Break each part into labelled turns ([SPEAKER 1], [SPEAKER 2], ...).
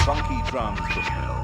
[SPEAKER 1] funky drums from hell.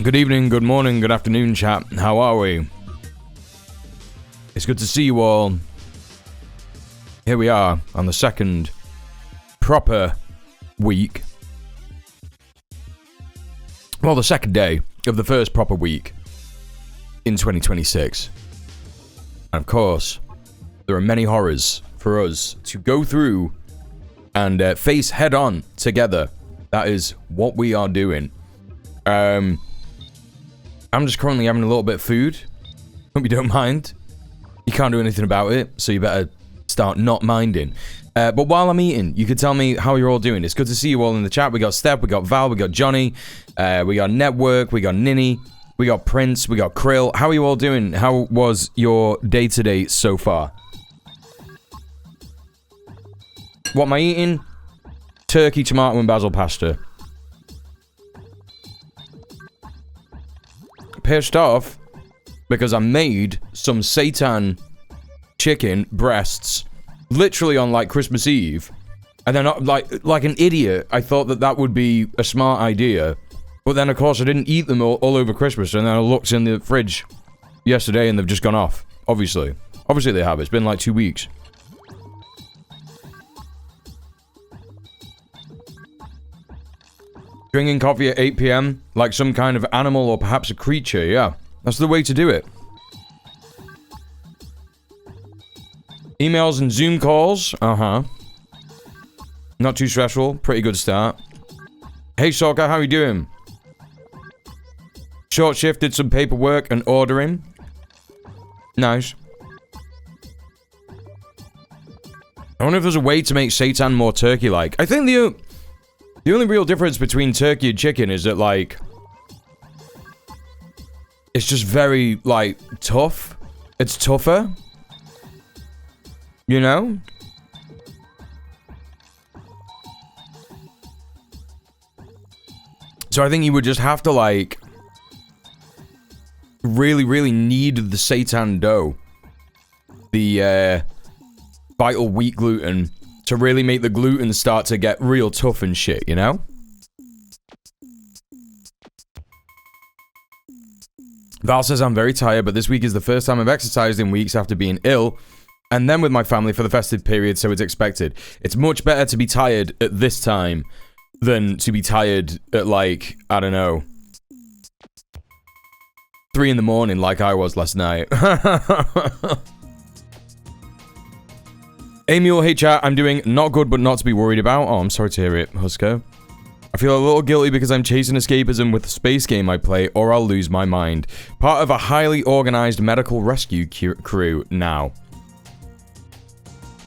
[SPEAKER 1] Good evening, good morning, good afternoon, chat. How are we? It's good to see you all. Here we are on the second proper week. Well, the second day of the first proper week in 2026. And of course, there are many horrors for us to go through and face head on together. That is what we are doing. I'm just currently having a little bit of food. Hope you don't mind. You can't do anything about it, so you better start not minding. But while I'm eating, you could tell me how you're all doing. It's good to see you all in the chat. We got Steph, we got Val, we got Johnny, we got Network, we got Ninny, we got Prince, we got Krill. How are you all doing? How was your day today so far? What am I eating? Turkey, tomato, and basil pasta. Pissed off because I made some seitan chicken breasts literally on like Christmas Eve, and then like an idiot I thought that would be a smart idea, but then of course I didn't eat them all over Christmas, and then I looked in the fridge yesterday and they've just gone off. Obviously they have. It's been like 2 weeks. Drinking coffee at 8 p.m. like some kind of animal or perhaps a creature, yeah. That's the way to do it. Emails and Zoom calls, Not too stressful, pretty good start. Hey Soccer, how you doing? Short shift, did some paperwork and ordering. Nice. I wonder if there's a way to make seitan more turkey-like. I think the only real difference between turkey and chicken is that, like, it's just very, like, tough. It's tougher. You know? So I think you would just have to, like, really, really knead the seitan dough. The, vital wheat gluten. To really make the gluten start to get real tough and shit, you know? Val says, I'm very tired, but this week is the first time I've exercised in weeks after being ill, and then with my family for the festive period, so it's expected. It's much better to be tired at this time than to be tired at, like, I don't know, 3 in the morning like I was last night. Hey Muel, hey chat, I'm doing not good but not to be worried about. Oh, I'm sorry to hear it, Husker. I feel a little guilty because I'm chasing escapism with the space game I play, or I'll lose my mind. Part of a highly organized medical rescue crew now.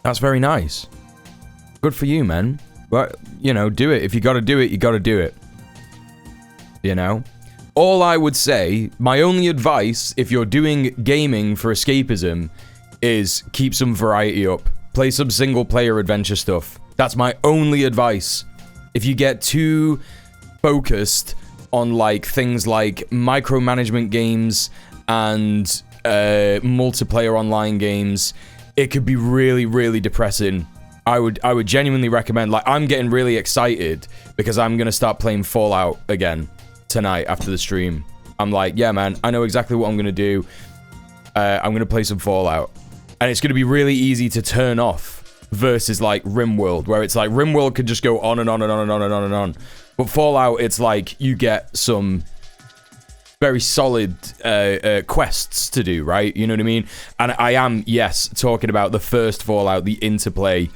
[SPEAKER 1] That's very nice. Good for you, man. But, you know, do it. If you gotta do it, you gotta do it. You know? All I would say, my only advice, if you're doing gaming for escapism, is keep some variety up. Play some single-player adventure stuff. That's my only advice. If you get too focused on, like, things like micromanagement games and multiplayer online games, it could be really, really depressing. I would genuinely recommend, like, I'm getting really excited because I'm gonna start playing Fallout again tonight after the stream. I'm like, yeah, man, I know exactly what I'm gonna do. I'm gonna play some Fallout. And it's going to be really easy to turn off versus, like, RimWorld, where it's like, RimWorld could just go on and on and on and on and on and on. But Fallout, it's like, you get some very solid quests to do, right? You know what I mean? And I am, yes, talking about the first Fallout, the interplay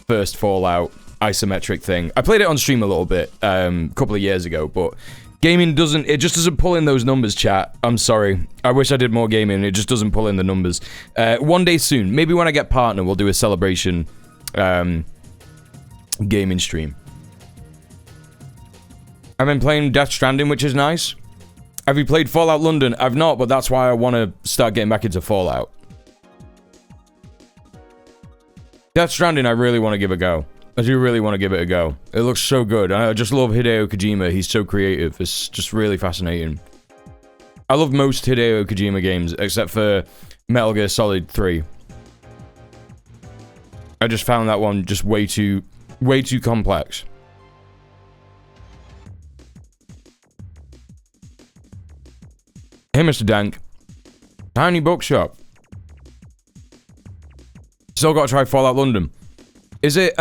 [SPEAKER 1] first Fallout isometric thing. I played it on stream a little bit a couple of years ago, but gaming just doesn't pull in those numbers, chat. I'm sorry. I wish I did more gaming. It just doesn't pull in the numbers. One day soon. Maybe when I get partner, we'll do a celebration gaming stream. I've been playing Death Stranding, which is nice. Have you played Fallout London? I've not, but that's why I want to start getting back into Fallout. Death Stranding, I really want to give a go. I do really want to give it a go. It looks so good. I just love Hideo Kojima. He's so creative. It's just really fascinating. I love most Hideo Kojima games, except for Metal Gear Solid 3. I just found that one just way too way too complex. Hey, Mr. Dank. Tiny bookshop. Still got to try Fallout London. Is it,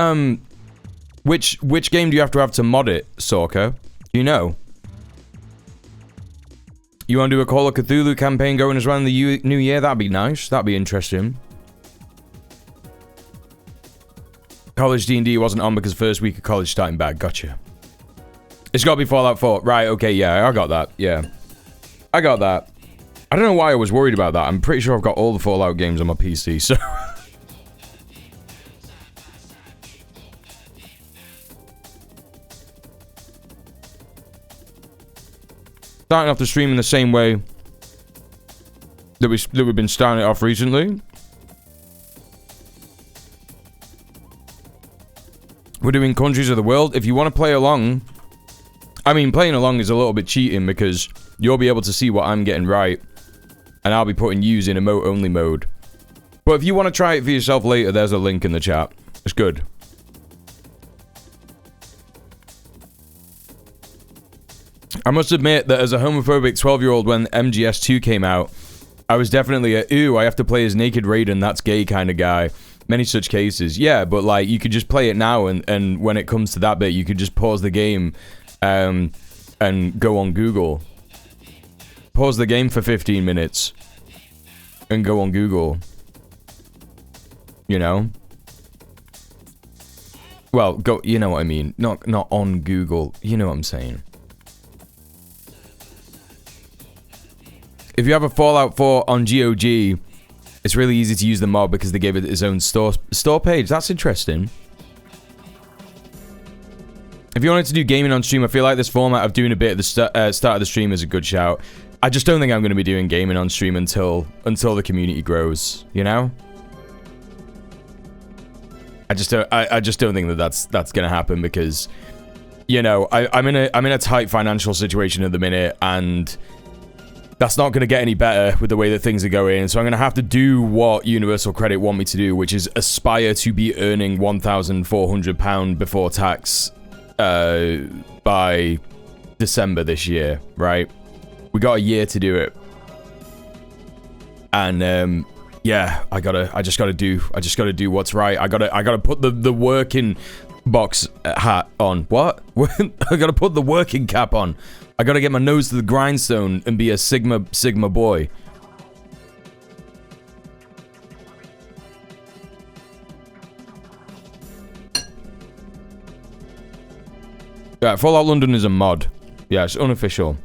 [SPEAKER 1] which game do you have to mod it, Sorka? Do you know? You want to do a Call of Cthulhu campaign going as well in the new year? That'd be nice. That'd be interesting. College D&D wasn't on because first week of college starting back. Gotcha. It's got to be Fallout 4. Right, okay, yeah, I got that. Yeah. I got that. I don't know why I was worried about that. I'm pretty sure I've got all the Fallout games on my PC, so... Starting off the stream in the same way that we've been starting it off recently. We're doing countries of the world. If you want to play along, I mean, playing along is a little bit cheating because you'll be able to see what I'm getting right, and I'll be putting yous in emote only mode. But if you want to try it for yourself later, there's a link in the chat. It's good. I must admit that as a homophobic 12-year-old when MGS2 came out, I was definitely a, ooh, I have to play as Naked Raiden, that's gay kind of guy. Many such cases. Yeah, but like, you could just play it now, and when it comes to that bit, you could just pause the game and go on Google. Pause the game for 15 minutes and go on Google. You know? Well, go, you know what I mean. Not on Google. You know what I'm saying. If you have a Fallout 4 on GOG, it's really easy to use the mod because they gave it its own store page. That's interesting. If you wanted to do gaming on stream, I feel like this format of doing a bit at the start of the stream is a good shout. I just don't think I'm going to be doing gaming on stream until the community grows, you know? I just don't think that's going to happen because, you know, I'm in a tight financial situation at the minute, and that's not going to get any better with the way that things are going. So I'm going to have to do what Universal Credit want me to do, which is aspire to be earning £1,400 before tax by December this year, right? We got a year to do it. And yeah, I just gotta do what's right. I gotta put the working box hat on. What? I gotta put the working cap on. I gotta get my nose to the grindstone and be a Sigma boy. Yeah, Fallout London is a mod. Yeah, it's unofficial.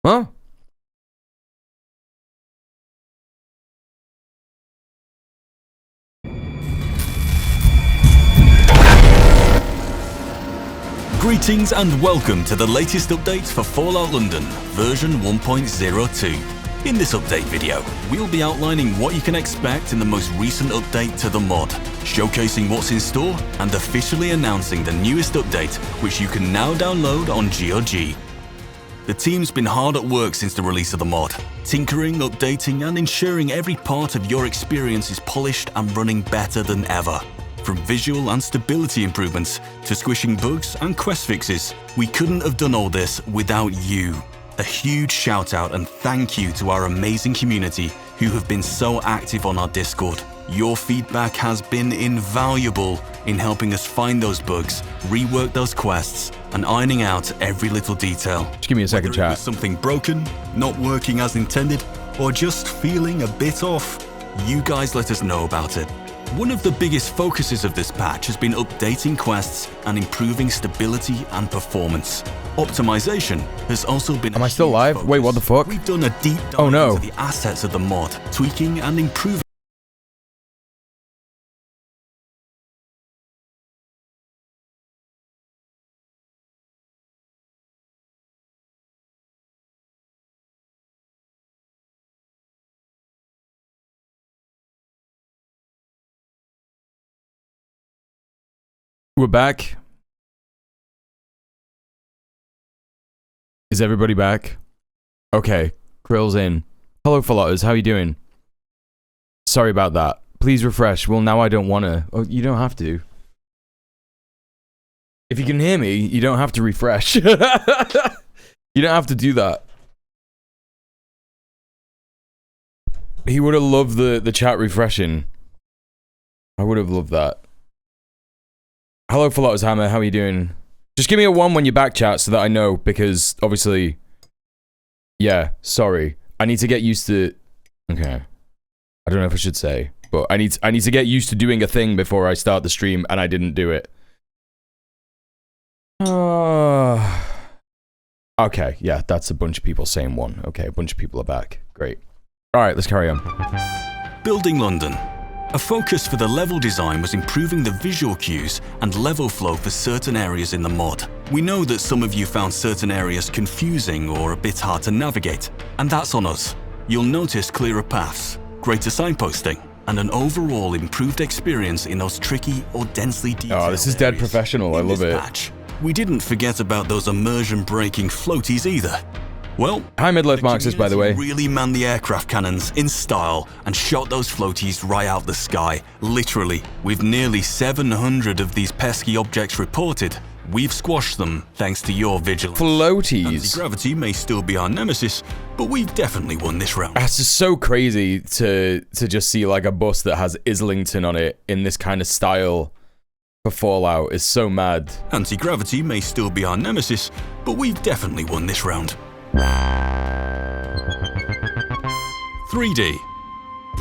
[SPEAKER 1] Huh?
[SPEAKER 2] Greetings and welcome to the latest update for Fallout London, version 1.02. In this update video, we'll be outlining what you can expect in the most recent update to the mod, showcasing what's in store, and officially announcing the newest update, which you can now download on GOG. The team's been hard at work since the release of the mod, tinkering, updating, and ensuring every part of your experience is polished and running better than ever. From visual and stability improvements to squishing bugs and quest fixes, we couldn't have done all this without you. A huge shout out and thank you to our amazing community who have been so active on our Discord. Your feedback has been invaluable in helping us find those bugs, rework those quests, and ironing out every little detail.
[SPEAKER 1] Just give me a second, chat.
[SPEAKER 2] Something broken, not working as intended, or just feeling a bit off, you guys let us know about it. One of the biggest focuses of this patch has been updating quests and improving stability and performance. Optimization has also been.
[SPEAKER 1] Am I still live?
[SPEAKER 2] Focus.
[SPEAKER 1] Wait, what the fuck?
[SPEAKER 2] We've done a deep dive into the assets of the mod, tweaking and improving.
[SPEAKER 1] We're back. Is everybody back? Okay, Krill's in. Hello, Fallotters, how you doing? Sorry about that. Please refresh. Well, now I don't wanna. Oh, you don't have to. If you can hear me, you don't have to refresh. You don't have to do that. He would have loved the chat refreshing. I would have loved that. Hello, Fallotters Hammer, how are you doing? Just give me a 1 when you're back, chat, so that I know, because obviously... Yeah, sorry. I need to get used to... Okay. I don't know if I should say, but I need to get used to doing a thing before I start the stream, and I didn't do it. Okay, yeah, that's a bunch of people saying 1. Okay, a bunch of people are back. Great. Alright, let's carry on.
[SPEAKER 2] Building London. A focus for the level design was improving the visual cues and level flow for certain areas in the mod. We know that some of you found certain areas confusing or a bit hard to navigate, and that's on us. You'll notice clearer paths, greater signposting, and an overall improved experience in those tricky or densely detailed
[SPEAKER 1] Oh, this is dead professional, I love it.
[SPEAKER 2] Patch, we didn't forget about those immersion-breaking floaties either. Well,
[SPEAKER 1] hi Midlife Marxist, by the way.
[SPEAKER 2] Really manned the aircraft cannons in style and shot those floaties right out the sky, literally. With nearly 700 of these pesky objects reported, we've squashed them thanks to your vigilance.
[SPEAKER 1] Floaties.
[SPEAKER 2] Anti-gravity may still be our nemesis, but we've definitely won this round.
[SPEAKER 1] That's just so crazy to just see like a bus that has Islington on it in this kind of style for Fallout. Is so mad.
[SPEAKER 2] Anti-gravity may still be our nemesis, but we've definitely won this round. 3D.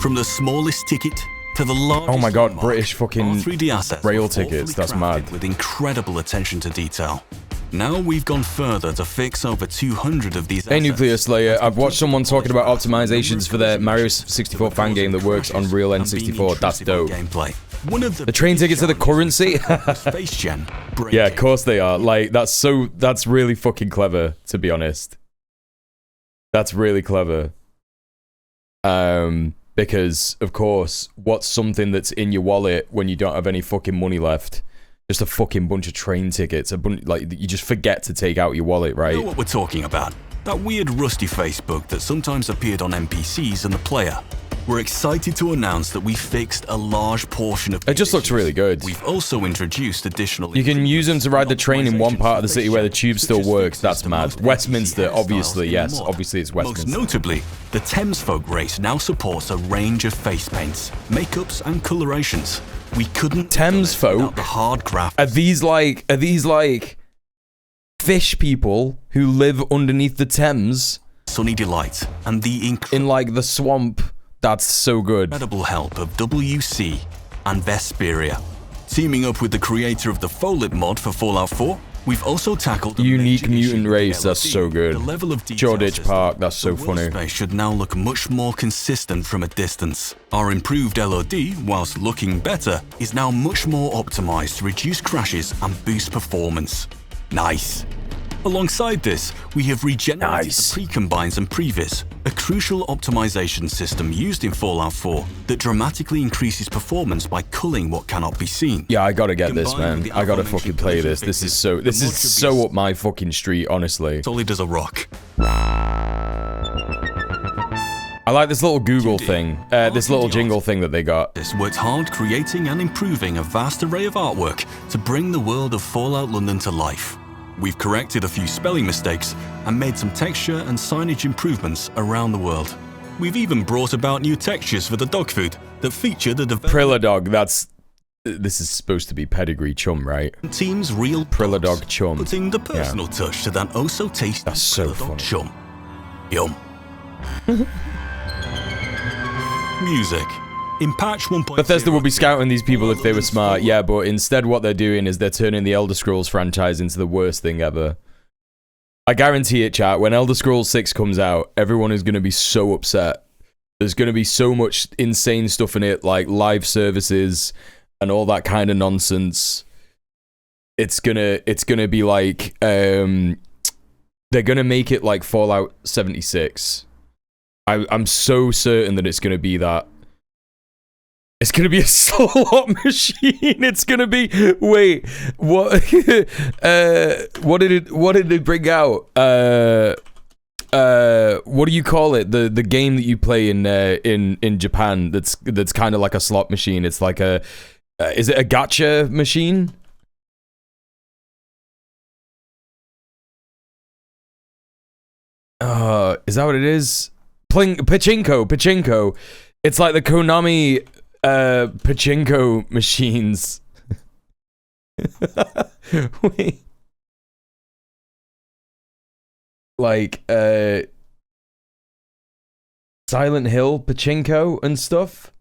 [SPEAKER 2] From the smallest ticket to the largest.
[SPEAKER 1] Oh my god, British fucking
[SPEAKER 2] 3D assets
[SPEAKER 1] rail tickets, that's mad.
[SPEAKER 2] With incredible attention to detail. Now we've gone further to fix over 200 of these assets.
[SPEAKER 1] Hey Nuclear Slayer, I've watched someone talking about optimizations for their Mario 64 fan game that works on real N64. That's dope.
[SPEAKER 2] Gameplay. One of
[SPEAKER 1] the train tickets are the currency? Yeah, of course they are. Like, that's really fucking clever, to be honest. That's really clever. Because, of course, what's something that's in your wallet when you don't have any fucking money left? Just a fucking bunch of train tickets. Like, you just forget to take out your wallet, right?
[SPEAKER 2] You know what we're talking about? That weird rusty Facebook that sometimes appeared on NPCs and the player. We're excited to announce that we fixed a large portion of.
[SPEAKER 1] It just looks really good.
[SPEAKER 2] We've also introduced additional.
[SPEAKER 1] You can use them to ride the train in one part of the city where the tube still works. That's mad. Westminster, obviously, yes. Obviously, it's Westminster.
[SPEAKER 2] Most notably, the Thames Folk race now supports a range of face paints, makeups, and colorations. We couldn't.
[SPEAKER 1] Thames Folk.
[SPEAKER 2] The hard craft.
[SPEAKER 1] Are these like fish people who live underneath the Thames?
[SPEAKER 2] Sunny Delight and the
[SPEAKER 1] in like the swamp. That's so good.
[SPEAKER 2] Incredible help of WC and Vesperia. Teaming up with the creator of the Folip mod for Fallout 4, we've also tackled the
[SPEAKER 1] unique mutant race. That's so good.
[SPEAKER 2] The level of detail
[SPEAKER 1] Shoreditch Park. That's so funny.
[SPEAKER 2] Space should now look much more consistent from a distance. Our improved LOD, whilst looking better, is now much more optimized to reduce crashes and boost performance. Nice. Alongside this, we have regenerated the pre-combines and previs, a crucial optimization system used in Fallout 4 that dramatically increases performance by culling what cannot be seen.
[SPEAKER 1] Yeah, I gotta get this, man. I gotta fucking play this. This is so up my fucking street, honestly.
[SPEAKER 2] Solid as a rock.
[SPEAKER 1] I like this little Google thing, this little jingle thing that they got.
[SPEAKER 2] This worked hard creating and improving a vast array of artwork to bring the world of Fallout London to life. We've corrected a few spelling mistakes and made some texture and signage improvements around the world. We've even brought about new textures for the dog food that feature the
[SPEAKER 1] Prilladog, this is supposed to be pedigree chum, right?
[SPEAKER 2] Team's real
[SPEAKER 1] Prilladog chum.
[SPEAKER 2] Putting the personal touch to that oh so tasty
[SPEAKER 1] That's so funny.
[SPEAKER 2] Chum. Yum. Music. In patch 1.0,
[SPEAKER 1] Bethesda would be scouting these people if they were smart, yeah, but instead what they're doing is they're turning the Elder Scrolls franchise into the worst thing ever. I guarantee it, chat, when Elder Scrolls 6 comes out, everyone is going to be so upset. There's going to be so much insane stuff in it, like live services and all that kind of nonsense. It's gonna be like, they're gonna make it like Fallout 76. I'm so certain that it's gonna be that. It's gonna be a slot machine. It's gonna be. Wait, what? What did it bring out? What do you call it? The game that you play in Japan. That's kind of like a slot machine. It's like a. Is it a gacha machine? Is that what it is? Pachinko. It's like the Konami pachinko machines. Wait. Like Silent Hill pachinko and stuff?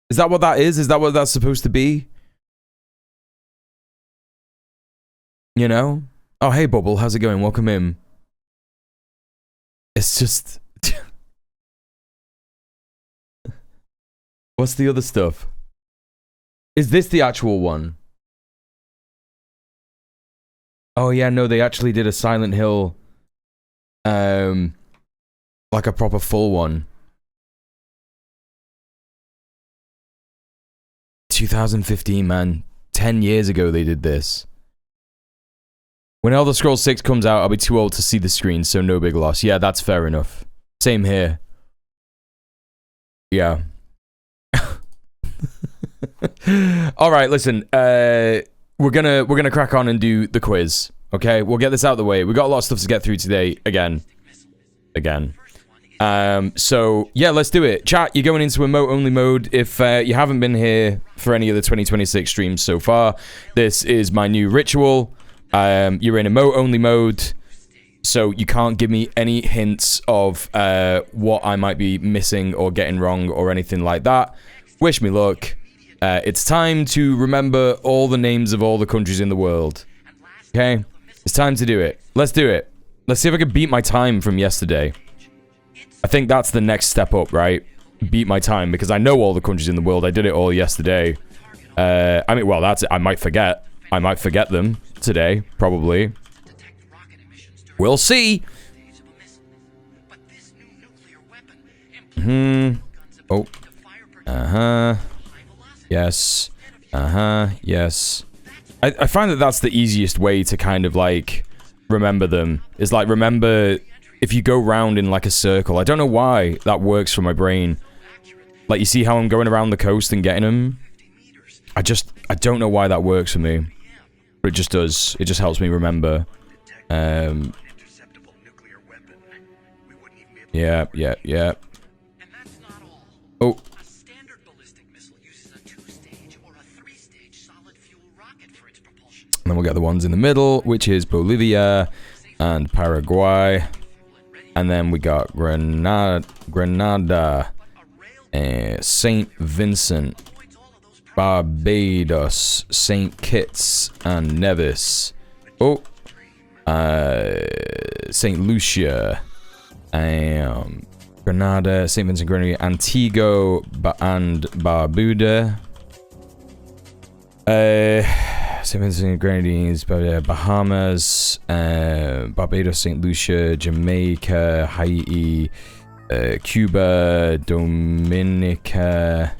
[SPEAKER 1] Is that what that is? Is that what that's supposed to be? You know? Oh, hey Bubble, how's it going? Welcome in. It's just what's the other stuff? Is this the actual one? Oh yeah, no, they actually did a Silent Hill, like a proper full one. 2015, man. 10 years ago they did this. When Elder Scrolls 6 comes out, I'll be too old to see the screen, so no big loss. Yeah, that's fair enough. Same here. Yeah. All right, listen. We're gonna crack on and do the quiz. Okay, we'll get this out of the way. We got a lot of stuff to get through today. Again. So yeah, let's do it. Chat, you're going into emote only mode. If you haven't been here for any of the 2026 streams so far, this is my new ritual. You're in emote only mode, so you can't give me any hints of what I might be missing or getting wrong or anything like that. Wish me luck. It's time to remember all the names of all the countries in the world. Okay? It's time to do it. Let's do it. Let's see if I can beat my time from yesterday. I think that's the next step up, right? Beat my time, because I know all the countries in the world. I did it all yesterday. I mean, well, that's it. I might forget them today, probably. We'll see. Oh. Yes. Yes. I find that that's the easiest way to kind of, like, remember them. Is, like, remember if you go round in, like, a circle. I don't know why that works for my brain. Like, you see how I'm going around the coast and getting them? I don't know why that works for me. But it just does. It just helps me remember. Yeah. Oh. And then we'll get the ones in the middle, which is Bolivia and Paraguay. And then we got Grenada, St. Vincent, Barbados, St. Kitts and Nevis. Oh. St. Lucia. Grenada, St. Vincent, Grenada, Antigua and Barbuda. St. Vincent, Grenadines, Bahamas, Barbados, St. Lucia, Jamaica, Haiti, Cuba, Dominica,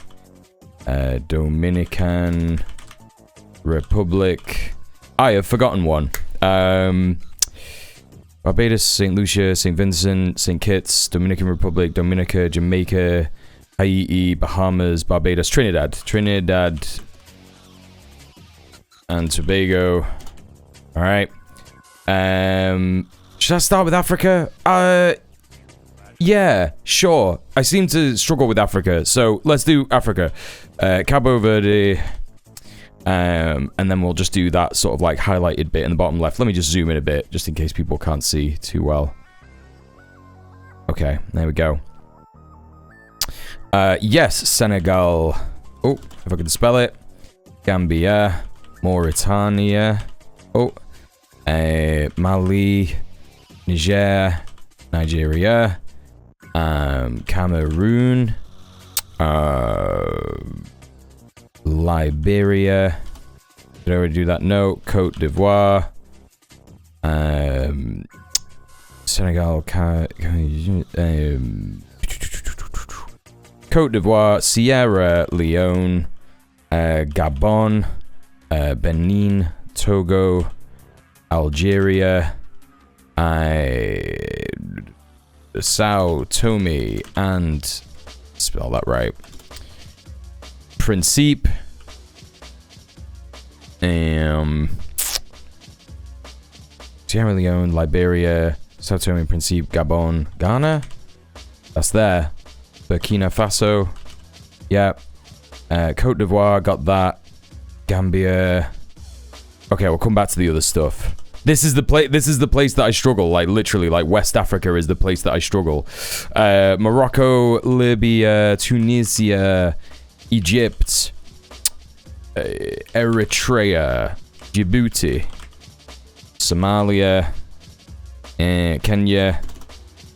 [SPEAKER 1] Dominican Republic. I have forgotten one. Barbados, St. Lucia, St. Vincent, St. Kitts, Dominican Republic, Dominica, Jamaica, Haiti, Bahamas, Barbados, Trinidad and Tobago. All right. Should I start with Africa? Yeah, sure. I seem to struggle with Africa, so let's do Africa. Cabo Verde. And then we'll just do that sort of like highlighted bit in the bottom left. Let me just zoom in a bit, just in case people can't see too well. Okay, there we go. Yes, Senegal. Oh, if I could spell it. Gambia. Mauritania. Oh. Mali. Nigeria. Cameroon. Liberia. Did I already do that? No. Cote d'Ivoire. Senegal. Côte d'Ivoire, Sierra Leone, Gabon, Benin, Togo, Algeria, Sao Tome and spell that right. Principe. Sierra Leone, Liberia, Sao Tome, Principe, Gabon, Ghana. That's there. Burkina Faso. Yep. Côte d'Ivoire, got that. Gambia. Okay, we'll come back to the other stuff. This is the place that I struggle, like literally, like West Africa is the place that I struggle. Morocco, Libya, Tunisia, Egypt, Eritrea, Djibouti, Somalia, Kenya.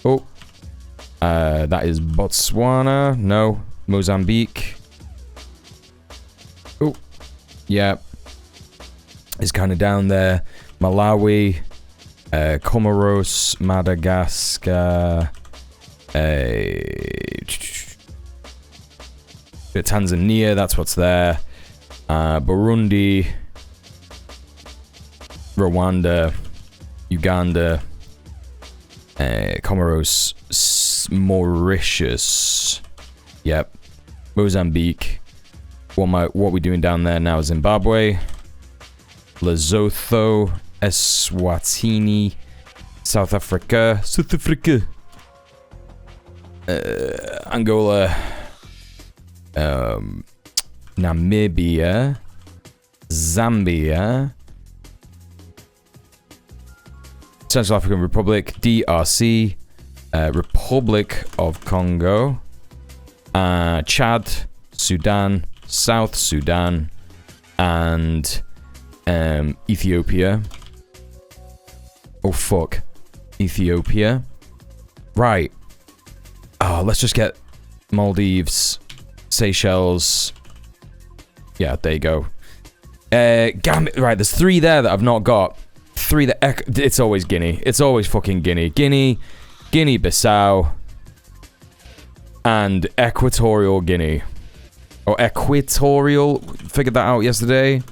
[SPEAKER 1] Oh, that is Botswana. No, Mozambique. Oh, yeah, it's kind of down there. Malawi, Comoros, Madagascar, Tanzania, that's what's there. Burundi, Rwanda, Uganda, Comoros, Mauritius. Yep. Mozambique. What we doing down there now? Zimbabwe, Lesotho, Eswatini, South Africa, Angola, Namibia, Zambia, Central African Republic, DRC, Republic of Congo, Chad, Sudan, South Sudan, and Ethiopia. Oh fuck. Ethiopia. Right. Oh, let's just get Maldives, Seychelles. Yeah, there you go. Right, there's 3 there that I've not got. 3 that... It's always Guinea. It's always fucking Guinea. Guinea-Bissau, and Equatorial Guinea. Or Equatorial. Figured that out yesterday.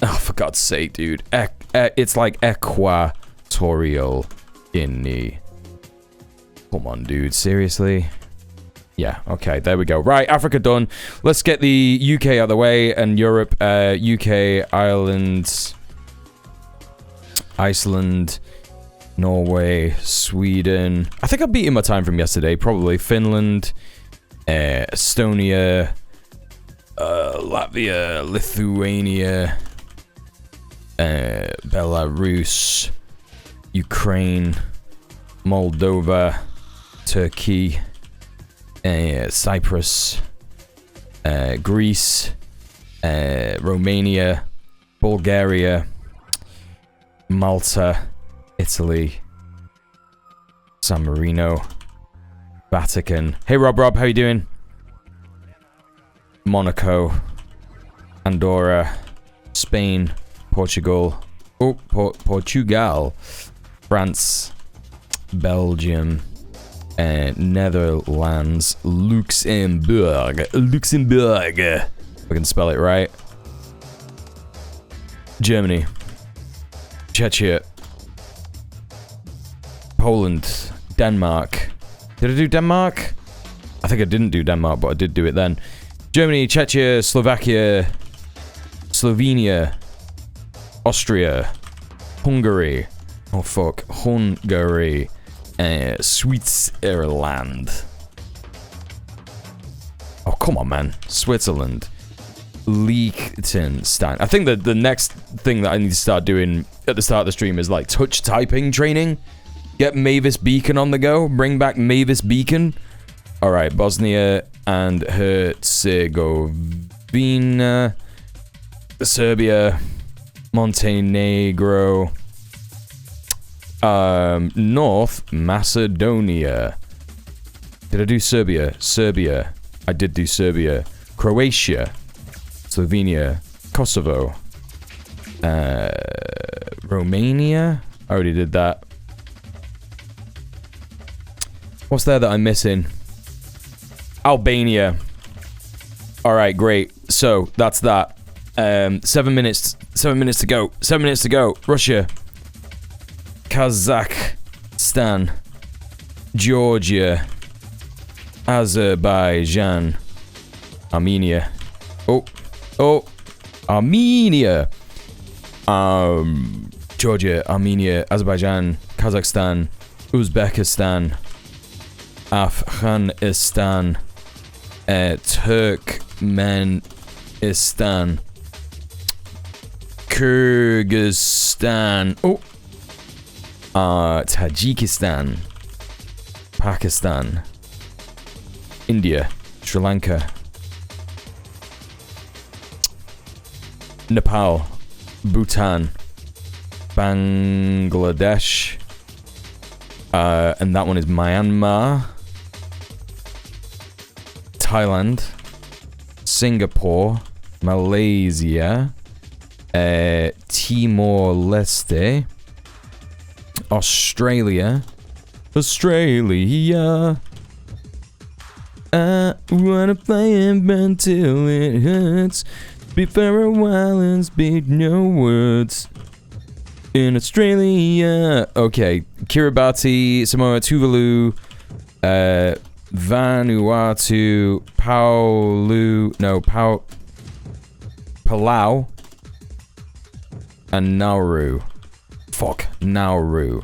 [SPEAKER 1] Oh, for God's sake, dude. It's like Equatorial Guinea. Come on, dude. Seriously? Yeah, okay. There we go. Right, Africa done. Let's get the UK out of the way. And Europe. UK, Ireland, Iceland, Norway, Sweden. I think I beat in my time from yesterday. Probably. Finland, Estonia, Latvia, Lithuania, Belarus, Ukraine, Moldova, Turkey, Cyprus, Greece, Romania, Bulgaria, Malta, Italy, San Marino, Vatican. Hey Rob, how you doing? Monaco, Andorra, Spain, Portugal, Portugal, France, Belgium, Netherlands, Luxembourg, if I can spell it right, Germany, Czechia, Poland, Denmark. Did I do Denmark? I think I didn't do Denmark, but I did do it then. Germany, Czechia, Slovakia, Slovenia, Austria, Hungary. Oh fuck, Hungary, Switzerland. Oh come on, man, Switzerland, Liechtenstein. I think that the next thing that I need to start doing at the start of the stream is like touch typing training. Get Mavis Beacon on the go. Bring back Mavis Beacon. All right, Bosnia and Herzegovina, Serbia, Montenegro, North Macedonia. Did I do Serbia? Serbia. I did do Serbia. Croatia, Slovenia, Kosovo, Romania. I already did that. What's there that I'm missing? Albania. All right, great. So that's that. 7 minutes. 7 minutes to go. 7 minutes to go. Russia. Kazakhstan. Georgia. Azerbaijan. Armenia. Oh. Armenia. Georgia, Armenia, Azerbaijan, Kazakhstan, Uzbekistan, Afghanistan, Turkmenistan, Kyrgyzstan, Tajikistan, Pakistan, India, Sri Lanka, Nepal, Bhutan, Bangladesh, and that one is Myanmar, Thailand, Singapore, Malaysia, Timor-Leste, Australia, I wanna play it until it hurts. Be fair a while and speak no words. In Australia. Okay. Kiribati, Samoa, Tuvalu, Vanuatu, Palau, and Nauru. Nauru.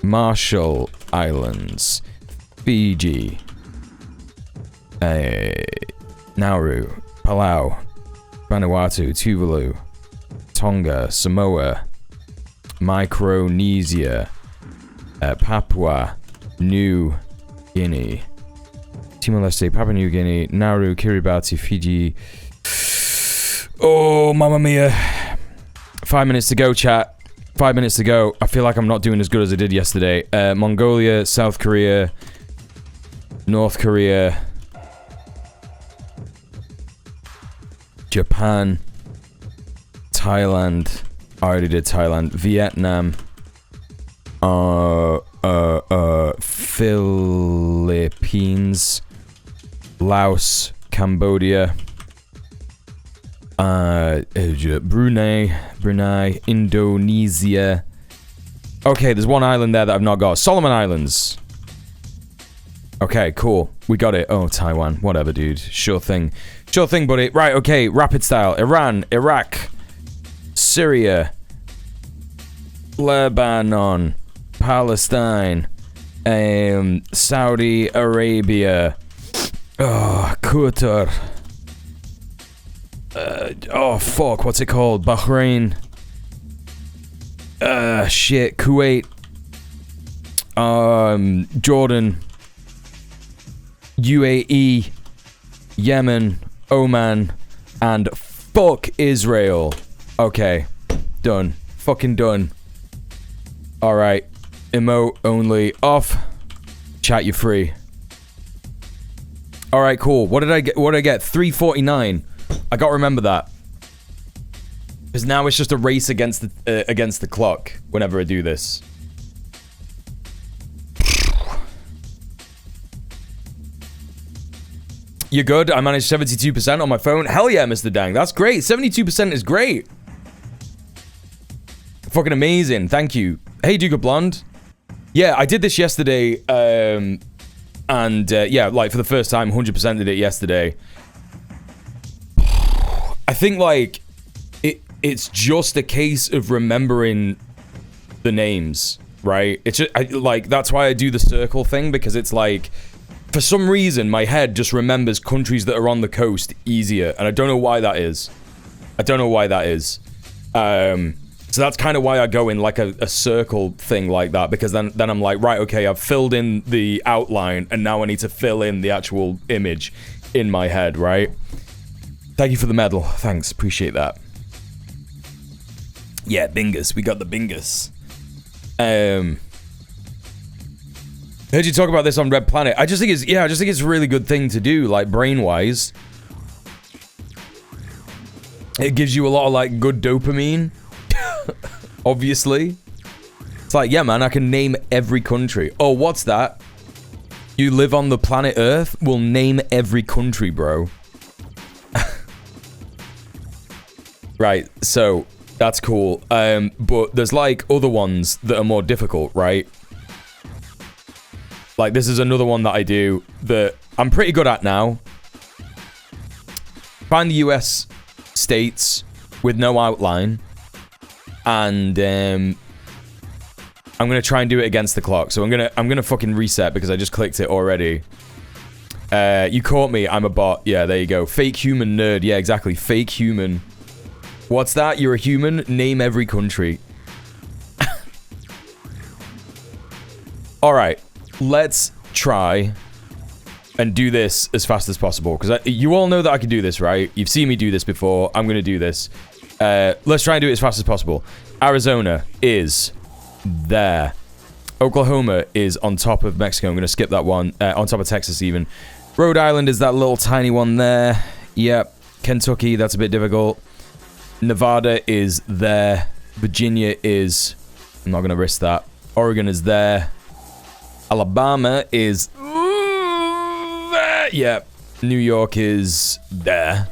[SPEAKER 1] Marshall Islands. Fiji. Nauru. Palau. Vanuatu, Tuvalu, Tonga, Samoa, Micronesia, Papua New Guinea, Timor-Leste, Papua New Guinea, Nauru, Kiribati, Fiji. Oh, mamma mia. 5 minutes to go, chat. 5 minutes to go. I feel like I'm not doing as good as I did yesterday. Mongolia, South Korea, North Korea, Japan, Thailand, I already did Thailand, Vietnam, Philippines, Laos, Cambodia, Brunei, Indonesia. Okay, there's one island there that I've not got. Solomon Islands. Okay, cool. We got it. Oh, Taiwan. Whatever, dude. Sure thing. Sure thing, buddy. Right, okay. Rapid style. Iran, Iraq, Syria, Lebanon, Palestine, Saudi Arabia, Qatar. Oh, fuck. What's it called? Bahrain. Shit. Kuwait. Jordan. UAE, Yemen, Oman, and fuck Israel. Okay, done. Fucking done. Alright, emote only off. Chat, you free. Alright, cool. What did I get? 349. I gotta remember that. Because now it's just a race against the clock whenever I do this. You're good? I managed 72% on my phone. Hell yeah, Mr. Dang. That's great. 72% is great. Fucking amazing. Thank you. Hey, Duke of Blonde. Yeah, I did this yesterday. Yeah, like for the first time, 100% did it yesterday. I think, like, it's just a case of remembering the names, right? It's just, like, that's why I do the circle thing, because it's like, for some reason, my head just remembers countries that are on the coast easier, and I don't know why that is. So that's kind of why I go in like a circle thing like that, because then I'm like, right, okay, I've filled in the outline, and now I need to fill in the actual image in my head, right? Thank you for the medal. Thanks, appreciate that. Yeah, bingus. We got the bingus. Heard you talk about this on Red Planet. I just think it's a really good thing to do, like, brain-wise. It gives you a lot of, like, good dopamine. Obviously. It's like, yeah, man, I can name every country. Oh, what's that? You live on the planet Earth? We'll name every country, bro. Right, so that's cool. But there's like other ones that are more difficult, right? Like this is another one that I do that I'm pretty good at now. Find the US states with no outline, and I'm gonna try and do it against the clock. So I'm gonna fucking reset because I just clicked it already. You caught me. I'm a bot. Yeah, there you go. Fake human nerd. Yeah, exactly. Fake human. What's that? You're a human? Name every country. Alright. Let's try and do this as fast as possible. Because you all know that I can do this, right? You've seen me do this before. I'm going to do this. Let's try and do it as fast as possible. Arizona is there. Oklahoma is on top of Mexico. I'm going to skip that one. On top of Texas even. Rhode Island is that little tiny one there. Yep. Kentucky, that's a bit difficult. Nevada is there. Virginia is... I'm not going to risk that. Oregon is there. Alabama is... there. Yeah. New York is there.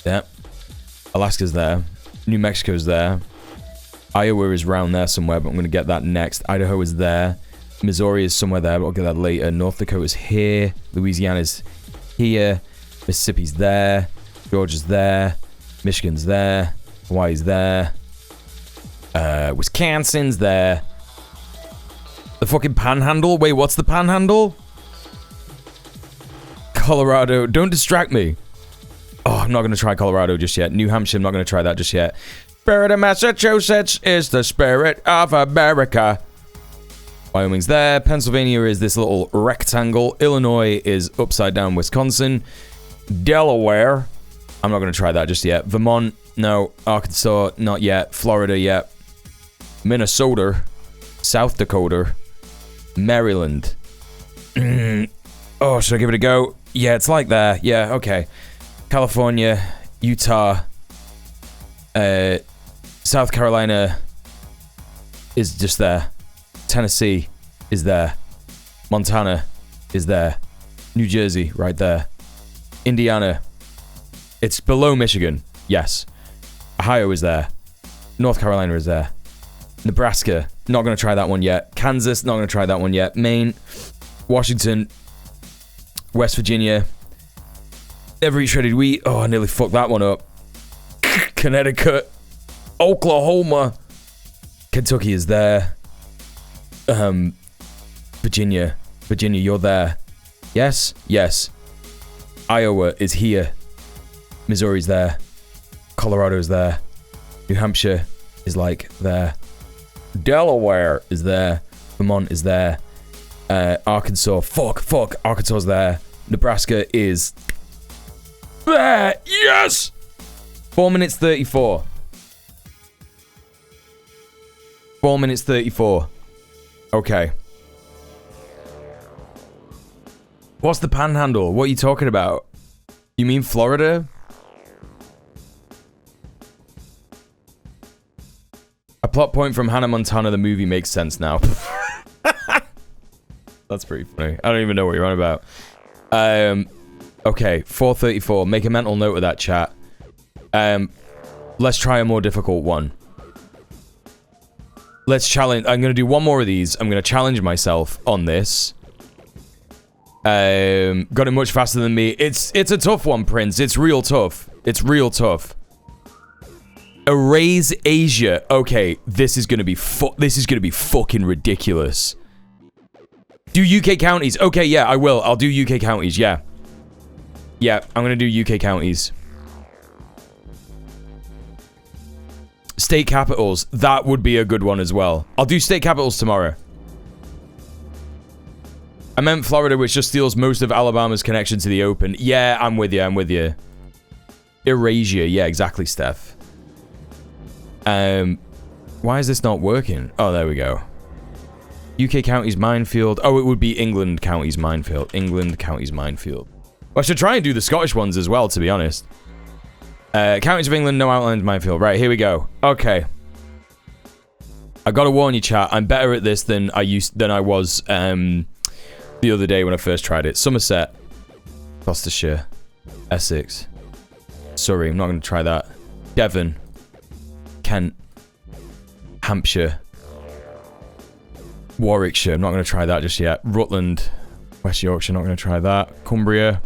[SPEAKER 1] Yep. Alaska's there. New Mexico's there. Iowa is around there somewhere, but I'm going to get that next. Idaho is there. Missouri is somewhere there, but I'll get that later. North Dakota's here. Louisiana's here. Mississippi's there. Georgia's there. Michigan's there. Hawaii's there. Wisconsin's there. The fucking panhandle? Wait, what's the panhandle? Colorado. Don't distract me. Oh, I'm not going to try Colorado just yet. New Hampshire, I'm not going to try that just yet. Spirit of Massachusetts is the spirit of America. Wyoming's there. Pennsylvania is this little rectangle. Illinois is upside down Wisconsin. Delaware. I'm not going to try that just yet. Vermont, no. Arkansas, not yet. Florida, yet. Minnesota. South Dakota. Maryland. Oh, should I give it a go? Yeah, it's like there. Yeah, okay. California. Utah. South Carolina is just there. Tennessee is there. Montana is there. New Jersey, right there. Indiana. It's below Michigan. Yes. Ohio is there. North Carolina is there. Nebraska. Not going to try that one yet. Kansas. Not going to try that one yet. Maine. Washington. West Virginia. Never eat shredded wheat. Oh, I nearly fucked that one up. Connecticut. Oklahoma. Kentucky is there. Virginia. Virginia, you're there. Yes? Yes. Iowa is here. Missouri's there. Colorado's there. New Hampshire is like there. Delaware is there. Vermont is there. Arkansas. Fuck. Arkansas's there. Nebraska is there. Yes! 4 minutes 34. 4 minutes 34. Okay. What's the panhandle? What are you talking about? You mean Florida? A plot point from Hannah Montana, the movie, makes sense now. That's pretty funny. I don't even know what you're on about. Okay, 4:34. Make a mental note of that, chat. Let's try a more difficult one. Let's challenge. I'm going to do one more of these. I'm going to challenge myself on this. Got it much faster than me. It's a tough one, Prince. It's real tough. It's real tough. Erase Asia. Okay, this is going to be fucking ridiculous. Do UK counties. Okay, yeah, I will. I'll do UK counties. Yeah. Yeah, I'm going to do UK counties. State capitals. That would be a good one as well. I'll do state capitals tomorrow. I meant Florida, which just steals most of Alabama's connection to the open. Yeah, I'm with you. I'm with you. Eurasia. Yeah, exactly, Steph. Why is this not working? Oh, there we go. UK counties minefield. Oh, it would be England counties minefield. England counties minefield. Well, I should try and do the Scottish ones as well, to be honest. Counties of England, no outlined minefield. Right, here we go. Okay. I gotta warn you, chat. I'm better at this than I was the the other day when I first tried it. Somerset, Gloucestershire, Essex, Surrey. I'm not going to try that. Devon, Kent, Hampshire, Warwickshire. I'm not going to try that just yet. Rutland, West Yorkshire. Not going to try that. Cumbria,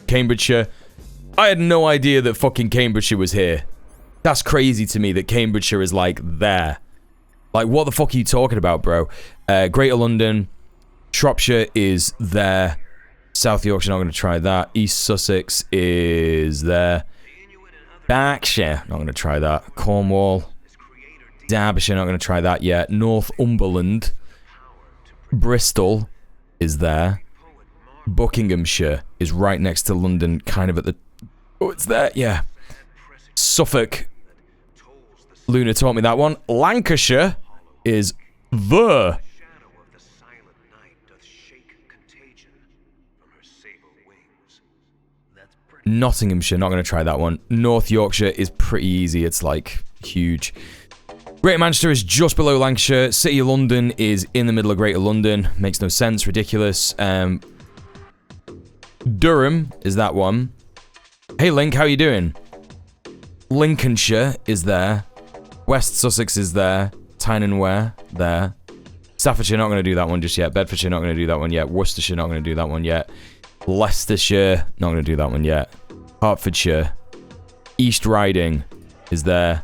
[SPEAKER 1] Cambridgeshire. I had no idea that fucking Cambridgeshire was here. That's crazy to me that Cambridgeshire is like there. Like, what the fuck are you talking about, bro? Greater London, Shropshire is there. South Yorkshire, not going to try that. East Sussex is there. Berkshire, not going to try that. Cornwall, Derbyshire, not going to try that yet. Northumberland, Bristol is there. Buckinghamshire is right next to London, kind of at the... Oh, it's there, yeah. Suffolk, Luna taught me that one. Lancashire is the... Nottinghamshire, not going to try that one. North Yorkshire is pretty easy. It's like huge. Greater Manchester is just below Lancashire. City of London is in the middle of Greater London. Makes no sense. Ridiculous. Durham is that one. Hey Link, how you doing? Lincolnshire is there. West Sussex is there. Tyne and Wear, there. Staffordshire, not going to do that one just yet. Bedfordshire, not going to do that one yet. Worcestershire, not going to do that one yet. Leicestershire, not going to do that one yet. Hertfordshire. East Riding is there.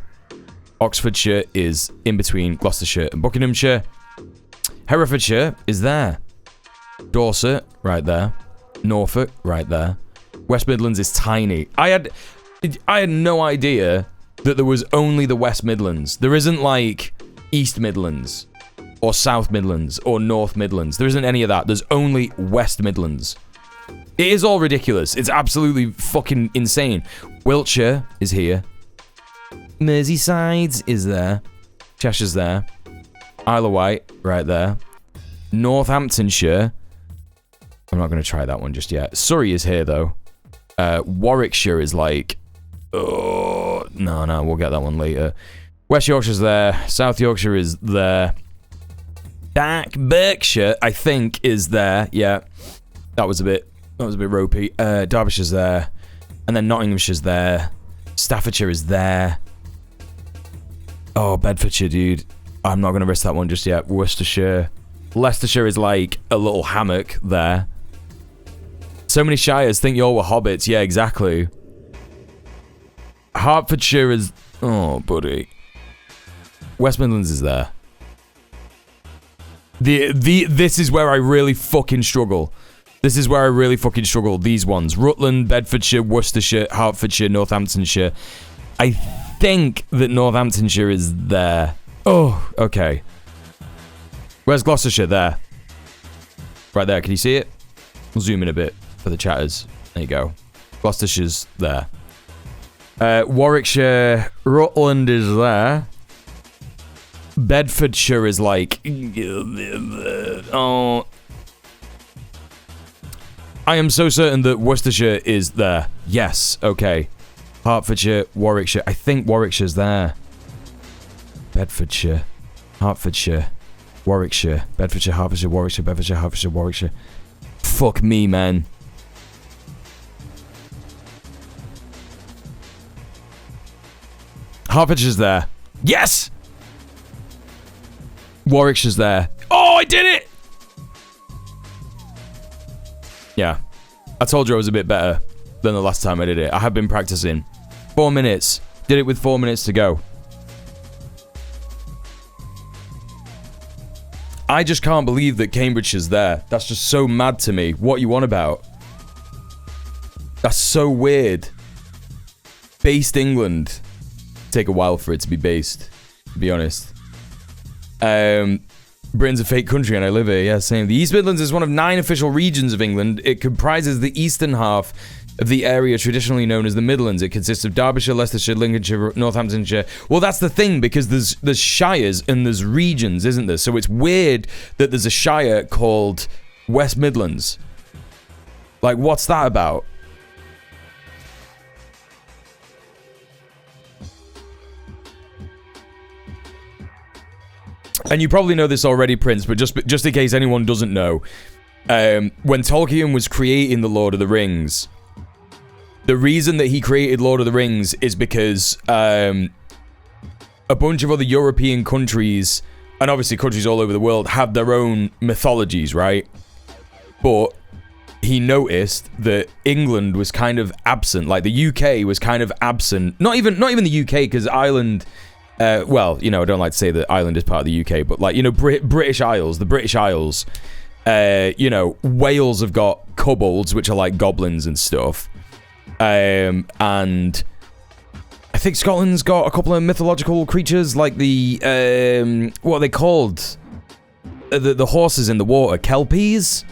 [SPEAKER 1] Oxfordshire is in between Gloucestershire and Buckinghamshire. Herefordshire is there. Dorset, right there. Norfolk, right there. West Midlands is tiny. I had no idea that there was only the West Midlands. There isn't like East Midlands or South Midlands or North Midlands. There isn't any of that. There's only West Midlands. It is all ridiculous. It's absolutely fucking insane. Wiltshire is here. Merseyside is there. Cheshire's there. Isle of Wight, right there. Northamptonshire. I'm not going to try that one just yet. Surrey is here, though. Warwickshire is like... Oh, no, we'll get that one later. West Yorkshire's there. South Yorkshire is there. Berkshire, I think, is there. Yeah, that was a bit ropey. Derbyshire's there. And then Nottinghamshire's there. Staffordshire is there. Oh, Bedfordshire, dude. I'm not going to risk that one just yet. Worcestershire. Leicestershire is like a little hammock there. So many shires think y'all were hobbits. Yeah, exactly. Hertfordshire is... Oh, buddy. West Midlands is there. This is where I really fucking struggle. This is where I really fucking struggle. These ones. Rutland, Bedfordshire, Worcestershire, Hertfordshire, Northamptonshire. I think that Northamptonshire is there. Oh, okay. Where's Gloucestershire? There. Right there. Can you see it? We'll zoom in a bit for the chatters. There you go. Gloucestershire's there. Warwickshire, Rutland is there. Bedfordshire is like... Oh... I am so certain that Worcestershire is there. Yes, okay. Hertfordshire, Warwickshire. I think Warwickshire's there. Bedfordshire, Hertfordshire, Warwickshire, Bedfordshire, Hertfordshire, Warwickshire, Bedfordshire, Hertfordshire, Warwickshire. Fuck me, man. Hertfordshire's there. Yes! Warwickshire's there. Oh, I did it! Yeah. I told you I was a bit better than the last time I did it. I have been practicing. 4 minutes. Did it with 4 minutes to go. I just can't believe that Cambridgeshire's there. That's just so mad to me. What you on about? That's so weird. Based England. Take a while for it to be based, to be honest. Britain's a fake country and I live here. Yeah, same. The East Midlands is one of 9 official regions of England. It comprises the eastern half of the area traditionally known as the Midlands. It consists of Derbyshire, Leicestershire, Lincolnshire, Northamptonshire. Well, that's the thing, because there's shires and there's regions, isn't there? So it's weird that there's a shire called West Midlands. Like, what's that about? And you probably know this already, Prince, but just in case anyone doesn't know, when Tolkien was creating the Lord of the Rings, the reason that he created Lord of the Rings is because a bunch of other European countries, and obviously countries all over the world, have their own mythologies, right? But he noticed that England was kind of absent. Like, the UK was kind of absent. Not even the UK, because Ireland... well, you know, I don't like to say that Ireland is part of the UK, but, like, you know, British Isles, the British Isles, you know, Wales have got kobolds, which are like goblins and stuff. And I think Scotland's got a couple of mythological creatures, like the, what are they called? The horses in the water, kelpies?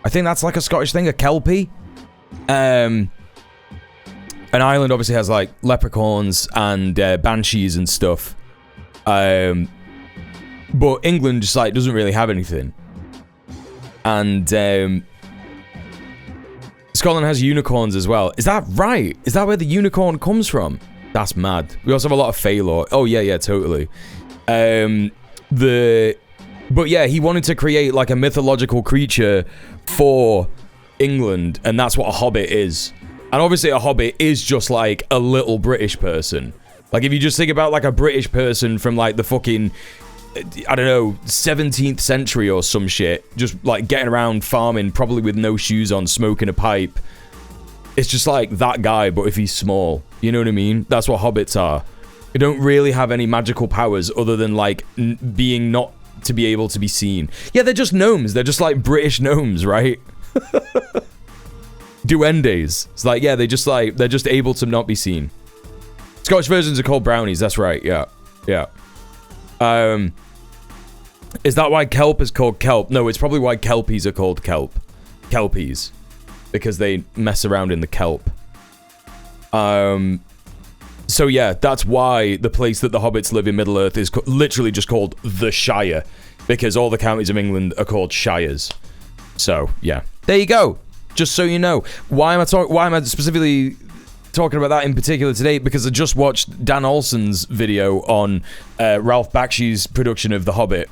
[SPEAKER 1] I think that's like a Scottish thing, a kelpie. And Ireland obviously has like leprechauns and banshees and stuff. But England just like doesn't really have anything. And Scotland has unicorns as well. Is that right? Is that where the unicorn comes from? That's mad. We also have a lot of Faelor. Oh yeah, totally. But yeah, he wanted to create like a mythological creature for England, and that's what a hobbit is. And obviously a hobbit is just like a little British person. Like, if you just think about like a British person from like the fucking, I don't know, 17th century or some shit, just like getting around farming, probably with no shoes on, smoking a pipe. It's just like that guy, but if he's small. You know what I mean? That's what hobbits are. They don't really have any magical powers other than like being not to be able to be seen. Yeah, they're just gnomes. They're just like British gnomes, right? Duendes. It's like, yeah, they're just able to not be seen. Scottish versions are called brownies. That's right. Yeah. Is that why kelp is called kelp? No, it's probably why kelpies are called kelpies, because they mess around in the kelp. So yeah, that's why the place that the hobbits live in Middle Earth is literally just called the Shire, because all the counties of England are called shires. So yeah, there you go. Just so you know, why am I specifically talking about that in particular today? Because I just watched Dan Olsen's video on Ralph Bakshi's production of The Hobbit.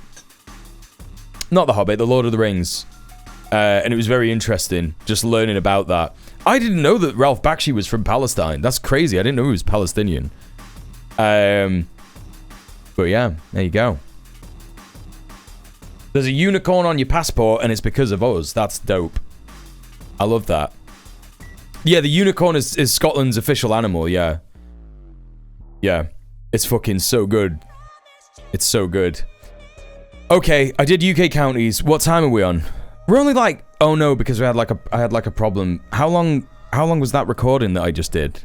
[SPEAKER 1] Not The Hobbit, The Lord of the Rings. And it was very interesting, just learning about that. I didn't know that Ralph Bakshi was from Palestine. That's crazy. I didn't know he was Palestinian. But yeah, there you go. There's a unicorn on your passport, and it's because of us. That's dope. I love that. Yeah, the unicorn is Scotland's official animal, yeah. Yeah. It's fucking so good. It's so good. Okay, I did UK counties. What time are we on? We're only like... Oh no, because I had like a problem. How long was that recording that I just did?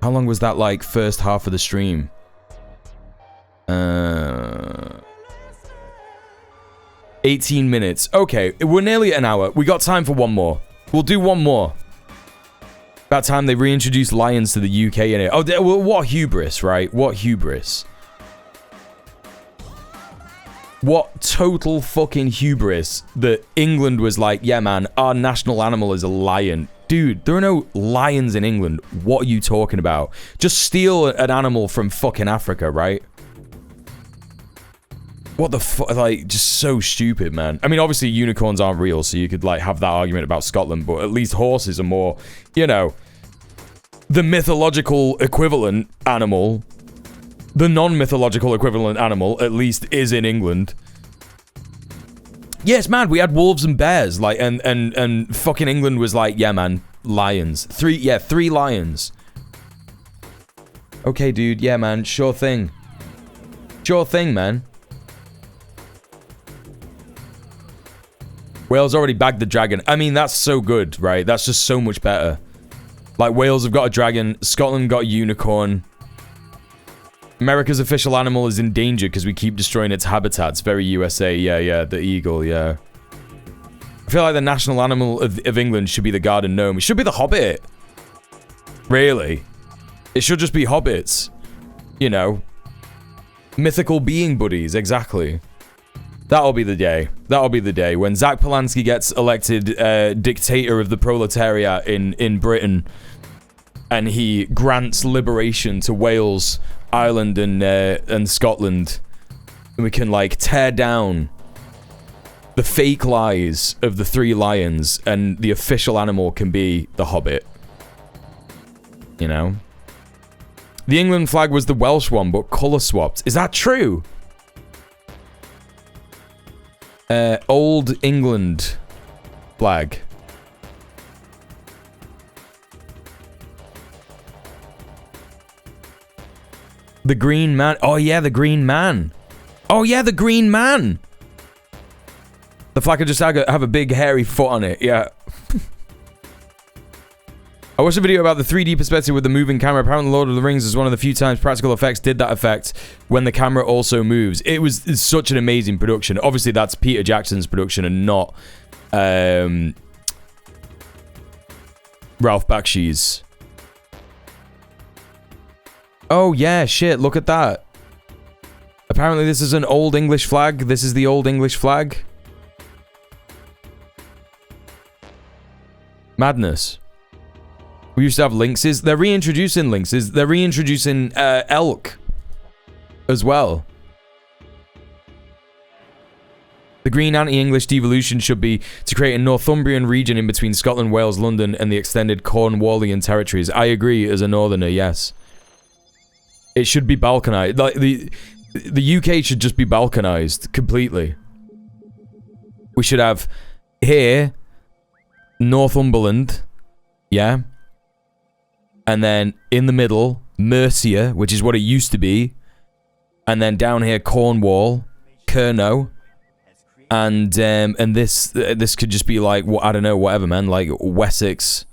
[SPEAKER 1] How long was that like first half of the stream? 18 minutes. Okay, we're nearly at an hour. We got time for one more. We'll do one more. About time they reintroduced lions to the UK in it. Oh, well, what hubris, right? What hubris. What total fucking hubris that England was like, yeah, man, our national animal is a lion. Dude, there are no lions in England. What are you talking about? Just steal an animal from fucking Africa, right? What the fuck? Like, just so stupid, man. I mean, obviously, unicorns aren't real, so you could, like, have that argument about Scotland, but at least horses are more, you know, the mythological equivalent animal. The non-mythological equivalent animal, at least, is in England. Yes, man, we had wolves and bears, like, and fucking England was like, yeah, man, lions. Three lions. Okay, dude, yeah, man, sure thing. Sure thing, man. Wales already bagged the dragon. I mean, that's so good, right? That's just so much better. Like, Wales have got a dragon, Scotland got a unicorn. America's official animal is in danger because we keep destroying its habitats. Very USA. Yeah, the eagle, yeah. I feel like the national animal of England should be the garden gnome. It should be the hobbit. Really. It should just be hobbits. You know. Mythical being buddies, exactly. That'll be the day. That'll be the day when Zach Polanski gets elected dictator of the proletariat in Britain, and he grants liberation to Wales, Ireland, and Scotland, and we can like tear down the fake lies of the 3 lions, and the official animal can be the Hobbit. You know? The England flag was the Welsh one, but colour swapped. Is that true? Old England flag. The Green Man. Oh, yeah, the Green Man. Oh, yeah, the Green Man. The flag could just have a big hairy foot on it. Yeah. I watched a video about the 3D perspective with the moving camera. Apparently, Lord of the Rings is one of the few times practical effects did that effect when the camera also moves. It's such an amazing production. Obviously, that's Peter Jackson's production and not Ralph Bakshi's. Oh, yeah, shit, look at that. Apparently, this is an Old English flag. This is the Old English flag. Madness. We used to have lynxes. They're reintroducing lynxes. They're reintroducing elk as well. The green anti-English devolution should be to create a Northumbrian region in between Scotland, Wales, London, and the extended Cornwallian territories. I agree as a northerner, yes. It should be balkanized. Like the UK should just be balkanized completely. We should have here Northumberland, yeah. And then in the middle, Mercia, which is what it used to be. And then down here, Cornwall, Kernow. And this could just be like, I don't know, whatever, man. Like Wessex,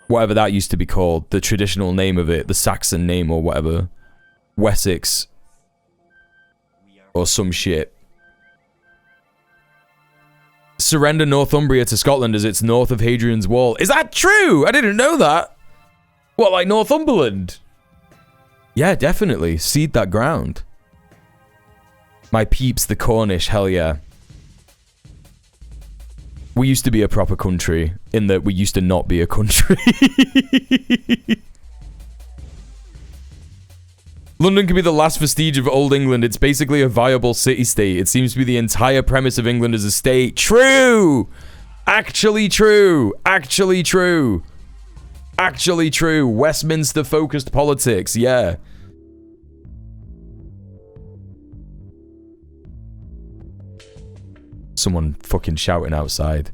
[SPEAKER 1] whatever that used to be called. The traditional name of it, the Saxon name or whatever. Wessex. Or some shit. Surrender Northumbria to Scotland as it's north of Hadrian's Wall. Is that true? I didn't know that. What, like Northumberland? Yeah, definitely. Cede that ground. My peeps, the Cornish, hell yeah. We used to be a proper country, in that we used to not be a country. London could be the last vestige of Old England. It's basically a viable city-state. It seems to be the entire premise of England as a state. True! Actually true. Actually true. Actually true. Westminster-focused politics, yeah. Someone fucking shouting outside.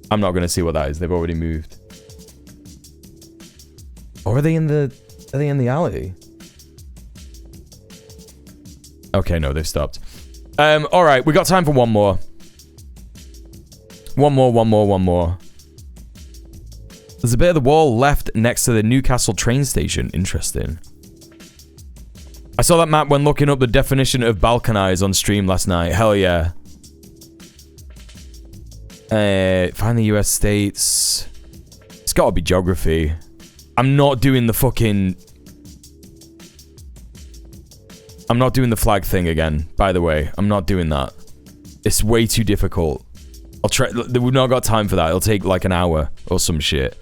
[SPEAKER 1] I'm not gonna see what that is. They've already moved. Or are they in the alley? Okay, no, they've stopped. Alright, we got time for one more. One more. There's a bit of the wall left next to the Newcastle train station. Interesting. I saw that map when looking up the definition of balkanize on stream last night. Hell yeah. Find the US states. It's gotta be geography. I'm not doing the fucking... I'm not doing the flag thing again, by the way. I'm not doing that. It's way too difficult. I'll try... We've not got time for that. It'll take like an hour or some shit.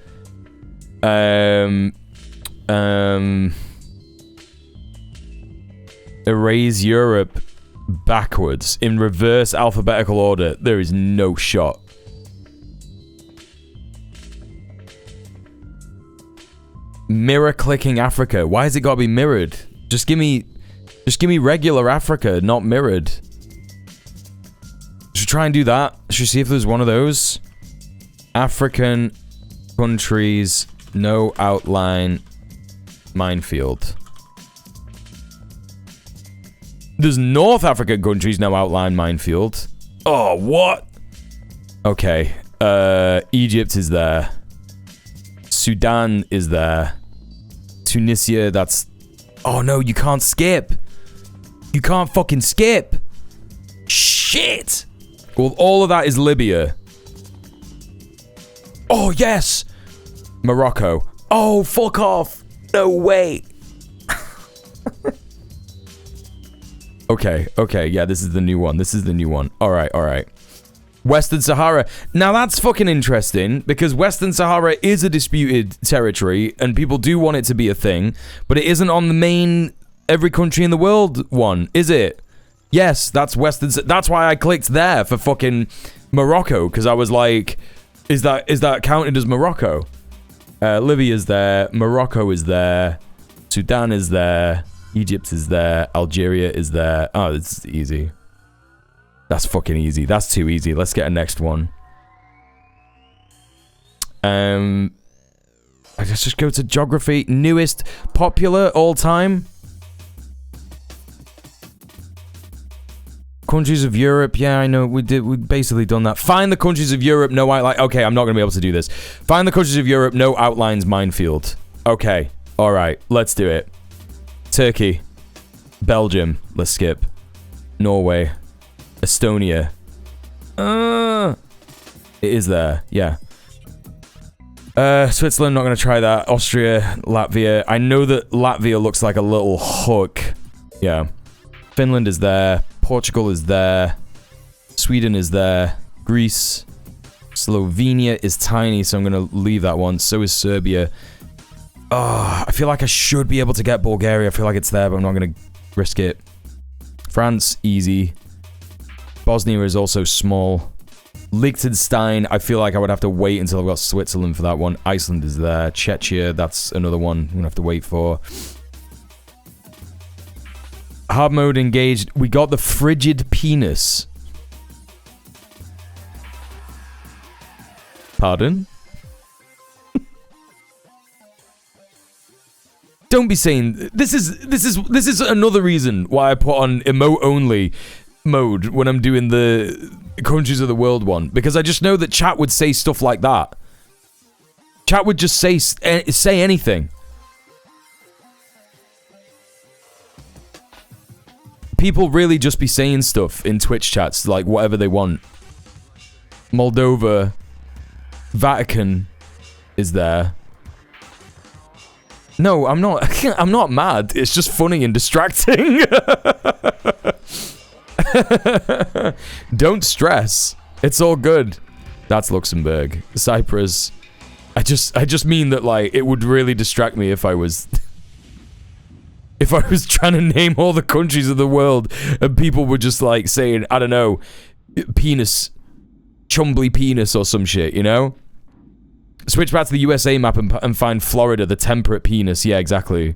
[SPEAKER 1] Erase Europe backwards in reverse alphabetical order. There is no shot. Mirror clicking Africa. Why has it got to be mirrored? Just give me regular Africa, not mirrored. Should try and do that. Should see if there's one of those. African countries, no outline minefield. There's North African countries, no outline minefield. Oh, what? Okay. Egypt is there. Sudan is there. Tunisia, that's... Oh no, you can't skip. You can't fucking skip. Shit. Well, all of that is Libya. Oh, yes. Morocco. Oh, fuck off. No way. Okay, yeah, this is the new one. Alright. Western Sahara. Now that's fucking interesting, because Western Sahara is a disputed territory, and people do want it to be a thing, but it isn't on the main every country in the world one, is it? Yes, that's Western. That's why I clicked there for fucking Morocco, because I was like, is that counted as Morocco? Libya's there, Morocco is there, Sudan is there, Egypt is there, Algeria is there. Oh, it's easy. That's fucking easy. That's too easy. Let's get a next one. I guess just go to geography. Newest, popular, all time. Countries of Europe. Yeah, I know. We've basically done that. Find the countries of Europe. No outline. Okay, I'm not going to be able to do this. Find the countries of Europe. No outlines. Minefield. Okay. All right. Let's do it. Turkey. Belgium. Let's skip. Norway. Estonia. It is there. Yeah. Switzerland, not going to try that. Austria, Latvia. I know that Latvia looks like a little hook. Yeah. Finland is there. Portugal is there. Sweden is there. Greece. Slovenia is tiny, so I'm going to leave that one. So is Serbia. Oh, I feel like I should be able to get Bulgaria. I feel like it's there, but I'm not going to risk it. France, easy. Bosnia is also small. Liechtenstein, I feel like I would have to wait until I've got Switzerland for that one. Iceland is there. Czechia, that's another one I'm going to have to wait for. Hard mode engaged. We got the frigid penis. Pardon? Don't be saying this is another reason why I put on emote only mode when I'm doing the countries of the world one, because I just know that chat would say stuff like that. Chat would just say anything. People really just be saying stuff in Twitch chats, like whatever they want. Moldova, Vatican is there. No, I'm not. I'm not mad. It's just funny and distracting. Don't stress. It's all good. That's Luxembourg. Cyprus. I just mean that, like, it would really distract me if I was trying to name all the countries of the world and people were just like saying, I don't know, penis, Chumbly penis or some shit, you know? Switch back to the USA map and find Florida, the temperate penis. Yeah, exactly.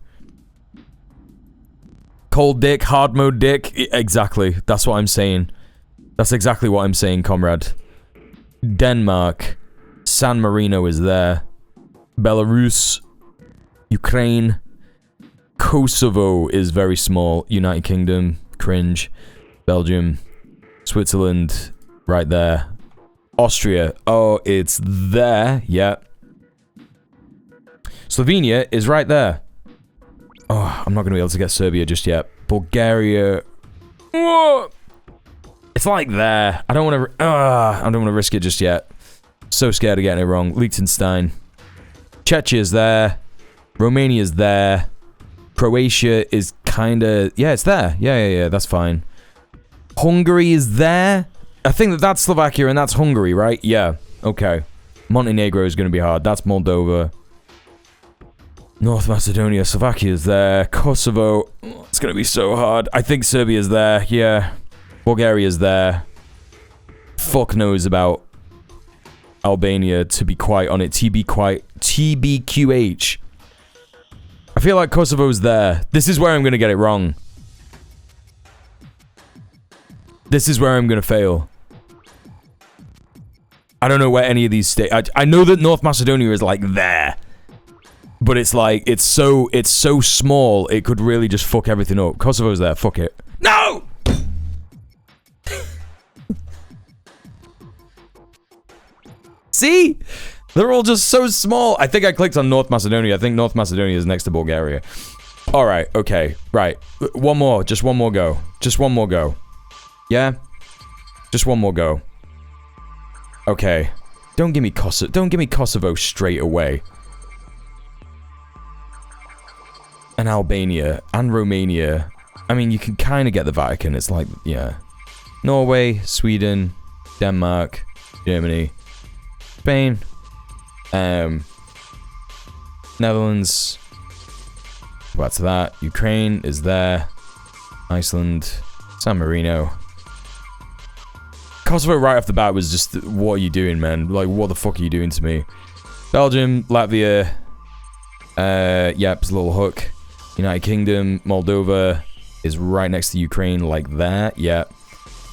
[SPEAKER 1] Cold dick, hard mode dick. Exactly. That's what I'm saying. That's exactly what I'm saying, comrade. Denmark. San Marino is there. Belarus. Ukraine. Kosovo is very small. United Kingdom. Cringe. Belgium. Switzerland. Right there. Austria. Oh, it's there. Yeah. Slovenia is right there. Oh, I'm not going to be able to get Serbia just yet. Bulgaria. Whoa! It's like there. I don't want to risk it just yet. So scared of getting it wrong. Liechtenstein. Czechia is there. Romania is there. Croatia is kind of... Yeah, it's there. Yeah, that's fine. Hungary is there. I think that's Slovakia and that's Hungary, right? Yeah. Okay. Montenegro is going to be hard. That's Moldova. North Macedonia. Slovakia is there. Kosovo. It's going to be so hard. I think Serbia is there. Yeah. Bulgaria is there. Fuck knows about Albania, to be quite on it. TBQH. I feel like Kosovo's there. This is where I'm going to get it wrong. This is where I'm going to fail. I don't know where any of these stay. I know that North Macedonia is like there. But it's like, it's so small, it could really just fuck everything up. Kosovo's there, fuck it. No! See? They're all just so small. I think I clicked on North Macedonia. I think North Macedonia is next to Bulgaria. Alright, okay, right. One more, just one more go. Just one more go. Yeah? Just one more go. Okay. Don't give me Kosovo straight away. And Albania. And Romania. I mean, you can kind of get the Vatican. It's like, yeah. Norway, Sweden, Denmark, Germany, Spain, Netherlands, Back to that. Ukraine is there. Iceland. San Marino. Kosovo right off the bat was just, what are you doing, man? Like, what the fuck are you doing to me? Belgium, Latvia. Yep, it's a little hook. United Kingdom, Moldova is right next to Ukraine like that. Yep.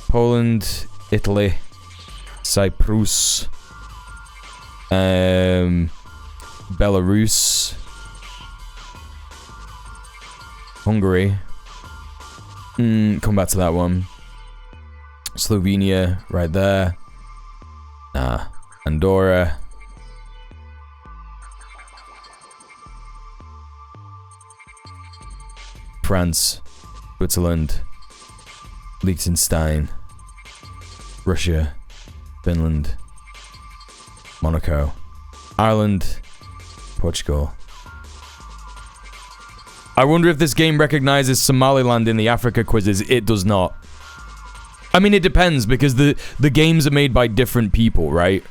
[SPEAKER 1] Poland, Italy, Cyprus, Belarus, Hungary. Come back to that one. Slovenia, right there. Nah. Andorra. France, Switzerland, Liechtenstein, Russia, Finland, Monaco, Ireland, Portugal. I wonder if this game recognizes Somaliland in the Africa quizzes. It does not. I mean, it depends, because the games are made by different people, right?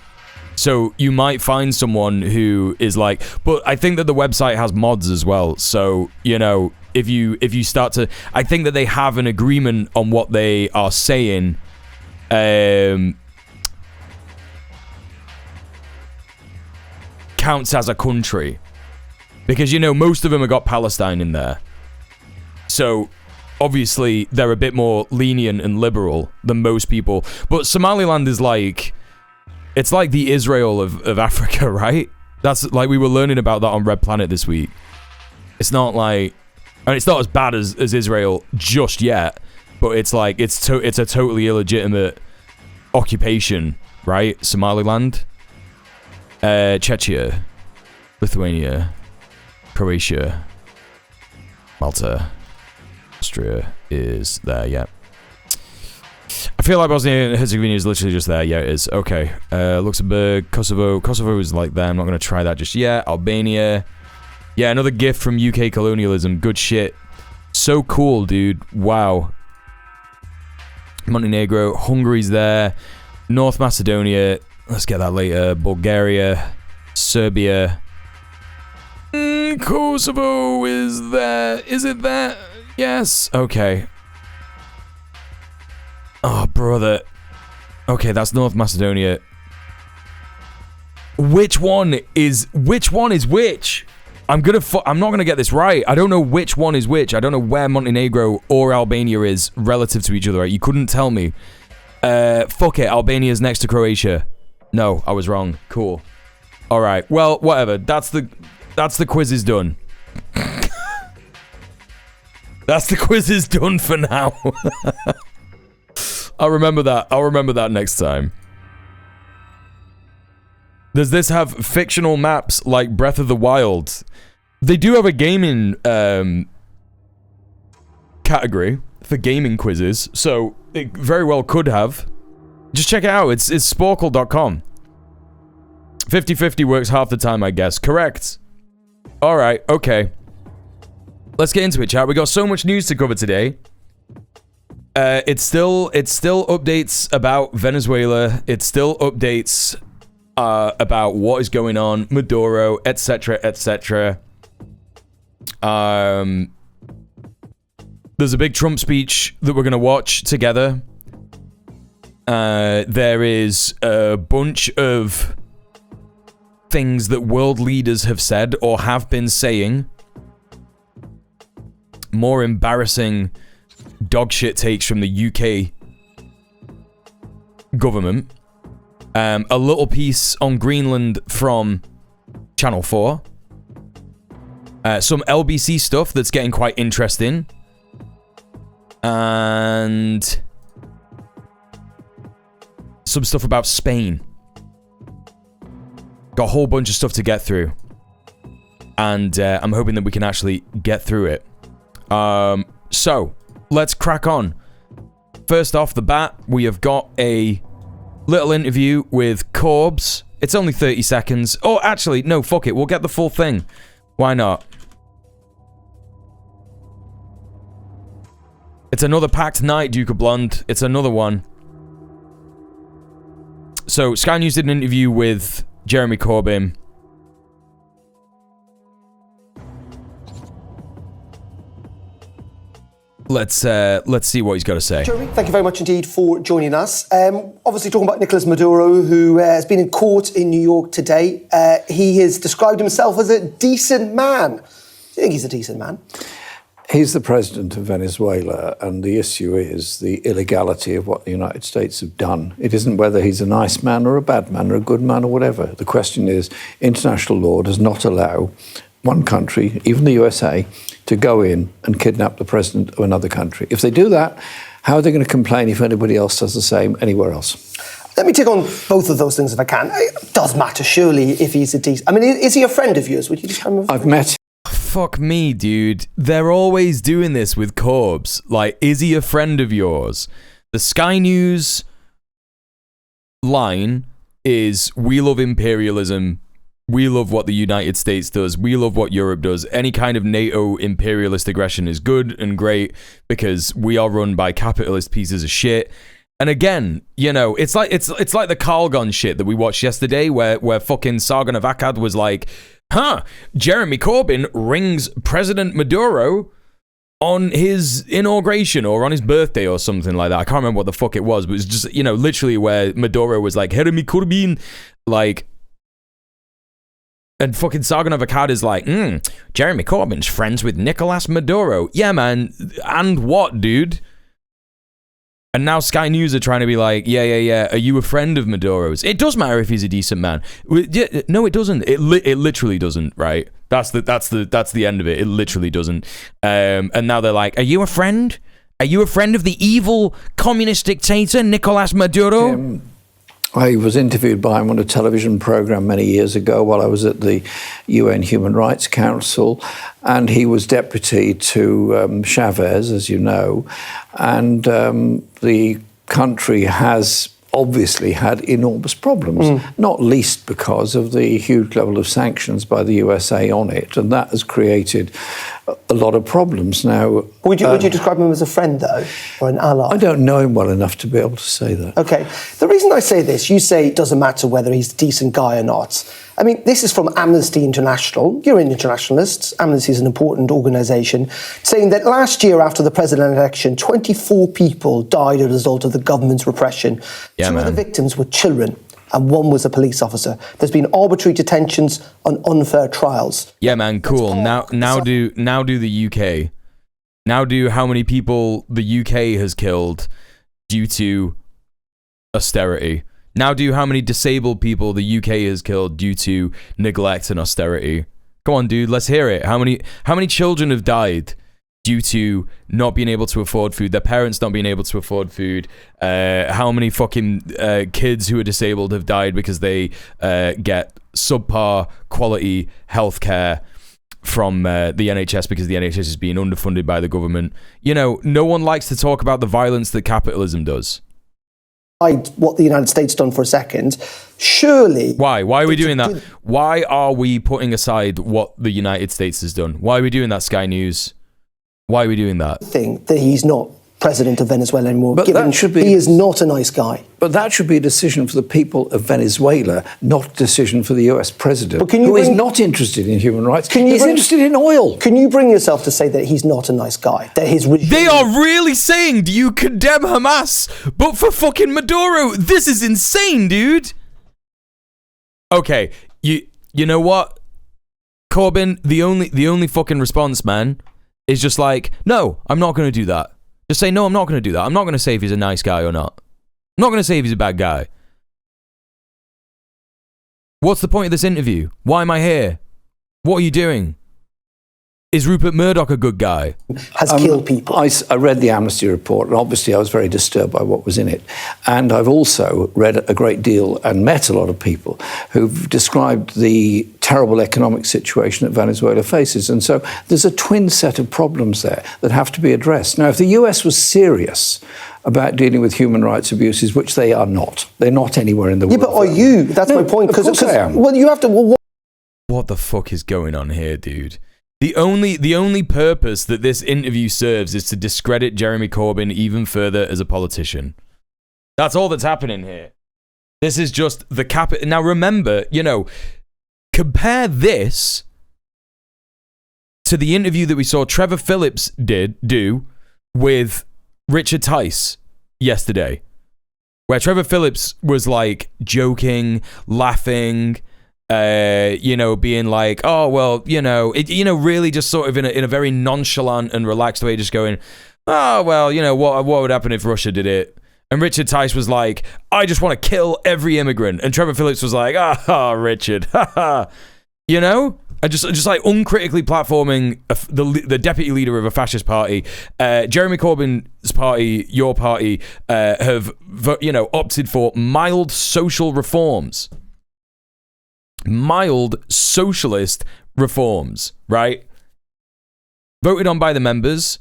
[SPEAKER 1] So you might find someone who is like, but I think that the website has mods as well. So, you know, if you start to, I think that they have an agreement on what they are saying. Counts as a country, because, you know, most of them have got Palestine in there. So obviously they're a bit more lenient and liberal than most people. But Somaliland is like, it's like the Israel of Africa, right? That's like, we were learning about that on Red Planet this week. It's not like, and it's not as bad as Israel just yet, but it's like, it's a totally illegitimate occupation, right? Somaliland, Czechia, Lithuania, Croatia, Malta, Austria is there, yeah. I feel like Bosnia and Herzegovina is literally just there. Yeah, it is. Okay. Luxembourg, Kosovo. Kosovo is like there. I'm not going to try that just yet. Albania. Yeah, another gift from UK colonialism. Good shit. So cool, dude. Wow. Montenegro. Hungary's there. North Macedonia. Let's get that later. Bulgaria. Serbia. Kosovo is there. Is it there? Yes. Okay. Oh, brother. Okay, that's North Macedonia. Which one is which? I'm not gonna get this right. I don't know which one is which. I don't know where Montenegro or Albania is relative to each other. Right? You couldn't tell me. Fuck it. Albania's next to Croatia. No, I was wrong. Cool. All right. Well, whatever. That's the quiz is done. That's the quiz is done for now. I'll remember that. I'll remember that next time. Does this have fictional maps like Breath of the Wild? They do have a gaming category for gaming quizzes, so it very well could have. Just check it out. It's sporkle.com. 50-50 works half the time, I guess. Correct. All right. Okay. Let's get into it, chat. We got so much news to cover today. It's still updates about Venezuela. It still updates about what is going on, Maduro, etc., etc. There's a big Trump speech that we're gonna watch together. There is a bunch of things that world leaders have said or have been saying. More embarrassing dogshit takes from the UK government. A little piece on Greenland from Channel 4. Some LBC stuff that's getting quite interesting. And some stuff about Spain. Got a whole bunch of stuff to get through. And I'm hoping that we can actually get through it. So, let's crack on. First off the bat, we have got a little interview with Corbs. It's only 30 seconds. Oh, actually, no, fuck it. We'll get the full thing. Why not? It's another packed night, Duke of Blonde. It's another one. So, Sky News did an interview with Jeremy Corbyn. Let's see what he's got to say.
[SPEAKER 3] Jeremy, thank you very much indeed for joining us. Obviously talking about Nicolas Maduro, who has been in court in New York today. He has described himself as a decent man. Do you think he's a decent man?
[SPEAKER 4] He's the president of Venezuela, and the issue is the illegality of what the United States have done. It isn't whether he's a nice man or a bad man or a good man or whatever. The question is, international law does not allow one country, even the USA, to go in and kidnap the president of another country. If they do that, how are they going to complain if anybody else does the same anywhere else?
[SPEAKER 3] Let me take on both of those things if I can. It does matter, surely, if he's a decent... I mean, is he a friend of yours? Would you describe him as a friend?
[SPEAKER 4] I've met him.
[SPEAKER 1] Fuck me, dude. They're always doing this with Corbs. Like, is he a friend of yours? The Sky News line is, we love imperialism. We love what the United States does. We love what Europe does. Any kind of NATO imperialist aggression is good and great because we are run by capitalist pieces of shit. And again, you know, it's like the Calgon shit that we watched yesterday where fucking Sargon of Akkad was like, Jeremy Corbyn rings President Maduro on his inauguration or on his birthday or something like that. I can't remember what the fuck it was, but it was just, you know, literally where Maduro was like, Jeremy Corbyn, like... And fucking Sargon of Akkad is like, Jeremy Corbyn's friends with Nicolas Maduro. Yeah, man. And what, dude? And now Sky News are trying to be like, yeah. Are you a friend of Maduro's? It does matter if he's a decent man. No, it doesn't. It literally doesn't, right? That's the end of it. It literally doesn't. And now they're like, are you a friend? Are you a friend of the evil communist dictator, Nicolas Maduro?
[SPEAKER 4] I was interviewed by him on a television program many years ago while I was at the UN Human Rights Council, and he was deputy to Chavez, as you know, and the country has obviously had enormous problems, not least because of the huge level of sanctions by the USA on it, and that has created a lot of problems. Now,
[SPEAKER 3] would you describe him as a friend, though, or an ally?
[SPEAKER 4] I don't know him well enough to be able to say that.
[SPEAKER 3] Okay. The reason I say this, you say it doesn't matter whether he's a decent guy or not. I mean, this is from Amnesty International. You're an internationalist. Amnesty is an important organisation, saying that last year after the presidential election, 24 people died as a result of the government's repression. Two of the victims were children, and one was a police officer. There's been arbitrary detentions on unfair trials.
[SPEAKER 1] Yeah, man, cool. Now do the UK. Now do how many people the UK has killed due to austerity. Now do how many disabled people the UK has killed due to neglect and austerity. Come on, dude, let's hear it. How many children have died due to not being able to afford food, their parents not being able to afford food? How many fucking kids who are disabled have died because they get subpar quality healthcare from the NHS because the NHS is being underfunded by the government? You know, no one likes to talk about the violence that capitalism does.
[SPEAKER 3] What the United States done for a second, surely...
[SPEAKER 1] Why are we doing that? Why are we putting aside what the United States has done? Why are we doing that, Sky News? Why are we doing that?
[SPEAKER 3] Think that he's not president of Venezuela anymore,
[SPEAKER 4] but
[SPEAKER 3] given
[SPEAKER 4] that should be,
[SPEAKER 3] he is not a nice guy.
[SPEAKER 4] But that should be a decision for the people of Venezuela, not a decision for the US president, who is not interested in human rights. He's interested in oil.
[SPEAKER 3] Can you bring yourself to say that he's not a nice guy? That his regime...
[SPEAKER 1] They are really saying, do you condemn Hamas, but for fucking Maduro? This is insane, dude. Okay, you know what? Corbyn, the only fucking response, man, is just like, no, I'm not going to do that. Just say, no, I'm not going to do that. I'm not going to say if he's a nice guy or not. I'm not going to say if he's a bad guy. What's the point of this interview? Why am I here? What are you doing? Is Rupert Murdoch a good guy?
[SPEAKER 3] Has killed people.
[SPEAKER 4] I read the Amnesty report, and obviously I was very disturbed by what was in it. And I've also read a great deal and met a lot of people who've described the terrible economic situation that Venezuela faces. And so there's a twin set of problems there that have to be addressed. Now, if the US was serious about dealing with human rights abuses, which they are not, they're not anywhere in the world.
[SPEAKER 3] Yeah, but are you? That's my point.
[SPEAKER 4] Of course I am.
[SPEAKER 3] Well, you have to...
[SPEAKER 1] What the fuck is going on here, dude? The only purpose that this interview serves is to discredit Jeremy Corbyn even further as a politician. That's all that's happening here. This is just the cap. Now remember, you know, compare this to the interview that we saw Trevor Phillips do with Richard Tice yesterday, where Trevor Phillips was like joking, laughing, being like, oh, well, really just sort of in a very nonchalant and relaxed way, just going, oh, well, what would happen if Russia did it? And Richard Tice was like, I just want to kill every immigrant. And Trevor Phillips was like, Richard, haha. And just like uncritically platforming the deputy leader of a fascist party. Jeremy Corbyn's party, your party, have opted for mild social reforms. Mild socialist reforms, right? Voted on by the members.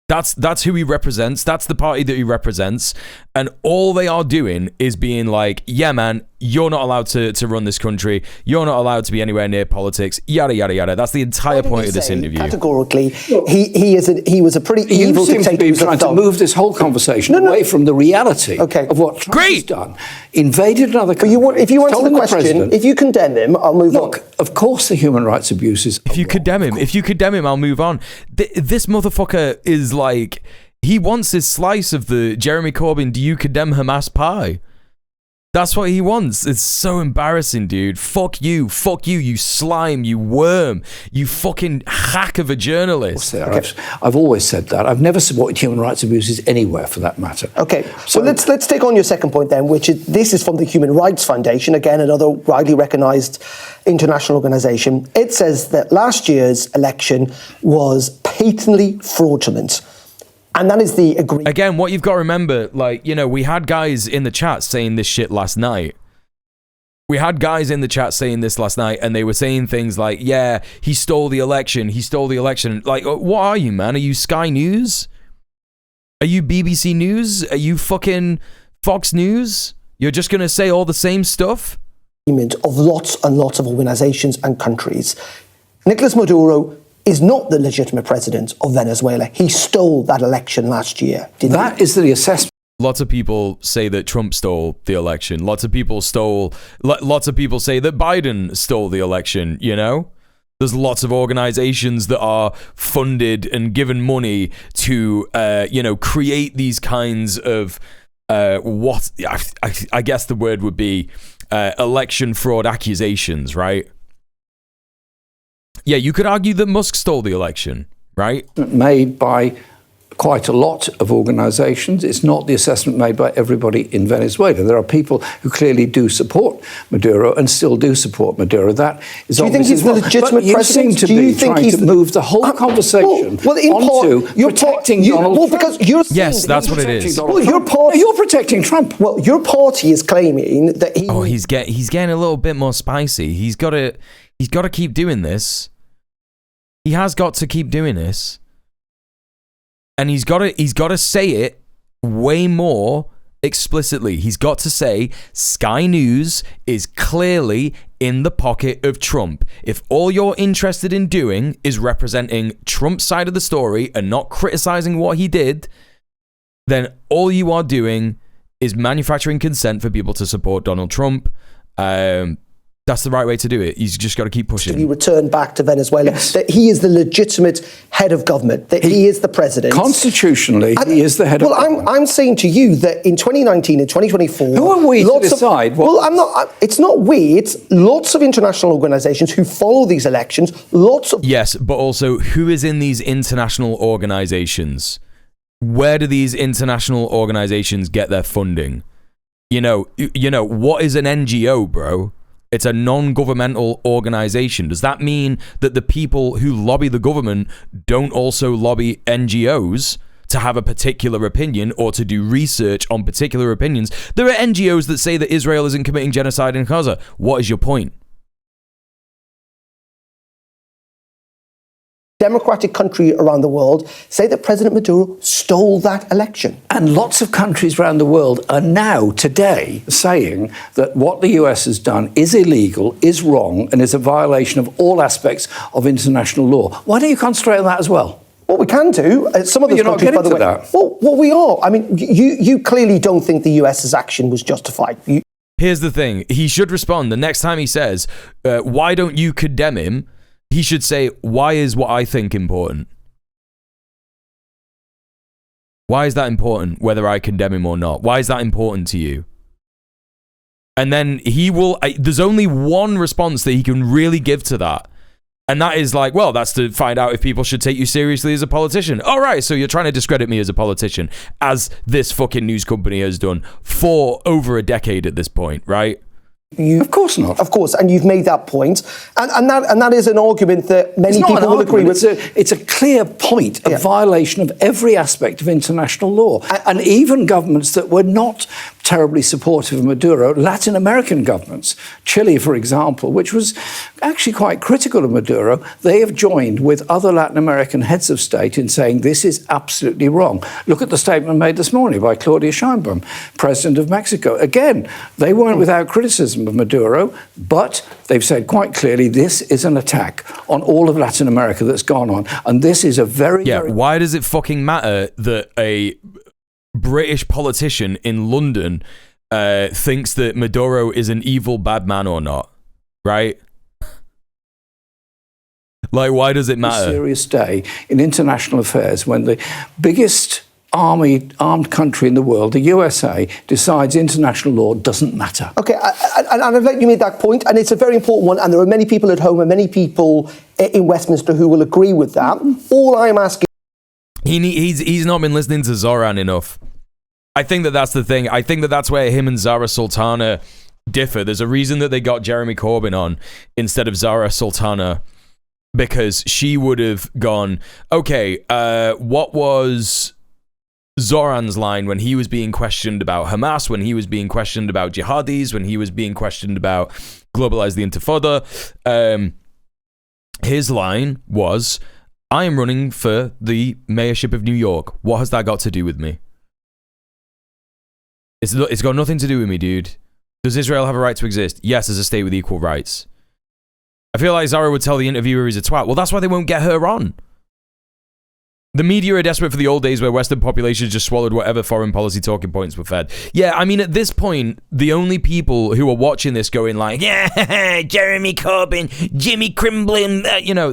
[SPEAKER 1] That's who he represents. That's the party that he represents. And all they are doing is being like, yeah, man, you're not allowed to run this country. You're not allowed to be anywhere near politics. Yada, yada, yada. That's the entire point of this interview.
[SPEAKER 3] Categorically, he was a pretty evil dictator.
[SPEAKER 4] You seem to be trying to move this whole conversation away from the reality of what Trump has done. Invaded another country.
[SPEAKER 3] If you answer the question, if you condemn him, I'll move on.
[SPEAKER 4] Look, of course the human rights abuses.
[SPEAKER 1] If you condemn him, I'll move on. This motherfucker is like, he wants his slice of the Jeremy Corbyn, do you condemn Hamas pie? That's what he wants. It's so embarrassing, dude. Fuck you, you slime, you worm, you fucking hack of a journalist.
[SPEAKER 4] I've always said that. I've never supported human rights abuses anywhere, for that matter.
[SPEAKER 3] Okay, so let's take on your second point then, which is this is from the Human Rights Foundation, again another widely recognised international organisation. It says that last year's election was patently fraudulent. And that is the agreement.
[SPEAKER 1] Again, what you've got to remember, we had guys in the chat saying this shit last night. And they were saying things like, yeah, he stole the election. Like, what are you, man? Are you Sky News? Are you BBC News? Are you fucking Fox News? You're just going to say all the same stuff?
[SPEAKER 3] Of lots and lots of organizations and countries. Nicolas Maduro is not the legitimate president of Venezuela. He stole that election last year.
[SPEAKER 4] That is the assessment.
[SPEAKER 1] Lots of people say that Trump stole the election. Lots of people say that Biden stole the election, There's lots of organizations that are funded and given money to, create these kinds of, I guess the word would be election fraud accusations, right? Yeah, you could argue that Musk stole the election, right?
[SPEAKER 4] Made by quite a lot of organizations. It's not the assessment made by everybody in Venezuela. There are people who clearly do support Maduro and still do support Maduro. That is
[SPEAKER 3] do you think he's the legitimate president?
[SPEAKER 4] Do you think he's to move the whole conversation onto protecting Donald Trump?
[SPEAKER 3] Because you're
[SPEAKER 1] yes, that's what it is.
[SPEAKER 4] You're protecting Trump.
[SPEAKER 3] Well, your party is claiming that he.
[SPEAKER 1] Oh, he's getting a little bit more spicy. He's got to keep doing this. He has got to keep doing this. And he's got to say it way more explicitly. He's got to say Sky News is clearly in the pocket of Trump. If all you're interested in doing is representing Trump's side of the story and not criticizing what he did, then all you are doing is manufacturing consent for people to support Donald Trump. That's the right way to do it. He's just got to keep pushing.
[SPEAKER 3] He returned back to Venezuela. Yes. That he is the legitimate head of government. That he is the president.
[SPEAKER 4] Constitutionally, he is the head of government.
[SPEAKER 3] Well, I'm saying to you that in 2019 and 2024...
[SPEAKER 4] Who are we to decide?
[SPEAKER 3] I'm not... It's not we. It's lots of international organisations who follow these elections. Lots of...
[SPEAKER 1] Yes, but also who is in these international organisations? Where do these international organisations get their funding? What is an NGO, bro? It's a non-governmental organization. Does that mean that the people who lobby the government don't also lobby NGOs to have a particular opinion or to do research on particular opinions? There are NGOs that say that Israel isn't committing genocide in Gaza. What is your point?
[SPEAKER 3] Democratic country around the world say that President Maduro stole that election.
[SPEAKER 4] And lots of countries around the world are now, today, saying that what the US has done is illegal, is wrong, and is a violation of all aspects of international law. Why don't you concentrate on that as well?
[SPEAKER 3] Well, we can do. Some of those countries, by the way.
[SPEAKER 4] That.
[SPEAKER 3] Well, we are. I mean, you clearly don't think the US's action was justified.
[SPEAKER 1] Here's the thing. He should respond the next time he says, why don't you condemn him? He should say, why is what I think important? Why is that important, whether I condemn him or not? Why is that important to you? And then there's only one response that he can really give to that. And that is like, well, that's to find out if people should take you seriously as a politician. All right, so you're trying to discredit me as a politician, as this fucking news company has done for over a decade at this point, right?
[SPEAKER 4] Of course not.
[SPEAKER 3] Of course, and you've made that point. And that is an argument that many people will agree with.
[SPEAKER 4] It's a clear point, a violation of every aspect of international law. And even governments that were not terribly supportive of Maduro, Latin American governments, Chile, for example, which was actually quite critical of Maduro, they have joined with other Latin American heads of state in saying this is absolutely wrong. Look at the statement made this morning by Claudia Sheinbaum, President of Mexico. Again, they weren't without criticism of Maduro, but they've said quite clearly this is an attack on all of Latin America that's gone on. And this is a very...
[SPEAKER 1] Why does it fucking matter that a British politician in London thinks that Maduro is an evil bad man or not, right? Like, why does it matter?
[SPEAKER 4] A serious day in international affairs when the biggest armed country in the world, the USA, decides international law doesn't matter.
[SPEAKER 3] Okay, and I've let you make that point, and it's a very important one, and there are many people at home and many people in Westminster who will agree with that. All I'm asking...
[SPEAKER 1] He's not been listening to Zoran enough. I think that's the thing. I think that's where him and Zara Sultana differ. There's a reason that they got Jeremy Corbyn on instead of Zara Sultana, because she would have gone, okay, what was Zoran's line when he was being questioned about Hamas, when he was being questioned about jihadis, when he was being questioned about globalize the Intifada? His line was, I am running for the mayorship of New York. What has that got to do with me? It's got nothing to do with me, dude. Does Israel have a right to exist? Yes, as a state with equal rights. I feel like Zara would tell the interviewer he's a twat. Well, that's why they won't get her on. The media are desperate for the old days where Western populations just swallowed whatever foreign policy talking points were fed. Yeah, I mean, at this point, the only people who are watching this going like, yeah, Jeremy Corbyn, Jimmy Crimblin,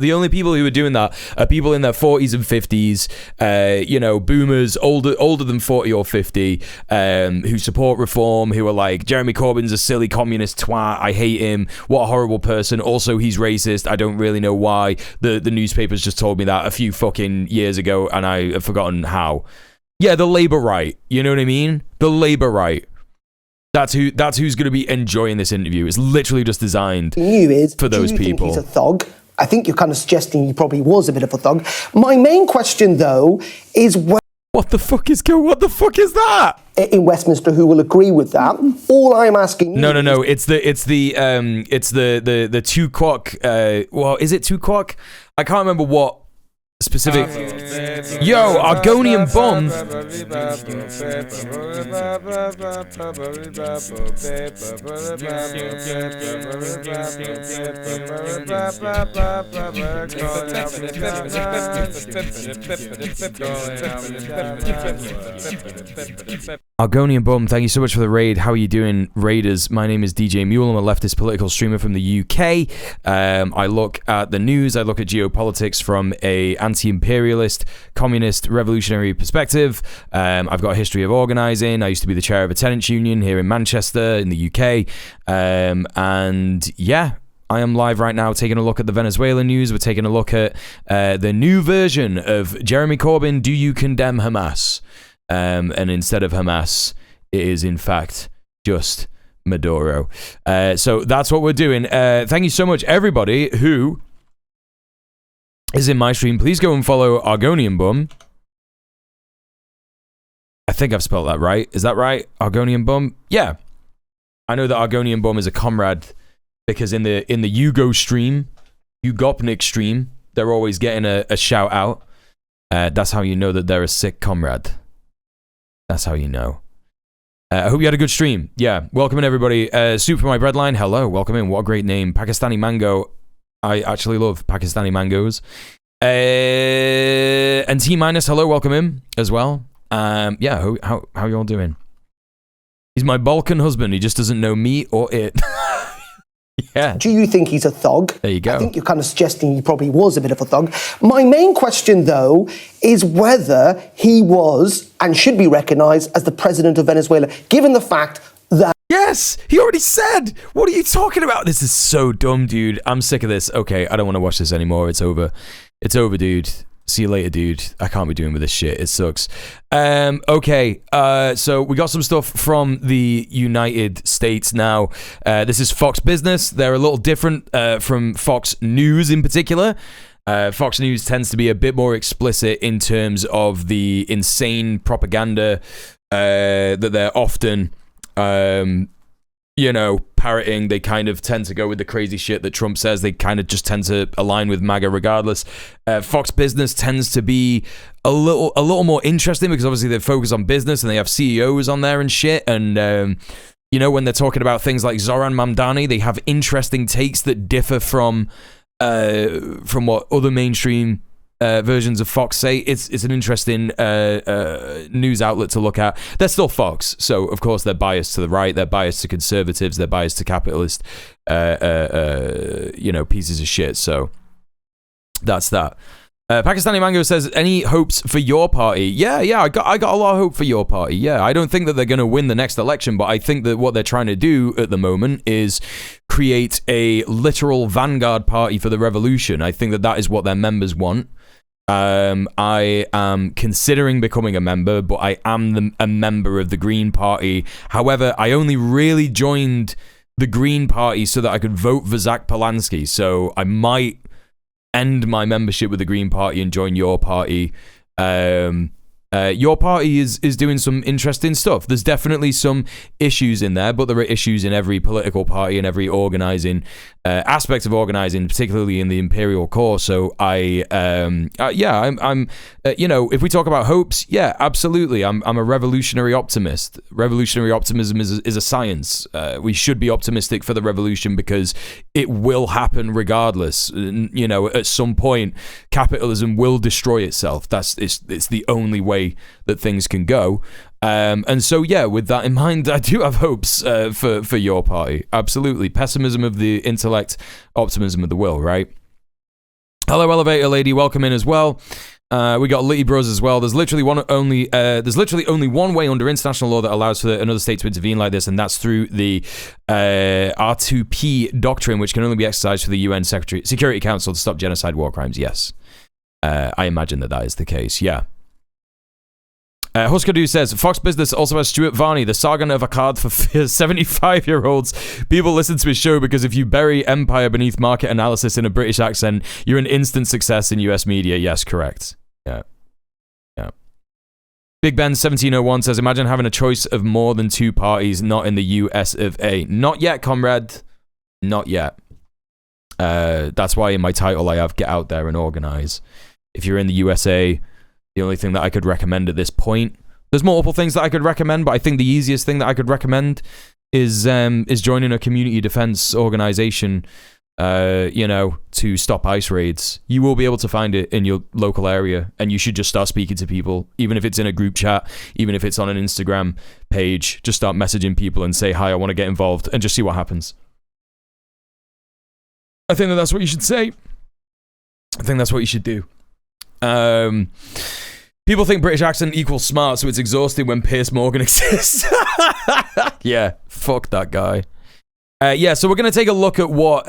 [SPEAKER 1] the only people who are doing that are people in their 40s and 50s, boomers, older than 40 or 50, who support reform, who are like, Jeremy Corbyn's a silly communist twat, I hate him, what a horrible person, also he's racist, I don't really know why, the newspapers just told me that a few fucking years ago, and I have forgotten how. Yeah, the Labour right. You know what I mean? The Labour right. That's who's going to be enjoying this interview. It's literally just designed for those people.
[SPEAKER 3] Think he's a thug? I think you're kind of suggesting he probably was a bit of a thug. My main question, though, is
[SPEAKER 1] what the fuck is that?
[SPEAKER 3] In Westminster, who will agree with that? All I'm asking.
[SPEAKER 1] No. It's the 2 o'clock. Well, is it 2 o'clock? I can't remember what specific. Yo, Argonian bomb. Argonian Bum, thank you so much for the raid. How are you doing, raiders? My name is DJ Muel. I'm a leftist political streamer from the UK. I look at the news. I look at geopolitics from a anti-imperialist, communist, revolutionary perspective. I've got a history of organising. I used to be the chair of a tenants union here in Manchester in the UK. And yeah, I am live right now taking a look at the Venezuelan news. We're taking a look at the new version of Jeremy Corbyn, Do You Condemn Hamas? And instead of Hamas, it is in fact just Maduro. So that's what we're doing. Thank you so much, everybody who is in my stream. Please go and follow Argonian Bum. I think I've spelled that right. Is that right? Argonian Bum? Yeah. I know that Argonian Bum is a comrade because in the Yugo stream, Ugopnik stream, they're always getting a shout out. That's how you know that they're a sick comrade. That's how you know. I hope you had a good stream. Yeah, welcome in everybody. Soup for my breadline, hello, welcome in. What a great name. Pakistani Mango. I actually love Pakistani mangoes. And T minus, hello, welcome in as well. Yeah, how you all doing? He's my Balkan husband. He just doesn't know me or it. Yeah.
[SPEAKER 3] Do you think he's a thug?
[SPEAKER 1] There you go.
[SPEAKER 3] I think you're kind of suggesting he probably was a bit of a thug. My main question, though, is whether he was and should be recognised as the president of Venezuela, given the fact that...
[SPEAKER 1] Yes, he already said. What are you talking about? This is so dumb, dude. I'm sick of this. Okay, I don't want to watch this anymore. It's over. It's over, dude. See you later, dude. I can't be doing with this shit. It sucks. Okay, so we got some stuff from the United States now. This is Fox Business. They're a little different from Fox News in particular. Fox News tends to be a bit more explicit in terms of the insane propaganda that they're often... parroting. They kind of tend to go with the crazy shit that Trump says. They kind of just tend to align with MAGA regardless. Fox Business tends to be a little more interesting because obviously they focus on business and they have CEOs on there and shit. And, when they're talking about things like Zoran Mamdani, they have interesting takes that differ from what other mainstream versions of Fox say. It's an interesting news outlet to look at. They're still Fox, so of course they're biased to the right, they're biased to conservatives, they're biased to capitalist pieces of shit. So that's that. Pakistani Mango says, any hopes for your party? Yeah, I got a lot of hope for your party. Yeah, I don't think that they're going to win the next election, but I think that what they're trying to do at the moment is create a literal vanguard party for the revolution. I think that is what their members want. I am considering becoming a member, but I am a member of the Green Party. However, I only really joined the Green Party so that I could vote for Zach Polanski. So I might end my membership with the Green Party and join your party. Your party is doing some interesting stuff. There's definitely some issues in there, but there are issues in every political party and every organizing aspect of organizing, particularly in the imperial core. So I'm if we talk about hopes, yeah, absolutely. I'm a revolutionary optimist. Revolutionary optimism is a science. We should be optimistic for the revolution because it will happen regardless. At some point, capitalism will destroy itself. It's the only way that things can go. And so, yeah, with that in mind, I do have hopes for your party. Absolutely. Pessimism of the intellect, optimism of the will, right? Hello, Elevator Lady. Welcome in as well. We got Litty Bros as well. There's literally only one way under international law that allows for another state to intervene like this, and that's through the R2P doctrine, which can only be exercised for the UN Security Council to stop genocide, war crimes. Yes. I imagine that is the case. Yeah. Huskadu says, Fox Business also has Stuart Varney, the Sargon of Akkad for 75-year-olds. People listen to his show because if you bury empire beneath market analysis in a British accent, you're an instant success in US media. Yes, correct. Yeah. Big Ben 1701 says, imagine having a choice of more than two parties, not in the US of A. Not yet, comrade. Not yet. That's why in my title I have Get Out There and Organize. If you're in the USA... The only thing that I could recommend at this point, there's multiple things that I could recommend, but I think the easiest thing that I could recommend is joining a community defense organization, to stop ICE raids. You will be able to find it in your local area, and you should just start speaking to people, even if it's in a group chat, even if it's on an Instagram page. Just start messaging people and say, hi, I want to get involved, and just see what happens. I think that's what you should say. I think that's what you should do. People think British accent equals smart, so it's exhausting when Piers Morgan exists. Yeah, fuck that guy. So we're going to take a look at what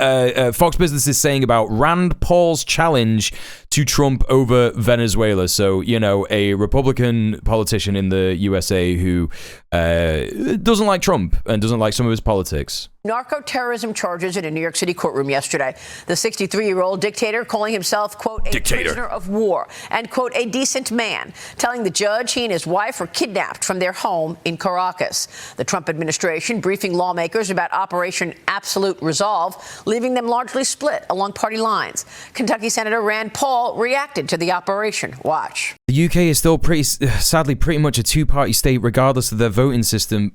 [SPEAKER 1] Fox Business is saying about Rand Paul's challenge to Trump over Venezuela. So, a Republican politician in the USA who doesn't like Trump and doesn't like some of his politics.
[SPEAKER 5] Narco-terrorism charges in a New York City courtroom yesterday. The 63-year-old dictator calling himself, quote, a prisoner of war and, quote, a decent man, telling the judge he and his wife were kidnapped from their home in Caracas. The Trump administration briefing lawmakers about Operation Absolute Resolve, leaving them largely split along party lines. Kentucky Senator Rand Paul reacted to the operation. Watch.
[SPEAKER 1] The UK is still sadly pretty much a two-party state regardless of their voting system.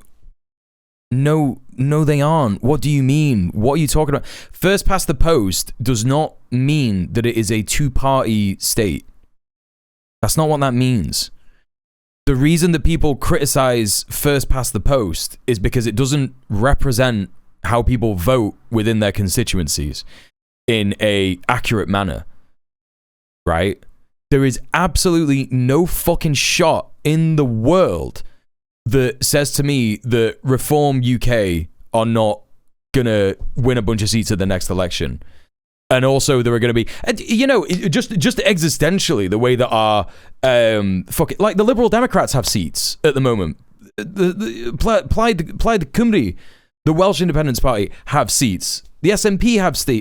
[SPEAKER 1] No, they aren't. What do you mean? What are you talking about? First past the post does not mean that it is a two-party state. That's not what that means. The reason that people criticize first past the post is because it doesn't represent how people vote within their constituencies in a accurate manner, right? There is absolutely no fucking shot in the world that says to me that Reform UK are not gonna win a bunch of seats at the next election. And also there are going to be, you know, just existentially, the way that our like the Liberal Democrats have seats at the moment. The Plaid Cymru, the Welsh Independence Party, have seats. The SNP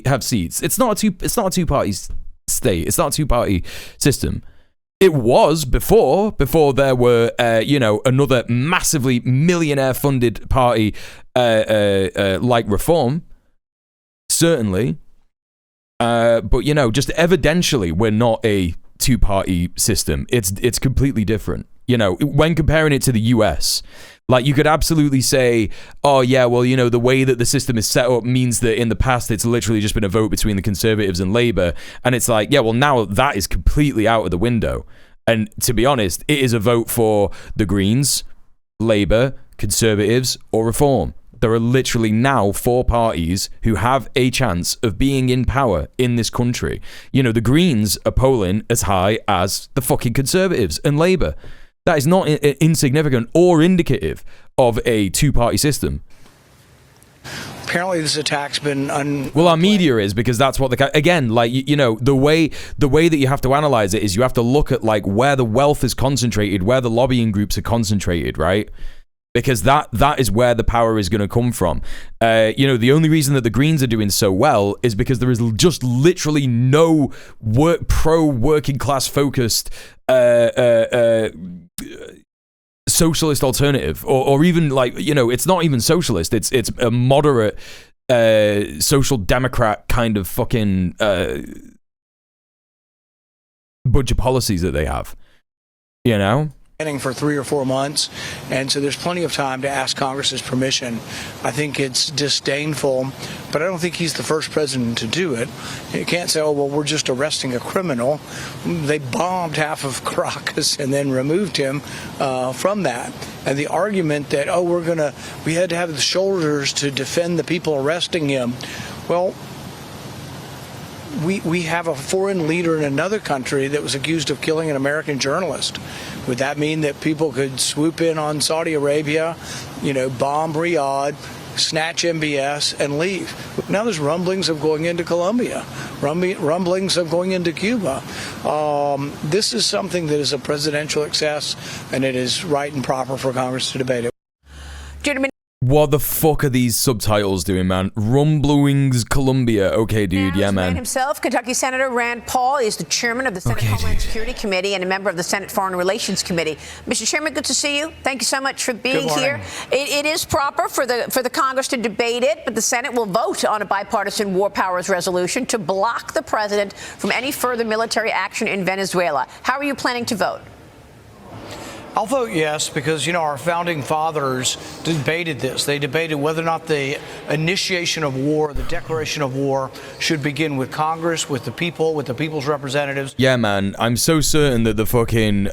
[SPEAKER 1] have seats. It's not a two-party state. It's not a two-party system. It was before there were, you know, another massively millionaire-funded party like Reform, certainly. But, you know, just evidentially, we're not a two-party system. It's completely different. You know, when comparing it to the US, like, you could absolutely say, oh, yeah, well, you know, the way that the system is set up means that in the past it's literally just been a vote between the Conservatives and Labour. And it's like, yeah, well, now that is completely out of the window. And to be honest, it is a vote for the Greens, Labour, Conservatives, or Reform. There are literally now 4 parties who have a chance of being in power in this country. You know, the Greens are polling as high as the fucking Conservatives and Labour. That is not insignificant or indicative of a two-party system.
[SPEAKER 6] Apparently this attack's been
[SPEAKER 1] well, our media is, because that's what again, like, you know, the way that you have to analyze it is you have to look at, like, where the wealth is concentrated, where the lobbying groups are concentrated, right? Because that is where the power is going to come from. You know, the only reason that the Greens are doing so well is because there is just literally no pro-working class focused socialist alternative, or even, like, you know, it's not even socialist. It's a moderate social democrat kind of fucking bunch of policies that they have. You know.
[SPEAKER 6] For 3 or 4 months, and so there's plenty of time to ask Congress's permission. I think it's disdainful, but I don't think he's the first president to do it. You can't say, oh, well, we're just arresting a criminal. They bombed half of Caracas and then removed him from that. And the argument that, oh, we had to have the shoulders to defend the people arresting him. Well, we have a foreign leader in another country that was accused of killing an American journalist. Would that mean that people could swoop in on Saudi Arabia, you know, bomb Riyadh, snatch MBS, and leave? Now there's rumblings of going into Colombia, rumblings of going into Cuba. This is something that is a presidential excess, and it is right and proper for Congress to debate it.
[SPEAKER 5] Gentlemen.
[SPEAKER 1] What the fuck are these subtitles doing, man? Rumblings, Colombia. Okay, dude. Yeah, man.
[SPEAKER 5] Himself, Kentucky Senator Rand Paul is the chairman of the Senate Homeland Security Committee and a member of the Senate Foreign Relations Committee. Mr. Chairman, good to see you. Thank you so much for being here. It is proper for the Congress to debate it, but the Senate will vote on a bipartisan war powers resolution to block the president from any further military action in Venezuela. How are you planning to vote?
[SPEAKER 6] I'll vote yes, because, you know, our founding fathers debated this. They debated whether or not the initiation of war, the declaration of war, should begin with Congress, with the people, with the people's representatives.
[SPEAKER 1] Yeah, man, I'm so certain that the fucking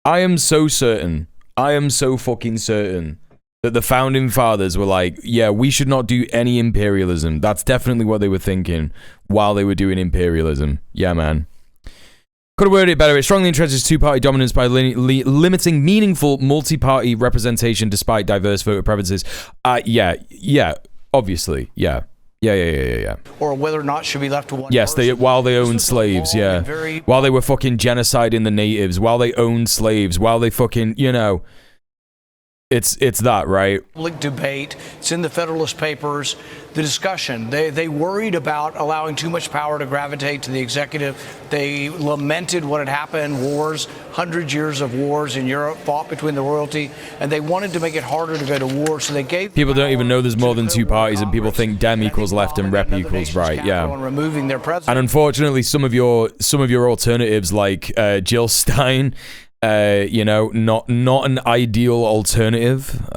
[SPEAKER 1] I am so fucking certain that the founding fathers were like, yeah, we should not do any imperialism. That's definitely what they were thinking while they were doing imperialism. Yeah, man. Could have worded it better. It strongly entrenches two-party dominance by limiting meaningful multi-party representation despite diverse voter preferences. Yeah, obviously, yeah.
[SPEAKER 6] Or whether or not should be left to one.
[SPEAKER 1] Yes, while they owned slaves, yeah. While they were fucking genociding the natives, while they owned slaves, while they fucking, you know, it's that, right?
[SPEAKER 6] Public debate. It's in the Federalist Papers. The discussion. They worried about allowing too much power to gravitate to the executive. They lamented what had happened, wars, 100 years of wars in Europe fought between the royalty, and they wanted to make it harder to go to war, so they gave...
[SPEAKER 1] People don't even know there's more than two parties, and people think Dem equals left and Rep equals right, yeah.
[SPEAKER 6] And removing their president.
[SPEAKER 1] And unfortunately, some of your alternatives, like Jill Stein, you know, not an ideal alternative.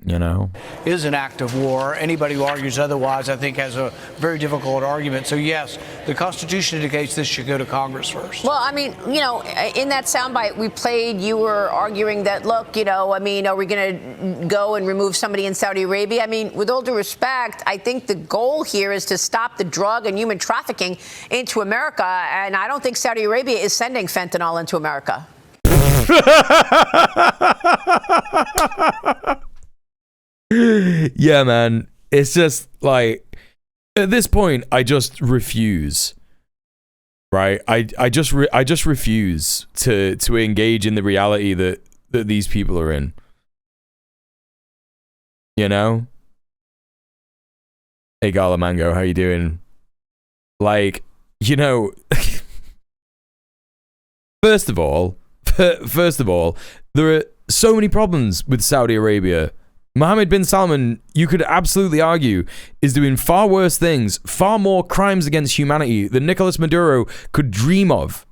[SPEAKER 1] You know,
[SPEAKER 6] is an act of war. Anybody who argues otherwise, I think, has a very difficult argument. So yes, the Constitution indicates this should go to Congress first.
[SPEAKER 5] Well, I mean, you know, in that soundbite we played, you were arguing that, look, you know, I mean, are we going to go and remove somebody in Saudi Arabia? I mean, with all due respect, I think the goal here is to stop the drug and human trafficking into America, and I don't think Saudi Arabia is sending fentanyl into America.
[SPEAKER 1] Yeah, man. It's just like, at this point, I just refuse. Right? I just refuse to engage in the reality that these people are in. You know? Hey, Gala Mango, how you doing? Like, you know, first of all, there are so many problems with Saudi Arabia. Mohammed bin Salman, you could absolutely argue, is doing far worse things, far more crimes against humanity than Nicolas Maduro could dream of.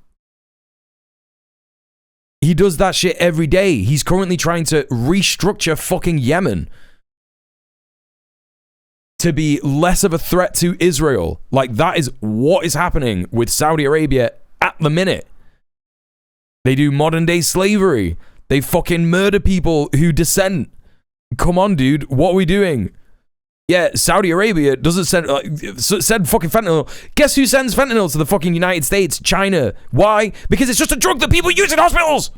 [SPEAKER 1] He does that shit every day. He's currently trying to restructure fucking Yemen to be less of a threat to Israel. Like, that is what is happening with Saudi Arabia at the minute. They do modern day slavery. They fucking murder people who dissent. Come on, dude. What are we doing? Yeah, Saudi Arabia doesn't send fucking fentanyl. Guess who sends fentanyl to the fucking United States? China. Why? Because it's just a drug that people use in hospitals.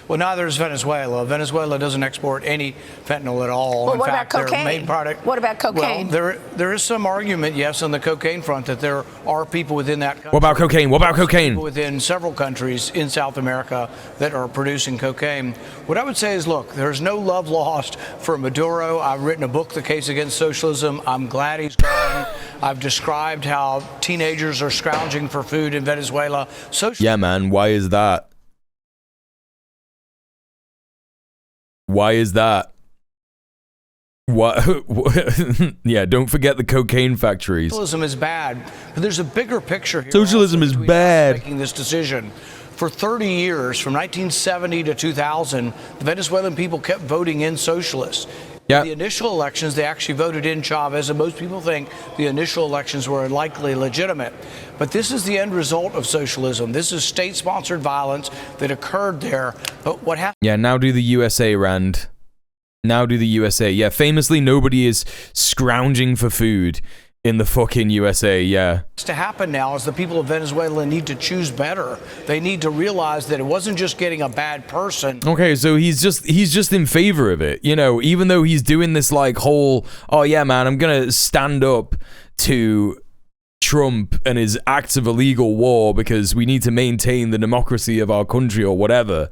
[SPEAKER 6] Well, neither is Venezuela. Venezuela doesn't export any fentanyl at all.
[SPEAKER 5] Well,
[SPEAKER 6] in
[SPEAKER 5] what
[SPEAKER 6] fact,
[SPEAKER 5] about cocaine?
[SPEAKER 6] Their main product.
[SPEAKER 5] What about cocaine?
[SPEAKER 6] Well, there is some argument, yes, on the cocaine front that there are people within that country.
[SPEAKER 1] What about cocaine? What about cocaine?
[SPEAKER 6] People within several countries in South America that are producing cocaine. What I would say is, look, there's no love lost for Maduro. I've written a book, The Case Against Socialism. I'm glad he's gone. I've described how teenagers are scrounging for food in Venezuela.
[SPEAKER 1] Yeah, man. Why is that? Why is that? What? Yeah, don't forget the cocaine factories.
[SPEAKER 6] Socialism is bad, but there's a bigger picture here.
[SPEAKER 1] Socialism is bad.
[SPEAKER 6] Making this decision. For 30 years, from 1970 to 2000, the Venezuelan people kept voting in socialists.
[SPEAKER 1] Yeah.
[SPEAKER 6] In the initial elections, they actually voted in Chavez, and most people think the initial elections were likely legitimate. But this is the end result of socialism. This is state-sponsored violence that occurred there. But what happened?
[SPEAKER 1] Yeah, now do the USA, Rand. Now do the USA. Yeah, famously, nobody is scrounging for food in the fucking USA, yeah.
[SPEAKER 6] What's to happen now is the people of Venezuela need to choose better. They need to realize that it wasn't just getting a bad person.
[SPEAKER 1] Okay, so he's just in favor of it, you know, even though he's doing this like whole, oh yeah, man, I'm gonna stand up to Trump and his acts of illegal war because we need to maintain the democracy of our country or whatever.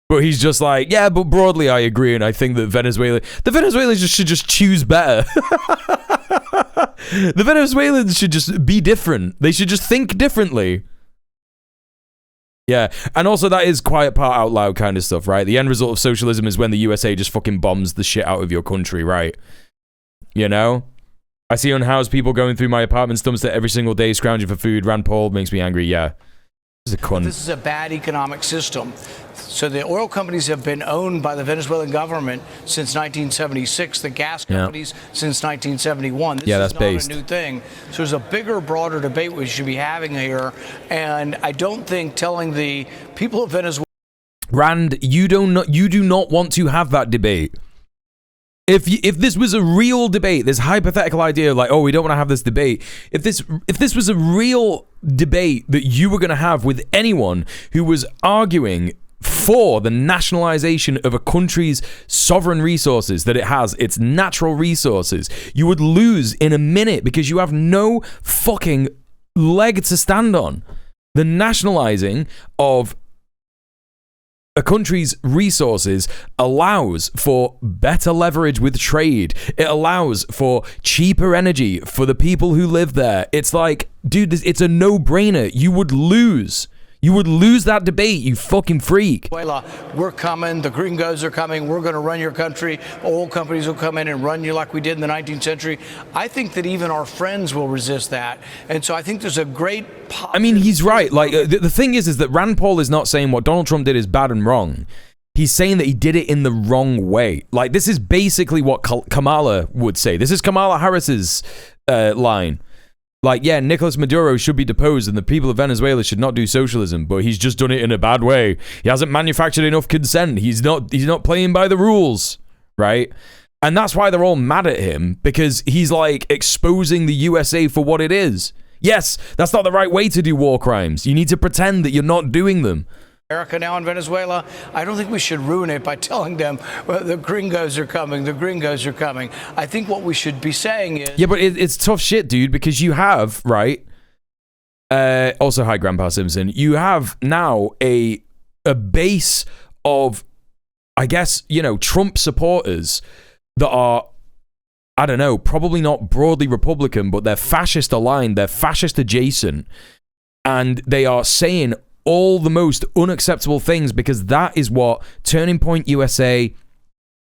[SPEAKER 1] But he's just like, yeah, but broadly I agree, and I think that the Venezuelans should just choose better. The Venezuelans should just be different. They should just think differently. Yeah, and also that is quiet part out loud kind of stuff, right? The end result of socialism is when the USA just fucking bombs the shit out of your country, right? You know? I see unhoused people going through my apartment stumps every single day scrounging for food. Rand Paul makes me angry, yeah. This is a cunt.
[SPEAKER 6] This is a bad economic system. So the oil companies have been owned by the Venezuelan government since 1976. The gas companies since 1971. This
[SPEAKER 1] that's
[SPEAKER 6] is not
[SPEAKER 1] based.
[SPEAKER 6] a new thing. So there's a bigger, broader debate we should be having here. And I don't think telling the people of Venezuela...
[SPEAKER 1] Rand, you do not want to have that debate. If this was a real debate, this hypothetical idea of like, oh, we don't want to have this debate. If this was a real debate that you were going to have with anyone who was arguing for the nationalization of a country's sovereign resources, that it has, its natural resources, you would lose in a minute because you have no fucking leg to stand on. The nationalizing of a country's resources allows for better leverage with trade. It allows for cheaper energy for the people who live there. It's like, dude, it's a no-brainer. You would lose. You would lose that debate, you fucking freak.
[SPEAKER 6] We're coming. The gringos are coming. We're going to run your country. Oil companies will come in and run you like we did in the 19th century. I think that even our friends will resist that. And so I think there's a great...
[SPEAKER 1] I mean, he's right. Like, the thing is that Rand Paul is not saying what Donald Trump did is bad and wrong. he's saying that he did it in the wrong way. Like, this is basically what Kamala would say. This is Kamala Harris's line. Like, yeah, Nicolas Maduro should be deposed and the people of Venezuela should not do socialism, but he's just done it in a bad way. He hasn't manufactured enough consent. He's not playing by the rules, right? And that's why they're all mad at him, because he's like exposing the USA for what it is. Yes, that's not the right way to do war crimes. You need to pretend that you're not doing them.
[SPEAKER 6] America now in Venezuela, I don't think we should ruin it by telling them, well, the gringos are coming, the gringos are coming. I think what we should be saying is...
[SPEAKER 1] Yeah, but it's tough shit, dude, because you have, right? Also, hi, Grandpa Simpson. You have now a base of, I guess, you know, Trump supporters that are, I don't know, probably not broadly Republican, but they're fascist aligned, they're fascist adjacent, and they are saying all the most unacceptable things, because that is what Turning Point USA,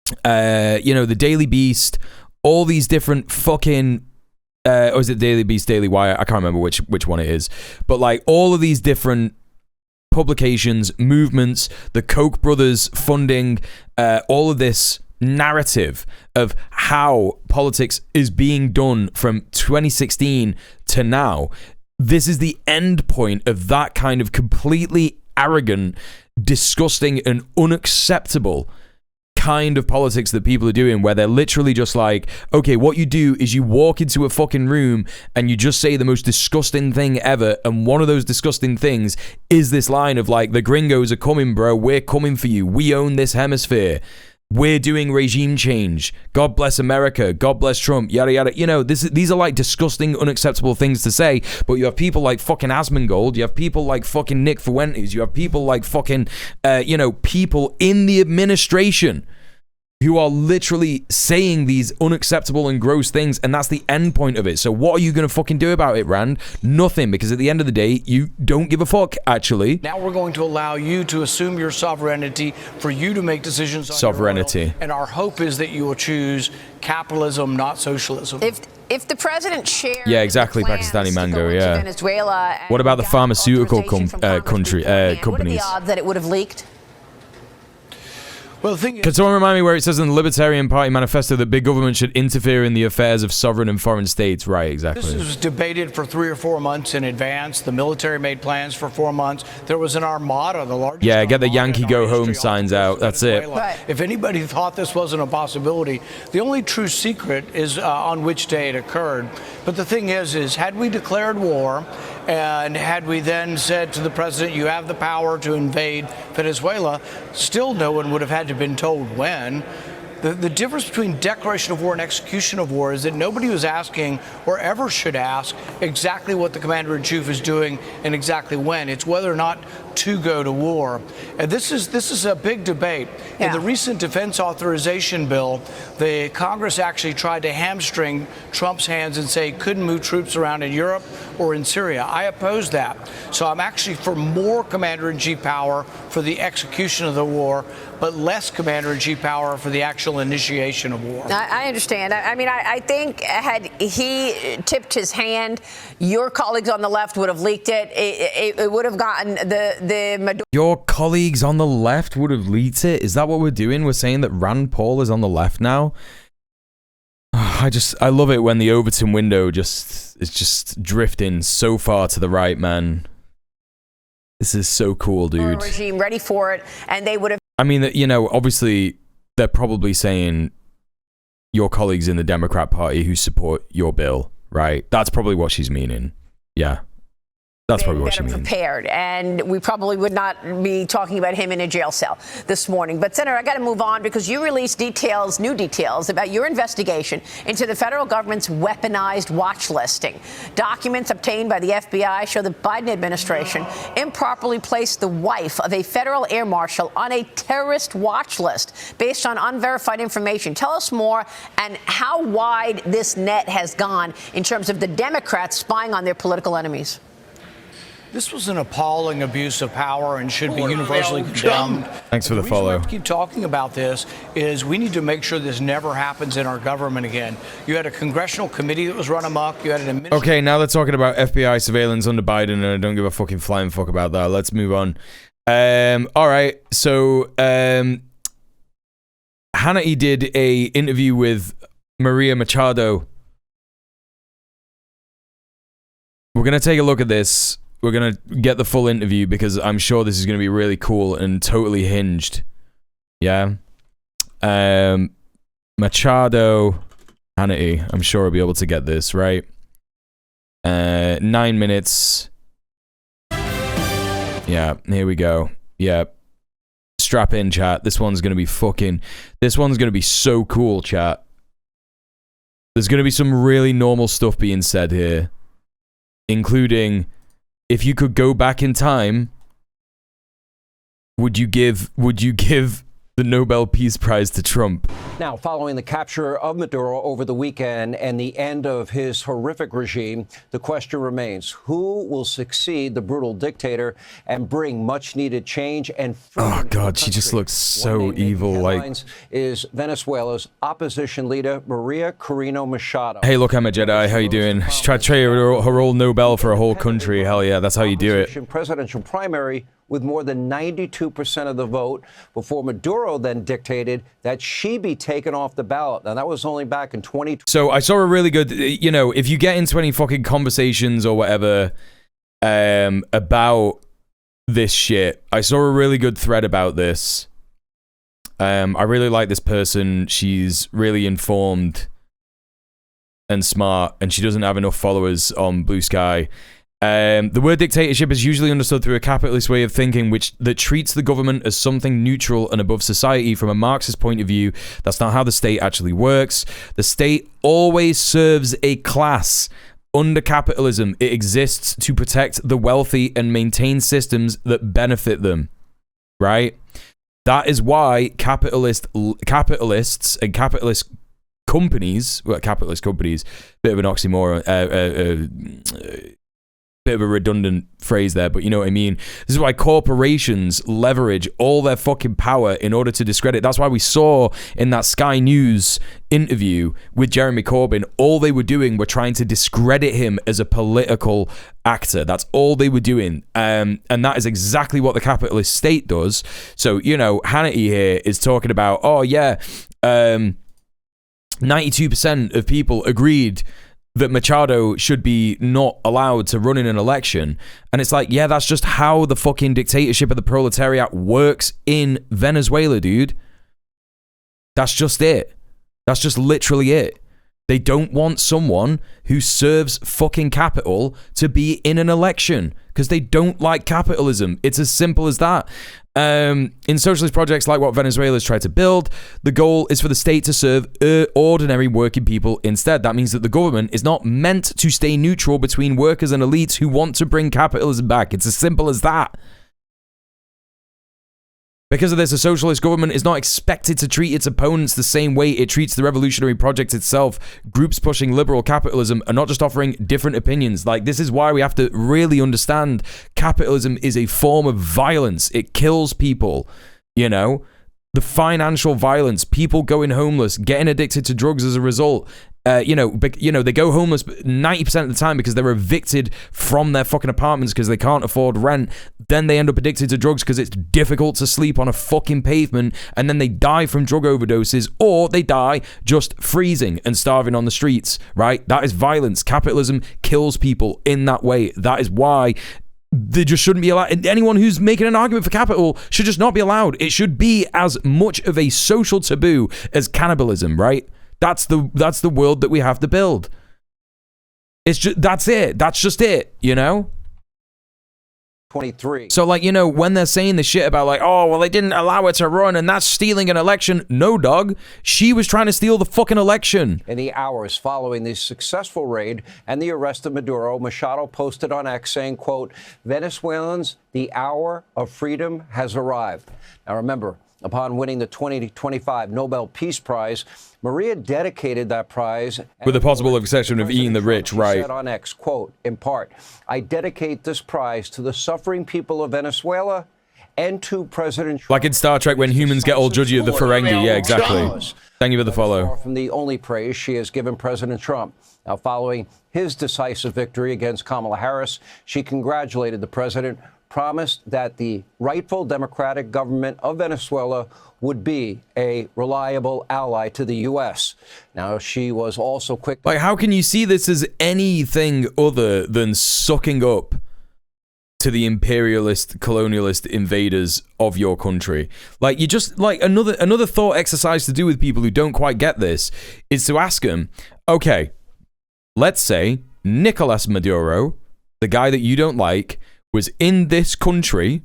[SPEAKER 1] you know, the Daily Beast, all these different fucking, or is it Daily Beast, Daily Wire? I can't remember which one it is, but like all of these different publications, movements, the Koch brothers funding, all of this narrative of how politics is being done from 2016 to now. This is the end point of that kind of completely arrogant, disgusting, and unacceptable kind of politics that people are doing, where they're literally just like, okay, what you do is you walk into a fucking room and you just say the most disgusting thing ever, and one of those disgusting things is this line of like, the gringos are coming, bro, we're coming for you, we own this hemisphere, we're doing regime change, God bless America, God bless Trump, yada yada. You know, these are like disgusting, unacceptable things to say, but you have people like fucking Asmongold, you have people like fucking Nick Fuentes, you have people like fucking, you know, people in the administration who are literally saying these unacceptable and gross things, and that's the end point of it. So what are you going to fucking do about it, Rand? Nothing, because at the end of the day, you don't give a fuck, actually.
[SPEAKER 6] Now we're going to allow you to assume your sovereignty, for you to make decisions on
[SPEAKER 1] sovereignty.
[SPEAKER 6] Your oil, and our hope is that you will choose capitalism, not socialism.
[SPEAKER 5] If the president shared,
[SPEAKER 1] yeah, exactly, Pakistani mango, yeah.
[SPEAKER 5] Venezuela,
[SPEAKER 1] what about the pharmaceutical companies?
[SPEAKER 5] What are the odds that it would have leaked?
[SPEAKER 6] Well, the thing is,
[SPEAKER 1] can someone remind me where it says in the Libertarian Party manifesto that big government should interfere in the affairs of sovereign and foreign states? Right, exactly.
[SPEAKER 6] This was debated for 3 or 4 months in advance. The military made plans for 4 months. There was an armada, the largest.
[SPEAKER 1] Yeah, get the Yankee go home signs out. That's it.
[SPEAKER 5] Right.
[SPEAKER 6] If anybody thought this wasn't a possibility, the only true secret is on which day it occurred. But the thing is had we declared war, and had we then said to the president, you have the power to invade Venezuela, still no one would have had to been told when. The difference between declaration of war and execution of war is that nobody was asking, or ever should ask, exactly what the commander-in-chief is doing and exactly when. It's whether or not to go to war. And this is a big debate. Yeah. In the recent defense authorization bill, the Congress actually tried to hamstring Trump's hands and say he couldn't move troops around in Europe or in Syria. I oppose that. So I'm actually for more commander-in-chief power for the execution of the war, but less commander-in-chief power for the actual initiation of war.
[SPEAKER 5] I understand. I mean, I think had he tipped his hand, your colleagues on the left would have leaked it. It would have gotten the Maduro.
[SPEAKER 1] Your colleagues on the left would have leaked it? Is that what we're doing? We're saying that Rand Paul is on the left now? I love it when the Overton window is just drifting so far to the right, man. This is so cool, dude.
[SPEAKER 5] Regime ready for it, and they would have.
[SPEAKER 1] I mean, you know, obviously, they're probably saying your colleagues in the Democrat Party who support your bill, right? That's probably what she's meaning. Yeah. That's probably what she means.
[SPEAKER 5] Prepared, and we probably would not be talking about him in a jail cell this morning. But Senator, I got to move on because you released new details about your investigation into the federal government's weaponized watch listing. Documents obtained by the FBI show the Biden administration improperly placed the wife of a federal air marshal on a terrorist watch list based on unverified information. Tell us more and how wide this net has gone in terms of the Democrats spying on their political enemies.
[SPEAKER 6] This was an appalling abuse of power and should be universally condemned.
[SPEAKER 1] Thanks for the follow.
[SPEAKER 6] The reason I keep talking about this is we need to make sure this never happens in our government again. You had a congressional committee that was run amok. You had an
[SPEAKER 1] Okay, now they're talking about FBI surveillance under Biden, and I don't give a fucking flying fuck about that. Let's move on. All right. So Hannity did a interview with Maria Machado. We're gonna take a look at this. We're gonna get the full interview because I'm sure this is gonna be really cool and totally hinged. Yeah. Machado, Hannity. I'm sure I'll be able to get this right. 9 minutes. Yeah, here we go. Yeah. Strap in, chat. This one's gonna be so cool, chat. There's gonna be some really normal stuff being said here. Including, if you could go back in time, would you give the Nobel Peace Prize to Trump?
[SPEAKER 7] Now, following the capture of Maduro over the weekend and the end of his horrific regime, the question remains, who will succeed the brutal dictator and bring much-needed change and freedom?
[SPEAKER 1] Oh, God, she just looks so evil. Like,
[SPEAKER 7] is Venezuela's opposition leader, Maria Corina Machado.
[SPEAKER 1] Hey, look, I'm a Jedi. How you doing? She tried to trade her whole Nobel for a whole country. Hell yeah, that's how you do it.
[SPEAKER 7] Presidential primary with more than 92% of the vote before Maduro then dictated that she be taken off the ballot. Now, that was only back in 2020.
[SPEAKER 1] So I saw a really good, you know, if you get into any fucking conversations or whatever about this shit, I saw a really good thread about this. I really like this person. She's really informed and smart, and she doesn't have enough followers on Bluesky. The word dictatorship is usually understood through a capitalist way of thinking that treats the government as something neutral and above society. From a Marxist point of view, that's not how the state actually works. The state always serves a class. Under capitalism, it exists to protect the wealthy and maintain systems that benefit them, right? That is why capitalists and capitalist companies, bit of an oxymoron, bit of a redundant phrase there, but you know what I mean. This is why corporations leverage all their fucking power in order to discredit. That's why we saw in that Sky News interview with Jeremy Corbyn, all they were doing were trying to discredit him as a political actor. That's all they were doing. And that is exactly what the capitalist state does. So, you know, Hannity here is talking about, oh yeah, 92% of people agreed that Machado should be not allowed to run in an election. And it's like, yeah, that's just how the fucking dictatorship of the proletariat works in Venezuela, dude. That's just it. That's just literally it. They don't want someone who serves fucking capital to be in an election because they don't like capitalism. It's as simple as that. In socialist projects like what Venezuela's tried to build, the goal is for the state to serve ordinary working people instead. That means that the government is not meant to stay neutral between workers and elites who want to bring capitalism back. It's as simple as that. Because of this, a socialist government is not expected to treat its opponents the same way it treats the revolutionary project itself. Groups pushing liberal capitalism are not just offering different opinions. Like, this is why we have to really understand capitalism is a form of violence. It kills people, you know? The financial violence, people going homeless, getting addicted to drugs as a result. They go homeless 90% of the time because they're evicted from their fucking apartments because they can't afford rent. Then they end up addicted to drugs because it's difficult to sleep on a fucking pavement, and then they die from drug overdoses, or they die just freezing and starving on the streets, right? That is violence. Capitalism kills people in that way. That is why they just shouldn't be allowed. Anyone who's making an argument for capital should just not be allowed. It should be as much of a social taboo as cannibalism, right? That's the world that we have to build. It's just, that's it. That's just it, you know?
[SPEAKER 7] 23.
[SPEAKER 1] So, like, you know, when they're saying this shit about, like, oh, well, they didn't allow her to run and that's stealing an election. No, dog. She was trying to steal the fucking election.
[SPEAKER 7] In the hours following the successful raid and the arrest of Maduro, Machado posted on X saying, quote, Venezuelans, the hour of freedom has arrived. Now, remember, upon winning the 2025 Nobel Peace Prize, Maria dedicated that prize
[SPEAKER 1] with the possible exception of eating the rich, right?
[SPEAKER 7] Said on X, quote, in part, I dedicate this prize to the suffering people of Venezuela and to President Trump.
[SPEAKER 1] Like in Star Trek when humans get all judgy of the Ferengi. Yeah, exactly. Thank you for the follow.
[SPEAKER 7] From the only praise she has given President Trump. Now, following his decisive victory against Kamala Harris, she congratulated the president, promised that the rightful democratic government of Venezuela would be a reliable ally to the U.S. Now, she was also quick.
[SPEAKER 1] Like, how can you see this as anything other than sucking up to the imperialist, colonialist invaders of your country? Like, you just, like, another thought exercise to do with people who don't quite get this is to ask them, okay, let's say Nicolas Maduro, the guy that you don't like, was in this country,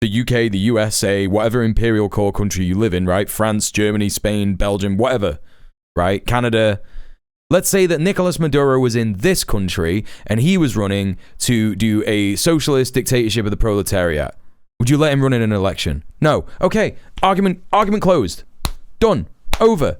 [SPEAKER 1] the UK, the USA, whatever imperial core country you live in, right? France, Germany, Spain, Belgium, whatever, right? Canada. Let's say that Nicolas Maduro was in this country and he was running to do a socialist dictatorship of the proletariat. Would you let him run in an election? No. Okay. Argument closed. Done. Over.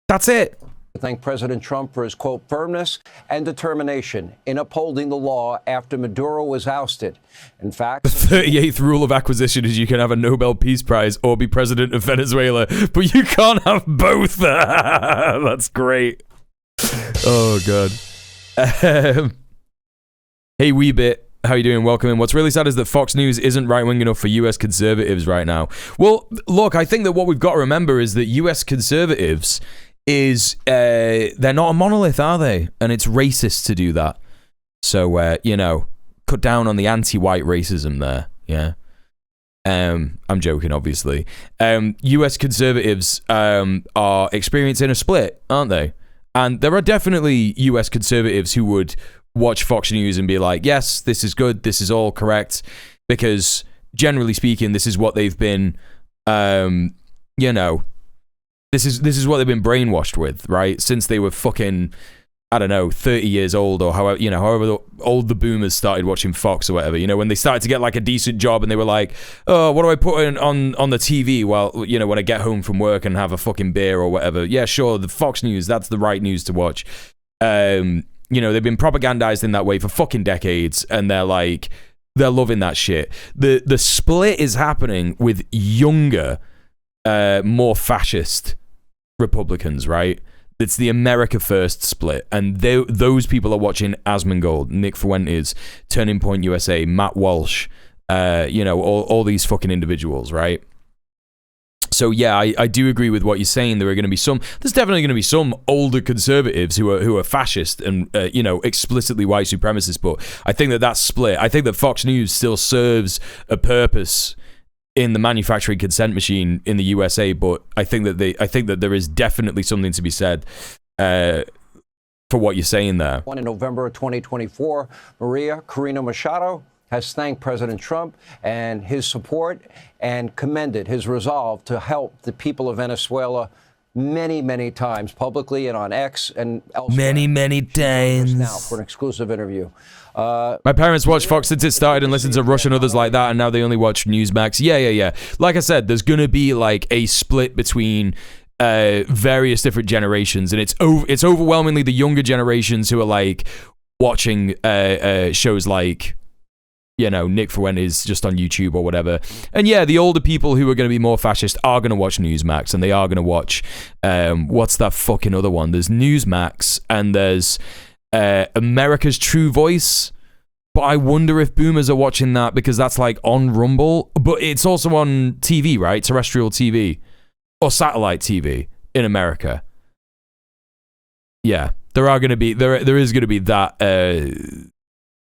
[SPEAKER 1] That's it.
[SPEAKER 7] I thank President Trump for his, quote, firmness and determination in upholding the law after Maduro was ousted. In fact,
[SPEAKER 1] the 38th rule of acquisition is you can have a Nobel Peace Prize or be president of Venezuela, but you can't have both. That's great. Oh, God. Hey, Weebit. How you doing? Welcome in. What's really sad is that Fox News isn't right-wing enough for US conservatives right now. Well, look, I think that what we've got to remember is that US conservatives is they're not a monolith, are they? And it's racist to do that. So you know, cut down on the anti-white racism there. Yeah. I'm joking, obviously. US conservatives are experiencing a split, aren't they? And there are definitely US conservatives who would watch Fox News and be like, yes, this is good, this is all correct, because generally speaking, this is what they've been you know, This is what they've been brainwashed with, right? Since they were fucking, I don't know, 30 years old or however old the boomers started watching Fox or whatever. You know, when they started to get like a decent job and they were like, oh, what do I put on the TV while, you know, when I get home from work and have a fucking beer or whatever? Yeah, sure, the Fox News, that's the right news to watch. You know, they've been propagandized in that way for fucking decades, and they're loving that shit. The split is happening with younger, more fascist Republicans, right? It's the America First split, and those people are watching Asmongold, Nick Fuentes, Turning Point USA, Matt Walsh, you know, all these fucking individuals, right? So yeah, I do agree with what you're saying. There's definitely going to be some older conservatives who are fascist and you know, explicitly white supremacists. But I think that's split. I think that Fox News still serves a purpose in the manufacturing consent machine in the USA, but I think that there is definitely something to be said for what you're saying there.
[SPEAKER 7] In November of 2024, Maria Corina Machado has thanked President Trump and his support and commended his resolve to help the people of Venezuela many, many times, publicly and on X and elsewhere.
[SPEAKER 1] Many times.
[SPEAKER 7] Now for an exclusive interview.
[SPEAKER 1] My parents watched Fox since it started and listened to Rush and others like that, and now they only watch Newsmax. Yeah. Like I said, there's gonna be like a split between various different generations, and it's overwhelmingly the younger generations who are like watching shows like, you know, Nick Fuentes just on YouTube or whatever. And yeah, the older people who are going to be more fascist are going to watch Newsmax, and they are going to watch what's that fucking other one? There's Newsmax and there's America's True Voice, but I wonder if boomers are watching that because that's like on Rumble, but it's also on TV, right? Terrestrial TV or satellite TV in America. Yeah, there is going to be that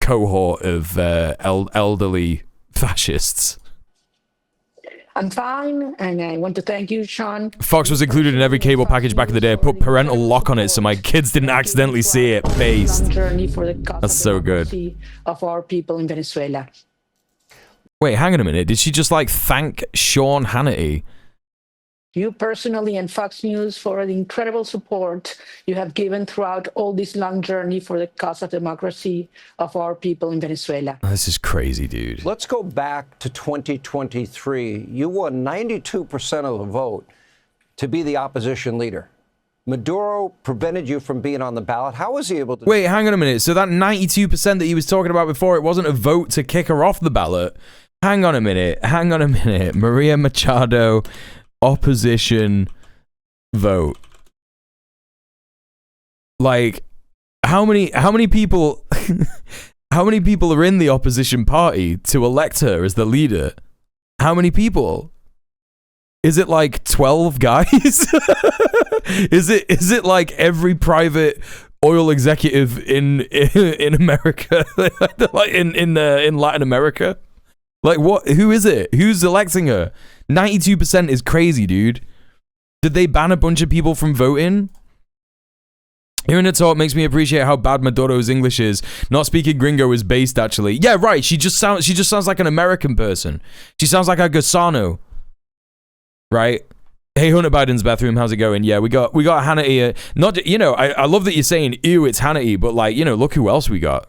[SPEAKER 1] cohort of elderly fascists.
[SPEAKER 8] I'm fine, and I want to thank you, Sean.
[SPEAKER 1] Fox was included in every cable package back in the day. I put parental lock on it so my kids didn't accidentally see it. Based. That's so good.
[SPEAKER 8] Of our people in Venezuela.
[SPEAKER 1] Wait, hang on a minute. Did she just like thank Sean Hannity?
[SPEAKER 8] You personally and Fox News for the incredible support you have given throughout all this long journey for the cause of democracy of our people in Venezuela.
[SPEAKER 1] This is crazy, dude.
[SPEAKER 7] Let's go back to 2023. You won 92% of the vote to be the opposition leader. Maduro prevented you from being on the ballot. How was he able to...
[SPEAKER 1] Wait, hang on a minute. So that 92% that he was talking about before, it wasn't a vote to kick her off the ballot. Hang on a minute. Maria Machado... opposition vote. Like, how many people How many people are in the opposition party to elect her as the leader? How many people? Is it like 12 guys? Is it like every private oil executive in America, like in Latin America? Like what? Who is it? Who's electing her? 92% is crazy, dude. Did they ban a bunch of people from voting? Hearing her talk makes me appreciate how bad Maduro's English is. Not speaking gringo is based, actually. Yeah, right. She just sounds like an American person. She sounds like a Gusano. Right? Hey, Hunter Biden's bathroom, how's it going? Yeah, we got Hannity here. Not, I love that you're saying, ew, it's Hannity, but like, look who else we got.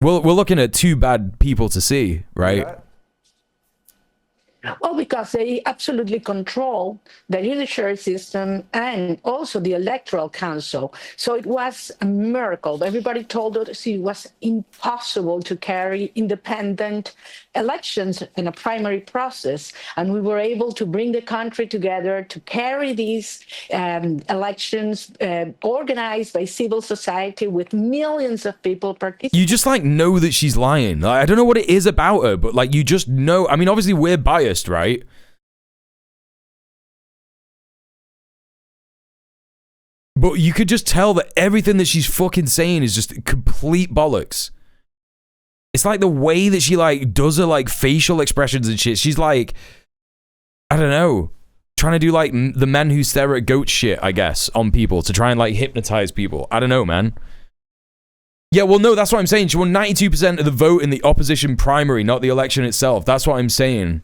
[SPEAKER 1] We're looking at two bad people to see, right?
[SPEAKER 4] Yeah.
[SPEAKER 8] Well, because they absolutely control the judiciary system and also the electoral council. So it was a miracle. Everybody told us it was impossible to carry independent elections in a primary process. And we were able to bring the country together to carry these elections organized by civil society with millions of people participating.
[SPEAKER 1] You just like know that she's lying. Like, I don't know what it is about her, but like you just know. I mean, obviously we're biased, right? But you could just tell that everything that she's fucking saying is just complete bollocks. It's like the way that she like does her like facial expressions and shit. She's like, I don't know, trying to do like the men who stare at goat shit, I guess, on people to try and like hypnotize people. I don't know, man. Yeah, well, no, that's what I'm saying. She won 92% of the vote in the opposition primary, not the election itself. That's what I'm saying.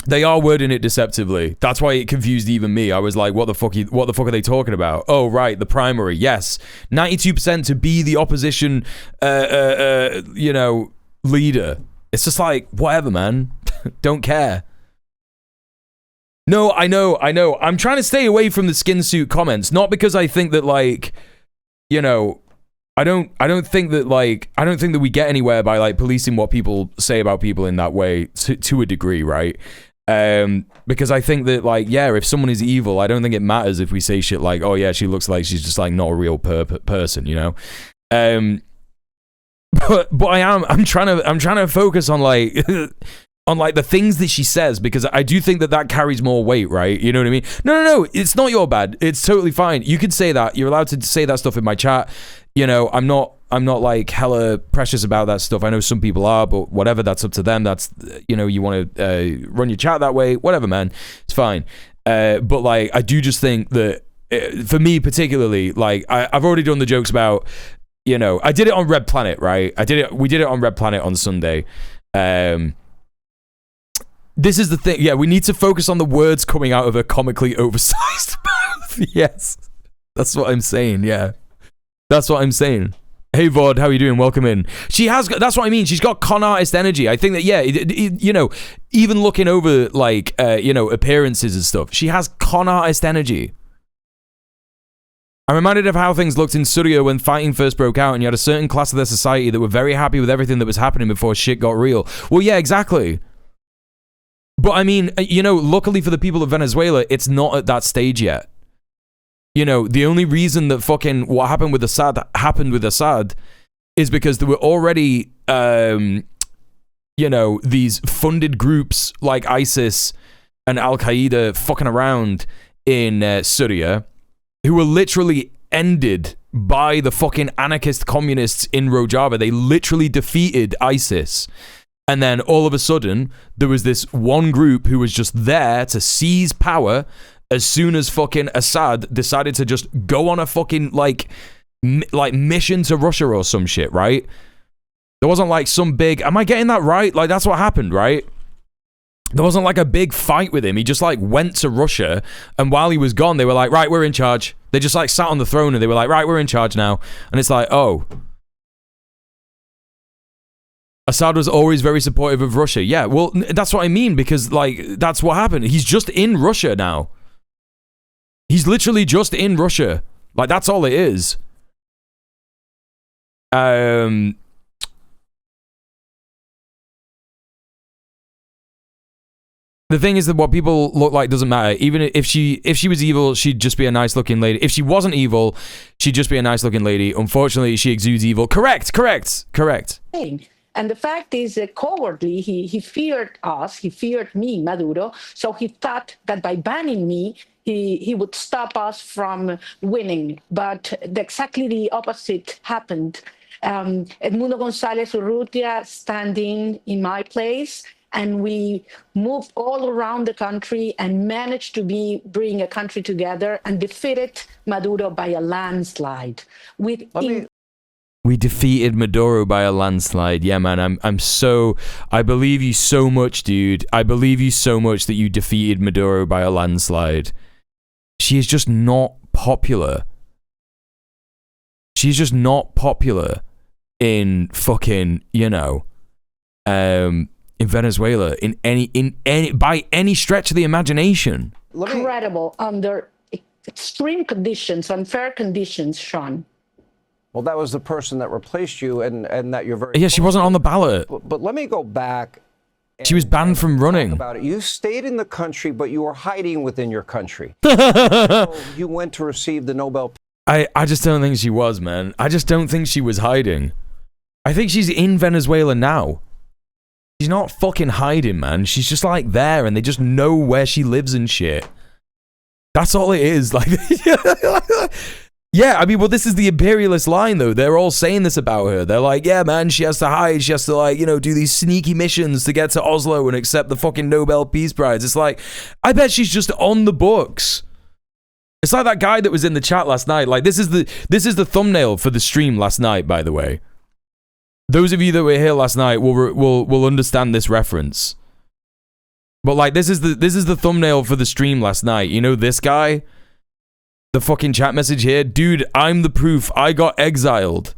[SPEAKER 1] They are wording it deceptively. That's why it confused even me. I was like, what the fuck are they talking about? Oh, right, the primary. Yes. 92% to be the opposition, leader. It's just like, whatever, man. Don't care. No, I know. I'm trying to stay away from the skin suit comments, not because I think that, like, I don't think that we get anywhere by like policing what people say about people in that way to a degree, right? Because I think that like, yeah, if someone is evil, I don't think it matters if we say shit like, oh yeah, she looks like she's just like not a real person, but I'm trying to focus on like on like the things that she says, because I do think that carries more weight, right? You know what I mean? No, it's not your bad. It's totally fine. You can say that. You're allowed to say that stuff in my chat. I'm not like hella precious about that stuff. I know some people are, but whatever, that's up to them. That's, you want to run your chat that way, whatever, man. It's fine. But like, I do just think that for me particularly, like I've already done the jokes about, I did it on Red Planet, right? We did it on Red Planet on Sunday. This is the thing. Yeah, we need to focus on the words coming out of a comically oversized mouth. Yes. That's what I'm saying. Yeah. That's what I'm saying. Hey, Vod, how are you doing? Welcome in. She has got, that's what I mean. She's got con artist energy. I think that, yeah, even looking over, like, appearances and stuff, she has con artist energy. I'm reminded of how things looked in Syria when fighting first broke out, and you had a certain class of their society that were very happy with everything that was happening before shit got real. Well, yeah, exactly. But I mean, luckily for the people of Venezuela, it's not at that stage yet. The only reason that fucking what happened with Assad is because there were already, these funded groups like ISIS and Al-Qaeda fucking around in Syria who were literally ended by the fucking anarchist communists in Rojava. They literally defeated ISIS. And then all of a sudden, there was this one group who was just there to seize power as soon as fucking Assad decided to just go on a fucking, like mission to Russia or some shit, right? There wasn't like some big... Am I getting that right? Like, that's what happened, right? There wasn't like a big fight with him. He just like went to Russia, and while he was gone, they were like, right, we're in charge. They just like sat on the throne and they were like, right, we're in charge now. And it's like, oh... Assad was always very supportive of Russia. Yeah, well, that's what I mean, because, like, that's what happened. He's just in Russia now. He's literally just in Russia. Like, that's all it is. The thing is that what people look like doesn't matter. Even if she was evil, she'd just be a nice looking lady. If she wasn't evil, she'd just be a nice looking lady. Unfortunately, she exudes evil. Correct.
[SPEAKER 8] And the fact is that cowardly, he feared us, he feared me, Maduro, so he thought that by banning me, he would stop us from winning. But exactly the opposite happened. Edmundo González Urrutia standing in my place, and we moved all around the country and managed to bring a country together and defeated Maduro by a landslide.
[SPEAKER 1] We defeated Maduro by a landslide. Yeah, man, I believe you so much, dude. I believe you so much that you defeated Maduro by a landslide. She is just not popular. She's just not popular in fucking, in Venezuela, in any by any stretch of the imagination.
[SPEAKER 8] Incredible under extreme conditions, unfair conditions, Sean.
[SPEAKER 7] Well, that was the person that replaced you, and that you're very.
[SPEAKER 1] Yeah, she wasn't on the ballot.
[SPEAKER 7] But let me go back.
[SPEAKER 1] She was banned from running.
[SPEAKER 7] About it. You stayed in the country, but you were hiding within your country. So you went to receive the Nobel.
[SPEAKER 1] I just don't think she was, man. I just don't think she was hiding. I think she's in Venezuela now. She's not fucking hiding, man. She's just like there, and they just know where she lives and shit. That's all it is. Like, yeah, I mean, well, this is the imperialist line, though. They're all saying this about her. They're like, yeah, man, she has to hide. She has to, like, do these sneaky missions to get to Oslo and accept the fucking Nobel Peace Prize. It's like, I bet she's just on the books. It's like that guy that was in the chat last night. Like, this is the thumbnail for the stream last night, by the way. Those of you that were here last night will understand this reference. But like, this is the thumbnail for the stream last night. You know this guy? The fucking chat message here? Dude, I'm the proof. I got exiled.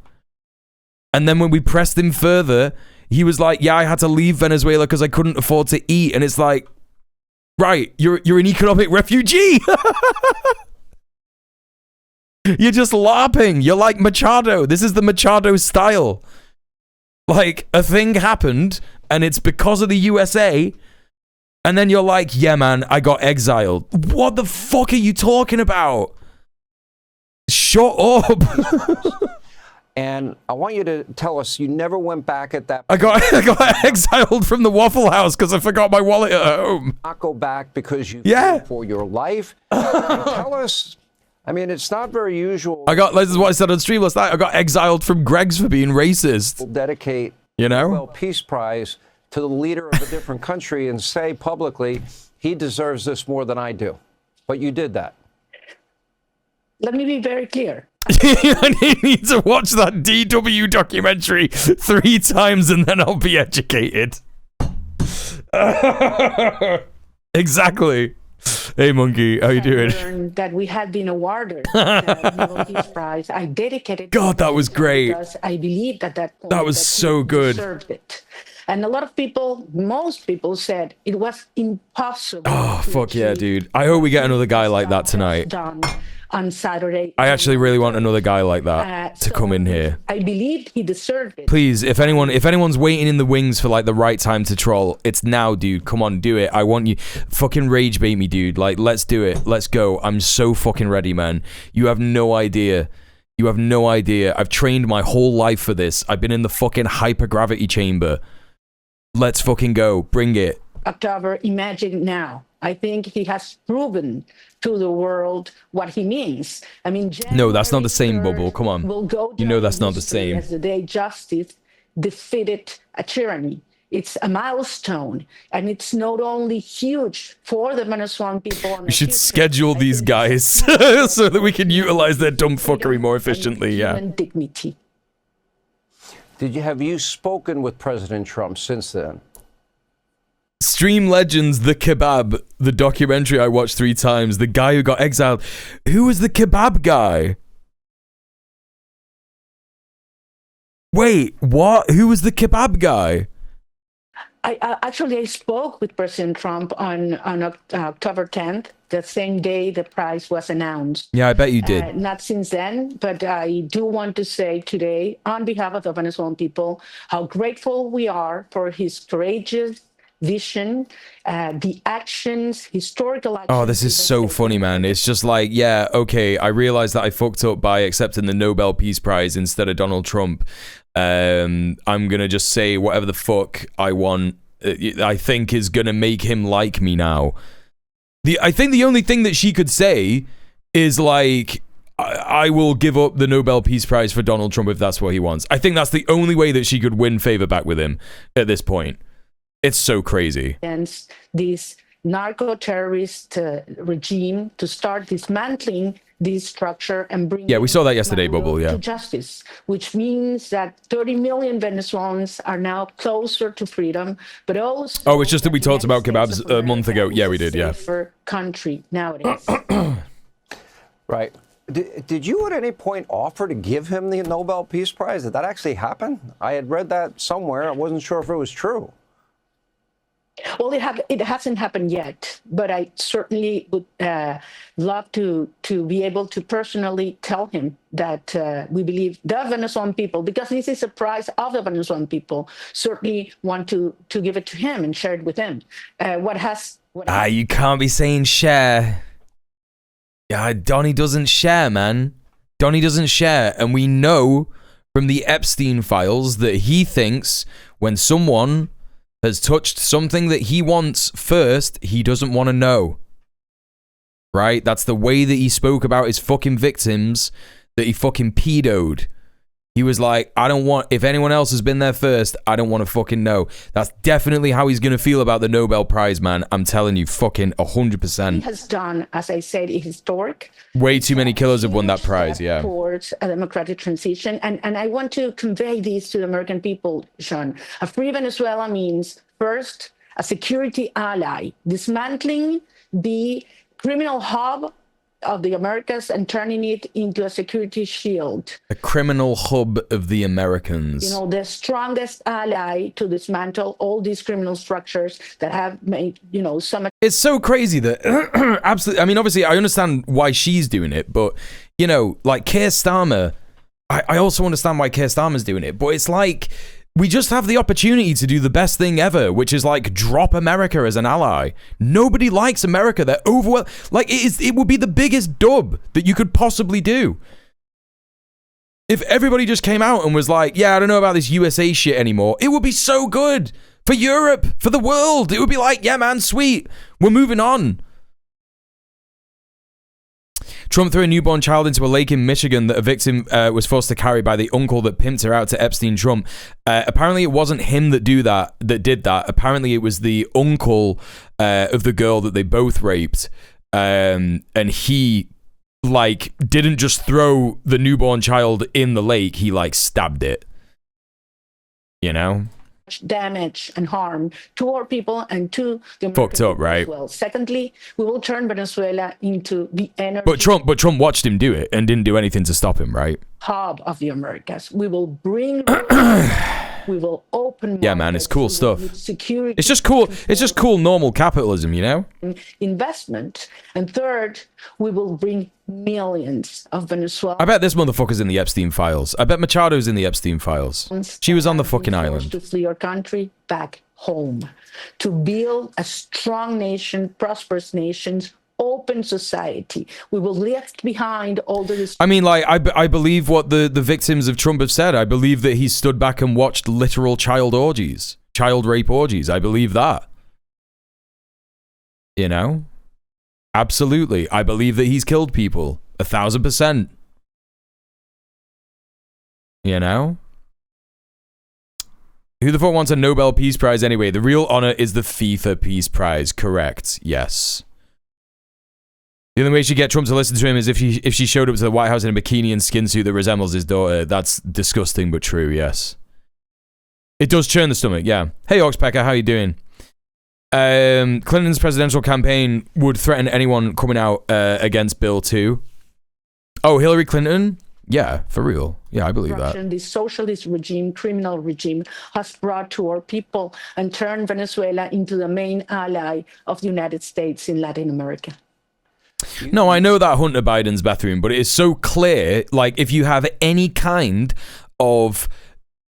[SPEAKER 1] And then when we pressed him further, he was like, yeah, I had to leave Venezuela because I couldn't afford to eat. And it's like, right, you're an economic refugee. You're just LARPing. You're like Machado. This is the Machado style. Like, a thing happened, and it's because of the USA, and then you're like, yeah, man, I got exiled. What the fuck are you talking about? Shut up.
[SPEAKER 7] And I want you to tell us you never went back at that
[SPEAKER 1] point. I got exiled from the Waffle House because I forgot my wallet at home.
[SPEAKER 7] Not go back because you feared for your life. And tell us. I mean, it's not very usual. This
[SPEAKER 1] is what I said on stream last night. I got exiled from Greg's for being racist.
[SPEAKER 7] We'll dedicate the Nobel Peace Prize to the leader of a different country and say publicly, he deserves this more than I do. But you did that.
[SPEAKER 8] Let me be very clear.
[SPEAKER 1] I need to watch that DW documentary 3 times and then I'll be educated. Exactly. Hey, Monkey, how you doing?
[SPEAKER 8] That we had been awarded the Nobel Peace Prize. I dedicated.
[SPEAKER 1] God, that was great.
[SPEAKER 8] Because I believed at that point
[SPEAKER 1] that was so good.
[SPEAKER 8] Deserved it. And a lot of people, most people said it was impossible.
[SPEAKER 1] Oh, fuck yeah, dude. I hope we get another guy like that tonight.
[SPEAKER 8] Done on Saturday.
[SPEAKER 1] I actually really want another guy like that to come in here.
[SPEAKER 8] I believed he deserved it.
[SPEAKER 1] Please, if anyone's waiting in the wings for like the right time to troll, it's now, dude. Come on, do it. I want you. Fucking rage bait me, dude. Like, let's do it. Let's go. I'm so fucking ready, man. You have no idea. You have no idea. I've trained my whole life for this. I've been in the fucking hypergravity chamber. Let's fucking go. Bring it.
[SPEAKER 8] October, imagine now. I think he has proven to the world what he means. I mean,
[SPEAKER 1] no, that's not the same, Bubble. Come on. You know that's not the same.
[SPEAKER 8] As the day justice defeated a tyranny. It's a milestone, and it's not only huge for the Venezuelan people.
[SPEAKER 1] We should schedule these guys so that we can utilize their dumb fuckery more efficiently. Yeah.
[SPEAKER 8] Human dignity.
[SPEAKER 7] Have you spoken with President Trump since then?
[SPEAKER 1] Stream Legends, The Kebab, the documentary I watched 3 times, the guy who got exiled. Who was the kebab guy? Wait, what? Who was the kebab guy?
[SPEAKER 8] I spoke with President Trump on October 10th, the same day the prize was announced.
[SPEAKER 1] Yeah, I bet you did.
[SPEAKER 8] Not since then, but I do want to say today, on behalf of the Venezuelan people, how grateful we are for his courageous vision, the actions, historical actions.
[SPEAKER 1] Oh, this is so funny, man. It's just like, yeah, okay, I realized that I fucked up by accepting the Nobel Peace Prize instead of Donald Trump. I'm gonna just say whatever the fuck I want, I think is gonna make him like me now. I think the only thing that she could say is like, I will give up the Nobel Peace Prize for Donald Trump if that's what he wants. I think that's the only way that she could win favor back with him at this point. It's so crazy.
[SPEAKER 8] Against this narco-terrorist regime to start dismantling this structure and bring
[SPEAKER 1] we saw that yesterday,
[SPEAKER 8] Maduro
[SPEAKER 1] Bubble,
[SPEAKER 8] to justice, which means that 30 million Venezuelans are now closer to freedom, but also...
[SPEAKER 1] Oh, it's just that we talked about kebabs a month ago. Yeah, we did, yeah.
[SPEAKER 8] ...safer country nowadays.
[SPEAKER 7] Right. Did you at any point offer to give him the Nobel Peace Prize? Did that actually happen? I had read that somewhere. I wasn't sure if it was true.
[SPEAKER 8] Well, it hasn't happened yet, but I certainly would love to be able to personally tell him that we believe the Venezuelan people, because this is a prize of the Venezuelan people, certainly want to give it to him and share it with him.
[SPEAKER 1] You can't be saying share. Yeah, Donnie doesn't share, man. Donnie doesn't share, and we know from the Epstein files that he thinks when someone has touched something that he wants first, he doesn't want to know. Right? That's the way that he spoke about his fucking victims that he fucking pedoed. He was like, I don't want, if anyone else has been there first, I don't want to fucking know. That's definitely how he's going to feel about the Nobel Prize, man. I'm telling you, fucking 100%.
[SPEAKER 8] He has done, as I said, historic.
[SPEAKER 1] Way too many killers have won that prize, yeah.
[SPEAKER 8] Towards a democratic transition. And I want to convey this to the American people, Sean. A free Venezuela means, first, a security ally, dismantling the criminal hub of the Americas and turning it into a security shield.
[SPEAKER 1] A criminal hub of the Americans.
[SPEAKER 8] You know, the strongest ally to dismantle all these criminal structures that have made, you know, so much.
[SPEAKER 1] It's so crazy that, absolutely, I mean, obviously, I understand why she's doing it, but, you know, like, Keir Starmer, I also understand why Keir Starmer's doing it, but it's like, we just have the opportunity to do the best thing ever, which is like drop America as an ally. Nobody likes America. They're overwhelmed. Like it would be the biggest dub that you could possibly do. If everybody just came out and was like, yeah, I don't know about this USA shit anymore. It would be so good for Europe, for the world. It would be like, yeah, man, sweet. We're moving on. Trump threw a newborn child into a lake in Michigan that a victim was forced to carry by the uncle that pimped her out to Epstein Trump. Apparently, it wasn't him that did that. Apparently, it was the uncle of the girl that they both raped. And he, like, didn't just throw the newborn child in the lake. He, like, stabbed it. You know?
[SPEAKER 8] Damage and harm to our people and to the American
[SPEAKER 1] fucked up, right?
[SPEAKER 8] As well. Secondly, we will turn Venezuela into the energy.
[SPEAKER 1] But Trump watched him do it and didn't do anything to stop him, right?
[SPEAKER 8] Hub of the Americas. We will bring. We will open.
[SPEAKER 1] Yeah, man, it's cool stuff.
[SPEAKER 8] Security.
[SPEAKER 1] It's just cool. It's just cool, normal capitalism, you know.
[SPEAKER 8] Investment, and third, we will bring millions of Venezuelans.
[SPEAKER 1] I bet this motherfucker's in the Epstein files. I bet Machado's in the Epstein files. She was on the fucking island.
[SPEAKER 8] To flee our country back home, to build a strong nation, prosperous nations, open society. We will leave behind all the...
[SPEAKER 1] I mean, like, I believe what the victims of Trump have said. I believe that he stood back and watched literal child orgies, child rape orgies. I believe that. You know? Absolutely. I believe that he's killed people. 1,000%. You know? Who the fuck wants a Nobel Peace Prize anyway? The real honor is the FIFA Peace Prize. Correct. Yes. The only way she'd get Trump to listen to him is if she showed up to the White House in a bikini and skin suit that resembles his daughter. That's disgusting but true, yes. It does churn the stomach, yeah. Hey, Oxpecker, how you doing? Clinton's presidential campaign would threaten anyone coming out against Bill 2. Oh, Hillary Clinton? Yeah, for real. Yeah, I believe that.
[SPEAKER 8] The socialist regime, criminal regime, has brought to our people and turned Venezuela into the main ally of the United States in Latin America.
[SPEAKER 1] No, I know that Hunter Biden's bathroom, but it is so clear, like, if you have any kind of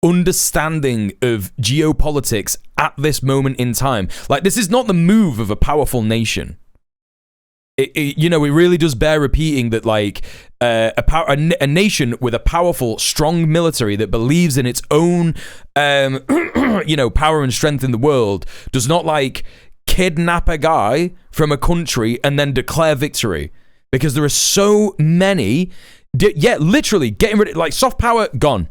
[SPEAKER 1] understanding of geopolitics at this moment in time. Like, this is not the move of a powerful nation. It really does bear repeating that, like, a nation with a powerful, strong military that believes in its own, power and strength in the world does not, like, kidnap a guy from a country and then declare victory. Because there are so many, literally getting rid of, like, soft power, gone.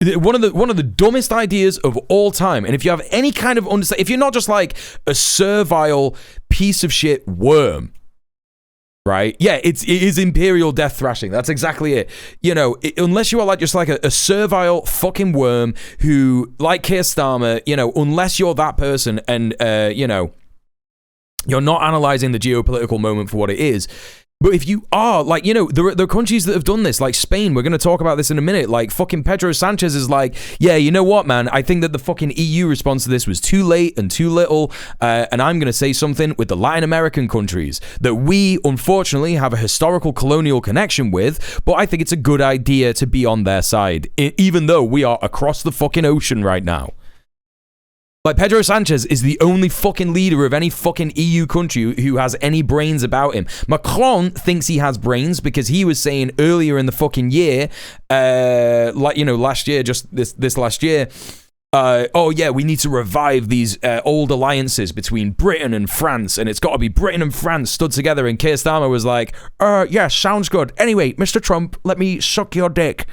[SPEAKER 1] One of the dumbest ideas of all time. And if you have any kind of understanding, if you're not just like a servile piece of shit worm, right? Yeah, it is imperial death thrashing. That's exactly it. Unless you are like just like a servile fucking worm who, like Keir Starmer, unless you're that person and you're not analyzing the geopolitical moment for what it is. But if you are, like, there are countries that have done this, like Spain. We're going to talk about this in a minute. Like, fucking Pedro Sanchez is like, yeah, you know what, man? I think that the fucking EU response to this was too late and too little. And I'm going to say something with the Latin American countries that we, unfortunately, have a historical colonial connection with. But I think it's a good idea to be on their side, even though we are across the fucking ocean right now. Like, Pedro Sanchez is the only fucking leader of any fucking EU country who has any brains about him. Macron thinks he has brains because he was saying earlier in the fucking year, last year, just this last year, we need to revive these old alliances between Britain and France, and it's got to be Britain and France stood together. And Keir Starmer was like, yeah, sounds good. Anyway, Mr. Trump, let me suck your dick.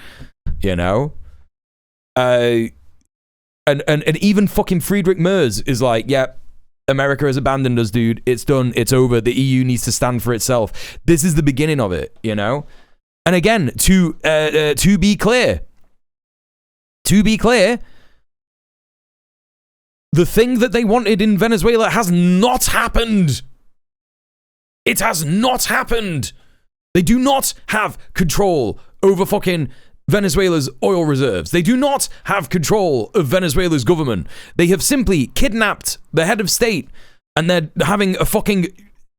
[SPEAKER 1] And even fucking Friedrich Merz is like, yeah, America has abandoned us, dude. It's done. It's over. The EU needs to stand for itself. This is the beginning of it, And again, to be clear, the thing that they wanted in Venezuela has not happened. It has not happened. They do not have control over fucking Venezuela's oil reserves. They do not have control of Venezuela's government. They have simply kidnapped the head of state, and they're having a fucking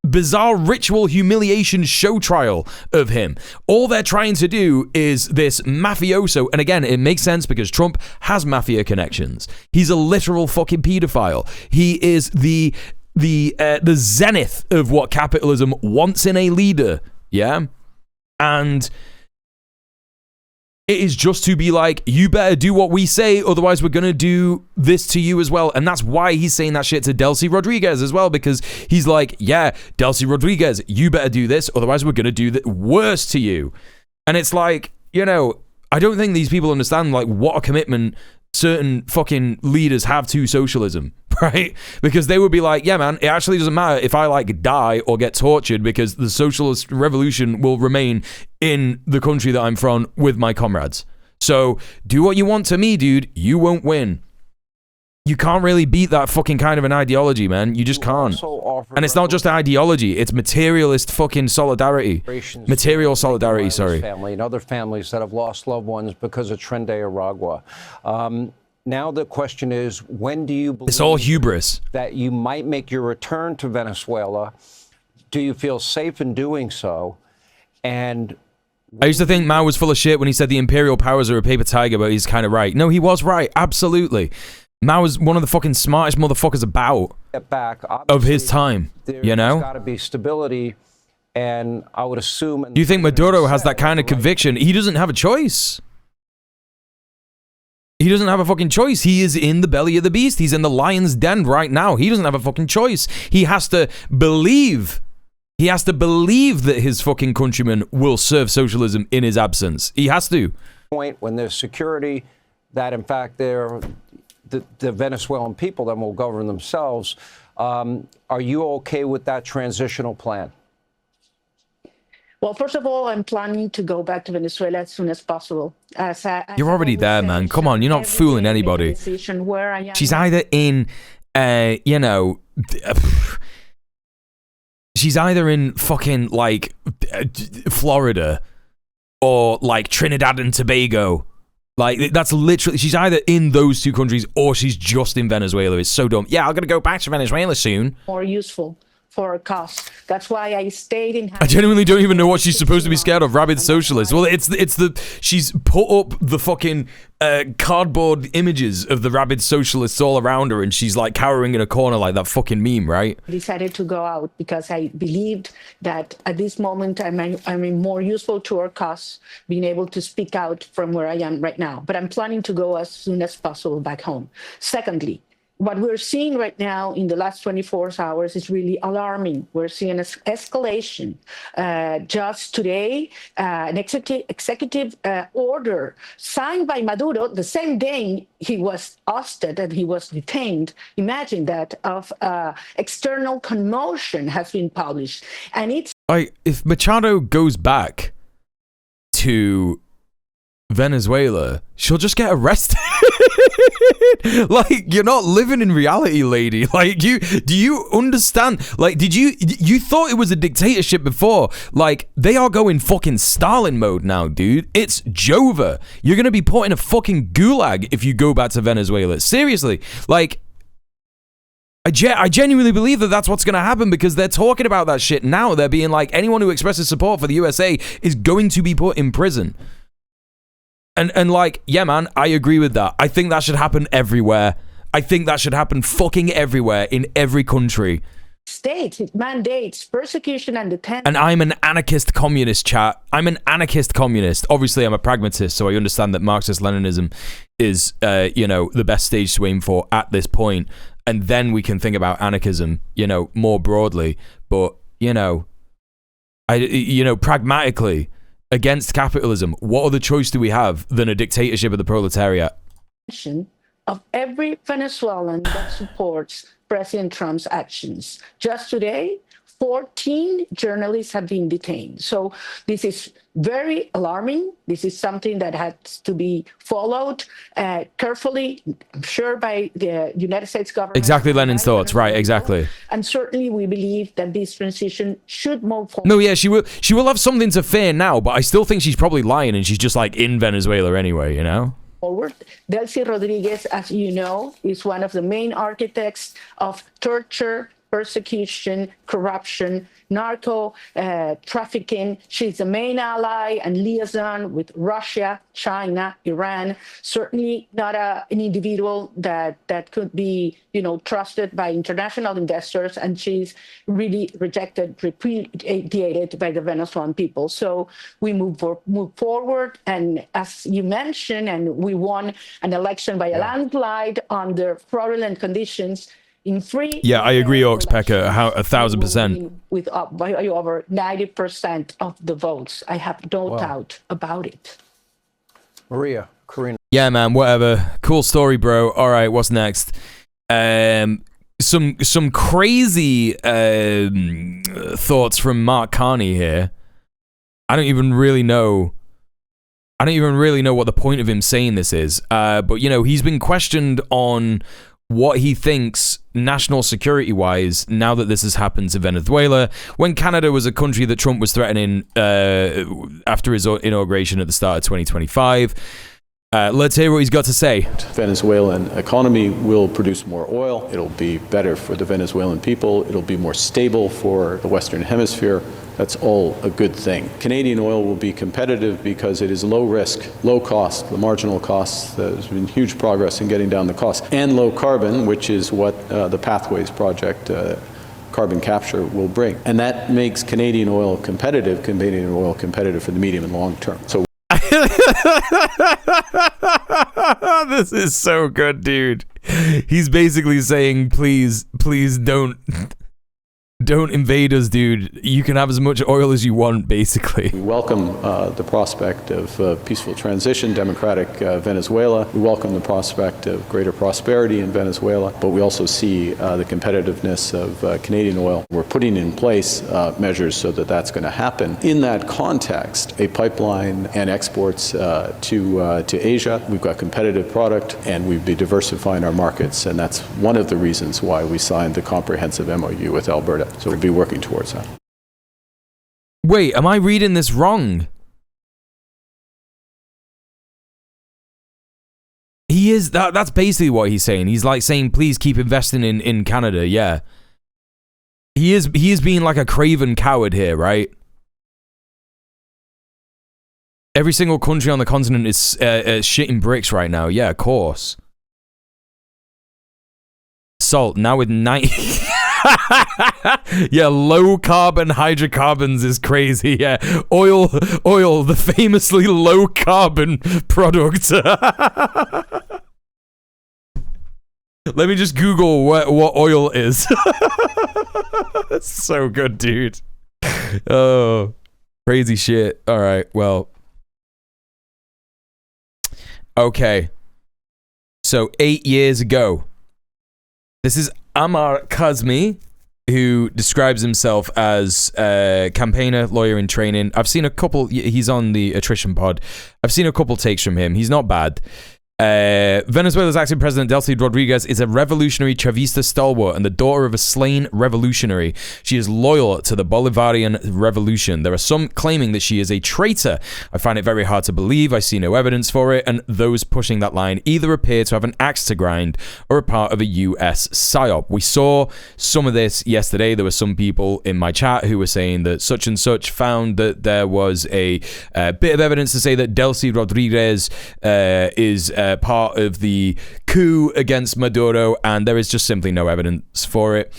[SPEAKER 1] bizarre ritual humiliation show trial of him. All they're trying to do is this mafioso, and again, it makes sense because Trump has mafia connections. He's a literal fucking pedophile. He is the zenith of what capitalism wants in a leader, yeah? And it is just to be like, you better do what we say, otherwise we're going to do this to you as well. And that's why he's saying that shit to Delcy Rodriguez as well, because he's like, yeah, Delcy Rodriguez, you better do this, otherwise we're going to do the worse to you. And it's like, I don't think these people understand like what a commitment certain fucking leaders have to socialism, right? Because they would be like, yeah, man, it actually doesn't matter if I like die or get tortured because the socialist revolution will remain in the country that I'm from with my comrades. So do what you want to me, dude. You won't win. You can't really beat that fucking kind of an ideology, man. You just can't. And it's not just ideology. It's materialist fucking solidarity. Material solidarity, sorry.
[SPEAKER 7] Family and other families that have lost loved ones because of Tren de Aragua. Now the question is, when do you believe
[SPEAKER 1] it's all hubris
[SPEAKER 7] that you might make your return to Venezuela? Do you feel safe in doing so? And
[SPEAKER 1] I used to think Mao was full of shit when he said the imperial powers are a paper tiger, but he's kind of right. No, he was right. Absolutely. Mao was one of the fucking smartest motherfuckers of his time, There's
[SPEAKER 7] got to be stability, and I would assume...
[SPEAKER 1] Do you think Maduro has that kind of conviction? He doesn't have a choice. He doesn't have a fucking choice. He is in the belly of the beast. He's in the lion's den right now. He doesn't have a fucking choice. He has to believe... He has to believe that his fucking countrymen will serve socialism in his absence. He has to.
[SPEAKER 7] Point when there's security, that in fact they're... The Venezuelan people then will govern themselves. Are you okay with that transitional plan?
[SPEAKER 8] Well, first of all, I'm planning to go back to Venezuela as soon as possible.
[SPEAKER 1] You're already there, man. Come on, you're not fooling anybody. She's either in, she's either in fucking, like, Florida or, like, Trinidad and Tobago. Like, that's literally, she's either in those two countries or she's just in Venezuela. It's so dumb. Yeah, I'm going to go back to Venezuela soon.
[SPEAKER 8] More useful for costs. That's why I stayed in.
[SPEAKER 1] I genuinely don't even know what she's supposed to be scared of. Rabid socialist. Well, she's put up the fucking cardboard images of the rabid socialists all around her, and she's like cowering in a corner like that fucking meme, right?
[SPEAKER 8] I decided to go out because I believed that at this moment I'm more useful to our cause, being able to speak out from where I am right now. But I'm planning to go as soon as possible back home. Secondly, what we're seeing right now in the last 24 hours is really alarming. We're seeing an escalation. Just today, an executive order signed by Maduro the same day he was ousted and he was detained. Imagine that, of external commotion has been published. And it's
[SPEAKER 1] if Machado goes back to Venezuela, she'll just get arrested. Like, you're not living in reality, lady. Like, do you understand? Like, you thought it was a dictatorship before? Like, they are going fucking Stalin mode now, dude. It's Jova. You're gonna be put in a fucking gulag if you go back to Venezuela. Seriously, like, I genuinely believe that that's what's going to happen, because they're talking about that shit now. They're being like, anyone who expresses support for the USA is going to be put in prison. And like, yeah, man, I agree with that. I think that should happen everywhere. I think that should happen fucking everywhere, in every country.
[SPEAKER 8] States, it mandates persecution and detention.
[SPEAKER 1] And I'm an anarchist communist, chat. I'm an anarchist communist. Obviously, I'm a pragmatist, so I understand that Marxist-Leninism is, the best stage to aim for at this point. And then we can think about anarchism, more broadly. But, pragmatically, against capitalism, what other choice do we have than a dictatorship of the proletariat?
[SPEAKER 8] Of every Venezuelan that supports President Trump's actions. Just today, 14 journalists have been detained. So this is very alarming. This is something that has to be followed carefully, I'm sure, by the United States government.
[SPEAKER 1] Exactly Lenin's thoughts, right, exactly.
[SPEAKER 8] And certainly we believe that this transition should move forward.
[SPEAKER 1] No, yeah, she will have something to fear now, but I still think she's probably lying, and she's just like in Venezuela anyway,
[SPEAKER 8] Forward. Delcy Rodriguez, as you know, is one of the main architects of torture, persecution, corruption, narco trafficking. She's the main ally and liaison with Russia, China, Iran. Certainly not an individual that could be, trusted by international investors. And she's really rejected, repudiated by the Venezuelan people. So we move forward. And as you mentioned, and we won an election by a landslide under fraudulent conditions. In free,
[SPEAKER 1] I agree, Oxpecker, 1,000%.
[SPEAKER 8] With by over 90% of the votes. I have no doubt about it.
[SPEAKER 7] Maria, Karina.
[SPEAKER 1] Yeah, man, whatever. Cool story, bro. All right, what's next? Some crazy thoughts from Mark Carney here. I don't even really know what the point of him saying this is. But he's been questioned on what he thinks national security-wise now that this has happened to Venezuela, when Canada was a country that Trump was threatening after his inauguration at the start of 2025. Let's hear what he's got to say.
[SPEAKER 9] Venezuelan economy will produce more oil. It'll be better for the Venezuelan people. It'll be more stable for the Western Hemisphere. That's all a good thing. Canadian oil will be competitive because it is low risk, low cost, the marginal costs. There's been huge progress in getting down the cost, and low carbon, which is what the Pathways project, carbon capture, will bring. And that makes Canadian oil competitive for the medium and long term. So
[SPEAKER 1] this is so good, dude. He's basically saying, please don't invade us, dude. You can have as much oil as you want, basically.
[SPEAKER 9] We welcome the prospect of peaceful transition, democratic Venezuela. We welcome the prospect of greater prosperity in Venezuela, but we also see the competitiveness of Canadian oil. We're putting in place measures so that that's going to happen. In that context, a pipeline and exports to Asia. We've got competitive product, and we'd be diversifying our markets, and that's one of the reasons why we signed the comprehensive MOU with Alberta. So we'll be working towards that.
[SPEAKER 1] Wait, am I reading this wrong? He is, that's basically what he's saying. He's like saying, please keep investing in Canada, yeah. He is being like a craven coward here, right? Every single country on the continent is shitting bricks right now. Yeah, of course. Salt, now with 90... Yeah, low carbon hydrocarbons is crazy. Yeah, oil, the famously low carbon product. Let me just Google what oil is. That's so good, dude. Oh, crazy shit. All right, well. Okay. So 8 years ago. This is Amar Kazmi, who describes himself as a campaigner, lawyer in training. I've seen a couple, he's on the attrition pod. I've seen a couple takes from him. He's not bad. Venezuela's acting president, Delcy Rodriguez, is a revolutionary Chavista stalwart and the daughter of a slain revolutionary. She is loyal to the Bolivarian revolution. There are some claiming that she is a traitor. I find it very hard to believe. I see no evidence for it, and those pushing that line either appear to have an axe to grind or a part of a US psyop. We saw some of this yesterday. There were some people in my chat who were saying that such and such found that there was a bit of evidence to say that Delcy Rodriguez is part of the coup against Maduro, and there is just simply no evidence for it.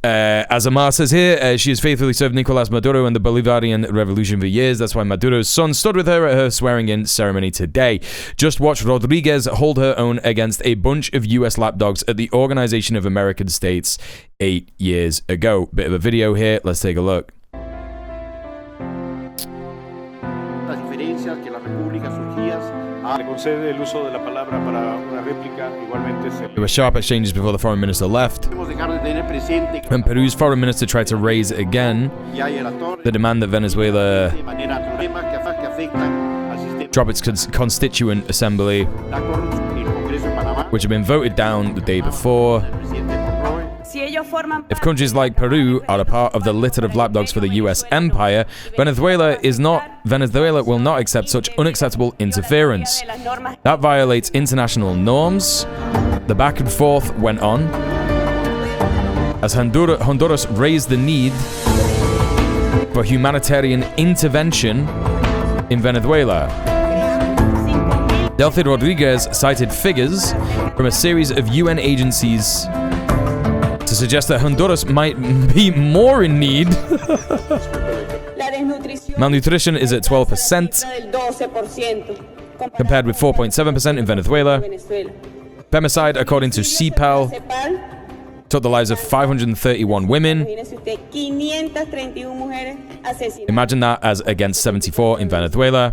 [SPEAKER 1] As Amar says here, she has faithfully served Nicolas Maduro and the Bolivarian revolution for years. That's why Maduro's son stood with her at her swearing-in ceremony today. Just watch Rodriguez hold her own against a bunch of US lapdogs at the Organization of American States 8 years ago. Bit of a video here. Let's take a look. There were sharp exchanges before the foreign minister left, and Peru's foreign minister tried to raise again the demand that Venezuela drop its constituent assembly, which had been voted down the day before. If countries like Peru are a part of the litter of lapdogs for the US empire, Venezuela will not accept such unacceptable interference. That violates international norms. The back and forth went on as Honduras raised the need for humanitarian intervention in Venezuela. Delcy Rodriguez cited figures from a series of UN agencies to suggest that Honduras might be more in need. Malnutrition is at 12%, compared with 4.7% in Venezuela. Femicide, according to CPAL, took the lives of 531 women. Imagine that as against 74 in Venezuela.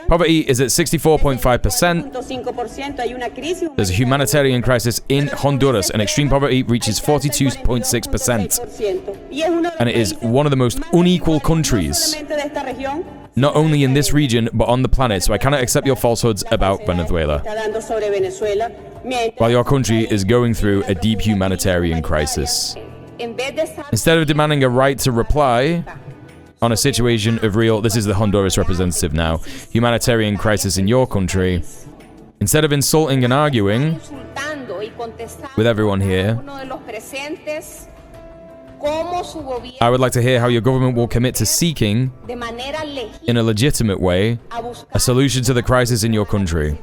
[SPEAKER 1] Poverty is at 64.5%. There's a humanitarian crisis in Honduras, and extreme poverty reaches 42.6%. And it is one of the most unequal countries, not only in this region, but on the planet. So I cannot accept your falsehoods about Venezuela, while your country is going through a deep humanitarian crisis. Instead of demanding a right to reply on a situation of real, this is the Honduras representative now, humanitarian crisis in your country, instead of insulting and arguing with everyone here, I would like to hear how your government will commit to seeking, in a legitimate way, a solution to the crisis in your country.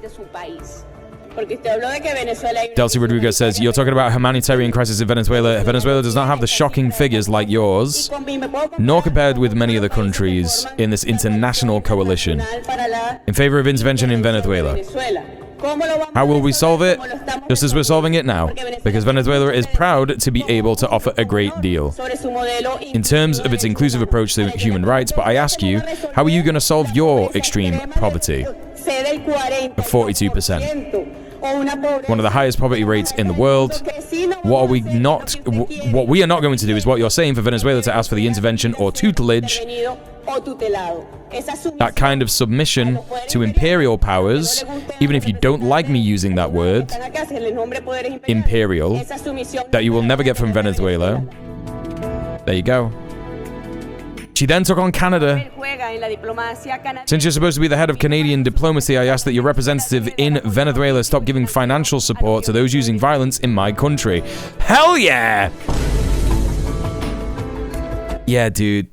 [SPEAKER 1] Delcy Rodriguez says, you're talking about a humanitarian crisis in Venezuela. Venezuela does not have the shocking figures like yours, nor compared with many other countries in this international coalition in favor of intervention in Venezuela. How will we solve it? Just as we're solving it now, because Venezuela is proud to be able to offer a great deal in terms of its inclusive approach to human rights. But I ask you, how are you going to solve your extreme poverty of 42%? One of the highest poverty rates in the world. What we are not going to do is what you're saying for Venezuela to ask for the intervention or tutelage, that kind of submission to imperial powers, even if you don't like me using that word, imperial, that you will never get from Venezuela. There you go. She then took on Canada. Since you're supposed to be the head of Canadian diplomacy, I ask that your representative in Venezuela stop giving financial support to those using violence in my country. Hell yeah! Yeah, dude.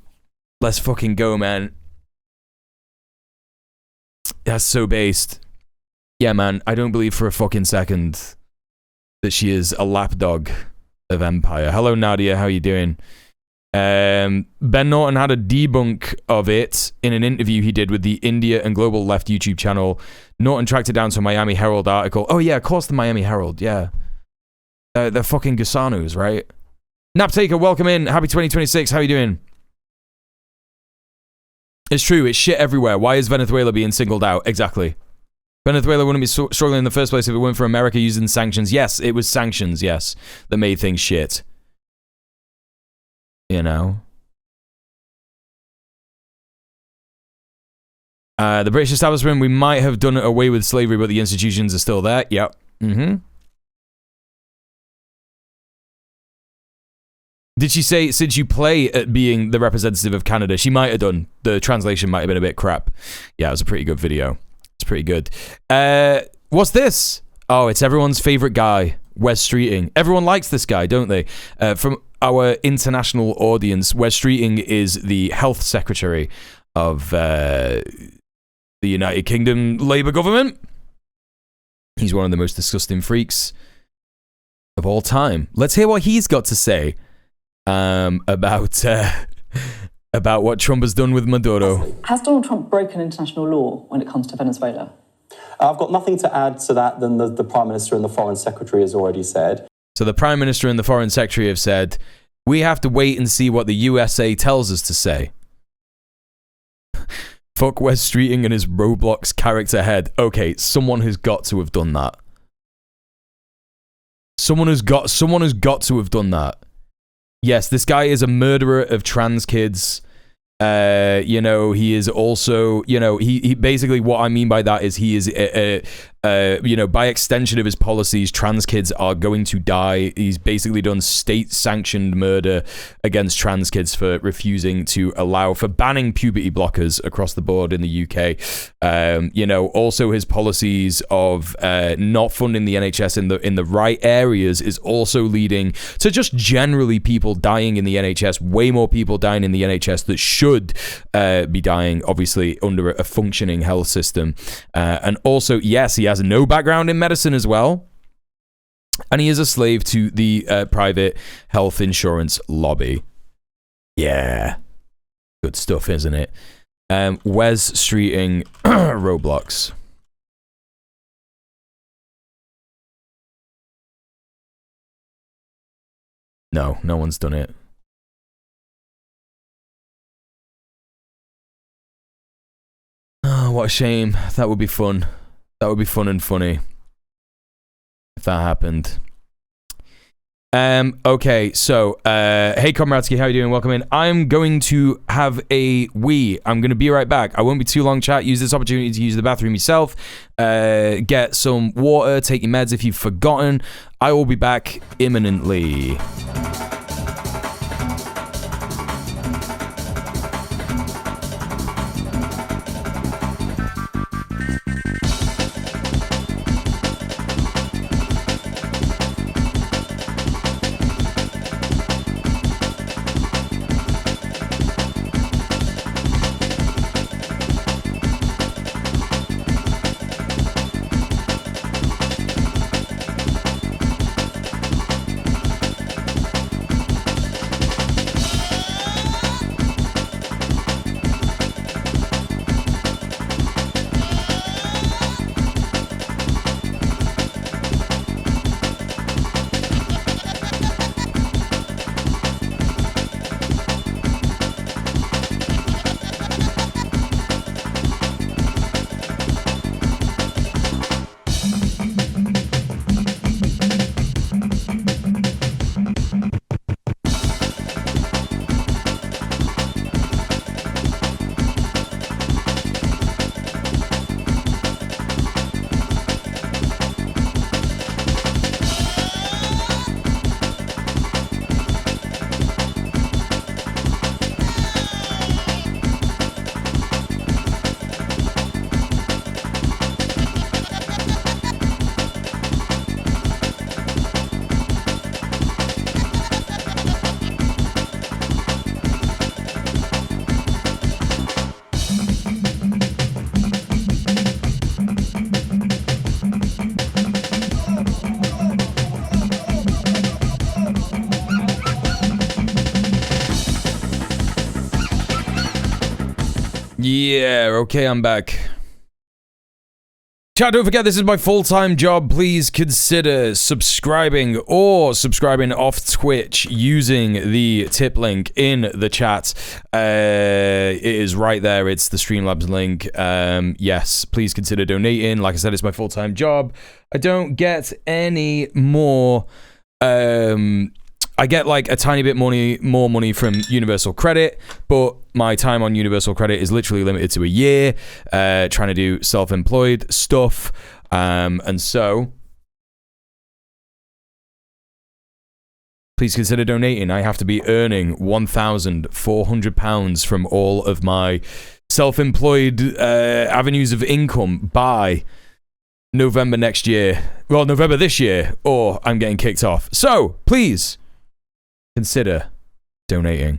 [SPEAKER 1] Let's fucking go, man. That's so based. Yeah, man. I don't believe for a fucking second that she is a lapdog of Empire. Hello, Nadia. How you doing? Ben Norton had a debunk of it in an interview he did with the India and Global Left YouTube channel. Norton tracked it down to a Miami Herald article. Oh, yeah, of course the Miami Herald, yeah. They're fucking Gusanos, right? Naptaker, welcome in. Happy 2026. How you doing? It's true. It's shit everywhere. Why is Venezuela being singled out? Exactly. Venezuela wouldn't be struggling in the first place if it weren't for America using sanctions. Yes, it was sanctions, yes, that made things shit. You know? The British establishment, we might have done away with slavery, but the institutions are still there. Yep. Mm-hmm. Did she say, since you play at being the representative of Canada? She might have done. The translation might have been a bit crap. Yeah, it was a pretty good video. It's pretty good. What's this? Oh, it's everyone's favorite guy, Wes Streeting. Everyone likes this guy, don't they? From our international audience, Wes Streeting is the health secretary of the United Kingdom Labour government. He's one of the most disgusting freaks of all time. Let's hear what he's got to say about what Trump has done with Maduro.
[SPEAKER 10] Has Donald Trump broken international law when it comes to Venezuela?
[SPEAKER 11] I've got nothing to add to that than the Prime Minister and the Foreign Secretary has already said.
[SPEAKER 1] So the Prime Minister and the Foreign Secretary have said, we have to wait and see what the USA tells us to say. Fuck Wes Streeting and his Roblox character head. Okay, someone has got to have done that. Someone has got to have done that. Yes, this guy is a murderer of trans kids. You know, he is also, you know, he basically, what I mean by that is he is, you know, by extension of his policies, trans kids are going to die. He's basically done state-sanctioned murder against trans kids for refusing to allow, for banning puberty blockers across the board in the UK. You know, also his policies of not funding the NHS in the right areas is also leading to just generally people dying in the NHS, way more people dying in the NHS that should be dying, obviously, under a functioning health system. And also, yes, he has no background in medicine as well. And he is a slave to the private health insurance lobby. Yeah. Good stuff, isn't it? Wes Streeting Roblox. No one's done it. Oh, what a shame. That would be fun. That would be fun and funny if that happened. Okay, so, hey Komradsky, how you doing? Welcome in. I'm going to have a wee. I'm going to be right back. I won't be too long, chat. Use this opportunity to use the bathroom yourself. Get some water, take your meds if you've forgotten. I will be back imminently. Yeah, okay, I'm back. Chat, don't forget, this is my full-time job. Please consider subscribing or subscribing off Twitch using the tip link in the chat. It is right there. It's the Streamlabs link. Yes, please consider donating. Like I said, it's my full-time job. I don't get any more... I get like a tiny bit more money from Universal Credit, but my time on Universal Credit is literally limited to a year, trying to do self-employed stuff, and so please consider donating. I have to be earning £1,400 from all of my self-employed avenues of income by November next year. Well, November this year, or I'm getting kicked off. So, please consider donating.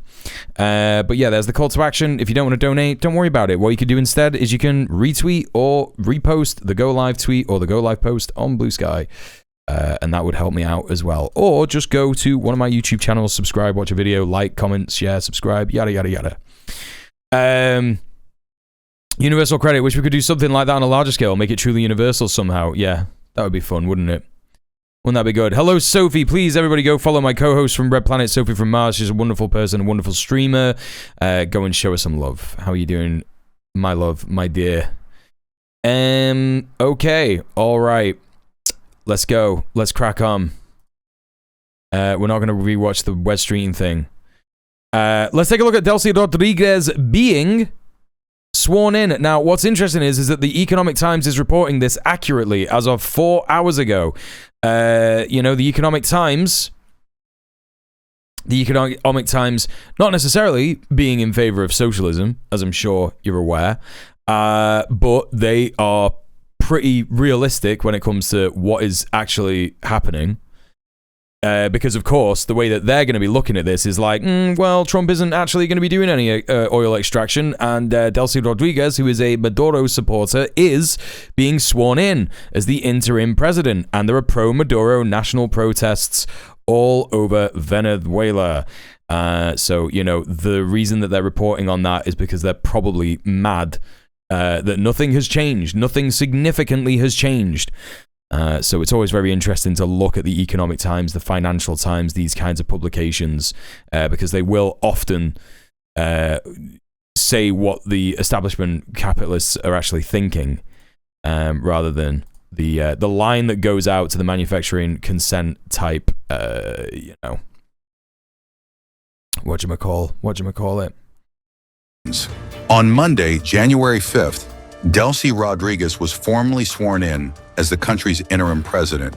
[SPEAKER 1] But yeah, there's the call to action. If you don't want to donate, don't worry about it. What you can do instead is you can retweet or repost the Go Live tweet or the Go Live post on Bluesky. And that would help me out as well. Or just go to one of my YouTube channels, subscribe, watch a video, like, comment, share, subscribe, yada, yada, yada. Universal Credit, wish we could do something like that on a larger scale, make it truly universal somehow. Yeah, that would be fun, wouldn't it? Wouldn't that be good? Hello, Sophie. Please, everybody go follow my co-host from Red Planet, Sophie from Mars. She's a wonderful person, a wonderful streamer. Go and show her some love. How are you doing, my love, my dear? Okay. All right. Let's go. Let's crack on. We're not going to rewatch the West Stream thing. Let's take a look at Delcy Rodriguez being sworn in. Now, what's interesting is that the Economic Times is reporting this accurately as of 4 hours ago. You know, the Economic Times not necessarily being in favor of socialism, as I'm sure you're aware, but they are pretty realistic when it comes to what is actually happening. Because, of course, the way that they're going to be looking at this is like, well, Trump isn't actually going to be doing any oil extraction, and Delcy Rodriguez, who is a Maduro supporter, is being sworn in as the interim president, and there are pro-Maduro national protests all over Venezuela. So, you know, the reason that they're reporting on that is because they're probably mad that nothing has changed. Nothing significantly has changed. So it's always very interesting to look at the Economic Times, the Financial Times, these kinds of publications, because they will often say what the establishment capitalists are actually thinking, rather than the line that goes out to the manufacturing consent type, you know, whatchamacall it.
[SPEAKER 12] On Monday, January 5th, Delcy Rodriguez was formally sworn in as the country's interim president,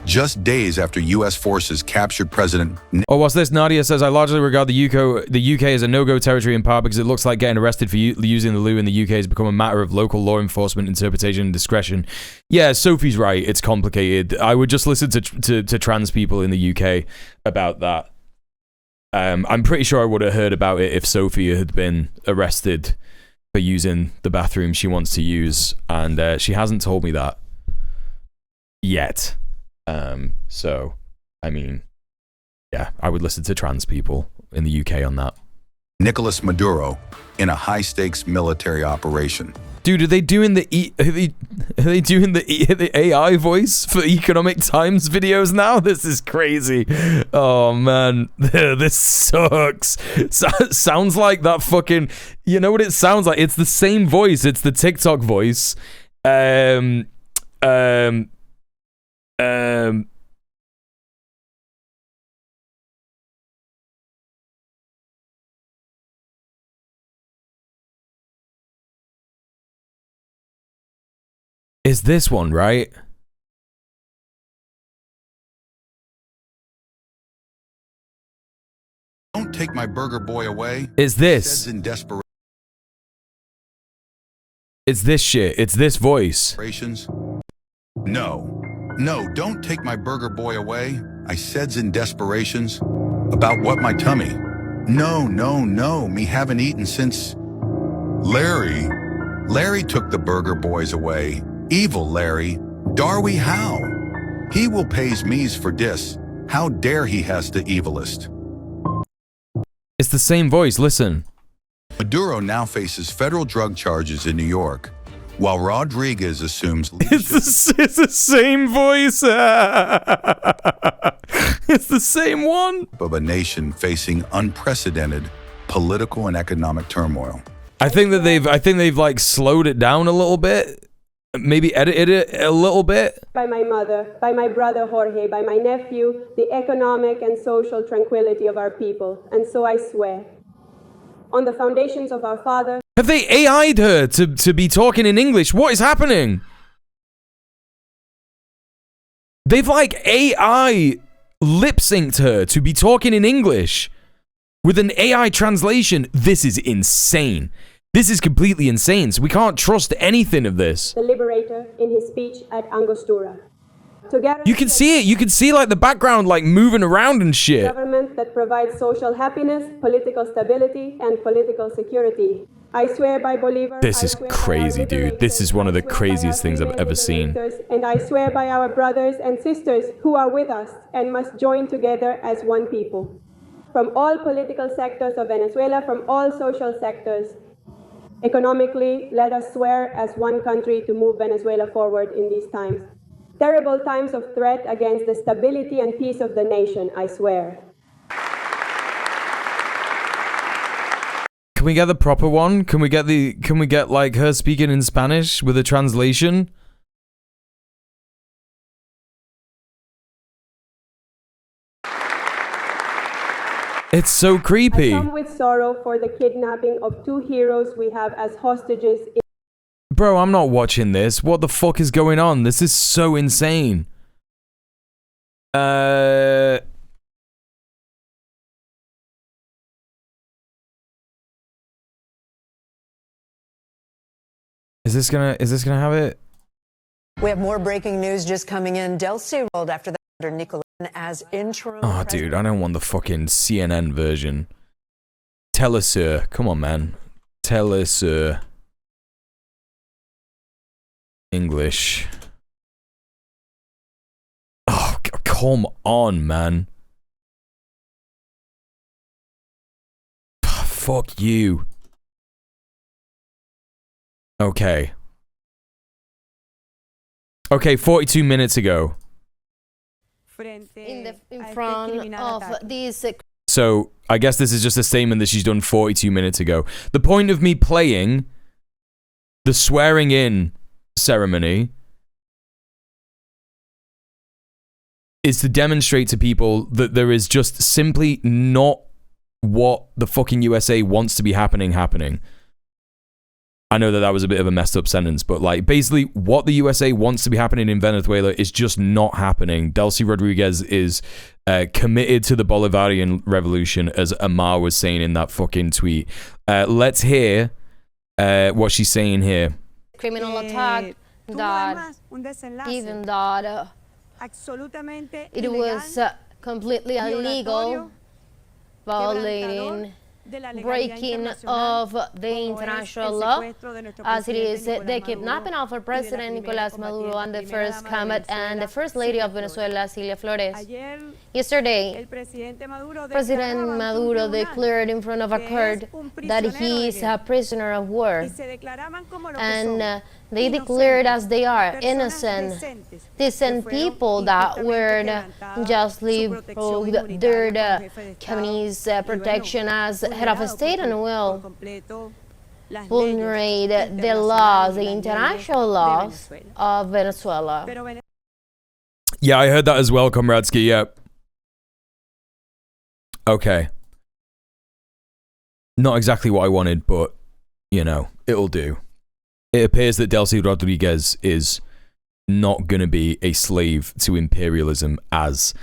[SPEAKER 12] just days after U.S. forces captured President...
[SPEAKER 1] Oh, what's this? Nadia says, I largely regard the UK as a no-go territory in part because it looks like getting arrested for using the loo in the UK has become a matter of local law enforcement interpretation and discretion. Yeah, Sophie's right. It's complicated. I would just listen to trans people in the UK about that. I'm pretty sure I would have heard about it if Sophie had been arrested for using the bathroom she wants to use, and she hasn't told me that yet. So, I mean, yeah, I would listen to trans people in the UK on that.
[SPEAKER 12] Nicolas Maduro in a high-stakes military operation.
[SPEAKER 1] Dude, are they doing the AI voice for Economic Times videos now? This is crazy. Oh man, this sucks. Sounds like that fucking. You know what it sounds like? It's the same voice. It's the TikTok voice. Is this one, right?
[SPEAKER 12] Don't take my burger boy away.
[SPEAKER 1] Is this?
[SPEAKER 12] In desperation.
[SPEAKER 1] It's this shit. It's this voice.
[SPEAKER 12] No, don't take my burger boy away. I said's in desperations. About what, my tummy? No, me haven't eaten since... Larry took the burger boys away. Evil Larry. Darwy how? He will pays me's for dis. How dare he has the evilest.
[SPEAKER 1] It's the same voice, listen.
[SPEAKER 12] Maduro now faces federal drug charges in New York, while Rodriguez assumes
[SPEAKER 1] It's the same voice. It's the same one.
[SPEAKER 12] Of a nation facing unprecedented political and economic turmoil.
[SPEAKER 1] I think they've like slowed it down a little bit. Maybe edited it a little bit.
[SPEAKER 13] By my mother, by my brother Jorge, by my nephew, the economic and social tranquility of our people. And so I swear, on the foundations of our father.
[SPEAKER 1] Have they AI'd her to be talking in English? What is happening? They've like AI lip-synced her to be talking in English with an AI translation. This is insane. This is completely insane. So we can't trust anything of this.
[SPEAKER 13] The liberator in his speech at Angostura. Together,
[SPEAKER 1] you can see it. You can see like the background like moving around and shit.
[SPEAKER 13] Government that provides social happiness, political stability, and political security. I swear by Bolivar.
[SPEAKER 1] This is crazy, dude. This is one of the craziest things I've ever seen.
[SPEAKER 13] And I swear by our brothers and sisters who are with us and must join together as one people. From all political sectors of Venezuela, from all social sectors. Economically, let us swear as one country to move Venezuela forward in these times. Terrible times of threat against the stability and peace of the nation, I swear.
[SPEAKER 1] Can we get the proper one? Can we get like her speaking in Spanish with a translation? It's so creepy.
[SPEAKER 13] I come with sorrow for the kidnapping of two heroes we have as hostages.
[SPEAKER 1] Bro, I'm not watching this. What the fuck is going on? This is so insane. Is this gonna have it?
[SPEAKER 14] We have more breaking news just coming in. Delcy rolled after that under Nicolin as interim.
[SPEAKER 1] Oh, dude, I don't want the fucking CNN version. Tell us, sir. Come on, man. Tell us, sir. English. Oh, come on, man. Fuck you. Okay. Okay, 42 minutes ago.
[SPEAKER 15] In front of these.
[SPEAKER 1] So, I guess this is just a statement that she's done 42 minutes ago. The point of me playing the swearing in ceremony is to demonstrate to people that there is just simply not what the fucking USA wants to be happening. I know that was a bit of a messed up sentence, but like basically what the USA wants to be happening in Venezuela is just not happening. Delcy Rodriguez is committed to the Bolivarian revolution, as Amar was saying in that fucking tweet. Let's hear what she's saying here.
[SPEAKER 15] Criminal attack that even that it was completely illegal, violating, breaking of the international law, as it is the kidnapping of our president Nicolás Maduro and the first cabinet and the first lady of Venezuela, Cilia Flores. Yesterday, President Maduro declared in front of a court that he is a prisoner of war, and they declared as they are innocent, decent people that were justly proved their company's protection as head of state and will vulnerate the laws, the international laws of Venezuela.
[SPEAKER 1] Yeah, I heard that as well, Komradsky. Yep. Okay. Not exactly what I wanted, but, you know, it'll do. It appears that Delcy Rodriguez is not going to be a slave to imperialism as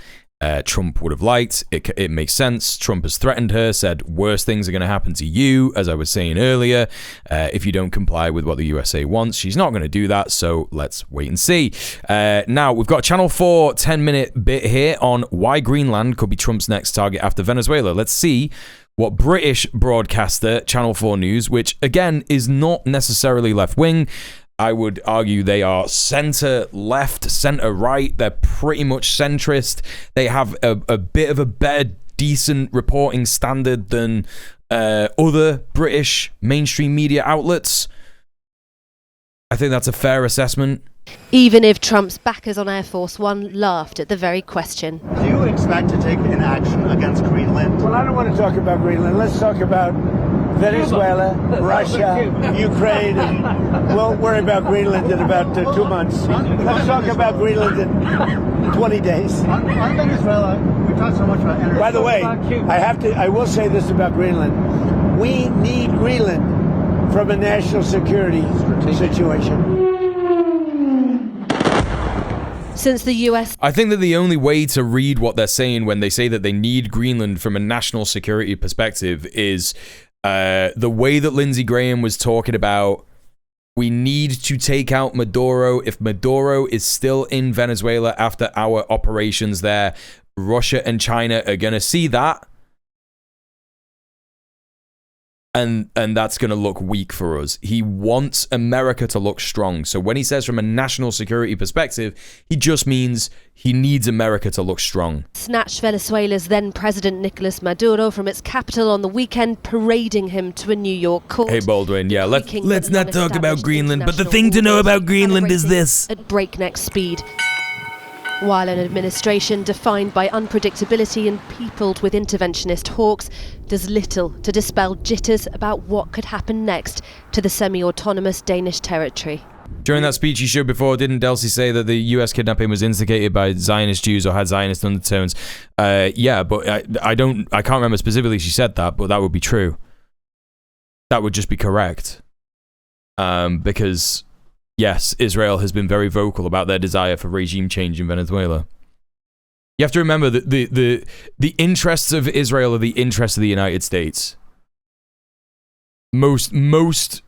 [SPEAKER 1] Trump would have liked. It makes sense. Trump has threatened her, said worse things are going to happen to you, as I was saying earlier, if you don't comply with what the USA wants. She's not going to do that, so let's wait and see. Now, we've got Channel 4 10-minute bit here on why Greenland could be Trump's next target after Venezuela. Let's see what British broadcaster Channel 4 News, which again is not necessarily left-wing, I would argue they are center-left, center-right. They're pretty much centrist. They have a bit of a better, decent reporting standard than other British mainstream media outlets. I think that's a fair assessment.
[SPEAKER 15] Even if Trump's backers on Air Force One laughed at the very question.
[SPEAKER 16] Do you expect to take an action against Greenland?
[SPEAKER 17] Well, I don't want to talk about Greenland. Let's talk about Venezuela, Russia, Ukraine, and we'll worry about Greenland in about 2 months. Let's talk about Greenland in 20 days.
[SPEAKER 16] On Venezuela, we talked so much about energy.
[SPEAKER 17] By the way, I will say this about Greenland. We need Greenland from a national security situation.
[SPEAKER 15] Since the US...
[SPEAKER 1] I think that the only way to read what they're saying when they say that they need Greenland from a national security perspective is the way that Lindsey Graham was talking about, we need to take out Maduro. If Maduro is still in Venezuela after our operations there, Russia and China are going to see that. And that's going to look weak for us. He wants America to look strong. So when he says from a national security perspective, he just means he needs America to look strong.
[SPEAKER 15] Snatched Venezuela's then President Nicolas Maduro from its capital on the weekend, parading him to a New York court.
[SPEAKER 1] Hey, Baldwin, yeah, let's not talk about Greenland, but the thing to know about Greenland is this.
[SPEAKER 15] At breakneck speed. While an administration defined by unpredictability and peopled with interventionist hawks does little to dispel jitters about what could happen next to the semi-autonomous Danish territory.
[SPEAKER 1] During that speech he showed before, didn't Delcy say that the US kidnapping was instigated by Zionist Jews or had Zionist undertones? Yeah, but I can't remember specifically she said that, but that would be true. That would just be correct. Because... yes, Israel has been very vocal about their desire for regime change in Venezuela. You have to remember that the interests of Israel are the interests of the United States. Most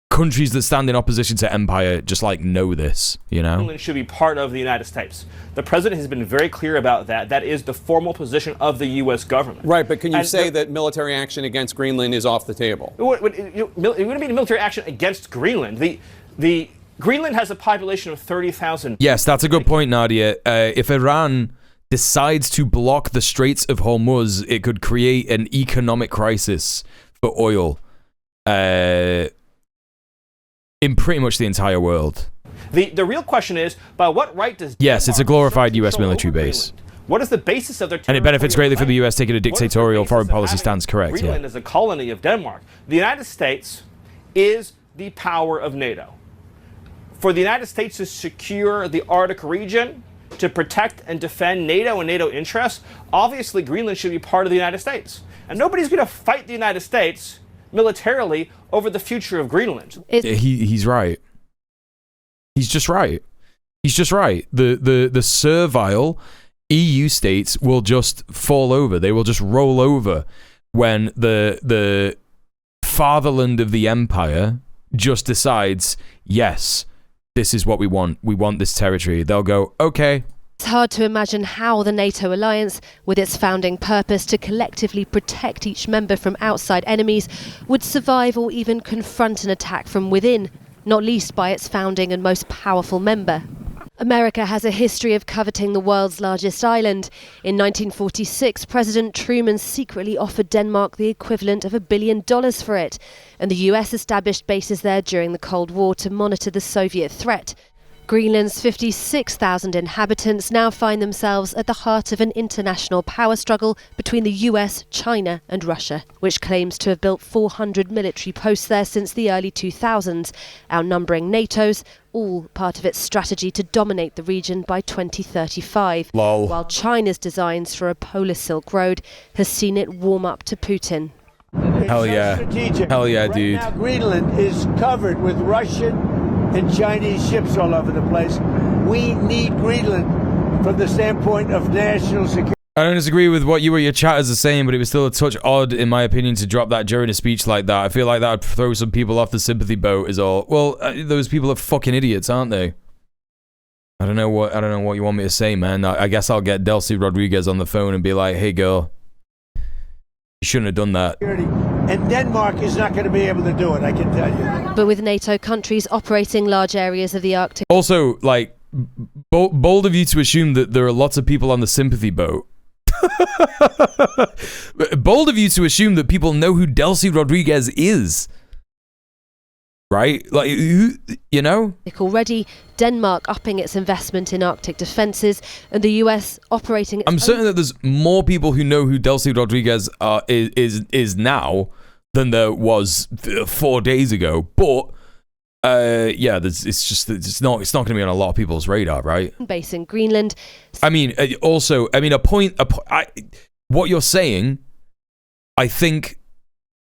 [SPEAKER 1] countries that stand in opposition to empire just know this, you know?
[SPEAKER 18] Greenland should be part of the United States. The president has been very clear about that. That is the formal position of the U.S. government.
[SPEAKER 19] Right, but can you say that military action against Greenland is off the table?
[SPEAKER 18] It wouldn't be military action against Greenland. The Greenland has a population of 30,000.
[SPEAKER 1] Yes, that's a good point, Nadia. If Iran decides to block the Straits of Hormuz, it could create an economic crisis for oil in pretty much the entire world.
[SPEAKER 18] The real question is, by what right does
[SPEAKER 1] Yes, it's a glorified US military base.
[SPEAKER 18] What is the basis of their territorial
[SPEAKER 1] And it benefits greatly for the US taking a dictatorial foreign policy stance, correct?
[SPEAKER 18] Greenland is a colony of Denmark. The United States is the power of NATO. For the United States to secure the Arctic region, to protect and defend NATO and NATO interests, obviously Greenland should be part of the United States. And nobody's going to fight the United States militarily over the future of Greenland.
[SPEAKER 1] He's right. He's just right. He's just right. The servile EU states will just fall over. They will just roll over when the fatherland of the empire just decides, yes, this is what we want. We want this territory. They'll go, okay.
[SPEAKER 15] It's hard to imagine how the NATO alliance, with its founding purpose to collectively protect each member from outside enemies, would survive or even confront an attack from within, not least by its founding and most powerful member. America has a history of coveting the world's largest island. In 1946, President Truman secretly offered Denmark the equivalent of $1 billion for it, and the US established bases there during the Cold War to monitor the Soviet threat. Greenland's 56,000 inhabitants now find themselves at the heart of an international power struggle between the US, China and Russia, which claims to have built 400 military posts there since the early 2000s, outnumbering NATO's, all part of its strategy to dominate the region by 2035.
[SPEAKER 1] Lol.
[SPEAKER 15] While China's designs for a polar Silk Road has seen it warm up to Putin.
[SPEAKER 1] Hell yeah. Hell yeah, dude.
[SPEAKER 17] Right now, Greenland is covered with Russian and Chinese ships all over the place. We need Greenland from the standpoint of national security.
[SPEAKER 1] I don't disagree with what you or your chatters are saying, but it was still a touch odd, in my opinion, to drop that during a speech like that. I feel like that would throw some people off the sympathy boat is all. Well, those people are fucking idiots, aren't they? I don't know what you want me to say, man. I guess I'll get Delcy Rodriguez on the phone and be like, hey, girl, you shouldn't have done that.
[SPEAKER 17] And Denmark is not going to be able to do it, I can tell you.
[SPEAKER 15] But with NATO countries operating large areas of the Arctic...
[SPEAKER 1] Also, like, bold of you to assume that there are lots of people on the sympathy boat. Bold of you to assume that people know who Delcy Rodriguez is. Right? Like, you know?
[SPEAKER 20] Already, Denmark upping its investment in Arctic defences, and the US operating...
[SPEAKER 1] I'm certain that there's more people who know who Delcy Rodriguez is now than there was 4 days ago. But, yeah, it's not going to be on a lot of people's radar, right?
[SPEAKER 20] Base in Greenland.
[SPEAKER 1] I mean, also, I mean, what you're saying, I think...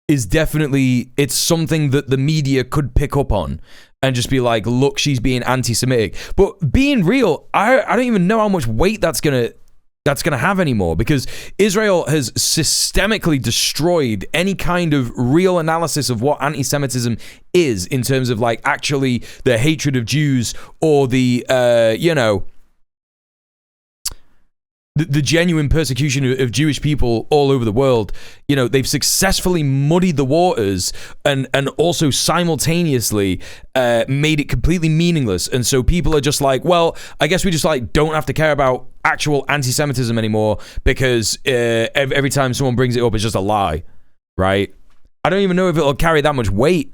[SPEAKER 1] is definitely, it's something that the media could pick up on and just be like, look, she's being anti-Semitic. But being real, I don't even know how much weight that's gonna have anymore, because Israel has systemically destroyed any kind of real analysis of what anti-Semitism is in terms of like actually the hatred of Jews or the the genuine persecution of Jewish people all over the world. You know, they've successfully muddied the waters and also simultaneously made it completely meaningless. And so people are just like, well, I guess we just like don't have to care about actual anti-Semitism anymore because every time someone brings it up, it's just a lie, right? I don't even know if it'll carry that much weight.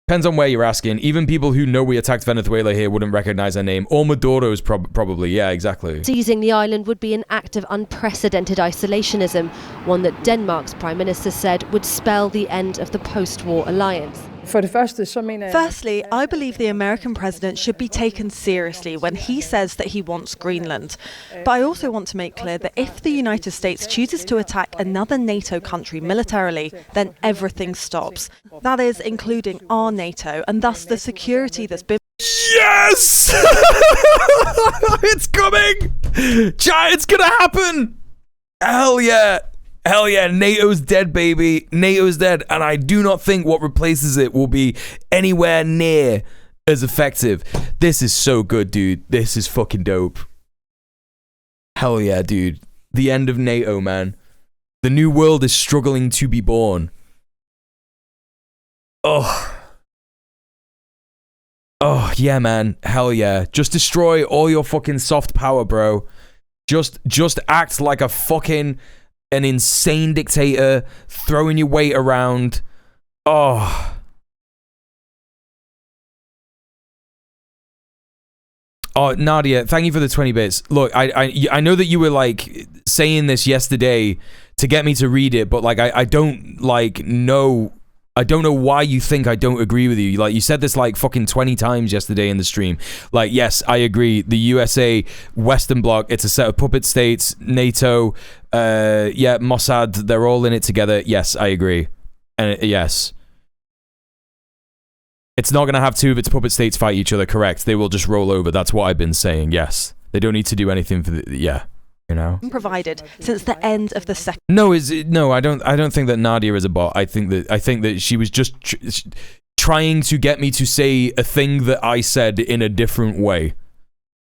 [SPEAKER 1] Depends on where you're asking. Even people who know we attacked Venezuela here wouldn't recognize her name. Or Maduro's probably. Yeah, exactly.
[SPEAKER 20] Seizing the island would be an act of unprecedented isolationism, one that Denmark's Prime Minister said would spell the end of the post-war alliance.
[SPEAKER 21] Firstly, I believe the American president should be taken seriously when he says that he wants Greenland. But I also want to make clear that if the United States chooses to attack another NATO country militarily, then everything stops. That is, including our NATO, and thus the security that's been...
[SPEAKER 1] Yes! It's coming! It's gonna happen! Hell yeah! Hell yeah, NATO's dead, baby. NATO's dead, and I do not think what replaces it will be anywhere near as effective. This is so good, dude. This is fucking dope. Hell yeah, dude. The end of NATO, man. The new world is struggling to be born. Oh. Oh, yeah, man. Hell yeah. Just destroy all your fucking soft power, bro. Just act like a fucking... an insane dictator, throwing your weight around. Oh. Oh, Nadia, thank you for the 20 bits. Look, I know that you were like saying this yesterday to get me to read it, but like I don't like know. I don't know why you think I don't agree with you. Like, you said this like fucking 20 times yesterday in the stream. Like, yes, I agree. The USA, Western Bloc, it's a set of puppet states. NATO, yeah, Mossad, they're all in it together. Yes, I agree. And yes. It's not going to have two of its puppet states fight each other, correct? They will just roll over. That's what I've been saying, yes. They don't need to do anything for the... Yeah. You know,
[SPEAKER 21] provided since the end of the second.
[SPEAKER 1] No, I don't think that Nadia is a bot. I think that she was just trying to get me to say a thing that I said in a different way.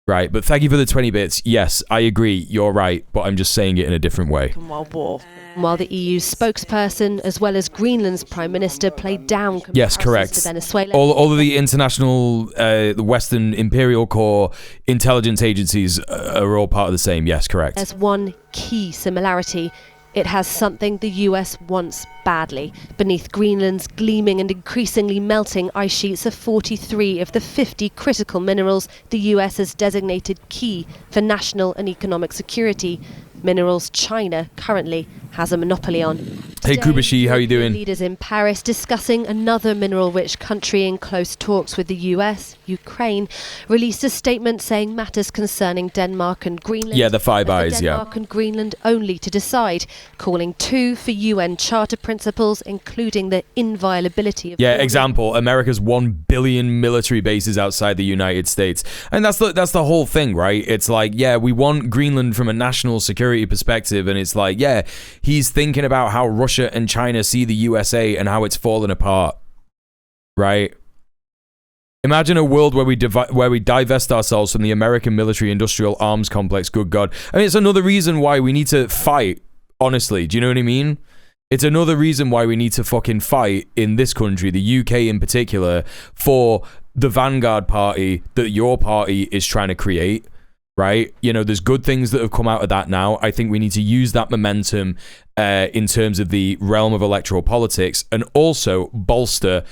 [SPEAKER 1] Right, but thank you for the 20 bits. Yes, I agree. You're right, but I'm just saying it in a different way.
[SPEAKER 21] World War.
[SPEAKER 20] While the EU's spokesperson, as well as Greenland's Prime Minister, played down comparisons
[SPEAKER 1] yes, correct.
[SPEAKER 20] to Venezuela.
[SPEAKER 1] All of the international, the Western Imperial Corps intelligence agencies are all part of the same. Yes, correct.
[SPEAKER 20] There's one key similarity. It has something the US wants badly. Beneath Greenland's gleaming and increasingly melting ice sheets are 43 of the 50 critical minerals the US has designated key for national and economic security. Minerals China currently has a monopoly on.
[SPEAKER 1] Hey Kubashi, how you doing?
[SPEAKER 20] Leaders in Paris discussing another mineral-rich country in close talks with the US, Ukraine, released a statement saying matters concerning Denmark and Greenland.
[SPEAKER 1] Yeah, the Five Eyes, yeah.
[SPEAKER 20] Denmark and Greenland only to decide, calling for UN Charter principles, including the inviolability of...
[SPEAKER 1] Yeah, example, America's 1 billion military bases outside the United States. And that's the whole thing, right? It's like, yeah, we want Greenland from a national security perspective, and it's like, yeah, he's thinking about how Russia and China see the USA and how it's fallen apart, right? Imagine a world where we divest ourselves from the American military-industrial arms complex. Good God! I mean, it's another reason why we need to fight. Honestly, do you know what I mean? It's another reason why we need to fucking fight in this country, the UK in particular, for the vanguard party that your party is trying to create. right? You know, there's good things that have come out of that now. I think we need to use that momentum in terms of the realm of electoral politics, and also bolster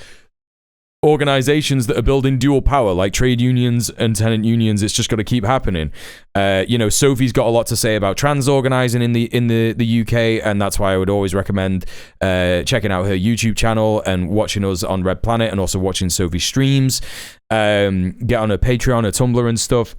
[SPEAKER 1] organizations that are building dual power, like trade unions and tenant unions. It's just got to keep happening. You know, Sophie's got a lot to say about trans organizing in the UK, and that's why I would always recommend checking out her YouTube channel and watching us on Red Planet, and also watching Sophie's streams. Get on her Patreon, her Tumblr and stuff.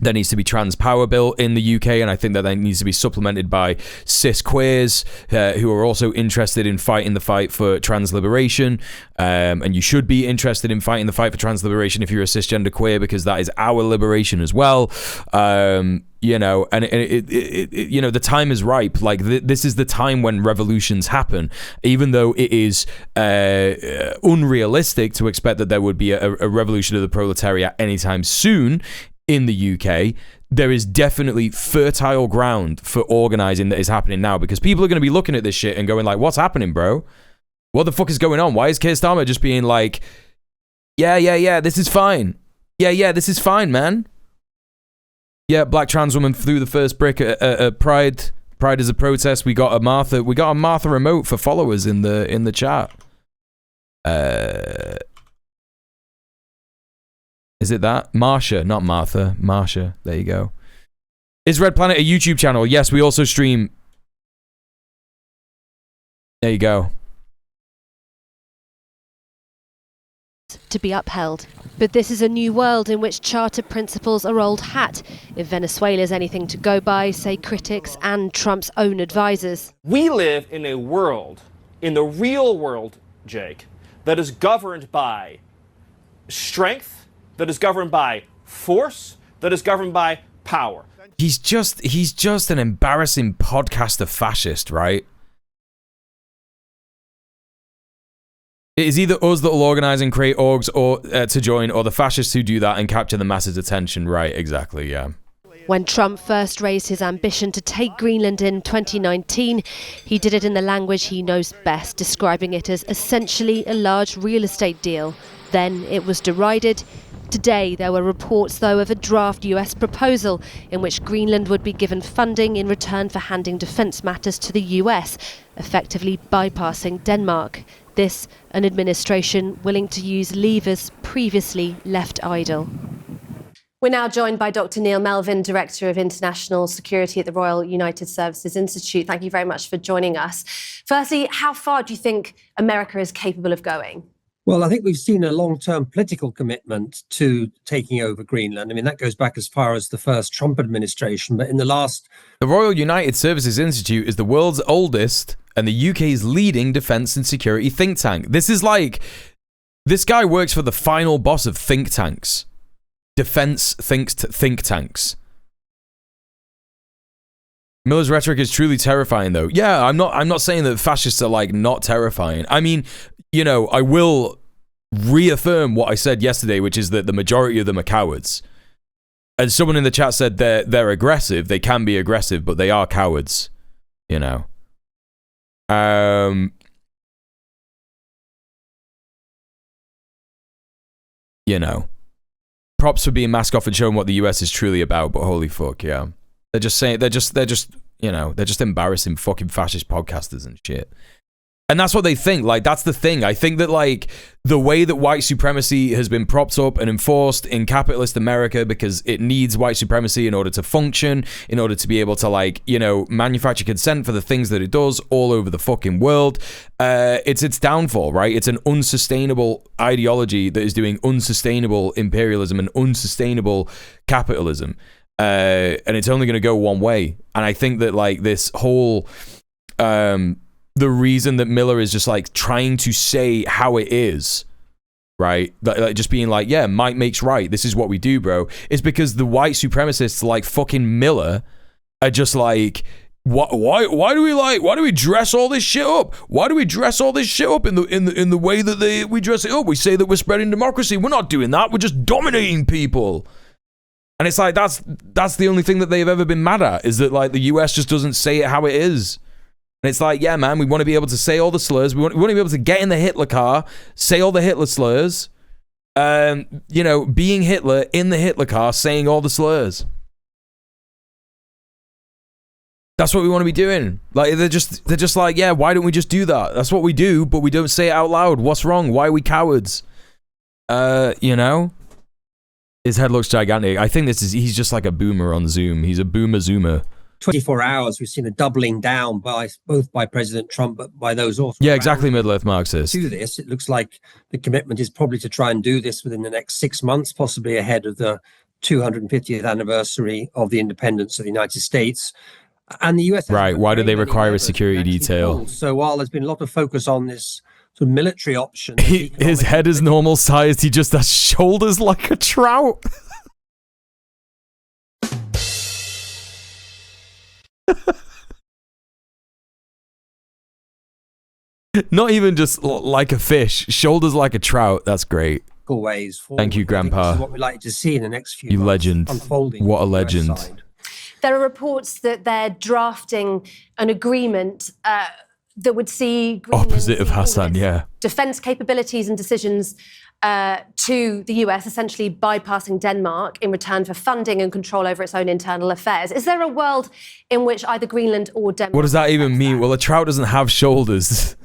[SPEAKER 1] There needs to be trans power bill in the UK, and I think that needs to be supplemented by cis queers who are also interested in fighting the fight for trans liberation. And you should be interested in fighting the fight for trans liberation if you're a cisgender queer, because that is our liberation as well. You know, and you know, the time is ripe. Like this is the time when revolutions happen, even though it is unrealistic to expect that there would be a revolution of the proletariat anytime soon. In the UK, there is definitely fertile ground for organizing that is happening now, because people are going to be looking at this shit and going like, what's happening, bro? What the fuck is going on? Why is Keir Starmer just being like, yeah, this is fine. Yeah, this is fine, man. Yeah, black trans woman threw the first brick at Pride. Pride is a protest. We got a Martha emote for followers in the chat. Is it that? Marsha, not Martha. Marsha. There you go. Is Red Planet a YouTube channel? Yes, we also stream. There you go.
[SPEAKER 20] To be upheld. But this is a new world in which charter principles are old hat. If Venezuela's anything to go by, say critics and Trump's own advisors.
[SPEAKER 18] We live in a world, in the real world, Jake, that is governed by strength, that is governed by force, that is governed by power.
[SPEAKER 1] He's just an embarrassing podcaster fascist, right? It is either us that will organize and create orgs or to join, or the fascists who do that and capture the masses' attention. Right, exactly, yeah.
[SPEAKER 20] When Trump first raised his ambition to take Greenland in 2019, he did it in the language he knows best, describing it as essentially a large real estate deal. Then it was derided. Today, there were reports, though, of a draft US proposal in which Greenland would be given funding in return for handing defence matters to the US, effectively bypassing Denmark. This, an administration willing to use levers previously left idle. We're now joined by Dr. Neil Melvin, Director of International Security at the Royal United Services Institute. Thank you very much for joining us. Firstly, how far do you think America is capable of going?
[SPEAKER 2] Well, I think we've seen a long-term political commitment to taking over Greenland. I mean, that goes back as far as the first Trump administration, but in the last...
[SPEAKER 1] The Royal United Services Institute is the world's oldest and the UK's leading defence and security think tank. This is like... This guy works for the final boss of think tanks. Defence think tanks. Miller's rhetoric is truly terrifying, though. Yeah, I'm not saying that fascists are, like, not terrifying. I mean... You know, I will reaffirm what I said yesterday, which is that the majority of them are cowards. And someone in the chat said they're aggressive. They can be aggressive, but they are cowards. You know. You know. Props for being mask off and showing what the US is truly about, but holy fuck, yeah. They're just you know, they're just embarrassing fucking fascist podcasters and shit. And that's what they think. Like, that's the thing. I think that, like, the way that white supremacy has been propped up and enforced in capitalist America, because it needs white supremacy in order to function, in order to be able to, like, you know, manufacture consent for the things that it does all over the fucking world. It's its downfall, right? It's an unsustainable ideology that is doing unsustainable imperialism and unsustainable capitalism. And it's only going to go one way. And I think that, like, this whole... the reason that Miller is just like trying to say how it is, right? Like just being like, yeah, might makes right. This is what we do, bro. Is because the white supremacists like fucking Miller are just like, why do we dress all this shit up? Why do we dress all this shit up in the way that we dress it up? We say that we're spreading democracy. We're not doing that. We're just dominating people. And it's like that's the only thing that they've ever been mad at, is that like the US just doesn't say it how it is. And it's like, yeah, man, we want to be able to say all the slurs. We want to be able to get in the Hitler car, say all the Hitler slurs. You know, being Hitler in the Hitler car, saying all the slurs. That's what we want to be doing. Like they're just like, yeah, why don't we just do that? That's what we do, but we don't say it out loud. What's wrong? Why are we cowards? You know? His head looks gigantic. I think he's just like a boomer on Zoom. He's a boomer zoomer.
[SPEAKER 2] 24 hours, we've seen a doubling down both by President Trump, but by those also.
[SPEAKER 1] Yeah, exactly, Middle-earth Marxist.
[SPEAKER 2] To this, it looks like the commitment is probably to try and do this within the next 6 months, possibly ahead of the 250th anniversary of the independence of the United States. And the US.
[SPEAKER 1] Right, why do they require a security detail?
[SPEAKER 2] So while there's been a lot of focus on this sort of military option.
[SPEAKER 1] His head is normal sized, he just has shoulders like a trout. Not even just like a fish, shoulders like a trout. That's great.
[SPEAKER 2] Ways forward.
[SPEAKER 1] Thank you, Grandpa.
[SPEAKER 2] This is what we'd like to see in the next few
[SPEAKER 1] you
[SPEAKER 2] months
[SPEAKER 1] legend.
[SPEAKER 2] Unfolding.
[SPEAKER 1] What a legend.
[SPEAKER 20] There are reports that they're drafting an agreement that would see Greenland
[SPEAKER 1] opposite of Hassan, yeah.
[SPEAKER 20] defense capabilities and decisions to the US, essentially bypassing Denmark in return for funding and control over its own internal affairs. Is there a world in which either Greenland or Denmark...
[SPEAKER 1] What does that even mean? Well, a trout doesn't have shoulders.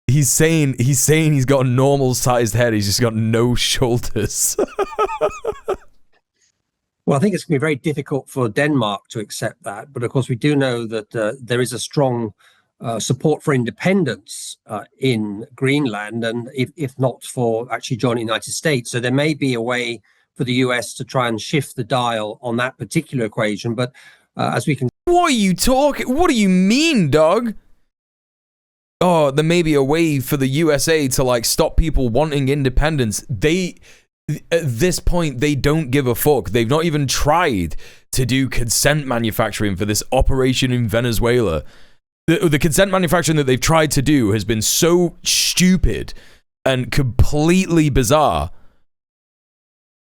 [SPEAKER 1] He's saying he's got a normal sized head. He's just got no shoulders.
[SPEAKER 2] Well, I think it's going to be very difficult for Denmark to accept that. But of course, we do know that there is a strong support for independence in Greenland, and if not for actually joining the United States. So there may be a way for the US to try and shift the dial on that particular equation. But as we can...
[SPEAKER 1] What are you talking? What do you mean, dog? Oh, there may be a way for the USA to like stop people wanting independence. At this point, they don't give a fuck. They've not even tried to do consent manufacturing for this operation in Venezuela. The consent manufacturing that they've tried to do has been so stupid and completely bizarre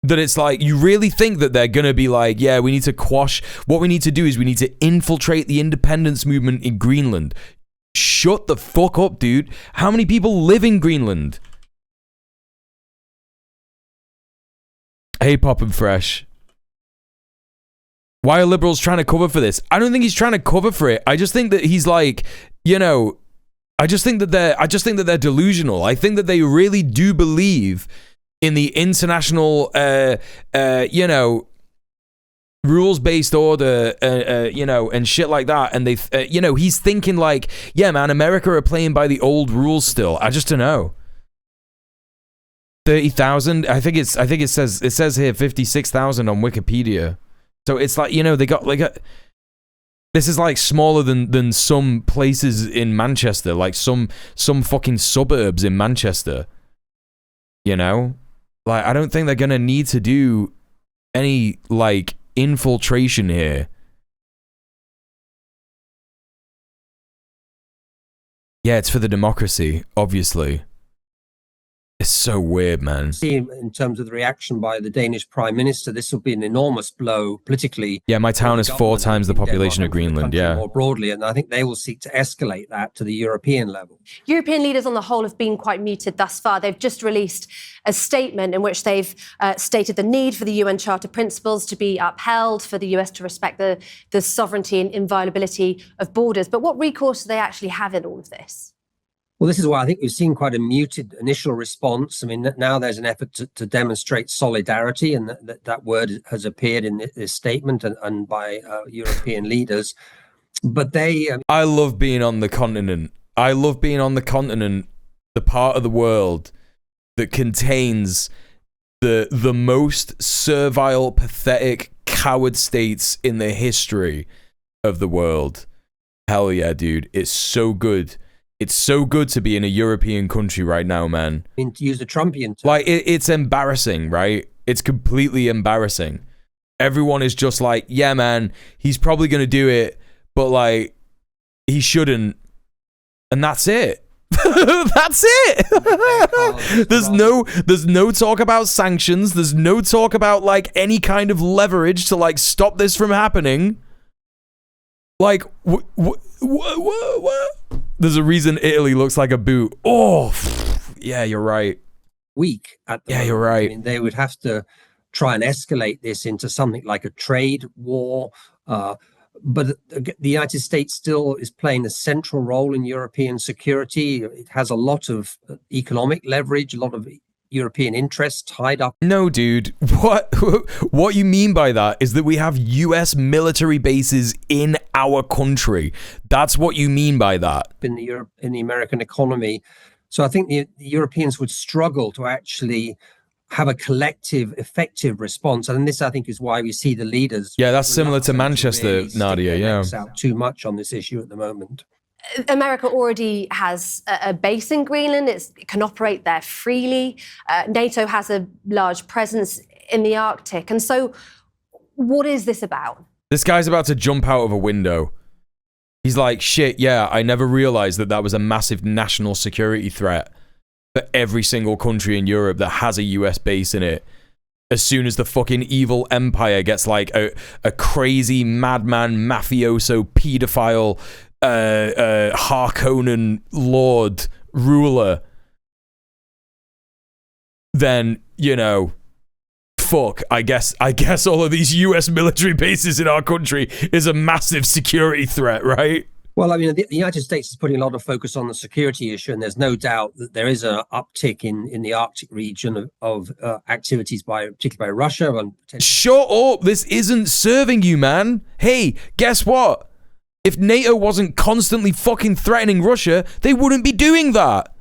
[SPEAKER 1] that it's like, you really think that they're going to be like, yeah, we need to quash. What we need to do is we need to infiltrate the independence movement in Greenland. Shut the fuck up, dude. How many people live in Greenland? Hey, Pop and Fresh. Why are liberals trying to cover for this? I don't think he's trying to cover for it. I just think that he's like, you know, I just think that they're delusional. I think that they really do believe in the international, you know, rules-based order, you know, and shit like that. And they, you know, he's thinking like, yeah, man, America are playing by the old rules still. I just don't know. 30,000. I think it says here 56,000 on Wikipedia. So it's like, you know, they got like this is like smaller than some places in Manchester, like some fucking suburbs in Manchester. You know, like I don't think they're gonna need to do any like infiltration here. Yeah, it's for the democracy, obviously. It's so weird, man.
[SPEAKER 2] In terms of the reaction by the Danish Prime Minister, this will be an enormous blow politically.
[SPEAKER 1] Yeah, my town is 4 times the population of Greenland, yeah.
[SPEAKER 2] More broadly, and I think they will seek to escalate that to the European level.
[SPEAKER 20] European leaders on the whole have been quite muted thus far. They've just released a statement in which they've stated the need for the UN Charter principles to be upheld, for the US to respect the sovereignty and inviolability of borders. But what recourse do they actually have in all of this?
[SPEAKER 2] Well, this is why I think we've seen quite a muted initial response. I mean, now there's an effort to demonstrate solidarity, and that word has appeared in this statement and by European leaders. But they...
[SPEAKER 1] I love being on the continent. I love being on the continent, the part of the world that contains the most servile, pathetic, coward states in the history of the world. Hell yeah, dude. It's so good. It's so good to be in a European country right now, man.
[SPEAKER 2] I mean, to use the Trumpian term.
[SPEAKER 1] Like, it's embarrassing, right? It's completely embarrassing. Everyone is just like, yeah, man, he's probably going to do it, but, like, he shouldn't. And that's it. That's it. There's no talk about sanctions. There's no talk about, like, any kind of leverage to, like, stop this from happening. Like, what? There's a reason Italy looks like a boot. Oh, yeah, you're right.
[SPEAKER 2] Weak at the moment.
[SPEAKER 1] You're right.
[SPEAKER 2] I mean, they would have to try and escalate this into something like a trade war, But the United States still is playing a central role in European security. It has a lot of economic leverage, a lot of European interests tied up.
[SPEAKER 1] No, dude. What you mean by that is that we have US military bases in our country. That's what you mean by that.
[SPEAKER 2] In the American economy. So I think the Europeans would struggle to actually have a collective, effective response. And this, I think, is why we see the leaders.
[SPEAKER 1] Yeah, that's similar to Manchester, Nadia. Yeah.
[SPEAKER 2] Out too much on this issue at the moment.
[SPEAKER 20] America already has a base in Greenland. It can operate there freely. NATO has a large presence in the Arctic. And so what is this about?
[SPEAKER 1] This guy's about to jump out of a window. He's like, shit, yeah, I never realized that was a massive national security threat for every single country in Europe that has a US base in it. As soon as the fucking evil empire gets like a crazy madman, mafioso, pedophile, Harkonnen lord ruler, then, you know, fuck, I guess all of these US military bases in our country is a massive security threat, right?
[SPEAKER 2] Well, I mean, the United States is putting a lot of focus on the security issue, and there's no doubt that there is an uptick in the Arctic region of activities particularly by Russia. And
[SPEAKER 1] shut up! This isn't serving you, man. Hey, guess what? If NATO wasn't constantly fucking threatening Russia, they wouldn't be doing that.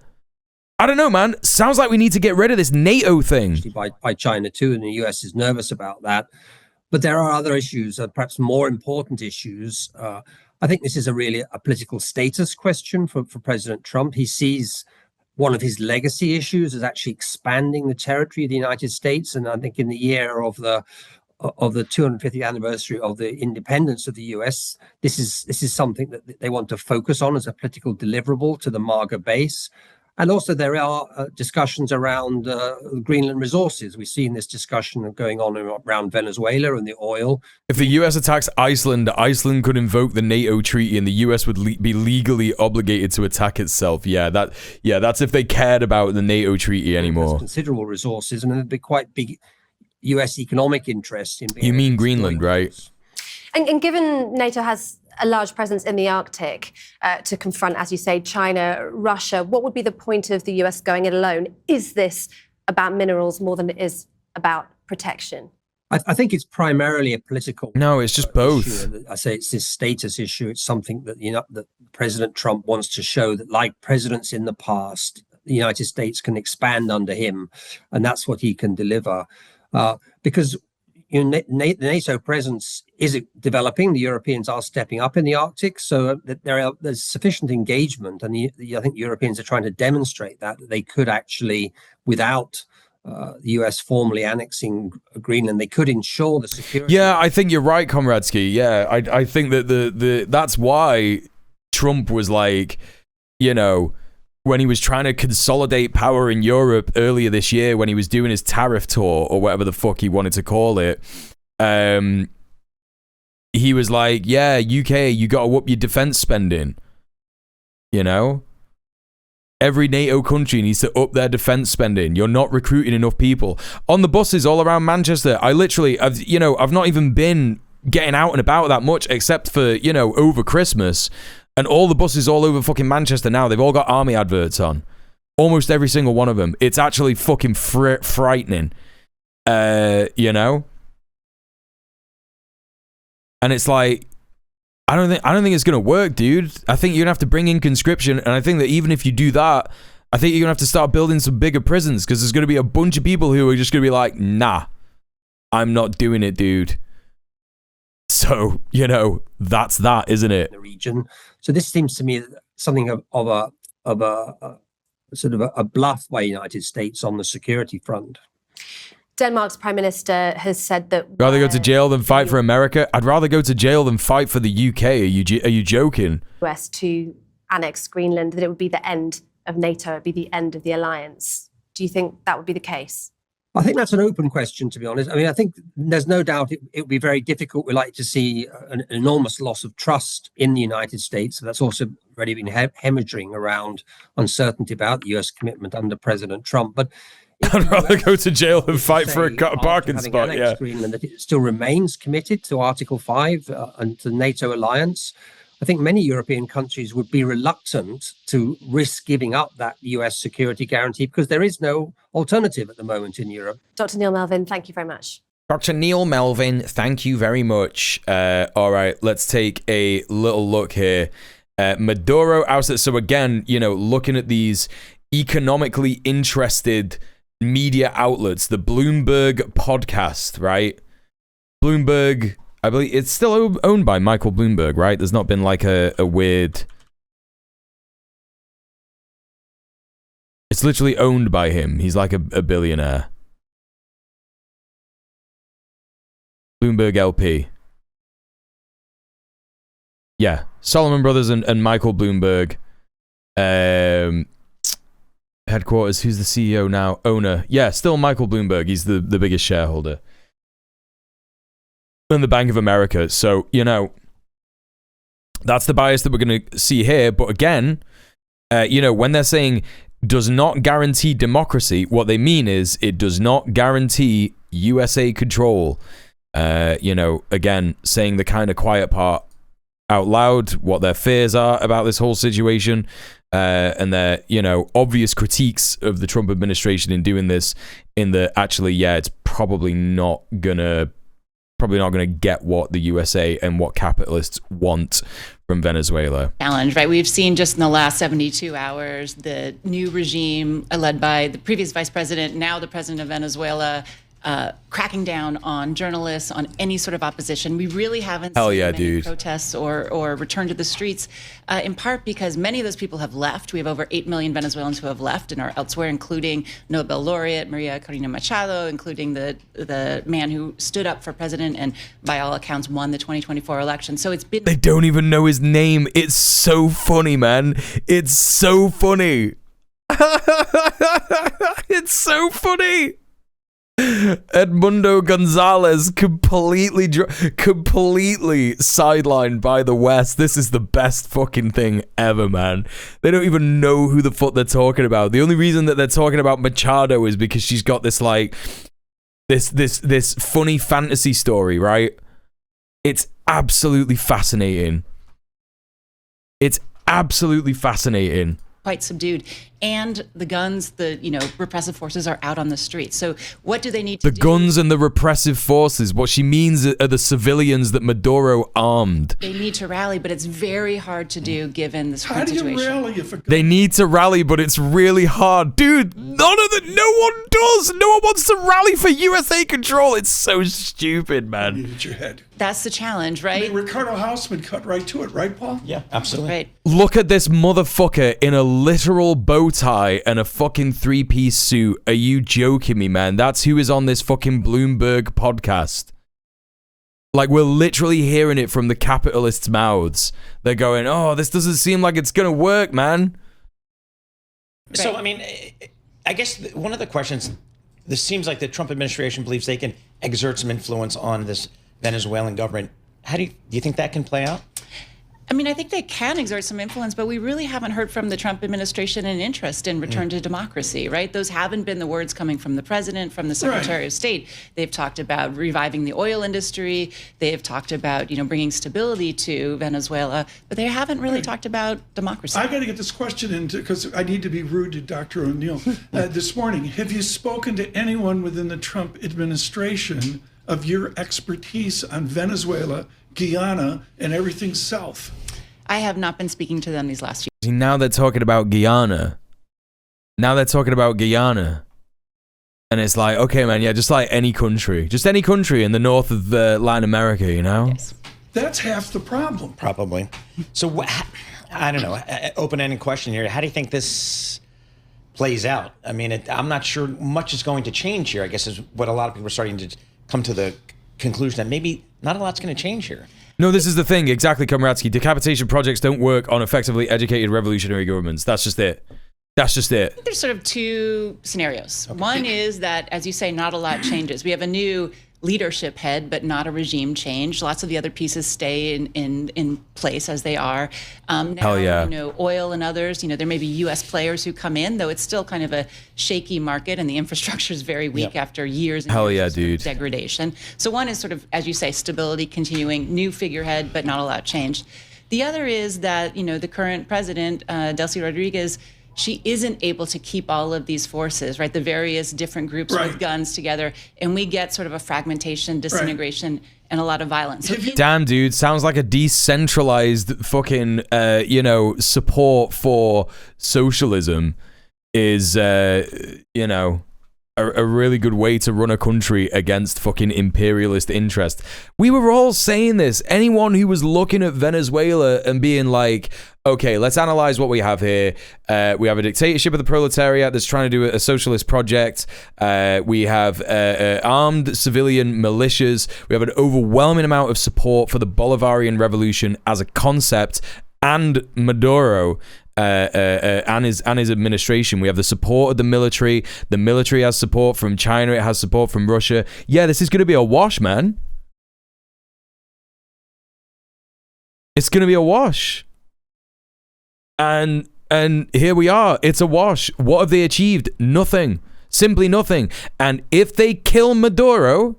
[SPEAKER 1] I don't know, man. Sounds like we need to get rid of this NATO thing.
[SPEAKER 2] By China too, and the US is nervous about that. But there are other issues, perhaps more important issues. I think this is a political status question for President Trump. He sees one of his legacy issues as actually expanding the territory of the United States. And I think in the year of the 250th anniversary of the independence of the US, this is something that they want to focus on as a political deliverable to the MAGA base. And also there are discussions around Greenland resources. We've seen this discussion going on around Venezuela and the oil.
[SPEAKER 1] If the US attacks Iceland, Iceland could invoke the NATO treaty and the US would be legally obligated to attack itself. Yeah, that's if they cared about the NATO treaty anymore.
[SPEAKER 2] There's considerable resources, and there'd be quite big US economic interest in being.
[SPEAKER 1] You mean Greenland, right?
[SPEAKER 20] And given NATO has a large presence in the Arctic to confront, as you say, China, Russia, what would be the point of the US going it alone? Is this about minerals more than it is about protection?
[SPEAKER 2] I think it's primarily a political.
[SPEAKER 1] No, it's just both.
[SPEAKER 2] Issue. I say it's this status issue. It's something that that President Trump wants to show that, like presidents in the past, the United States can expand under him, and that's what he can deliver. Because the NATO presence is developing. The Europeans are stepping up in the Arctic, so there's sufficient engagement, and I think Europeans are trying to demonstrate that they could actually, without the US formally annexing Greenland, they could ensure the security.
[SPEAKER 1] Yeah, I think you're right, Comradsky. Yeah, I think that that's why Trump was like, you know, when he was trying to consolidate power in Europe earlier this year, when he was doing his tariff tour or whatever the fuck he wanted to call it, he was like, yeah, UK, you got to up your defense spending. You know? Every NATO country needs to up their defense spending. You're not recruiting enough people. On the buses all around Manchester, I've not even been getting out and about that much except for, over Christmas. And all the buses all over fucking Manchester now, they've all got army adverts on. Almost every single one of them. It's actually fucking frightening. And it's like, I don't think it's gonna work, dude. I think you're gonna have to bring in conscription, and I think that even if you do that, I think you're gonna have to start building some bigger prisons, because there's gonna be a bunch of people who are just gonna be like, nah, I'm not doing it, dude. So, that's that, isn't it?
[SPEAKER 2] The region. So this seems to me something of a sort of a bluff by the United States on the security front.
[SPEAKER 20] Denmark's Prime Minister has said that...
[SPEAKER 1] Rather go to jail than fight for America? I'd rather go to jail than fight for the UK. Are you joking?
[SPEAKER 20] US to annex Greenland, that it would be the end of NATO, it would be the end of the alliance. Do you think that would be the case?
[SPEAKER 2] I think that's an open question, to be honest. I mean, I think there's no doubt it would be very difficult. We'd like to see an enormous loss of trust in the United States. That's also already been hemorrhaging around uncertainty about the US commitment under President Trump. But
[SPEAKER 1] I'd rather go to jail than fight for a parking spot. Yeah.
[SPEAKER 2] Greenland, that it still remains committed to Article 5 and to the NATO alliance. I think many European countries would be reluctant to risk giving up that US security guarantee because there is no alternative at the moment in Europe.
[SPEAKER 20] Dr. Neil Melvin, thank you very much.
[SPEAKER 1] Dr. Neil Melvin, thank you very much. All right, let's take a little look here. Maduro ousted. So again, you know, looking at these economically interested media outlets, the Bloomberg podcast, right? Bloomberg, I believe it's still owned by Michael Bloomberg, right? There's not been like a weird... It's literally owned by him. He's like a billionaire. Bloomberg LP. Yeah, Solomon Brothers and Michael Bloomberg. Headquarters, who's the CEO now? Owner. Yeah, still Michael Bloomberg. He's the biggest shareholder. And the Bank of America. So, you know, that's the bias that we're going to see here. But again, you know, when they're saying does not guarantee democracy, what they mean is it does not guarantee USA control. You know, again, saying the kind of quiet part out loud, what their fears are about this whole situation. And their, you know, obvious critiques of the Trump administration in doing this, in the actually, yeah, it's probably not gonna get what the USA and what capitalists want from Venezuela.
[SPEAKER 3] Challenge, right? We've seen just in the last 72 hours the new regime led by the previous vice president, now the president of Venezuela, cracking down on journalists, on any sort of opposition. We really haven't seen many protests or return to the streets, in part because many of those people have left. We have over 8 million Venezuelans who have left and are elsewhere, including Nobel laureate Maria Corina Machado, including the man who stood up for president and by all accounts won the 2024 election. So it's been...
[SPEAKER 1] They don't even know his name. It's so funny, man. It's so funny. It's so funny. Edmundo Gonzalez completely sidelined by the West. This is the best fucking thing ever, man. They don't even know who the fuck they're talking about. The only reason that they're talking about Machado is because she's got this like this funny fantasy story, right? It's absolutely fascinating. It's absolutely fascinating.
[SPEAKER 3] Quite subdued, and the guns, the repressive forces are out on the streets. So what do they need to do?
[SPEAKER 1] The guns and the repressive forces. What she means are the civilians that Maduro armed.
[SPEAKER 3] They need to rally, but it's very hard to do given this current situation.
[SPEAKER 22] How do you rally if
[SPEAKER 1] they need to rally, but it's really hard, dude. No one does. No one wants to rally for USA control. It's so stupid, man.
[SPEAKER 22] You hit your head.
[SPEAKER 3] That's the challenge, right?
[SPEAKER 22] I mean, Ricardo Hausman cut right to it, right, Paul?
[SPEAKER 23] Yeah, absolutely.
[SPEAKER 3] Right.
[SPEAKER 1] Look at this motherfucker in a literal bow tie and a fucking three-piece suit. Are you joking me, man? That's who is on this fucking Bloomberg podcast. Like, we're literally hearing it from the capitalists' mouths. They're going, oh, this doesn't seem like it's going to work, man.
[SPEAKER 23] So, I mean, I guess one of the questions, this seems like the Trump administration believes they can exert some influence on this Venezuelan government. How do you think that can play out?
[SPEAKER 3] I mean, I think they can exert some influence, but we really haven't heard from the Trump administration an interest in return to democracy, right? Those haven't been the words coming from the president, from the Secretary of State. They've talked about reviving the oil industry. They've talked about, bringing stability to Venezuela, but they haven't really talked about democracy.
[SPEAKER 22] I got to get this question in because I need to be rude to Dr. O'Neill. This morning, have you spoken to anyone within the Trump administration of your expertise on Venezuela, Guyana, and everything south?
[SPEAKER 3] I have not been speaking to them these last few.
[SPEAKER 1] Now they're talking about Guyana. And it's like, okay, man, yeah, just like any country. Just any country in the north of Latin America,
[SPEAKER 3] Yes.
[SPEAKER 22] That's half the problem.
[SPEAKER 23] Probably. So, I don't know, open-ended question here. How do you think this plays out? I mean, I'm not sure much is going to change here, I guess, is what a lot of people are starting to come to the conclusion that maybe not a lot's going to change here.
[SPEAKER 1] No, this is the thing. Exactly, Komratsky. Decapitation projects don't work on effectively educated revolutionary governments. That's just it. I think
[SPEAKER 3] there's sort of two scenarios. Okay. One is that, as you say, not a lot changes. We have a new leadership head, but not a regime change. Lots of the other pieces stay in place as they are. Now,
[SPEAKER 1] Hell yeah.
[SPEAKER 3] you know, oil and others, you know, there may be U.S. players who come in, though it's still kind of a shaky market and the infrastructure is very weak after years and
[SPEAKER 1] Hell
[SPEAKER 3] years
[SPEAKER 1] yeah,
[SPEAKER 3] of sort of
[SPEAKER 1] dude.
[SPEAKER 3] degradation. So one is sort of, as you say, stability continuing, new figurehead, but not a lot changed. The other is that, you know, the current president, Delcy Rodriguez, she isn't able to keep all of these forces, right? The various different groups with guns together. And we get sort of a fragmentation, disintegration, and a lot of violence. So
[SPEAKER 1] Damn, dude, sounds like a decentralized fucking, you know, support for socialism is, you know, a really good way to run a country against fucking imperialist interest. We were all saying this. Anyone who was looking at Venezuela and being like, okay, let's analyze what we have here. We have a dictatorship of the proletariat that's trying to do a socialist project. We have armed civilian militias. We have an overwhelming amount of support for the Bolivarian revolution as a concept, and Maduro and his administration. We have the support of the military. The military has support from China. It has support from Russia. Yeah, this is going to be a wash, man. It's going to be a wash. And here we are. It's a wash. What have they achieved? Nothing. Simply nothing. And if they kill Maduro,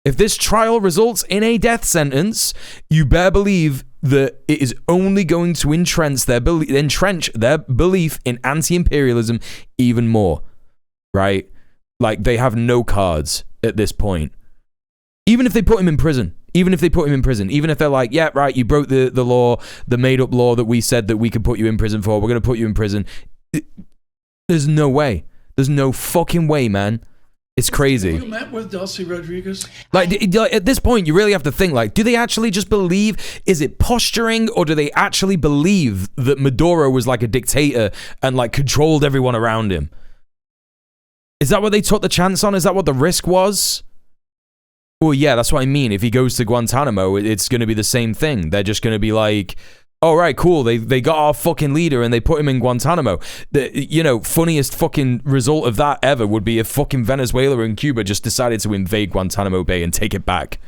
[SPEAKER 1] if this trial results in a death sentence, you better believe that it is only going to entrench their belief in anti-imperialism even more, right? Like, they have no cards at this point. Even if they put him in prison, even if they're like, yeah, right, you broke the law, the made-up law that we said that we could put you in prison for, we're going to put you in prison. There's no way. There's no fucking way, man. It's crazy.
[SPEAKER 22] You met with Delcy Rodriguez?
[SPEAKER 1] Like, at this point, you really have to think, like, do they actually just believe, is it posturing, or do they actually believe that Maduro was like a dictator and like controlled everyone around him? Is that what they took the chance on? Is that what the risk was? Well, yeah, that's what I mean. If he goes to Guantanamo, it's going to be the same thing. They're just going to be like, all right, cool. They got our fucking leader and they put him in Guantanamo. The, you know, funniest fucking result of that ever would be if fucking Venezuela and Cuba just decided to invade Guantanamo Bay and take it back,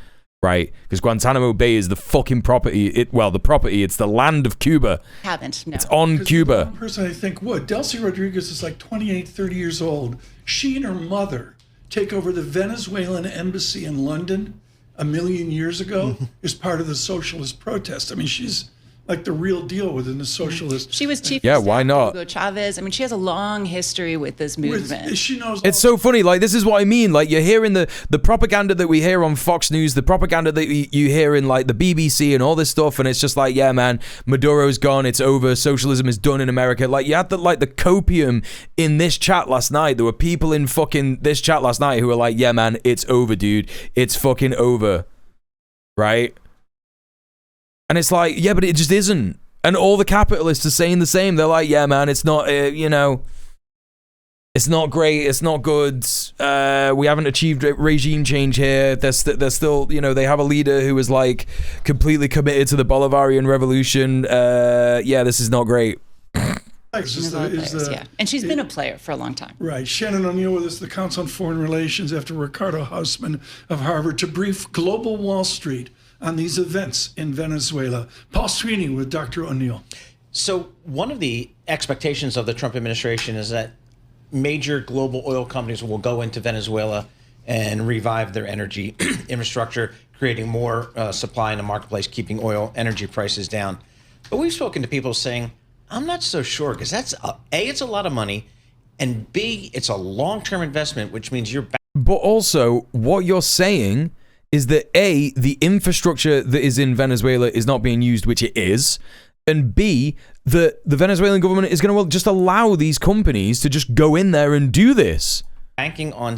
[SPEAKER 1] right? Because Guantanamo Bay is the fucking property. It's the land of Cuba.
[SPEAKER 3] Haven't, no.
[SPEAKER 1] It's on Cuba.
[SPEAKER 22] One person I think would. Delcy Rodriguez is like 28, 30 years old. She and her mother take over the Venezuelan embassy in London 1 million years ago as part of the socialist protest. I mean, she's like the real deal within the socialist.
[SPEAKER 3] She was chief.
[SPEAKER 1] Yeah,
[SPEAKER 3] of staff
[SPEAKER 1] why not?
[SPEAKER 3] to Hugo Chavez. I mean, she has a long history with this movement.
[SPEAKER 22] She knows.
[SPEAKER 1] It's so funny. Like, this is what I mean. Like, you're hearing the propaganda that we hear on Fox News, the propaganda that you hear in like the BBC and all this stuff, and it's just like, yeah, man, Maduro's gone. It's over. Socialism is done in America. Like, you had the copium in this chat last night. There were people in fucking this chat last night who were like, yeah, man, it's over, dude. It's fucking over, right? And it's like, yeah, but it just isn't. And all the capitalists are saying the same. They're like, yeah, man, it's not, you know, it's not great. It's not good. We haven't achieved regime change here. They're still, you know, they have a leader who is like completely committed to the Bolivarian revolution. Yeah, this is not great.
[SPEAKER 3] And she's been a player for a long time.
[SPEAKER 22] Right. Shannon O'Neill with us, the Council on Foreign Relations, after Ricardo Hausman of Harvard, to brief Global Wall Street on these events in Venezuela. Paul Sweeney with Dr. O'Neill.
[SPEAKER 23] So one of the expectations of the Trump administration is that major global oil companies will go into Venezuela and revive their energy infrastructure, creating more supply in the marketplace, keeping oil energy prices down. But we've spoken to people saying, I'm not so sure, because that's, A, it's a lot of money, and B, it's a long-term investment, which means you're back.
[SPEAKER 1] But also, what you're saying is that A, the infrastructure that is in Venezuela is not being used, which it is, and B, that the Venezuelan government is going to just allow these companies to just go in there and do this.
[SPEAKER 23] Banking on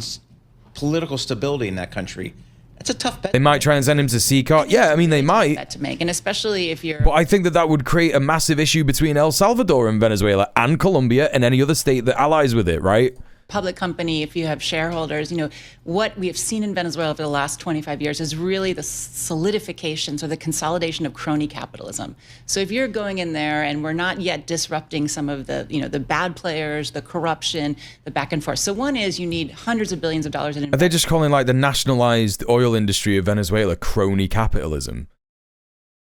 [SPEAKER 23] political stability in that country, that's a tough bet.
[SPEAKER 1] They might try and send him to CCAR. Yeah, I mean, they might.
[SPEAKER 3] That to make, and especially if you're.
[SPEAKER 1] But I think that would create a massive issue between El Salvador and Venezuela and Colombia and any other state that allies with it, right?
[SPEAKER 3] public company, if you have shareholders, what we have seen in Venezuela over the last 25 years is really the solidification, so the consolidation of crony capitalism. So if you're going in there and we're not yet disrupting some of the, the bad players, the corruption, the back and forth. So one is you need hundreds of billions of dollars in investment.
[SPEAKER 1] Are they just calling like the nationalized oil industry of Venezuela crony capitalism?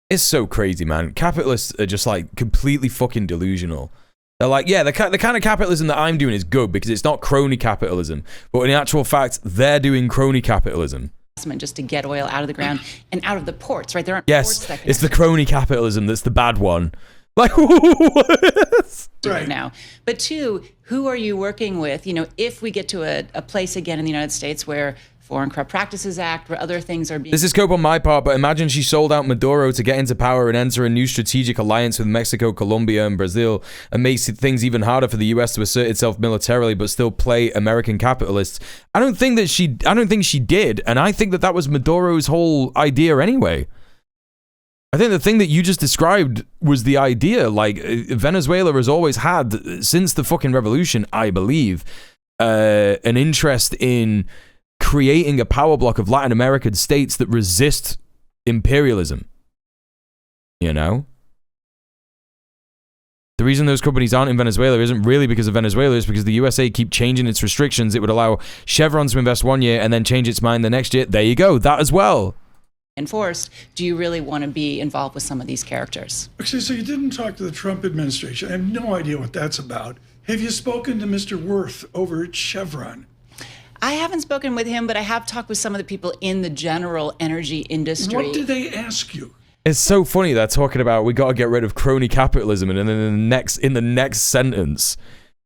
[SPEAKER 1] It's so crazy, man. Capitalists are just like completely fucking delusional. They're like, yeah, the kind of capitalism that I'm doing is good because it's not crony capitalism. But in actual fact, they're doing crony capitalism.
[SPEAKER 3] Just to get oil out of the ground and out of the ports, right? There aren't ports that
[SPEAKER 1] Yes, it's the crony capitalism that's the bad one. Like,
[SPEAKER 3] right now. But two, who are you working with? If we get to a place again in the United States where Foreign Corrupt Practices Act, where other things are being...
[SPEAKER 1] This is cope on my part, but imagine she sold out Maduro to get into power and enter a new strategic alliance with Mexico, Colombia, and Brazil, and makes things even harder for the US to assert itself militarily, but still play American capitalists. I don't think she did, and I think that was Maduro's whole idea anyway. I think the thing that you just described was the idea. Like, Venezuela has always had, since the fucking revolution, I believe, an interest in creating a power block of Latin American states that resist imperialism. The reason those companies aren't in Venezuela isn't really because of Venezuela, it's because the USA keep changing its restrictions. It would allow Chevron to invest 1 year and then change its mind the next year. There you go, that as well.
[SPEAKER 3] Enforced. Do you really want to be involved with some of these characters?
[SPEAKER 22] Okay, so you didn't talk to the Trump administration. I have no idea what that's about. Have you spoken to Mr. Worth over at Chevron?
[SPEAKER 3] I haven't spoken with him, but I have talked with some of the people in the general energy industry.
[SPEAKER 22] What did they ask you?
[SPEAKER 1] It's so funny they're talking about we got to get rid of crony capitalism, and then in the next sentence,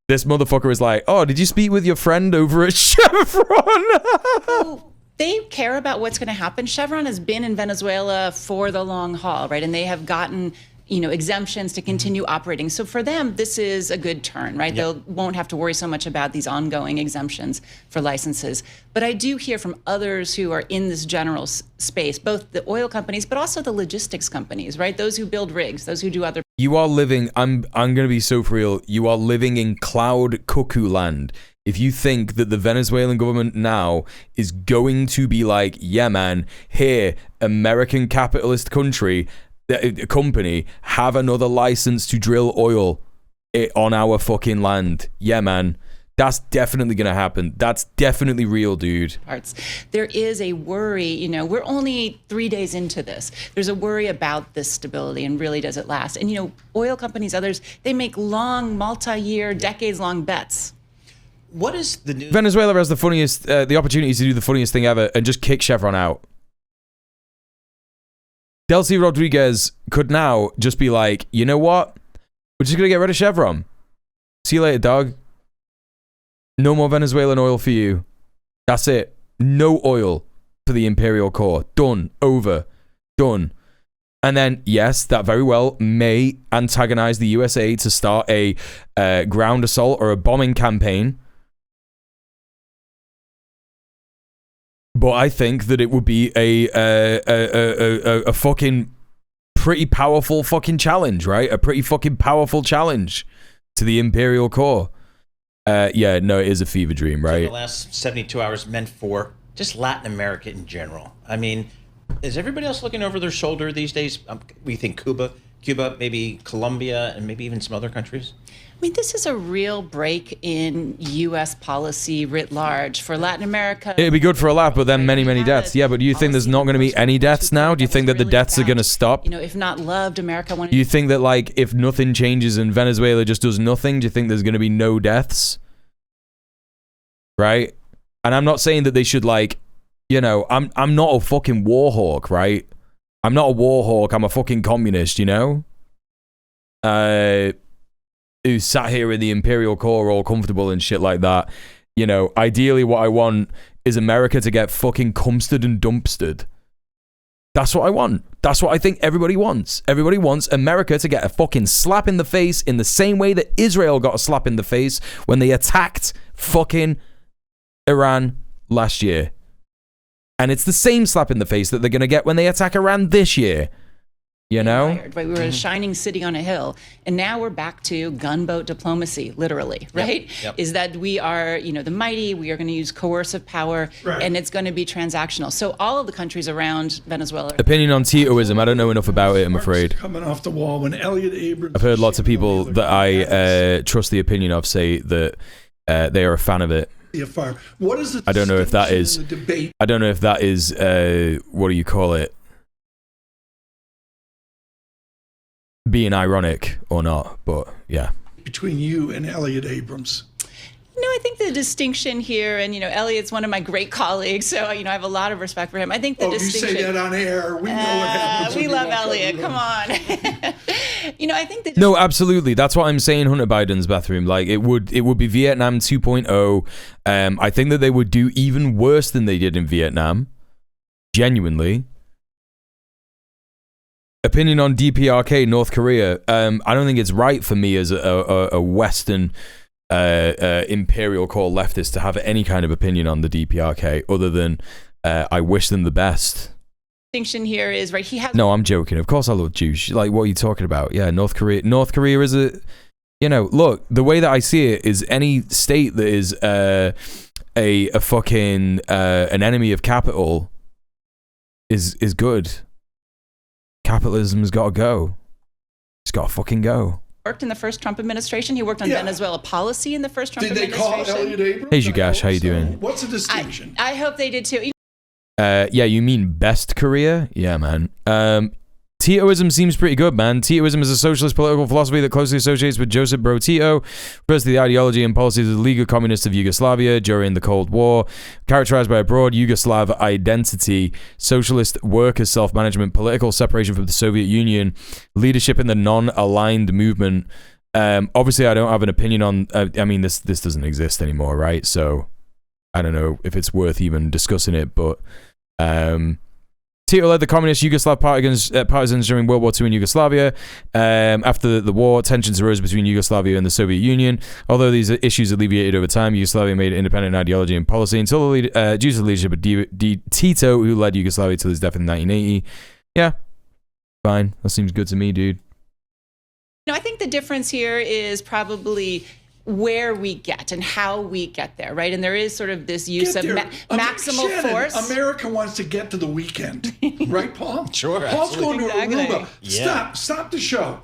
[SPEAKER 1] this motherfucker is like, "Oh, did you speak with your friend over at Chevron?"
[SPEAKER 3] They care about what's going to happen. Chevron has been in Venezuela for the long haul, right? And they have gotten, exemptions to continue operating. So for them, this is a good turn, right? Yep. They won't have to worry so much about these ongoing exemptions for licenses. But I do hear from others who are in this general space, both the oil companies, but also the logistics companies, right? Those who build rigs, those who do other...
[SPEAKER 1] You are living, I'm going to be so for real, you are living in cloud cuckoo land. If you think that the Venezuelan government now is going to be like, yeah, man, here, American capitalist company, have another license to drill oil on our fucking land. Yeah, man. That's definitely going to happen. That's definitely real, dude.
[SPEAKER 3] There is a worry, we're only 3 days into this. There's a worry about this stability and really does it last? And, oil companies, others, they make long, multi-year, decades-long bets.
[SPEAKER 23] What is the news?
[SPEAKER 1] Venezuela has the opportunity to do the funniest thing ever and just kick Chevron out. Delcy Rodriguez could now just be like, you know what? We're just going to get rid of Chevron. See you later, dog. No more Venezuelan oil for you. That's it. No oil for the Imperial Core. Done. Over. Done. And then, yes, that very well may antagonize the USA to start a ground assault or a bombing campaign. But I think that it would be a fucking pretty powerful fucking challenge, right? A pretty fucking powerful challenge to the Imperial Core. Yeah, no, it is a fever dream, right?
[SPEAKER 23] The last 72 hours meant for just Latin America in general. I mean, is everybody else looking over their shoulder these days? We think Cuba, maybe Colombia, and maybe even some other countries?
[SPEAKER 3] I mean, this is a real break in U.S. policy writ large for Latin America.
[SPEAKER 1] It'd be good for a laugh, but then many, many deaths. Yeah, but do you think there's not going to be any deaths now? Do you think that the deaths are going to stop?
[SPEAKER 3] If not loved, America wanted...
[SPEAKER 1] Do you think that, like, if nothing changes and Venezuela just does nothing, do you think there's going to be no deaths? Right? And I'm not saying that they should, like, I'm not a fucking war hawk, right? I'm not a war hawk. I'm a fucking communist, who sat here in the Imperial Core all comfortable and shit like that. Ideally what I want is America to get fucking cumstered and dumpstered. That's what I want. That's what I think everybody wants. Everybody wants America to get a fucking slap in the face in the same way that Israel got a slap in the face when they attacked fucking Iran last year. And it's the same slap in the face that they're going to get when they attack Iran this year. You know?
[SPEAKER 3] Right? We were a shining city on a hill, and now we're back to gunboat diplomacy, literally, right?
[SPEAKER 23] Yep.
[SPEAKER 3] Is that we are, the mighty, we are going to use coercive power, and it's going to be transactional. So all of the countries around Venezuela.
[SPEAKER 1] Opinion on Titoism. I don't know enough about it, I'm afraid.
[SPEAKER 22] Coming off the wall when Elliot Abrams.
[SPEAKER 1] I've heard lots of people that I trust the opinion of say that they are a fan of it.
[SPEAKER 22] What is the
[SPEAKER 1] I don't know if that is.
[SPEAKER 22] debate
[SPEAKER 1] I don't know if that is. What do you call it? Being ironic or not, but yeah.
[SPEAKER 22] between you and Elliot Abrams?
[SPEAKER 3] I think the distinction here, and Elliot's one of my great colleagues, so I have a lot of respect for him. I think the distinction.
[SPEAKER 22] You say that on air. We know what happens.
[SPEAKER 3] We love Elliot. Come on. I think that.
[SPEAKER 1] No, absolutely. That's what I'm saying. Hunter Biden's bathroom, like it would be Vietnam 2.0. I think that they would do even worse than they did in Vietnam. Genuinely. Opinion on DPRK, North Korea. I don't think it's right for me as a Western imperial core leftist to have any kind of opinion on the DPRK other than I wish them the best.
[SPEAKER 3] Distinction here is right. He has.
[SPEAKER 1] No, I'm joking. Of course I love Jews. Like, what are you talking about? Yeah, North Korea is a. Look, the way that I see it is any state that is a fucking an enemy of capital is good. Capitalism's got to go. It's got to fucking go.
[SPEAKER 3] Worked in the first Trump administration. He worked on Venezuela policy in the first Trump administration.
[SPEAKER 22] Did they call Elliot Abrams?
[SPEAKER 1] Hey, Jugash, how you doing?
[SPEAKER 22] What's the distinction?
[SPEAKER 3] I hope they did too.
[SPEAKER 1] Yeah, you mean best Korea? Yeah, man. Titoism seems pretty good, man. Titoism is a socialist political philosophy that closely associates with Joseph Broz Tito, refers to the ideology and policies of the League of Communists of Yugoslavia during the Cold War, characterized by a broad Yugoslav identity, socialist workers' self-management, political separation from the Soviet Union, leadership in the non-aligned movement. Obviously, I don't have an opinion on. I mean, this doesn't exist anymore, right? So I don't know if it's worth even discussing it, but. Tito led the communist Yugoslav partisans during World War II in Yugoslavia. After the war, tensions arose between Yugoslavia and the Soviet Union. Although these issues alleviated over time, Yugoslavia made it independent in ideology and policy until due to the leadership of Tito, who led Yugoslavia till his death in 1980. Yeah, fine. That seems good to me, dude.
[SPEAKER 3] I think the difference here is probably where we get and how we get there, right? And there is sort of this use of maximal force.
[SPEAKER 22] America wants to get to the weekend, right, Paul?
[SPEAKER 23] Sure,
[SPEAKER 22] Paul's going to Aruba.
[SPEAKER 23] Yeah.
[SPEAKER 22] Stop the show.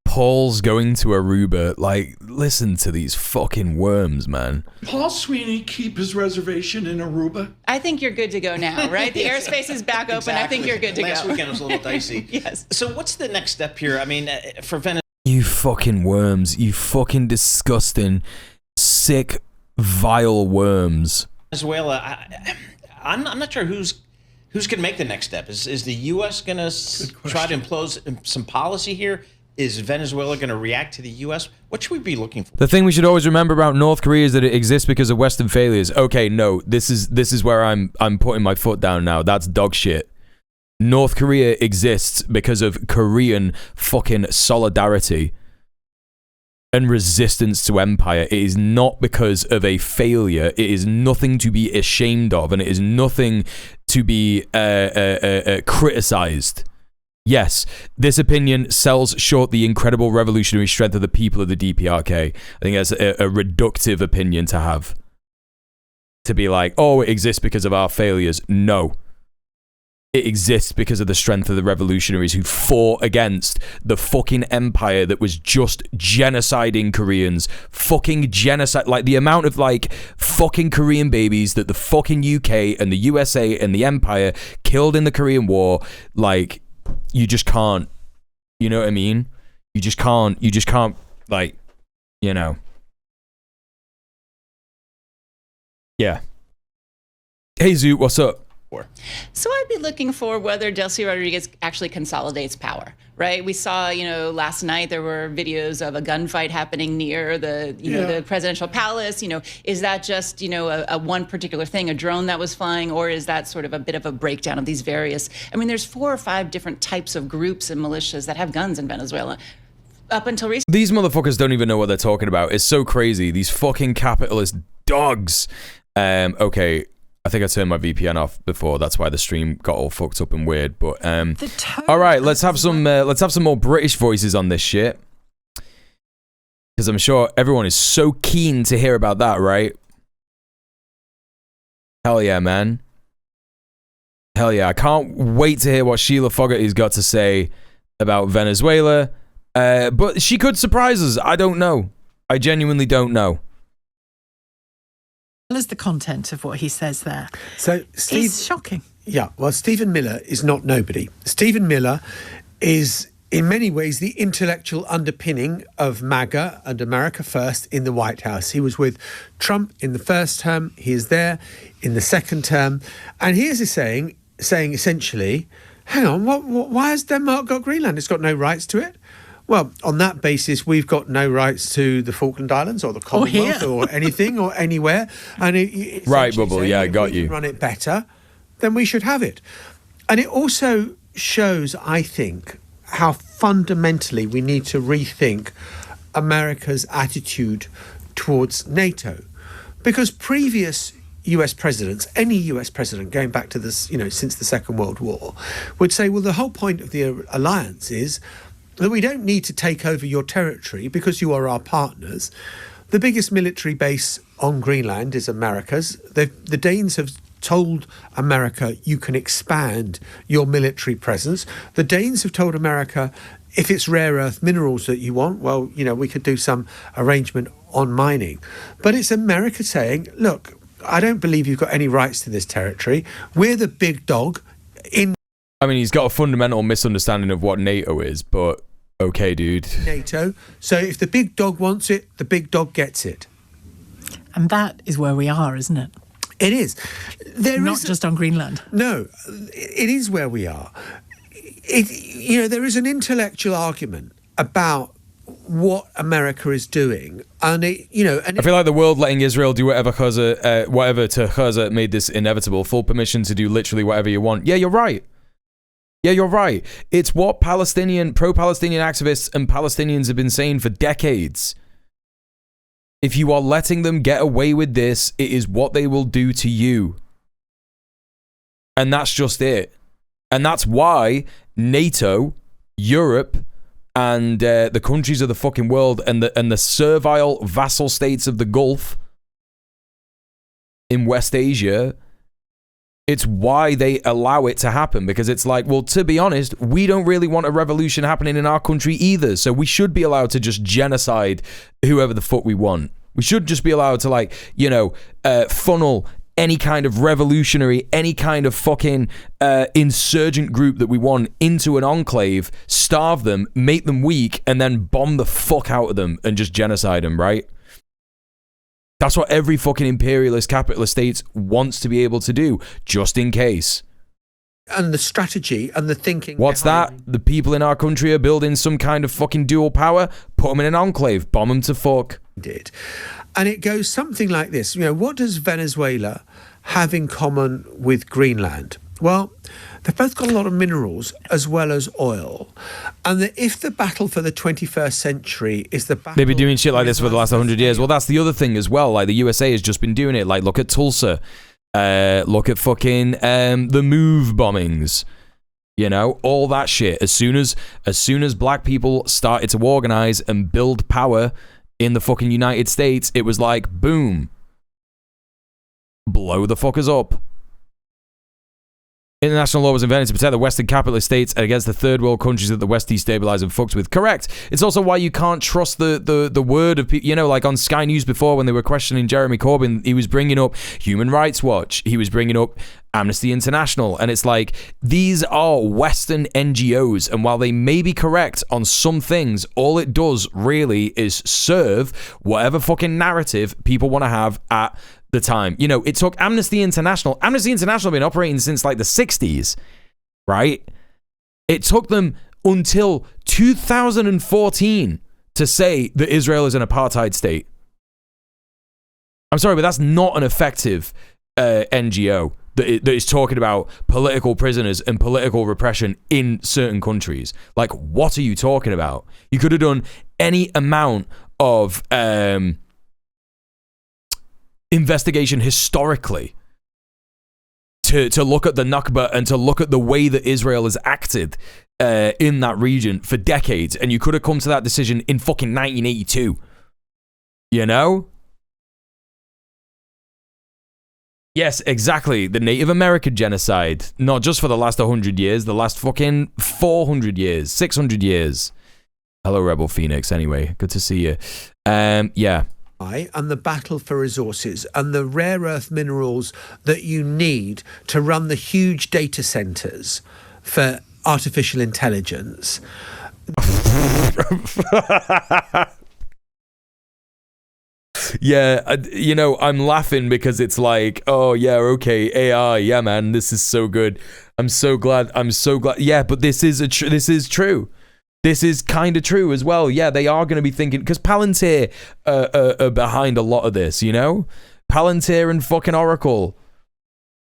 [SPEAKER 1] Paul's going to Aruba. Like, listen to these fucking worms, man.
[SPEAKER 22] Paul Sweeney keep his reservation in Aruba?
[SPEAKER 3] I think you're good to go now, right? The airspace is back open. Exactly. I think you're good to go.
[SPEAKER 23] Last weekend was a little dicey.
[SPEAKER 3] Yes.
[SPEAKER 23] So what's the next step here? I mean, for Venezuela.
[SPEAKER 1] You fucking worms. You fucking disgusting, sick, vile worms.
[SPEAKER 23] Venezuela, I'm not sure who's going to make the next step. Is the U.S. going to try to impose some policy here? Is Venezuela going to react to the U.S.? What should we be looking for?
[SPEAKER 1] The thing we should always remember about North Korea is that it exists because of Western failures. Okay, no, this is where I'm putting my foot down now. That's dog shit. North Korea exists because of Korean fucking solidarity and resistance to empire. It is not because of a failure. It is nothing to be ashamed of, and it is nothing to be criticized. Yes, this opinion sells short the incredible revolutionary strength of the people of the DPRK. I think that's a reductive opinion to have. To be like, oh, it exists because of our failures. No. It exists because of the strength of the revolutionaries who fought against the fucking empire that was just genociding Koreans. Fucking genocide. Like, the amount of, like, fucking Korean babies that the fucking UK and the USA and the empire killed in the Korean War. Like, you just can't. You know what I mean? You just can't, like, you know. Yeah. Hey, Zoo, what's up?
[SPEAKER 3] So I'd be looking for whether Delcy Rodriguez actually consolidates power, right? We saw, last night there were videos of a gunfight happening near the presidential palace. Is that just, a one particular thing, a drone that was flying, or is that sort of a bit of a breakdown of these various, there's 4 or 5 different types of groups and militias that have guns in Venezuela. Up until recently.
[SPEAKER 1] These motherfuckers don't even know what they're talking about. It's so crazy. These fucking capitalist dogs. Okay. I think I turned my VPN off before. That's why the stream got all fucked up and weird. But all right, let's have some more British voices on this shit, because I'm sure everyone is so keen to hear about that, right? Hell yeah, man. Hell yeah. I can't wait to hear what Sheila Fogarty's got to say about Venezuela. But she could surprise us. I don't know. I genuinely don't know.
[SPEAKER 4] Is the content of what he says there.
[SPEAKER 5] So
[SPEAKER 4] it's shocking.
[SPEAKER 5] Yeah, well, Stephen Miller is not nobody. Stephen Miller is, in many ways, the intellectual underpinning of MAGA and America First in the White House. He was with Trump in the first term. He is there in the second term. And he is saying essentially, hang on, why has Denmark got Greenland? It's got no rights to it. Well, on that basis, we've got no rights to the Falkland Islands or the Commonwealth or anything or anywhere. And
[SPEAKER 1] right, Bubble, yeah, I got you.
[SPEAKER 5] If we can run it better, then we should have it. And it also shows, I think, how fundamentally we need to rethink America's attitude towards NATO. Because previous US presidents, any US president going back to this, since the Second World War, would say, well, the whole point of the alliance is that we don't need to take over your territory because you are our partners. The biggest military base on Greenland is America's. The Danes have told America you can expand your military presence. The Danes have told America if it's rare earth minerals that you want, well, we could do some arrangement on mining. But it's America saying, look, I don't believe you've got any rights to this territory. We're the big dog in...
[SPEAKER 1] I mean, he's got a fundamental misunderstanding of what NATO is, but okay, dude.
[SPEAKER 5] NATO. So if the big dog wants it, the big dog gets it.
[SPEAKER 4] And that is where we are, isn't it?
[SPEAKER 5] It is.
[SPEAKER 4] Not just on Greenland.
[SPEAKER 5] No, it is where we are. There is an intellectual argument about what America is doing, and I feel
[SPEAKER 1] like the world letting Israel do whatever to Gaza made this inevitable. Full permission to do literally whatever you want. Yeah, you're right. It's what pro-Palestinian activists and Palestinians have been saying for decades. If you are letting them get away with this, it is what they will do to you. And that's just it. And that's why NATO, Europe, and the countries of the fucking world and the servile vassal states of the Gulf in West Asia, it's why they allow it to happen, because it's like, well, to be honest, we don't really want a revolution happening in our country either, so we should be allowed to just genocide whoever the fuck we want. We should just be allowed to funnel any kind of revolutionary, any kind of fucking insurgent group that we want into an enclave, starve them, make them weak, and then bomb the fuck out of them and just genocide them, right? That's what every fucking imperialist capitalist state wants to be able to do, just in case.
[SPEAKER 5] And the strategy and the thinking.
[SPEAKER 1] What's that? The people in our country are building some kind of fucking dual power? Put them in an enclave, bomb them to fuck.
[SPEAKER 5] And it goes something like this. What does Venezuela have in common with Greenland? Well, they've both got a lot of minerals as well as oil. And if the battle for the 21st century is the battle...
[SPEAKER 1] They've been doing shit like this for the last 100 years. Well, that's the other thing as well. Like, the USA has just been doing it. Like, look at Tulsa. Look at fucking the Move bombings. All that shit. As soon as black people started to organize and build power in the fucking United States, it was like, boom. Blow the fuckers up. International law was invented to protect the Western capitalist states against the third world countries that the West destabilized and fucked with. Correct. It's also why you can't trust the word of people. Like on Sky News before, when they were questioning Jeremy Corbyn, he was bringing up Human Rights Watch. He was bringing up Amnesty International. And it's like, these are Western NGOs. And while they may be correct on some things, all it does really is serve whatever fucking narrative people want to have at the time. It took Amnesty International have been operating since like the 60s, right? It took them until 2014 to say that Israel is an apartheid state. I'm sorry, but that's not an effective NGO that is talking about political prisoners and political repression in certain countries. Like, what are you talking about? You could have done any amount of investigation historically to look at the Nakba and to look at the way that Israel has acted in that region for decades, and you could have come to that decision in fucking 1982. You know? Yes, exactly. The Native American genocide. Not just for the last 100 years, the last fucking 400 years, 600 years. Hello, Rebel Phoenix, anyway. Good to see you. Yeah.
[SPEAKER 5] And the battle for resources and the rare earth minerals that you need to run the huge data centers for artificial intelligence.
[SPEAKER 1] Yeah, you know, I'm laughing because it's like, oh yeah, okay, AI, yeah, man, this is so good. I'm so glad. Yeah, but this is true. This is kind of true as well. Yeah, they are going to be thinking, because Palantir are behind a lot of this, you know? Palantir and fucking Oracle.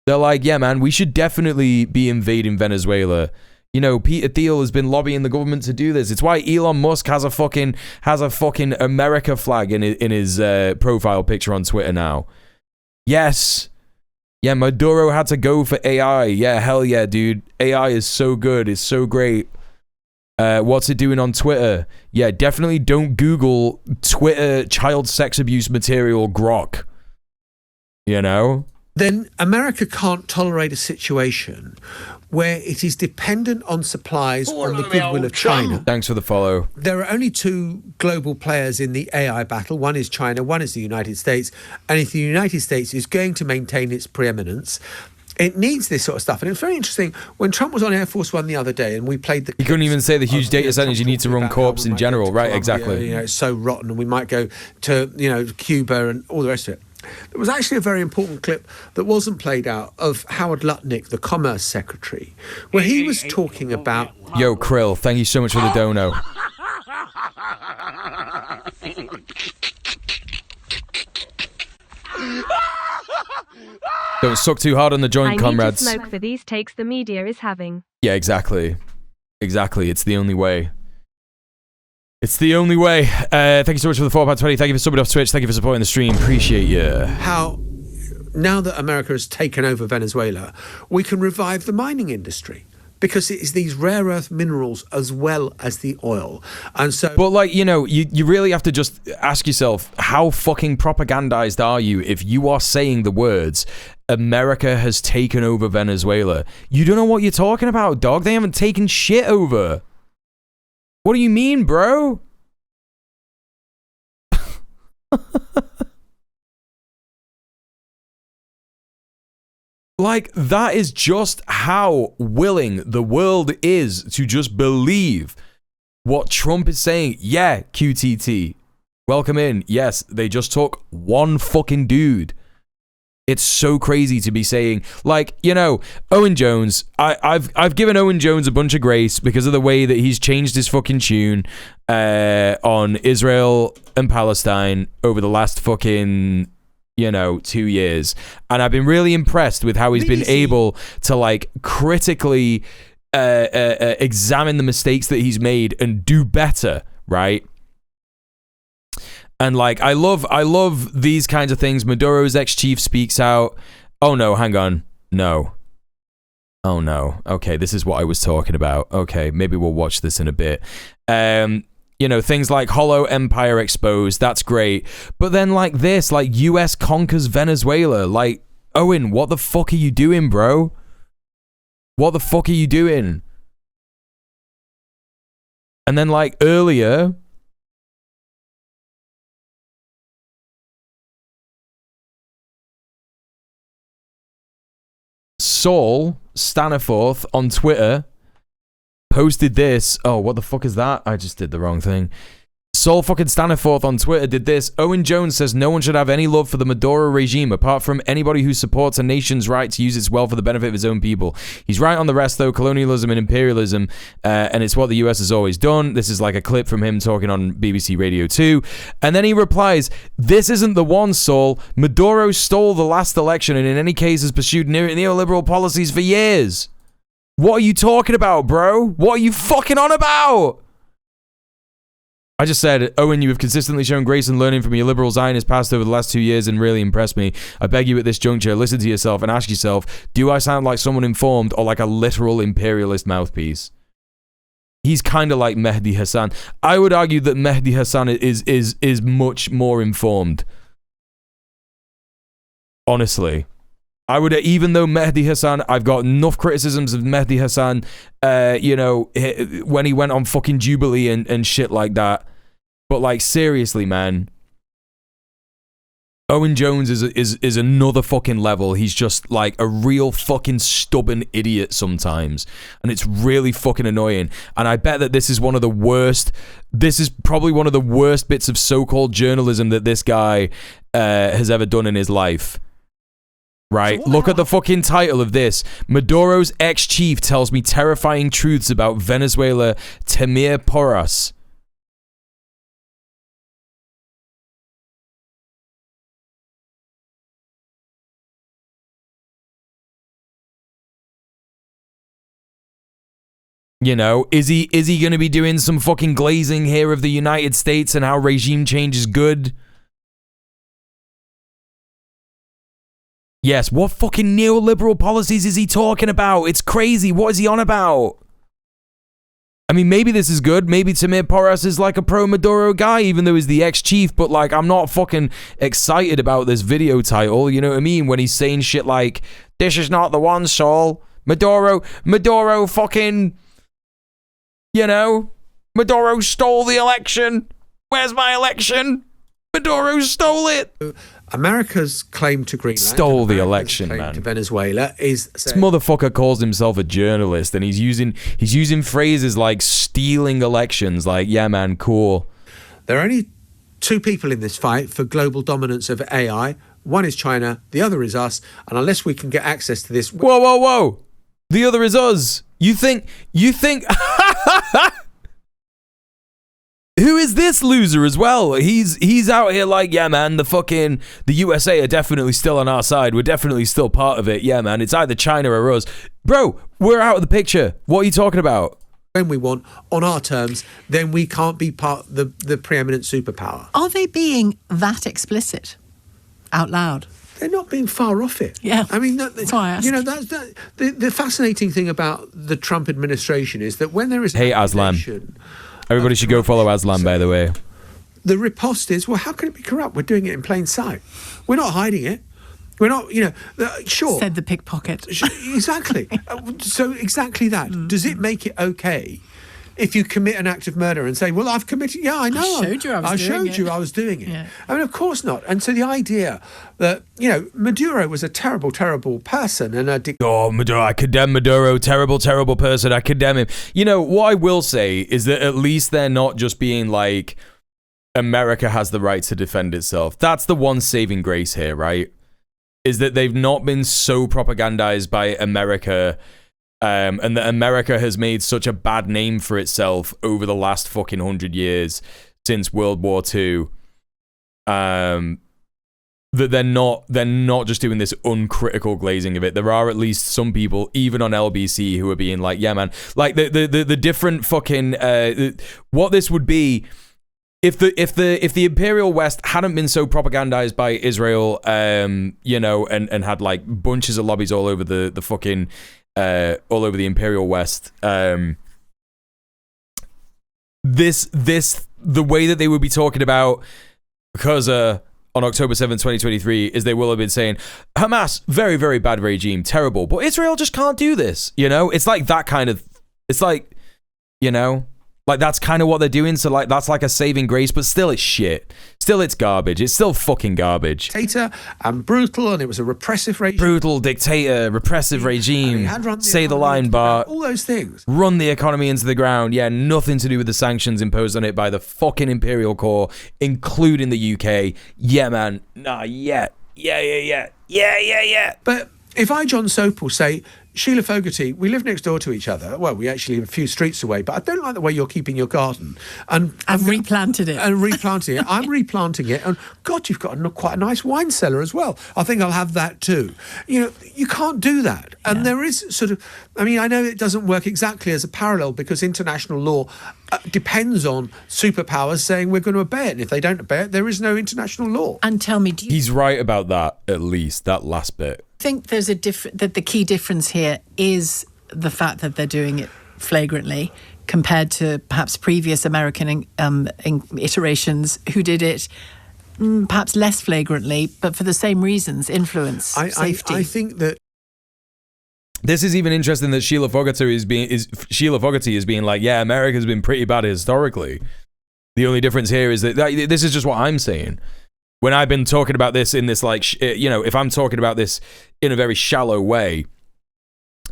[SPEAKER 1] They're like, yeah, man, we should definitely be invading Venezuela. You know, Peter Thiel has been lobbying the government to do this. It's why Elon Musk has a fucking America flag in his profile picture on Twitter now. Yes. Yeah, Maduro had to go for AI. Yeah, hell yeah, dude. AI is so good. It's so great. What's it doing on Twitter? Yeah, definitely don't Google Twitter child sex abuse material grok. You know?
[SPEAKER 5] Then America can't tolerate a situation where it is dependent on supplies on the goodwill of China.
[SPEAKER 1] Thanks for the follow.
[SPEAKER 5] There are only two global players in the AI battle. One is China, one is the United States. And if the United States is going to maintain its preeminence, it needs this sort of stuff. And it's very interesting. When Trump was on Air Force One the other day and we played the...
[SPEAKER 1] He couldn't even say the huge data centers you need to run corps in general. Right, exactly.
[SPEAKER 5] You know, it's so rotten, and we might go to, you know, Cuba and all the rest of it. There was actually a very important clip that wasn't played out of Howard Lutnick, the Commerce Secretary, where he was talking about...
[SPEAKER 1] Yo, Krill, thank you so much for the dono. Don't suck too hard on the joint, comrades.
[SPEAKER 20] I need to smoke for these takes the media is having.
[SPEAKER 1] Yeah, exactly. Exactly. It's the only way. It's the only way. Thank you so much for the £4.20. Thank you for subbing off Twitch. Thank you for supporting the stream. Appreciate you.
[SPEAKER 5] How, now that America has taken over Venezuela, we can revive the mining industry. Because it is these rare earth minerals as well as the oil. And so...
[SPEAKER 1] But, like, you know, you really have to just ask yourself, how fucking propagandized are you if you are saying the words, America has taken over Venezuela? You don't know what you're talking about, dog. They haven't taken shit over. What do you mean, bro? Like, that is just how willing the world is to just believe what Trump is saying. Yeah, QTT. Welcome in. Yes, they just took one fucking dude. It's so crazy to be saying, like, you know, Owen Jones. I've given Owen Jones a bunch of grace because of the way that he's changed his fucking tune on Israel and Palestine over the last fucking, you know, 2 years. And I've been really impressed with how he's been able to, like, critically examine the mistakes that he's made and do better, right? And, like, I love these kinds of things. Maduro's ex-chief speaks out. Oh, no, hang on. No. Oh, no. Okay, this is what I was talking about. Okay, maybe we'll watch this in a bit. You know, things like Hollow Empire exposed. That's great. But then, like, this, like, US conquers Venezuela. Like, Owen, what the fuck are you doing, bro? What the fuck are you doing? And then, like, earlier... Saul Staniforth on Twitter posted this. Oh, what the fuck is that? I just did the wrong thing. Saul fucking Staniforth on Twitter did this. Owen Jones says no one should have any love for the Maduro regime apart from anybody who supports a nation's right to use its wealth for the benefit of its own people. He's right on the rest, though. Colonialism and imperialism, and it's what the US has always done. This is like a clip from him talking on BBC Radio 2. And then he replies, this isn't the one, Saul. Maduro stole the last election and in any case has pursued neoliberal policies for years. What are you talking about, bro? What are you fucking on about? I just said, Owen, you have consistently shown grace and learning from your liberal Zionist past over the last 2 years and really impressed me. I beg you at this juncture, listen to yourself and ask yourself, do I sound like someone informed or like a literal imperialist mouthpiece? He's kind of like Mehdi Hassan. I would argue that Mehdi Hassan is much more informed. Honestly. I would, even though Mehdi Hassan, I've got enough criticisms of Mehdi Hassan, you know, when he went on fucking Jubilee and shit like that. But like, seriously, man, Owen Jones is another fucking level. He's just like a real fucking stubborn idiot sometimes. And it's really fucking annoying. And I bet that this is one of the worst, this is probably one of the worst bits of so-called journalism that this guy has ever done in his life. Right? So look at the fucking title of this. Maduro's ex-chief tells me terrifying truths about Venezuela, Temir Porras. You know, is he going to be doing some fucking glazing here of the United States and how regime change is good? Yes, what fucking neoliberal policies is he talking about? It's crazy. What is he on about? I mean, maybe this is good. Maybe Temir Porras is like a pro-Maduro guy, even though he's the ex-chief. But like, I'm not fucking excited about this video title. You know what I mean? When he's saying shit like, this is not the one, Saul. Maduro fucking, you know, Maduro stole the election. Where's my election? Maduro stole it.
[SPEAKER 5] America's claim to Greenland,
[SPEAKER 1] stole the election, man.
[SPEAKER 5] To Venezuela is
[SPEAKER 1] this motherfucker calls himself a journalist, and he's using phrases like stealing elections. Like, yeah, man, cool.
[SPEAKER 5] There are only two people in this fight for global dominance of AI. One is China, the other is us. And unless we can get access to this,
[SPEAKER 1] whoa, the other is us. You think? Who is this loser as well? He's out here like, yeah, man, the USA are definitely still on our side. We're definitely still part of it. Yeah, man, it's either China or us. Bro, we're out of the picture. What are you talking about?
[SPEAKER 5] When we want, on our terms, then we can't be part of the preeminent superpower.
[SPEAKER 4] Are they being that explicit out loud?
[SPEAKER 5] They're not being far off it.
[SPEAKER 4] Yeah,
[SPEAKER 5] I mean,
[SPEAKER 4] that's why I asked.
[SPEAKER 5] You know, the fascinating thing about the Trump administration is that when there is
[SPEAKER 1] Aslan. Everybody should go follow Aslan, by the way.
[SPEAKER 5] The riposte is, well, how can it be corrupt? We're doing it in plain sight. We're not hiding it. We're not, you know, sure.
[SPEAKER 4] Said the pickpocket.
[SPEAKER 5] Exactly. So exactly that. Does it make it okay if you commit an act of murder and say, well, I've committed, yeah, I know.
[SPEAKER 4] I showed you I was doing it.
[SPEAKER 5] Yeah. I mean, of course not. And so the idea that, you know, Maduro was a terrible, terrible person and
[SPEAKER 1] Maduro, I condemn Maduro, terrible, terrible person, I condemn him. You know, what I will say is that at least they're not just being like, America has the right to defend itself. That's the one saving grace here, right? Is that they've not been so propagandized by America, and that America has made such a bad name for itself over the last fucking 100 years since World War II, that they're not just doing this uncritical glazing of it. There are at least some people, even on LBC, who are being like, yeah, man, like the different fucking what this would be. If the Imperial West hadn't been so propagandized by Israel, you know, and had like bunches of lobbies all over the fucking all over the Imperial West, the way that they would be talking about, because on October 7th, 2023, is they will have been saying, Hamas, very, very bad regime, terrible, but Israel just can't do this, you know? It's like that kind of, it's like, you know, like that's kind of what they're doing, so like that's like a saving grace, but still it's shit. Still it's garbage. It's still fucking garbage.
[SPEAKER 5] Dictator and brutal, and it was a repressive regime.
[SPEAKER 1] Brutal dictator, repressive regime. Say the line, Bart.
[SPEAKER 5] All those things.
[SPEAKER 1] Run the economy into the ground. Yeah, nothing to do with the sanctions imposed on it by the fucking Imperial Core, including the UK. Yeah, man. Nah, yeah. Yeah.
[SPEAKER 5] But if I, John Sopel, say, Sheila Fogarty, we live next door to each other. Well, we actually live a few streets away, but I don't like the way you're keeping your garden. And
[SPEAKER 4] I've replanted it.
[SPEAKER 5] And replanting it. I'm replanting it. And God, you've got quite a nice wine cellar as well. I think I'll have that too. You know, you can't do that. And there is sort of, I mean, I know it doesn't work exactly as a parallel because international law depends on superpowers saying we're going to obey it. And if they don't obey it, there is no international law.
[SPEAKER 4] And tell me, do you
[SPEAKER 1] He's right about that, at least, that last bit.
[SPEAKER 4] think there's that the key difference here is the fact that they're doing it flagrantly compared to perhaps previous American iterations who did it perhaps less flagrantly, but for the same reasons, influence, safety.
[SPEAKER 5] I think that
[SPEAKER 1] this is even interesting that Sheila Fogarty is being like, yeah, America's been pretty bad historically. The only difference here is that this is just what I'm saying. When I've been talking about this in this, like, you know, if I'm talking about this in a very shallow way,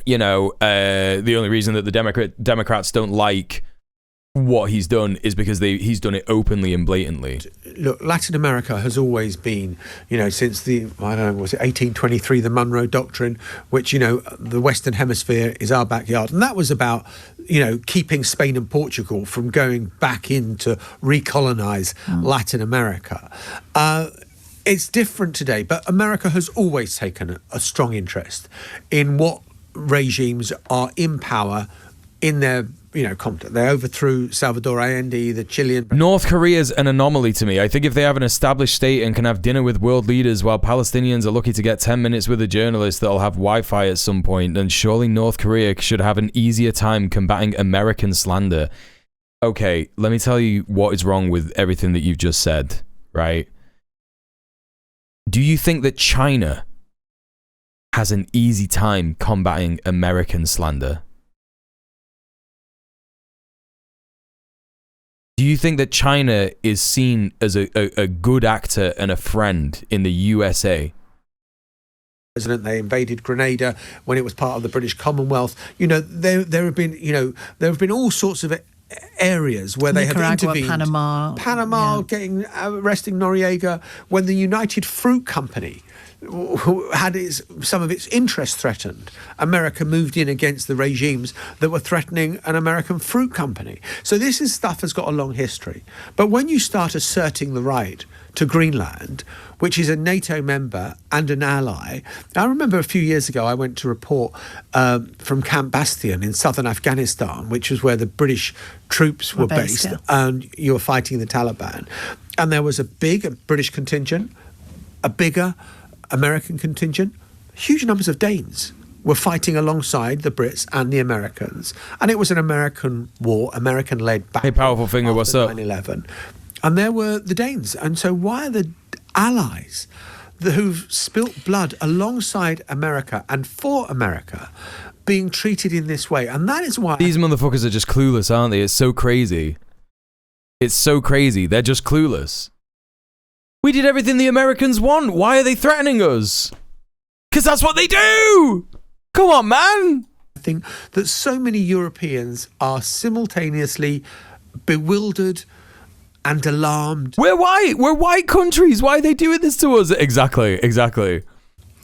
[SPEAKER 1] you know, the only reason that the Democrats don't like what he's done is because he's done it openly and blatantly.
[SPEAKER 5] Look, Latin America has always been, you know, since the, I don't know, was it 1823, the Monroe Doctrine, which, you know, the Western Hemisphere is our backyard. And that was about, you know, keeping Spain and Portugal from going back in to recolonize Latin America. It's different today, but America has always taken a strong interest in what regimes are in power in their, you know, they overthrew Salvador Allende, the Chilean.
[SPEAKER 1] North Korea's an anomaly to me. I think if they have an established state and can have dinner with world leaders while Palestinians are lucky to get 10 minutes with a journalist that'll have Wi-Fi at some point, then surely North Korea should have an easier time combating American slander. Okay, let me tell you what is wrong with everything that you've just said, right? Do you think that China has an easy time combating American slander? Do you think that China is seen as a good actor and a friend in the USA?
[SPEAKER 5] They invaded Grenada when it was part of the British Commonwealth. You know, there have been all sorts of areas where they have intervened. Panama getting arresting Noriega, when the United Fruit Company who had some of its interests threatened, America moved in against the regimes that were threatening an American fruit company. So this is stuff that's got a long history. But when you start asserting the right to Greenland, which is a NATO member and an ally, I remember a few years ago I went to report from Camp Bastion in southern Afghanistan, which was where the British troops were based, and you were fighting the Taliban. And there was a big British contingent, a bigger American contingent. Huge numbers of Danes were fighting alongside the Brits and the Americans. And it was an American war, American-led battle.
[SPEAKER 1] Hey, powerful finger, what's up?
[SPEAKER 5] 9/11. And there were the Danes. And so why are the allies who've spilt blood alongside America and for America being treated in this way? And that is why...
[SPEAKER 1] These motherfuckers are just clueless, aren't they? It's so crazy. It's so crazy. They're just clueless. We did everything the Americans want. Why are they threatening us? Because that's what they do! Come on, man!
[SPEAKER 5] I think that so many Europeans are simultaneously bewildered and alarmed.
[SPEAKER 1] We're white! We're white countries! Why are they doing this to us? Exactly.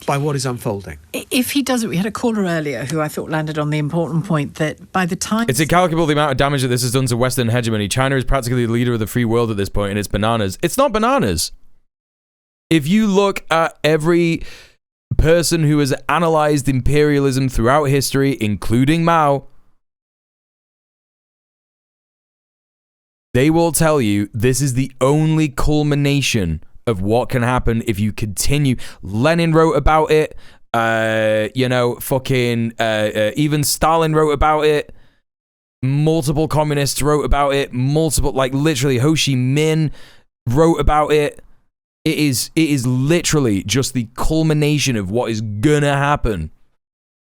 [SPEAKER 5] By what is unfolding.
[SPEAKER 4] If he does it, we had a caller earlier who I thought landed on the important point that by the time...
[SPEAKER 1] It's incalculable the amount of damage that this has done to Western hegemony. China is practically the leader of the free world at this point, and it's bananas. It's not bananas. If you look at every person who has analyzed imperialism throughout history, including Mao, they will tell you this is the only culmination of what can happen if you continue. Lenin wrote about it. Even Stalin wrote about it. Multiple communists wrote about it. Literally Ho Chi Minh wrote about it. It is literally just the culmination of what is gonna happen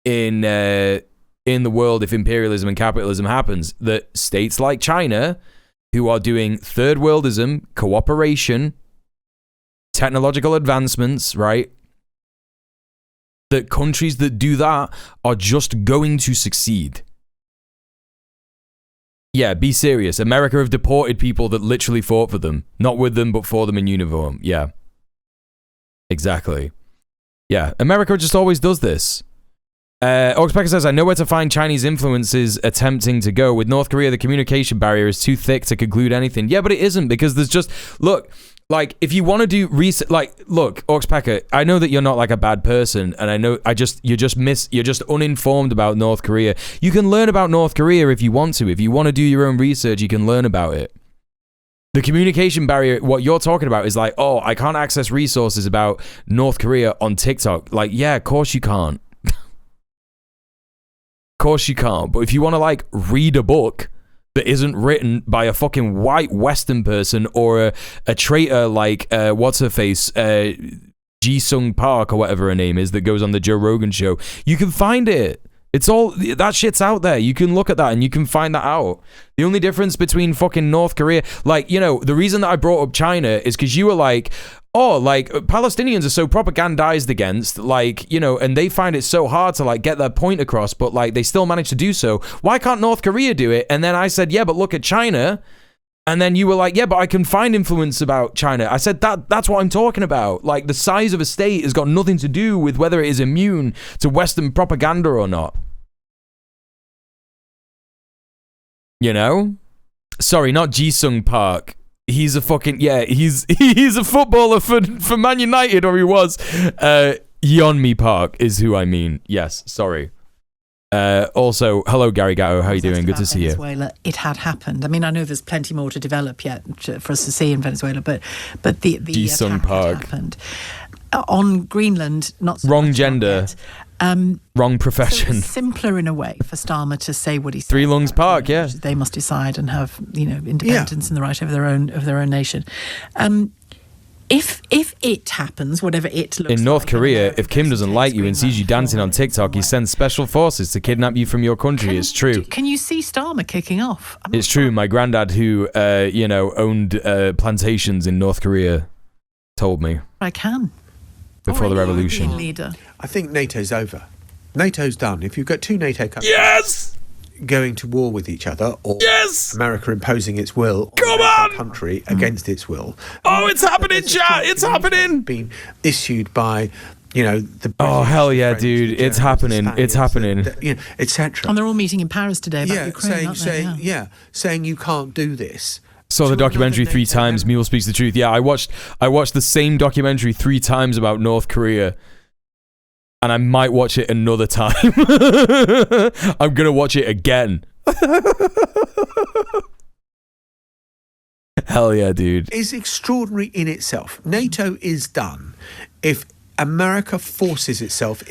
[SPEAKER 1] in the world if imperialism and capitalism happens. That states like China, who are doing third worldism, cooperation, technological advancements, right? That countries that do that are just going to succeed. Yeah, be serious. America have deported people that literally fought for them. Not with them, but for them in uniform. Yeah. Exactly. Yeah, America just always does this. Oxpecker says, I know where to find Chinese influences attempting to go. With North Korea, the communication barrier is too thick to conclude anything. Yeah, but it isn't, because there's just, look, like, if you want to do research, like, look, Oxpecker, I know that you're not like a bad person, and I know you're just uninformed about North Korea. You can learn about North Korea if you want to. If you want to do your own research, you can learn about it. The communication barrier, what you're talking about is like, oh, I can't access resources about North Korea on TikTok. Like, yeah, of course you can't. Of course you can't. But if you want to like read a book that isn't written by a fucking white Western person or a traitor like what's her face, Ji-Sung Park or whatever her name is, that goes on the Joe Rogan show, you can find it. It's all, that shit's out there. You can look at that and you can find that out. The only difference between fucking North Korea, like, you know, the reason that I brought up China is because you were like, oh, like, Palestinians are so propagandized against, like, you know, and they find it so hard to, like, get their point across, but, like, they still manage to do so. Why can't North Korea do it? And then I said, yeah, but look at China. And then you were like, yeah, but I can find influence about China. I said, that's what I'm talking about. Like, the size of a state has got nothing to do with whether it is immune to Western propaganda or not. You know? Sorry, not Ji-Sung Park. He's a fucking, yeah, he's a footballer for Man United, or he was. Yeonmi Park is who I mean. Yes, sorry. Also, hello Gary Gatto, how you doing? Good to see you.
[SPEAKER 4] Venezuela, it had happened. I mean, I know there's plenty more to develop yet for us to see in Venezuela, but the
[SPEAKER 1] Ji-Sung Park
[SPEAKER 4] had happened. On Greenland, not so
[SPEAKER 1] wrong gender, wrong profession.
[SPEAKER 4] So it's simpler in a way for Starmer to say what he said.
[SPEAKER 1] Three Lungs Park, yeah.
[SPEAKER 4] They must decide and have, you know, independence and the right of their own nation. If it happens, whatever it looks like.
[SPEAKER 1] In North Korea, if Kim doesn't like you and sees you dancing on TikTok, he sends special forces to kidnap you from your country. It's true.
[SPEAKER 4] Can you see Starmer kicking off?
[SPEAKER 1] It's true. My granddad, who you know, owned plantations in North Korea, told me.
[SPEAKER 4] I can.
[SPEAKER 1] Before the revolution.
[SPEAKER 4] Leader.
[SPEAKER 5] I think NATO's over. NATO's done. If you've got two NATO countries going to war with each other, or America imposing its will on a country against its will.
[SPEAKER 1] Oh, it's happening, chat! It's happening!
[SPEAKER 5] Being issued by, you know, the
[SPEAKER 1] oh hell yeah, dude! It's happening! It's happening!
[SPEAKER 5] You know, etc.
[SPEAKER 4] And they're all meeting in Paris today about Ukraine,
[SPEAKER 5] saying you can't do this.
[SPEAKER 1] Saw the documentary 3 times. Muel speaks the truth. Yeah, I watched the same documentary 3 times about North Korea, and I might watch it another time. I'm gonna watch it again. Hell yeah, dude!
[SPEAKER 5] It's extraordinary in itself. NATO is done if America imposes itself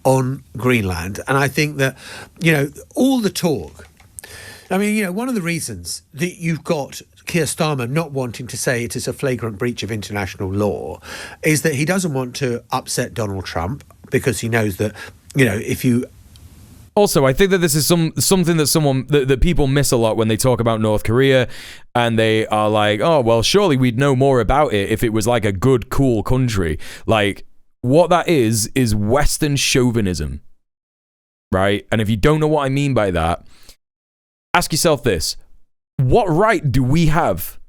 [SPEAKER 5] on Greenland, and I think that, you know, all the talk. I mean, you know, one of the reasons that you've got Keir Starmer not wanting to say it is a flagrant breach of international law is that he doesn't want to upset Donald Trump, because he knows that, you know, if you...
[SPEAKER 1] Also, I think that this is something that that people miss a lot when they talk about North Korea, and they are like, oh, well, surely we'd know more about it if it was like a good, cool country. Like, what that is Western chauvinism, right? And if you don't know what I mean by that, ask yourself this: what right do we have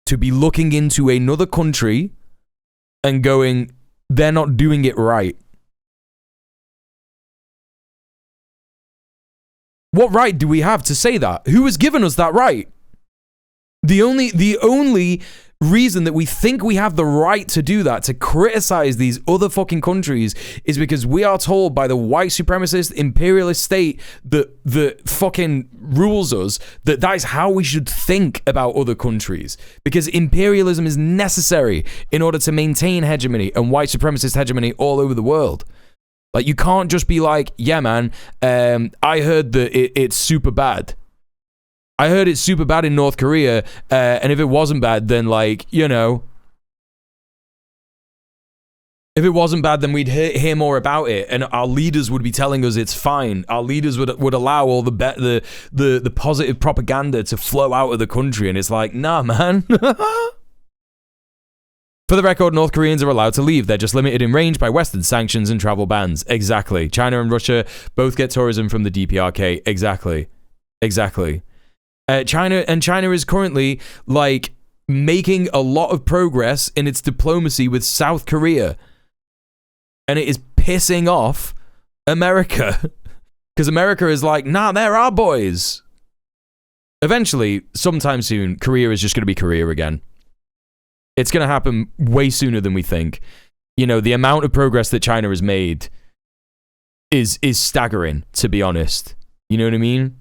[SPEAKER 1] to be looking into another country and going, they're not doing it right? What right do we have to say that? Who has given us that right? The only reason that we think we have the right to do that, to criticize these other fucking countries, is because we are told by the white supremacist imperialist state that fucking rules us that is how we should think about other countries, because imperialism is necessary in order to maintain hegemony and white supremacist hegemony all over the world. Like, you can't just be like, yeah man, I heard that it's super bad. I heard it's super bad in North Korea, and if it wasn't bad, then, like, you know, if it wasn't bad, then we'd hear more about it, and our leaders would be telling us it's fine. Our leaders would allow all the positive propaganda to flow out of the country, and it's like, nah, man. For the record, North Koreans are allowed to leave. They're just limited in range by Western sanctions and travel bans. Exactly. China and Russia both get tourism from the DPRK. Exactly. China is currently, like, making a lot of progress in its diplomacy with South Korea. And it is pissing off America. Because America is like, nah, they're our boys. Eventually, sometime soon, Korea is just going to be Korea again. It's going to happen way sooner than we think. You know, the amount of progress that China has made is staggering, to be honest. You know what I mean?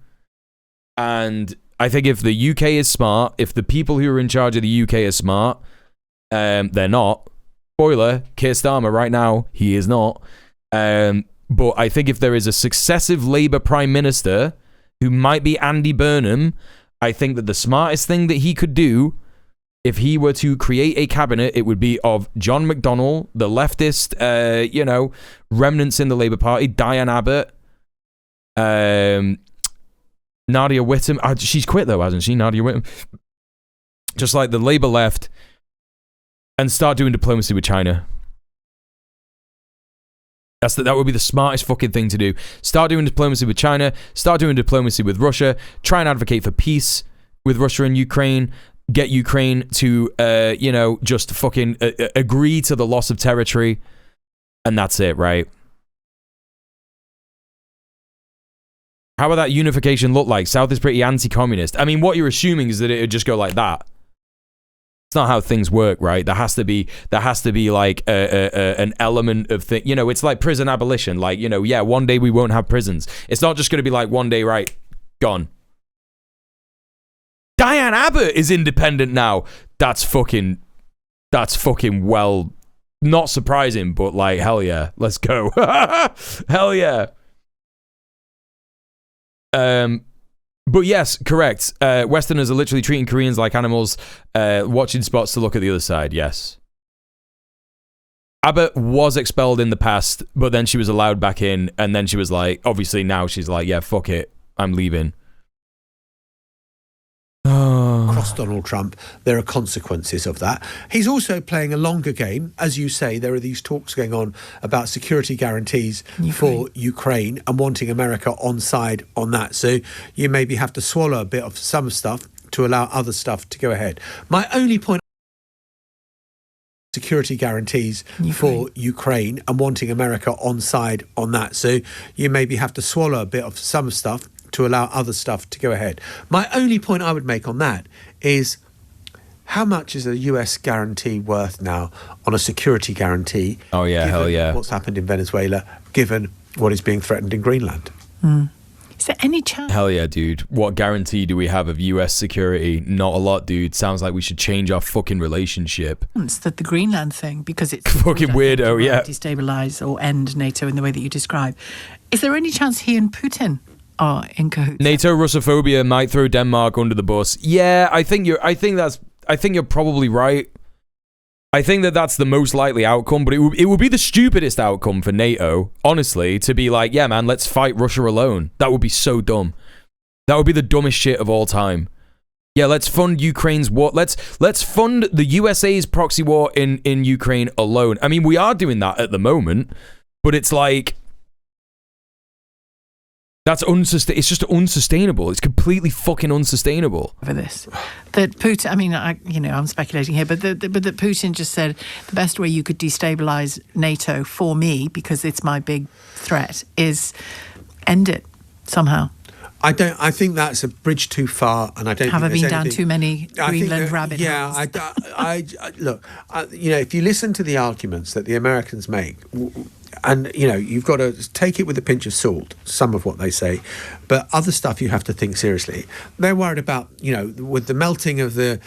[SPEAKER 1] And I think if the UK is smart, if the people who are in charge of the UK are smart, they're not. Spoiler, Keir Starmer right now, he is not. But I think if there is a successive Labour Prime Minister who might be Andy Burnham, I think that the smartest thing that he could do, if he were to create a cabinet, it would be of John McDonnell, the leftist, remnants in the Labour Party, Diane Abbott, Nadia Whittam. She's quit though, hasn't she, Nadia Whittam? Just like the Labour left, and start doing diplomacy with China. That would be the smartest fucking thing to do. Start doing diplomacy with China. Start doing diplomacy with Russia. Try and advocate for peace with Russia and Ukraine. Get Ukraine to, just fucking agree to the loss of territory. And that's it, right? How would that unification look like? South is pretty anti-communist. I mean, what you're assuming is that it would just go like that. It's not how things work, right? There has to be like an element of thing. You know, it's like prison abolition. Like, one day we won't have prisons. It's not just going to be like one day, right, gone. Diane Abbott is independent now. That's fucking well, not surprising, but like, hell yeah, let's go. Hell yeah. But yes, correct. Westerners are literally treating Koreans like animals, watching spots to look at the other side, yes. Abbott was expelled in the past, but then she was allowed back in, and then she was like, obviously now she's like, yeah, fuck it, I'm leaving.
[SPEAKER 5] Across Donald Trump, there are consequences of that. He's also playing a longer game. As you say, there are these talks going on about security guarantees for Ukraine and wanting America on side on that. So you maybe have to swallow a bit of some stuff to allow other stuff to go ahead. My only point, security guarantees for Ukraine and wanting America on side on that. So you maybe have to swallow a bit of some stuff to allow other stuff to go ahead. My only point I would make on that is, how much is a US guarantee worth now on a security guarantee?
[SPEAKER 1] Oh yeah, hell yeah.
[SPEAKER 5] What's happened in Venezuela, given what is being threatened in Greenland?
[SPEAKER 4] Is there any chance?
[SPEAKER 1] Hell yeah, dude. What guarantee do we have of US security? Not a lot, dude. Sounds like we should change our fucking relationship.
[SPEAKER 4] It's the Greenland thing, because it's
[SPEAKER 1] fucking weirdo, yeah.
[SPEAKER 4] Destabilize or end NATO in the way that you describe. Is there any chance he and Putin are in cahoots?
[SPEAKER 1] NATO Russophobia might throw Denmark under the bus. Yeah, I think you're probably right. I think that's the most likely outcome, but it would be the stupidest outcome for NATO, honestly, to be like, yeah, man, let's fight Russia alone. That would be so dumb. That would be the dumbest shit of all time. Yeah, let's fund Ukraine's war. Let's fund the USA's proxy war in Ukraine alone. I mean, we are doing that at the moment, but it's like, it's just unsustainable. It's completely fucking unsustainable.
[SPEAKER 4] For this, that Putin. I mean, I'm speculating here, but that Putin just said the best way you could destabilize NATO for me, because it's my big threat, is end it somehow.
[SPEAKER 5] I think that's a bridge too far, and I don't.
[SPEAKER 4] Have I
[SPEAKER 5] think
[SPEAKER 4] been down too many Greenland rabbit holes?
[SPEAKER 5] Yeah, look. If you listen to the arguments that the Americans make. And, you've got to take it with a pinch of salt, some of what they say, but other stuff you have to think seriously. They're worried about, with the melting of the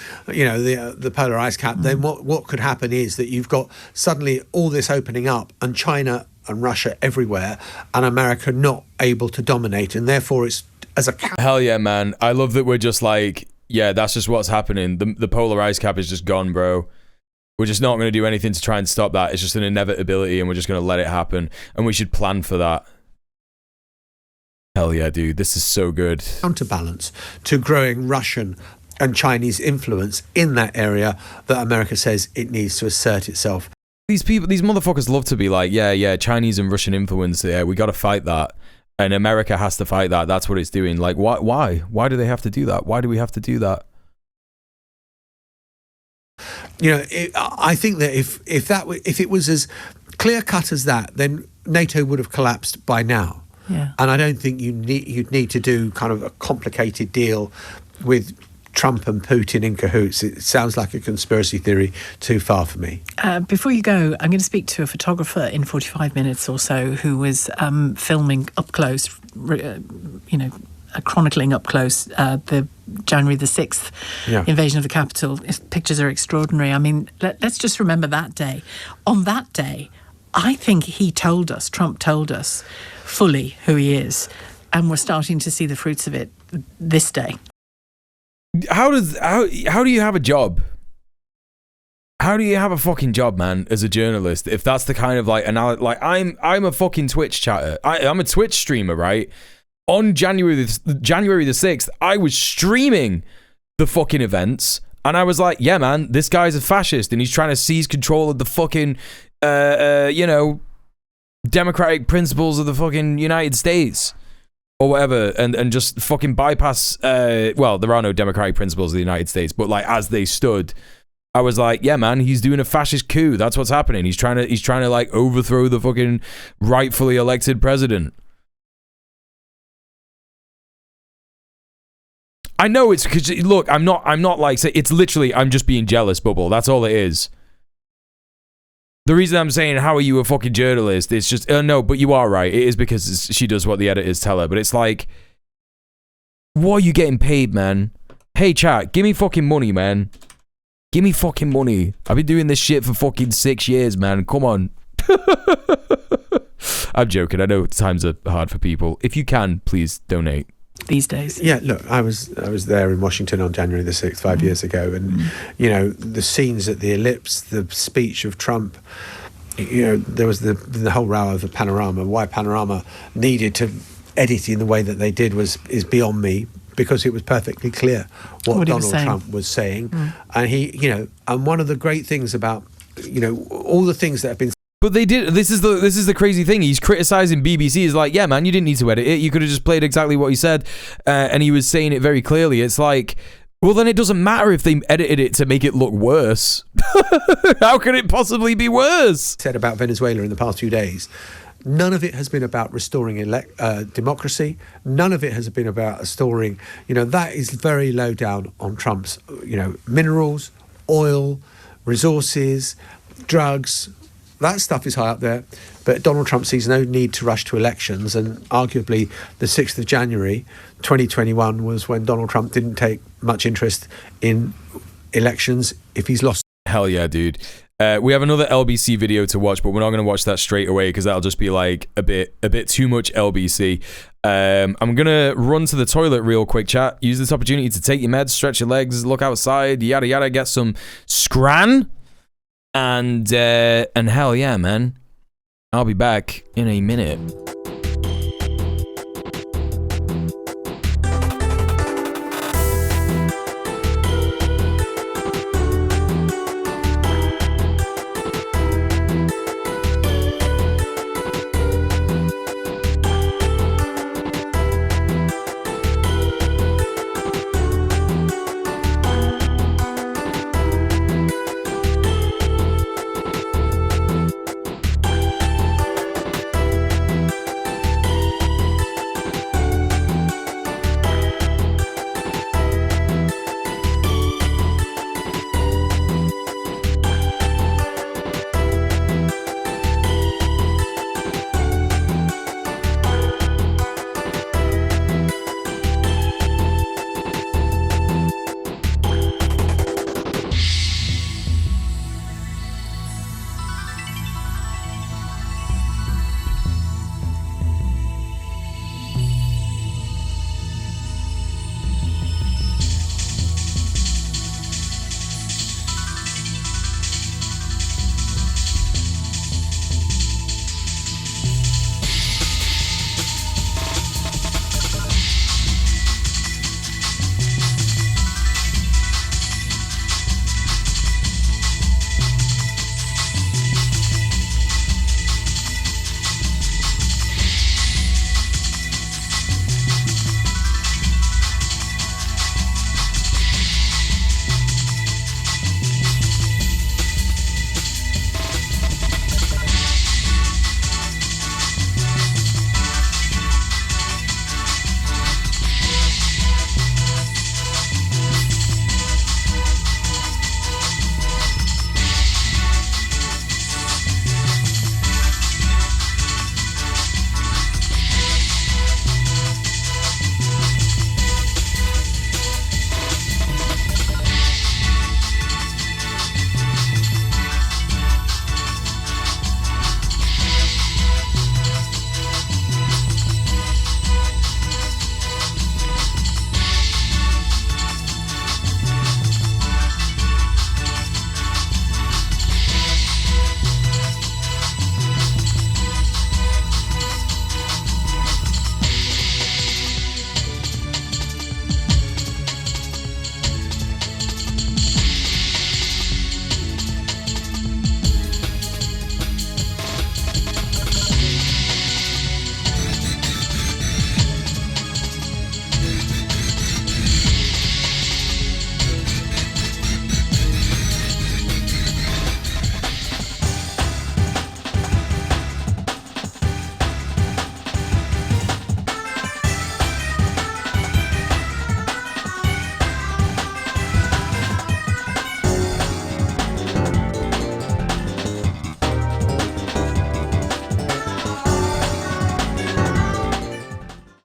[SPEAKER 5] polar ice cap, then what could happen is that you've got suddenly all this opening up and China and Russia everywhere and America not able to dominate. And therefore it's as a...
[SPEAKER 1] Hell yeah, man. I love that we're just like, yeah, that's just what's happening. The polar ice cap is just gone, bro. We're just not going to do anything to try and stop that. It's just an inevitability, and we're just going to let it happen. And we should plan for that. Hell yeah, dude. This is so good.
[SPEAKER 5] Counterbalance to growing Russian and Chinese influence in that area that America says it needs to assert itself.
[SPEAKER 1] These motherfuckers love to be like, yeah, Chinese and Russian influence. Yeah, we got to fight that. And America has to fight that. That's what it's doing. Like, why? Why do they have to do that? Why do we have to do that?
[SPEAKER 5] I think that if it was as clear cut as that, then NATO would have collapsed by now.
[SPEAKER 4] Yeah.
[SPEAKER 5] And I don't think you'd need to do kind of a complicated deal with Trump and Putin in cahoots. It sounds like a conspiracy theory too far for me.
[SPEAKER 4] Before you go, I'm going to speak to a photographer in 45 minutes or so who was filming up close, chronicling up close the January the 6th invasion of the Capitol. Pictures are extraordinary. I mean, let's just remember that day. On that day, I think Trump told us fully who he is, and we're starting to see the fruits of it this day.
[SPEAKER 1] How do you have a job? How do you have a fucking job, man, as a journalist? If that's the kind of I'm a fucking Twitch chatter. I'm a Twitch streamer, right? On January the 6th, I was streaming the fucking events, and I was like, yeah, man, this guy's a fascist, and he's trying to seize control of the fucking, democratic principles of the fucking United States. Or whatever, and just fucking bypass, well, there are no democratic principles of the United States, but like as they stood, I was like, yeah, man, he's doing a fascist coup. That's what's happening. He's trying to like overthrow the fucking rightfully elected president. I know it's because, look, I'm not like, it's literally, I'm just being jealous, Bubble. That's all it is. The reason I'm saying, how are you a fucking journalist? It's just, no, but you are right. It is because she does what the editors tell her. But it's like, what are you getting paid, man? Hey, chat, give me fucking money, man. Give me fucking money. I've been doing this shit for fucking 6 years, man. Come on. I'm joking. I know times are hard for people. If you can, please donate.
[SPEAKER 4] These days.
[SPEAKER 5] Yeah, look, I was there in Washington on January the 6th, 5 years ago, and the scenes at the Ellipse, the speech of Trump, there was the whole row over Panorama. Why Panorama needed to edit in the way that they did is beyond me, because it was perfectly clear what Donald Trump was saying. And and one of the great things about all the things that have been.
[SPEAKER 1] But they did. This is the crazy thing. He's criticizing BBC. He's like, yeah, man, you didn't need to edit it. You could have just played exactly what he said, and he was saying it very clearly. It's like, well, then it doesn't matter if they edited it to make it look worse. How could it possibly be worse?
[SPEAKER 5] Said about Venezuela in the past few days. None of it has been about restoring democracy. None of it has been about restoring. That is very low down on Trump's. Minerals, oil, resources, drugs. That stuff is high up there, but Donald Trump sees no need to rush to elections, and arguably the 6th of January 2021 was when Donald Trump didn't take much interest in elections if he's lost.
[SPEAKER 1] Hell yeah, dude. We have another LBC video to watch, but we're not going to watch that straight away because that'll just be like a bit too much LBC. I'm going to run to the toilet real quick, chat. Use this opportunity to take your meds, stretch your legs, look outside, yada yada, get some scran. And hell yeah, man. I'll be back in a minute.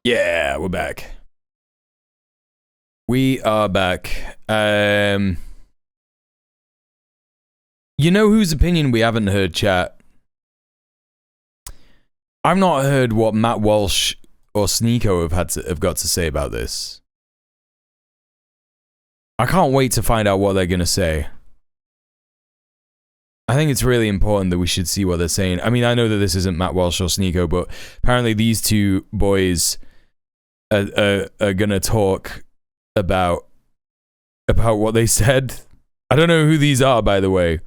[SPEAKER 1] Yeah, we're back. We are back. You know whose opinion we haven't heard, chat? I've not heard what Matt Walsh or Sneeko have got to say about this. I can't wait to find out what they're going to say. I think it's really important that we should see what they're saying. I mean, I know that this isn't Matt Walsh or Sneeko, but apparently these two boys are going to talk about what they said. I don't know who these are, by the way.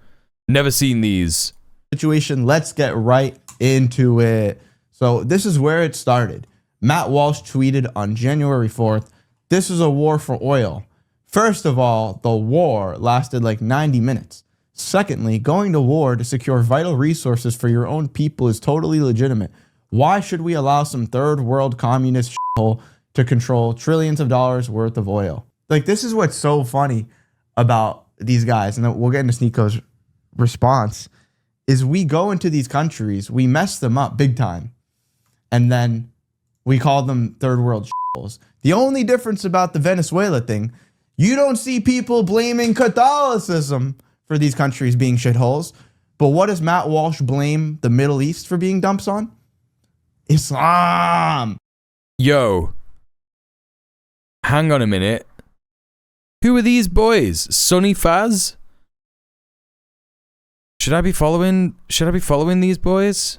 [SPEAKER 1] Never seen these.
[SPEAKER 6] Situation. Let's get right into it. So this is where it started. Matt Walsh tweeted on January 4th, "This is a war for oil. First of all, the war lasted like 90 minutes. Secondly, going to war to secure vital resources for your own people is totally legitimate. Why should we allow some third world communist shithole to control trillions of dollars worth of oil?" Like, this is what's so funny about these guys, and then we'll get into Sneeko's response, is we go into these countries, we mess them up big time, and then we call them third world shitholes. The only difference about the Venezuela thing, you don't see people blaming Catholicism for these countries being shitholes. But what does Matt Walsh blame the Middle East for being dumps on? Islam.
[SPEAKER 1] Yo. Hang on a minute. Who are these boys? Sonny Faz? Should I be following these boys?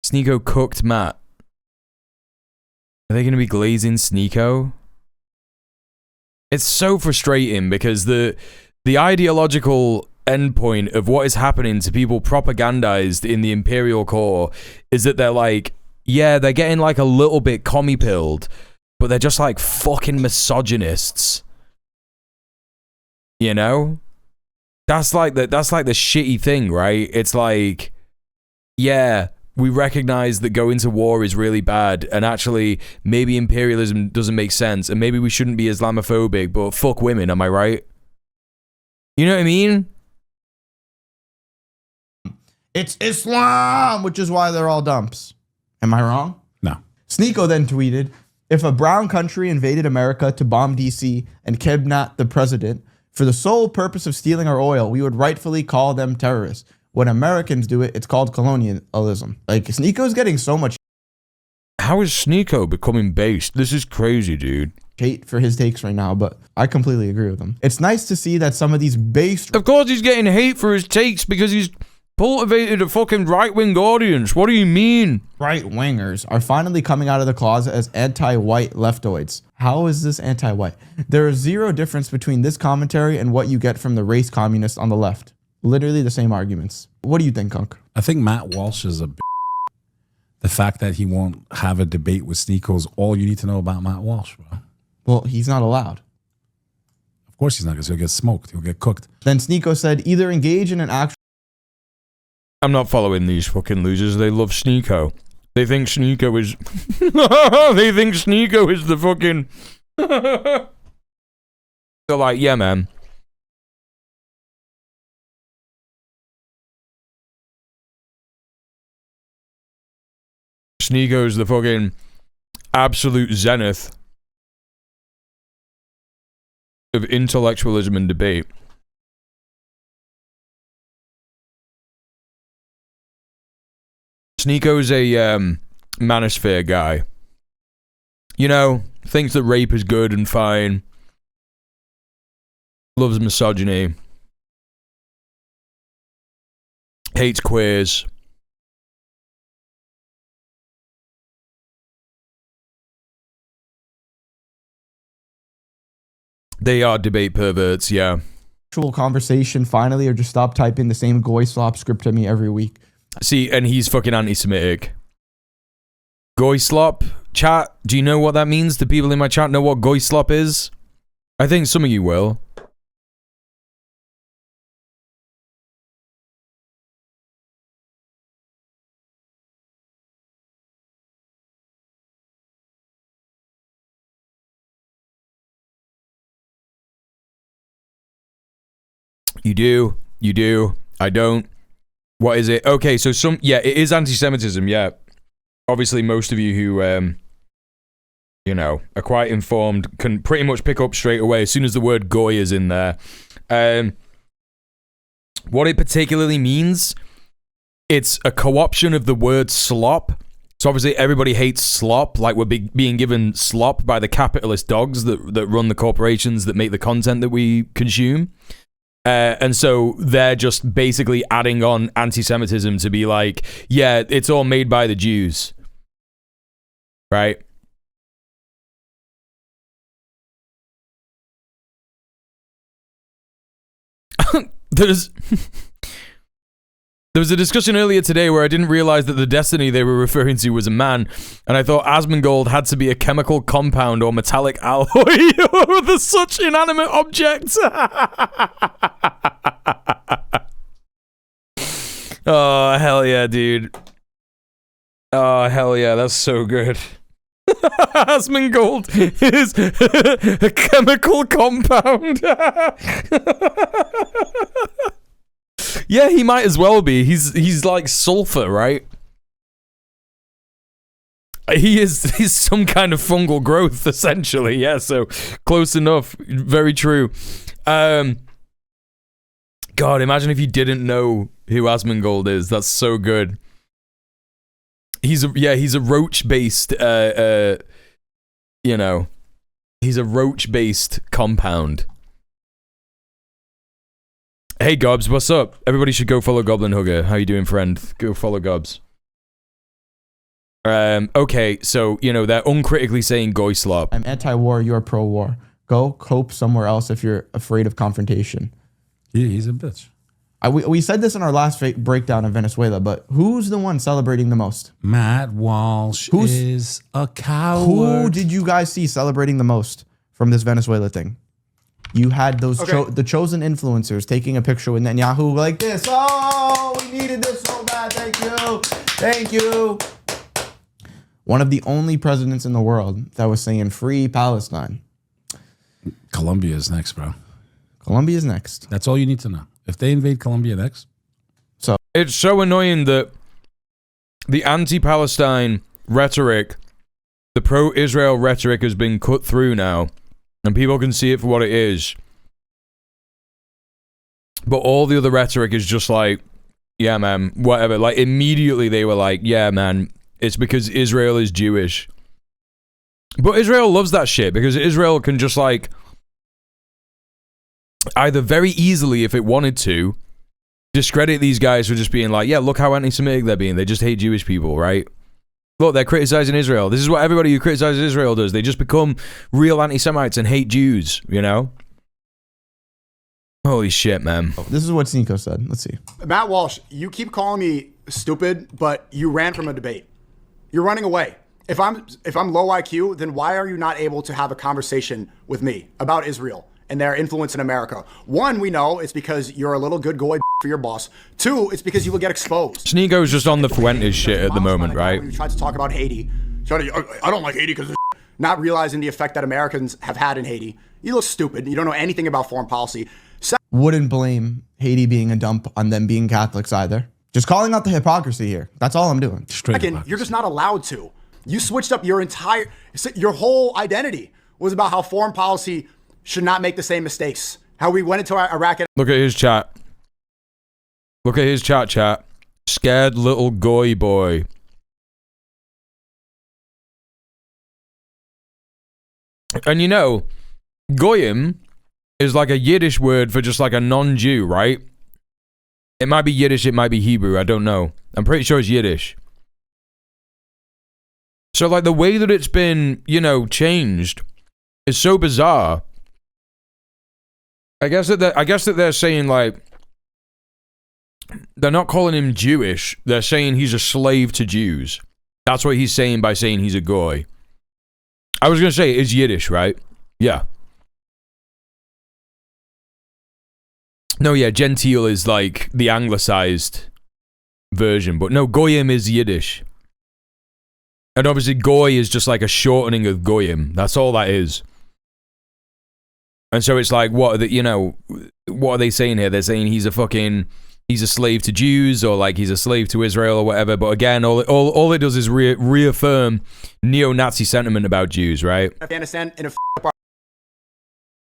[SPEAKER 1] Sneeko cooked Matt. Are they going to be glazing Sneeko? It's so frustrating because the ideological endpoint of what is happening to people propagandized in the Imperial Core is that they're like, yeah, they're getting like a little bit commie-pilled, but they're just like fucking misogynists. You know? That's like the shitty thing, right? It's like, yeah, we recognize that going to war is really bad, and actually maybe imperialism doesn't make sense, and maybe we shouldn't be Islamophobic, but fuck women, am I right? You know what I mean?
[SPEAKER 6] It's Islam, which is why they're all dumps. Am I wrong?
[SPEAKER 7] No.
[SPEAKER 6] Sneeko then tweeted, "If a brown country invaded America to bomb DC and kidnap the president for the sole purpose of stealing our oil, we would rightfully call them terrorists. When Americans do it, it's called colonialism." Like, Sneeko's getting so much.
[SPEAKER 1] How is Sneeko becoming based? This is crazy, dude.
[SPEAKER 6] Hate for his takes right now, but I completely agree with him. It's nice to see that some of these based.
[SPEAKER 1] Of course he's getting hate for his takes because he's cultivated a fucking right-wing audience. What do you mean?
[SPEAKER 6] Right-wingers are finally coming out of the closet as anti-white leftoids. How is this anti-white? There is zero difference between this commentary and what you get from the race communists on the left. Literally the same arguments. What do you think, Kunk?
[SPEAKER 7] I think Matt Walsh is the fact that he won't have a debate with Sneeko is all you need to know about Matt Walsh, bro.
[SPEAKER 6] Well, he's not allowed.
[SPEAKER 7] Of course he's not, because he'll get smoked. He'll get cooked.
[SPEAKER 6] Then Sneeko said, either engage in an actual...
[SPEAKER 1] I'm not following these fucking losers. They love Sneeko. They think Sneeko is... they think Sneeko is the fucking... They're like, yeah, man. Sneeko's the fucking absolute zenith of intellectualism and debate. Sneeko's a manosphere guy. You know, thinks that rape is good and fine. Loves misogyny. Hates queers. They are debate perverts, yeah.
[SPEAKER 6] Actual conversation finally, or just stop typing the same goy slop script to me every week.
[SPEAKER 1] See, and he's fucking anti-Semitic. Goy slop? Chat, do you know what that means? Do people in my chat know what goy slop is? I think some of you will. You do. You do. I don't. What is it? Okay, so it is anti-Semitism, yeah. obviously most of you who, you know, are quite informed can pretty much pick up straight away as soon as the word goy is in there. What it particularly means, it's a co-option of the word slop. So obviously everybody hates slop, like we're being given slop by the capitalist dogs that run the corporations that make the content that we consume. And so they're just basically adding on anti-Semitism to be like, yeah, it's all made by the Jews. Right? There was a discussion earlier today where I didn't realize that the destiny they were referring to was a man, and I thought Asmongold had to be a chemical compound or metallic alloy with such inanimate objects. Oh, hell yeah, dude. Oh, hell yeah, that's so good. Asmongold is a chemical compound. Yeah, he might as well be. He's like sulfur, right? He's some kind of fungal growth, essentially. Yeah, so close enough. Very true. God, imagine if you didn't know who Asmongold is. That's so good. He's a roach-based, you know, he's a roach-based compound. Hey, Gobs, what's up? Everybody should go follow Goblin Hugger. How you doing, friend? Go follow Gobs. Okay, so, you know, they're uncritically saying goy slop.
[SPEAKER 6] I'm anti-war, you're pro-war. Go cope somewhere else if you're afraid of confrontation.
[SPEAKER 7] Yeah, he's a bitch.
[SPEAKER 6] We said this in our last breakdown of Venezuela, but who's the one celebrating the most?
[SPEAKER 7] Matt Walsh is a coward.
[SPEAKER 6] Who did you guys see celebrating the most from this Venezuela thing? You had those the chosen influencers taking a picture with Netanyahu like this. Oh, we needed this so bad. Thank you. Thank you. One of the only presidents in the world that was saying free Palestine.
[SPEAKER 7] Colombia is next, bro.
[SPEAKER 6] Colombia is next.
[SPEAKER 7] That's all you need to know. If they invade Colombia next.
[SPEAKER 1] So it's so annoying that the anti-Palestine rhetoric, the pro-Israel rhetoric has been cut through now. And people can see it for what it is. But all the other rhetoric is just like, yeah, man, whatever. Like, immediately they were like, yeah, man, it's because Israel is Jewish. But Israel loves that shit because Israel can just, like, either very easily, if it wanted to, discredit these guys for just being like, yeah, look how anti-Semitic they're being. They just hate Jewish people, right? Look, they're criticizing Israel. This is what everybody who criticizes Israel does. They just become real anti-Semites and hate Jews, you know? Holy shit, man.
[SPEAKER 6] This is what Nico said. Let's see.
[SPEAKER 8] Matt Walsh, you keep calling me stupid, but you ran from a debate. You're running away. If I'm low IQ, then why are you not able to have a conversation with me about Israel and their influence in America? One, we know it's because you're a little good goy for your boss. Two, it's because you will get exposed.
[SPEAKER 1] Sneako's just on the Fuentes shit at the moment, right?
[SPEAKER 8] You tried to talk about Haiti. I don't like Haiti because not realizing the effect that Americans have had in Haiti. You look stupid. You don't know anything about foreign policy.
[SPEAKER 6] Wouldn't blame Haiti being a dump on them being Catholics either. Just calling out the hypocrisy here. That's all I'm doing.
[SPEAKER 8] Again, you're just not allowed to. You switched up your whole identity was about how foreign policy should not make the same mistakes. How we went into Iraq.
[SPEAKER 1] Look at his chat. Look at his chat. Scared little goy boy. And you know, goyim is like a Yiddish word for just like a non-Jew, right? It might be Yiddish, it might be Hebrew, I don't know. I'm pretty sure it's Yiddish. So like the way that it's been, you know, changed is so bizarre. I guess that they're saying like, they're not calling him Jewish, they're saying he's a slave to Jews. That's what he's saying by saying he's a goy. I was going to say it's Yiddish, right? Yeah. No, yeah, genteel is like the anglicized version, but no, goyim is Yiddish. And obviously goy is just like a shortening of goyim. That's all that is. And so it's like, what are they saying here? They're saying he's a fucking, he's a slave to Jews or like he's a slave to Israel or whatever. But again, all it does is reaffirm neo-Nazi sentiment about Jews, right?
[SPEAKER 8] Afghanistan and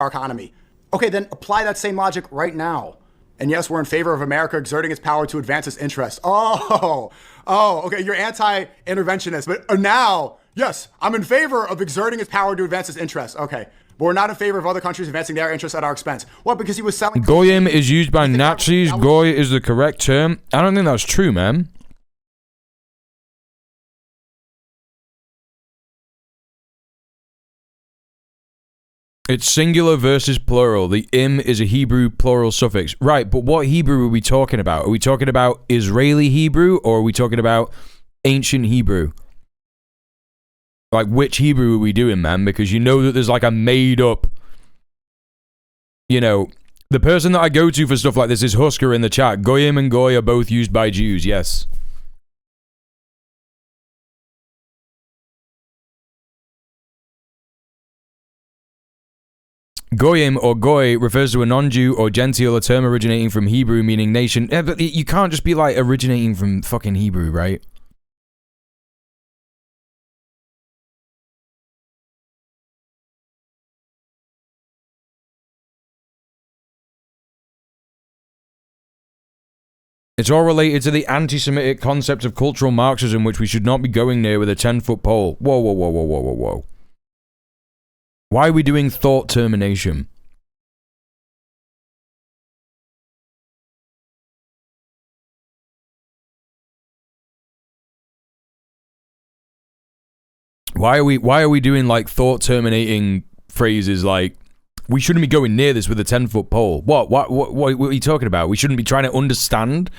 [SPEAKER 8] our economy. Okay, then apply that same logic right now. And yes, we're in favor of America exerting its power to advance its interests. Oh, okay, you're anti-interventionist. But now, yes, I'm in favor of exerting its power to advance its interests. Okay, but we're not in favor of other countries advancing their interests at our expense. What, because he was selling...
[SPEAKER 1] Goyim is used by Nazis. Goy is the correct term. I don't think that's true, man. It's singular versus plural. The im is a Hebrew plural suffix. Right, but what Hebrew are we talking about? Are we talking about Israeli Hebrew or are we talking about ancient Hebrew? Like, which Hebrew are we doing, man? Because you know that there's like a made up... You know, the person that I go to for stuff like this is Husker in the chat. Goyim and Goy are both used by Jews, yes. Goyim or Goy refers to a non-Jew or Gentile, a term originating from Hebrew meaning nation. Yeah, but you can't just be like originating from fucking Hebrew, right? It's all related to the anti-Semitic concept of cultural Marxism, which we should not be going near with a 10-foot pole. Whoa, whoa, whoa, whoa, whoa, whoa, whoa. Why are we doing thought termination? Why are we doing like thought terminating phrases like we shouldn't be going near this with a 10-foot pole? What are you talking about? We shouldn't be trying to understand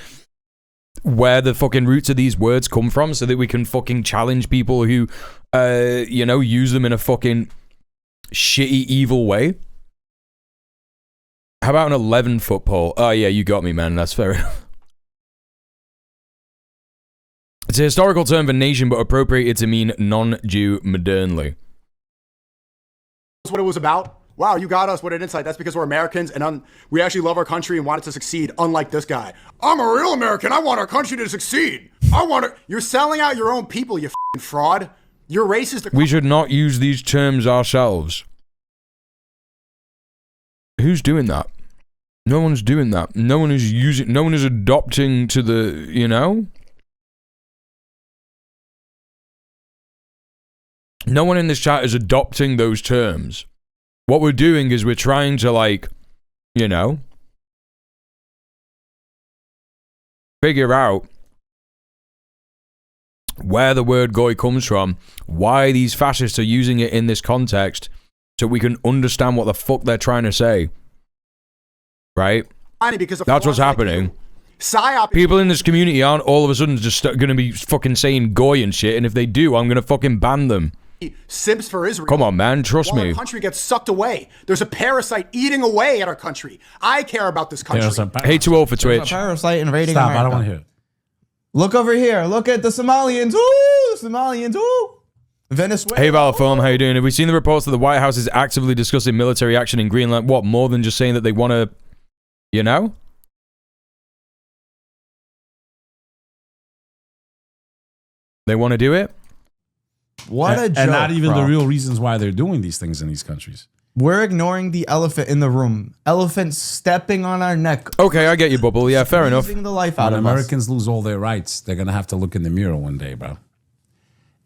[SPEAKER 1] where the fucking roots of these words come from so that we can fucking challenge people who you know, use them in a fucking shitty, evil way. How about an 11-foot pole? Oh yeah, you got me, man. That's fair enough. It's a historical term for nation, but appropriated to mean non-Jew modernly.
[SPEAKER 8] That's what it was about. Wow, you got us. What an insight. That's because we're Americans and we actually love our country and want it to succeed, unlike this guy. I'm a real American. I want our country to succeed. You're selling out your own people, you f***ing fraud. You're racist.
[SPEAKER 1] We should not use these terms ourselves. Who's doing that? No one's doing that. No one is adopting to the, you know? No one in this chat is adopting those terms. What we're doing is we're trying to, like, you know, figure out where the word goy comes from, why these fascists are using it in this context, so we can understand what the fuck they're trying to say. Right? That's what's happening. People in this community aren't all of a sudden just going to be fucking saying goy and shit, and if they do, I'm going to fucking ban them.
[SPEAKER 8] Simps for Israel.
[SPEAKER 1] Come on, man, trust me.
[SPEAKER 8] Our country gets sucked away. There's a parasite eating away at our country. I care about this country.
[SPEAKER 1] Hey, 2-0 for Twitch.
[SPEAKER 6] There's a parasite invading
[SPEAKER 7] Stop,
[SPEAKER 6] America.
[SPEAKER 7] I don't want to hear it.
[SPEAKER 6] Look over here. Look at the Somalians. Ooh, Somalians. Ooh. Venezuela.
[SPEAKER 1] Hey, Valaform, how you doing? Have we seen the reports that the White House is actively discussing military action in Greenland? What, more than just saying that they want to, you know? They want to do it?
[SPEAKER 6] What a joke,
[SPEAKER 7] and not even
[SPEAKER 6] bro.
[SPEAKER 7] the real reasons why they're doing these things in these countries.
[SPEAKER 6] We're ignoring the elephant in the room. Elephant stepping on our neck.
[SPEAKER 1] Okay, I get you, Bubble. Yeah, fair enough.
[SPEAKER 6] Squeezing the life out
[SPEAKER 7] When
[SPEAKER 6] of us.
[SPEAKER 7] Americans lose all their rights, they're going to have to look in the mirror one day, bro.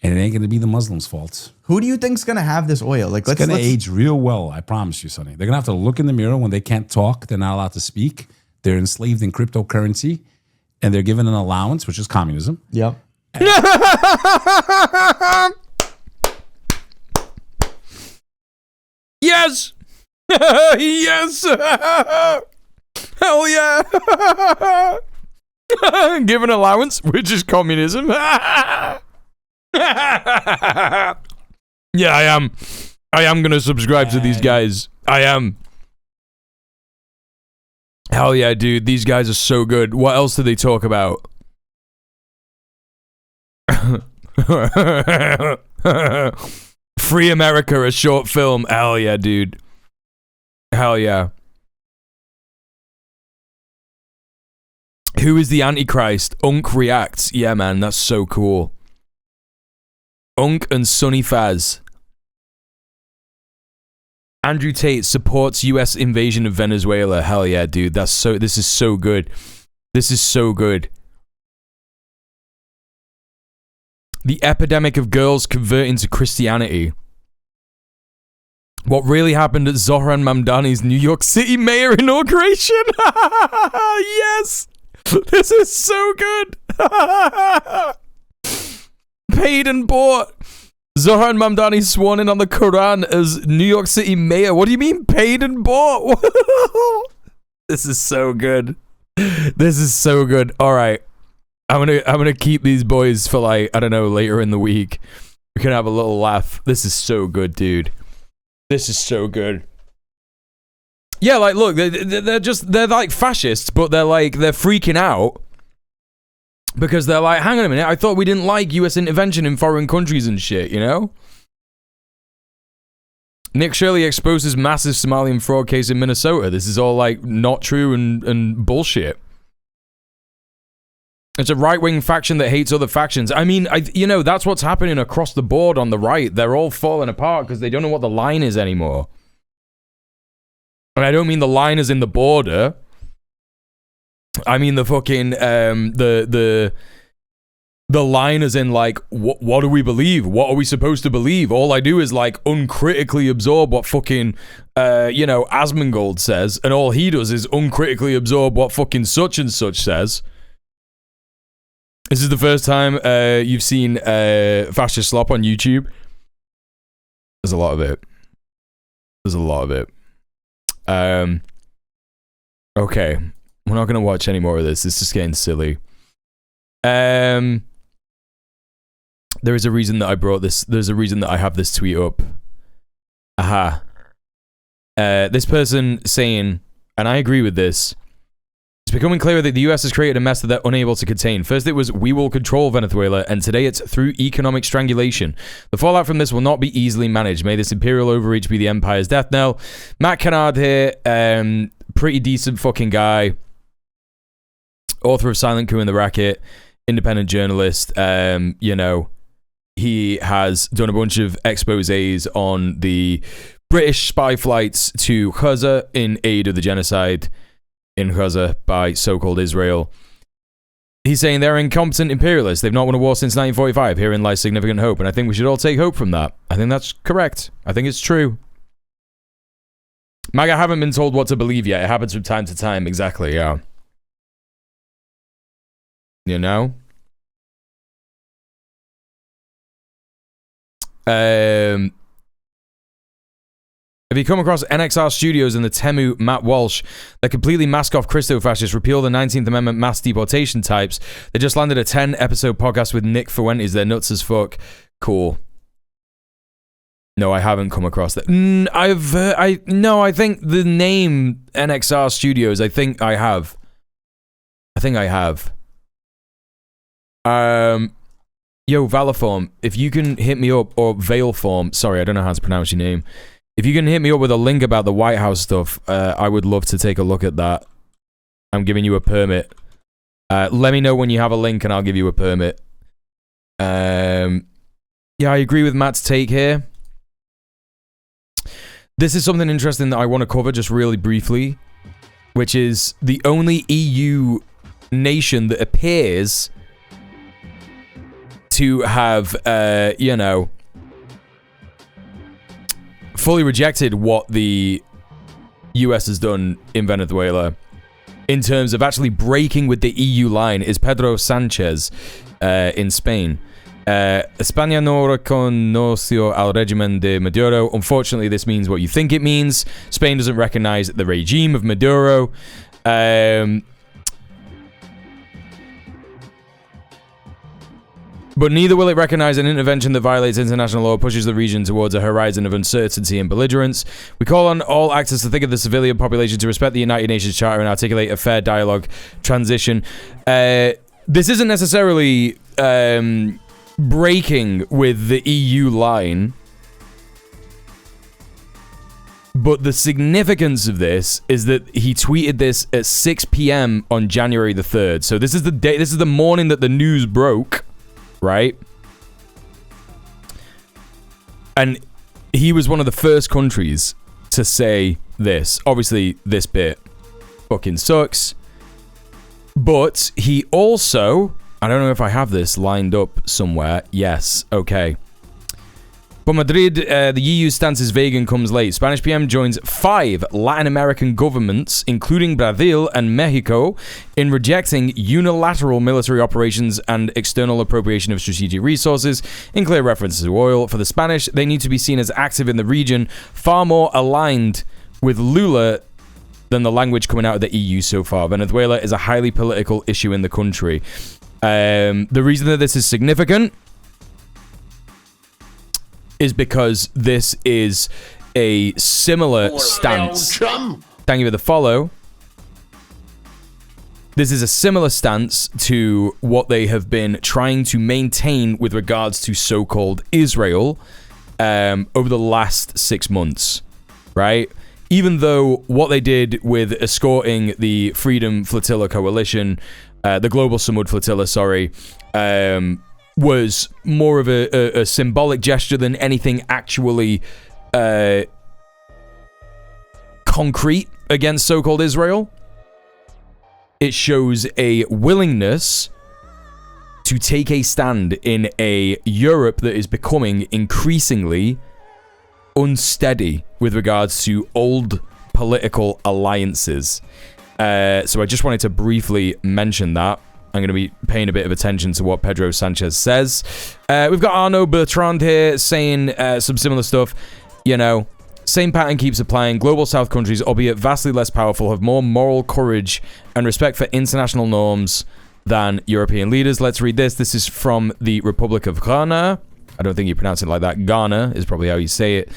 [SPEAKER 7] And it ain't going to be the Muslims' fault.
[SPEAKER 6] Who do you think's going to have this oil? Like,
[SPEAKER 7] It's going to age real well, I promise you, Sonny. They're going to have to look in the mirror when they can't talk. They're not allowed to speak. They're enslaved in cryptocurrency. And they're given an allowance, which is communism.
[SPEAKER 6] Yep.
[SPEAKER 1] Yes! Yes! Hell yeah! Give an allowance, which is communism. Yeah, I am. I am gonna subscribe to these guys. I am. Hell yeah, dude. These guys are so good. What else do they talk about? Free America, a short film. Hell yeah, dude. Hell yeah. Who is the Antichrist? Unk reacts. Yeah, man, that's so cool. Unk and Sonny Faz. Andrew Tate supports U.S. invasion of Venezuela. Hell yeah, dude. This is so good. This is so good. The epidemic of girls converting to Christianity. What really happened at Zohran Mamdani's New York City mayor inauguration? Yes! This is so good! Paid and bought. Zohran Mamdani sworn in on the Quran as New York City mayor. What do you mean paid and bought? This is so good. This is so good. All right. I'm gonna keep these boys for like, I don't know, later in the week. We can have a little laugh. This is so good, dude. This is so good. Yeah, like, look, they're like fascists, but they're freaking out because they're like, hang on a minute, I thought we didn't like US intervention in foreign countries and shit, you know? Nick Shirley exposes massive Somalian fraud case in Minnesota. This is all like not true and bullshit. It's a right-wing faction that hates other factions. I mean, that's what's happening across the board on the right. They're all falling apart because they don't know what the line is anymore. And I don't mean the line as in the border. I mean the fucking, the line as in, like, what do we believe? What are we supposed to believe? All I do is, like, uncritically absorb what fucking, Asmongold says, and all he does is uncritically absorb what fucking such and such says. This is the first time you've seen fascist slop on YouTube. There's a lot of it. There's a lot of it. Okay. We're not going to watch any more of this. It's just getting silly. There is a reason that I brought this. There's a reason that I have this tweet up. Aha. This person saying, and I agree with this, it's becoming clearer that the US has created a mess that they're unable to contain. First it was, we will control Venezuela, and today it's through economic strangulation. The fallout from this will not be easily managed. May this imperial overreach be the empire's death knell. Matt Kennard here, pretty decent fucking guy. Author of Silent Coup in the Racket, independent journalist. He has done a bunch of exposés on the British spy flights to Gaza in aid of the genocide in Gaza by so-called Israel. He's saying they're incompetent imperialists. They've not won a war since 1945. Herein lies significant hope, and I think we should all take hope from that. I think that's correct. I think it's true. MAGA haven't been told what to believe yet. It happens from time to time. Exactly, yeah. You know? Have you come across NXR Studios and the Temu Matt Walsh that completely mask off Christo-fascists, repeal the 19th Amendment mass deportation types? They just landed a 10-episode podcast with Nick Fuentes. They're nuts as fuck. Cool. No, I haven't come across that. I think the name NXR Studios, I think I have. Yo, Valiform, if you can hit me up, or Veilform, sorry, I don't know how to pronounce your name. If you can hit me up with a link about the White House stuff, I would love to take a look at that. I'm giving you a permit. Let me know when you have a link and I'll give you a permit. Yeah, I agree with Matt's take here. This is something interesting that I want to cover just really briefly, which is the only EU nation that appears to have, fully rejected what the US has done in Venezuela in terms of actually breaking with the EU line is Pedro Sánchez in Spain. España no reconoció al régimen de Maduro. Unfortunately, this means what you think it means. Spain doesn't recognize the regime of Maduro. But neither will it recognize an intervention that violates international law, pushes the region towards a horizon of uncertainty and belligerence. We call on all actors to think of the civilian population, to respect the United Nations Charter and articulate a fair dialogue transition. This isn't necessarily breaking with the EU line, But the significance of this is that he tweeted this at 6 p.m. on January the 3rd. So this is the day, this is the morning that the news broke, right? And he was one of the first countries to say this. Obviously, this bit fucking sucks. But he also, I don't know if I have this lined up somewhere. Yes, okay. For Madrid, the EU stance is vague and comes late. Spanish PM joins 5 Latin American governments, including Brazil and Mexico, in rejecting unilateral military operations and external appropriation of strategic resources, in clear references to oil. For the Spanish, they need to be seen as active in the region, far more aligned with Lula than the language coming out of the EU so far. Venezuela is a highly political issue in the country. The reason that this is significant is because this is a similar stance. Thank you for the follow. This is a similar stance to what they have been trying to maintain with regards to so-called Israel over the last 6 months, right? Even though what they did with escorting the Freedom Flotilla Coalition, the Global Samud Flotilla, sorry, was more of a symbolic gesture than anything actually concrete against so-called Israel. It shows a willingness to take a stand in a Europe that is becoming increasingly unsteady with regards to old political alliances. So I just wanted to briefly mention that. I'm going to be paying a bit of attention to what Pedro Sanchez says. We've got Arnaud Bertrand here saying some similar stuff. You know, same pattern keeps applying. Global South countries, albeit vastly less powerful, have more moral courage and respect for international norms than European leaders. Let's read this. This is from the Republic of Ghana. I don't think you pronounce it like that. Ghana is probably how you say it.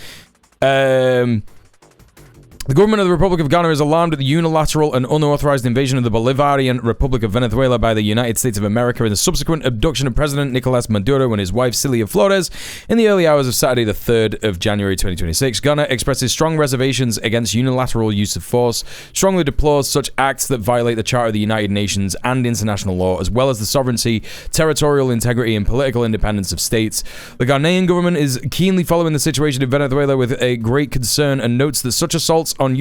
[SPEAKER 1] The government of the Republic of Ghana is alarmed at the unilateral and unauthorized invasion of the Bolivarian Republic of Venezuela by the United States of America and the subsequent abduction of President Nicolas Maduro and his wife Cilia Flores in the early hours of Saturday the 3rd of January 2026. Ghana expresses strong reservations against unilateral use of force, strongly deplores such acts that violate the Charter of the United Nations and international law, as well as the sovereignty, territorial integrity, and political independence of states. The Ghanaian government is keenly following the situation in Venezuela with a great concern and notes that such assaults on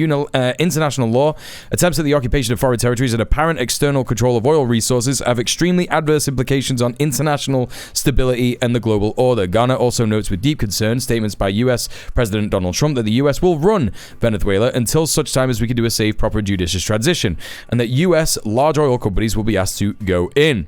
[SPEAKER 1] international law, attempts at the occupation of foreign territories, and apparent external control of oil resources have extremely adverse implications on international stability and the global order. Ghana also notes with deep concern statements by US President Donald Trump that the US will run Venezuela until such time as we can do a safe, proper, judicious transition, and that US large oil companies will be asked to go in.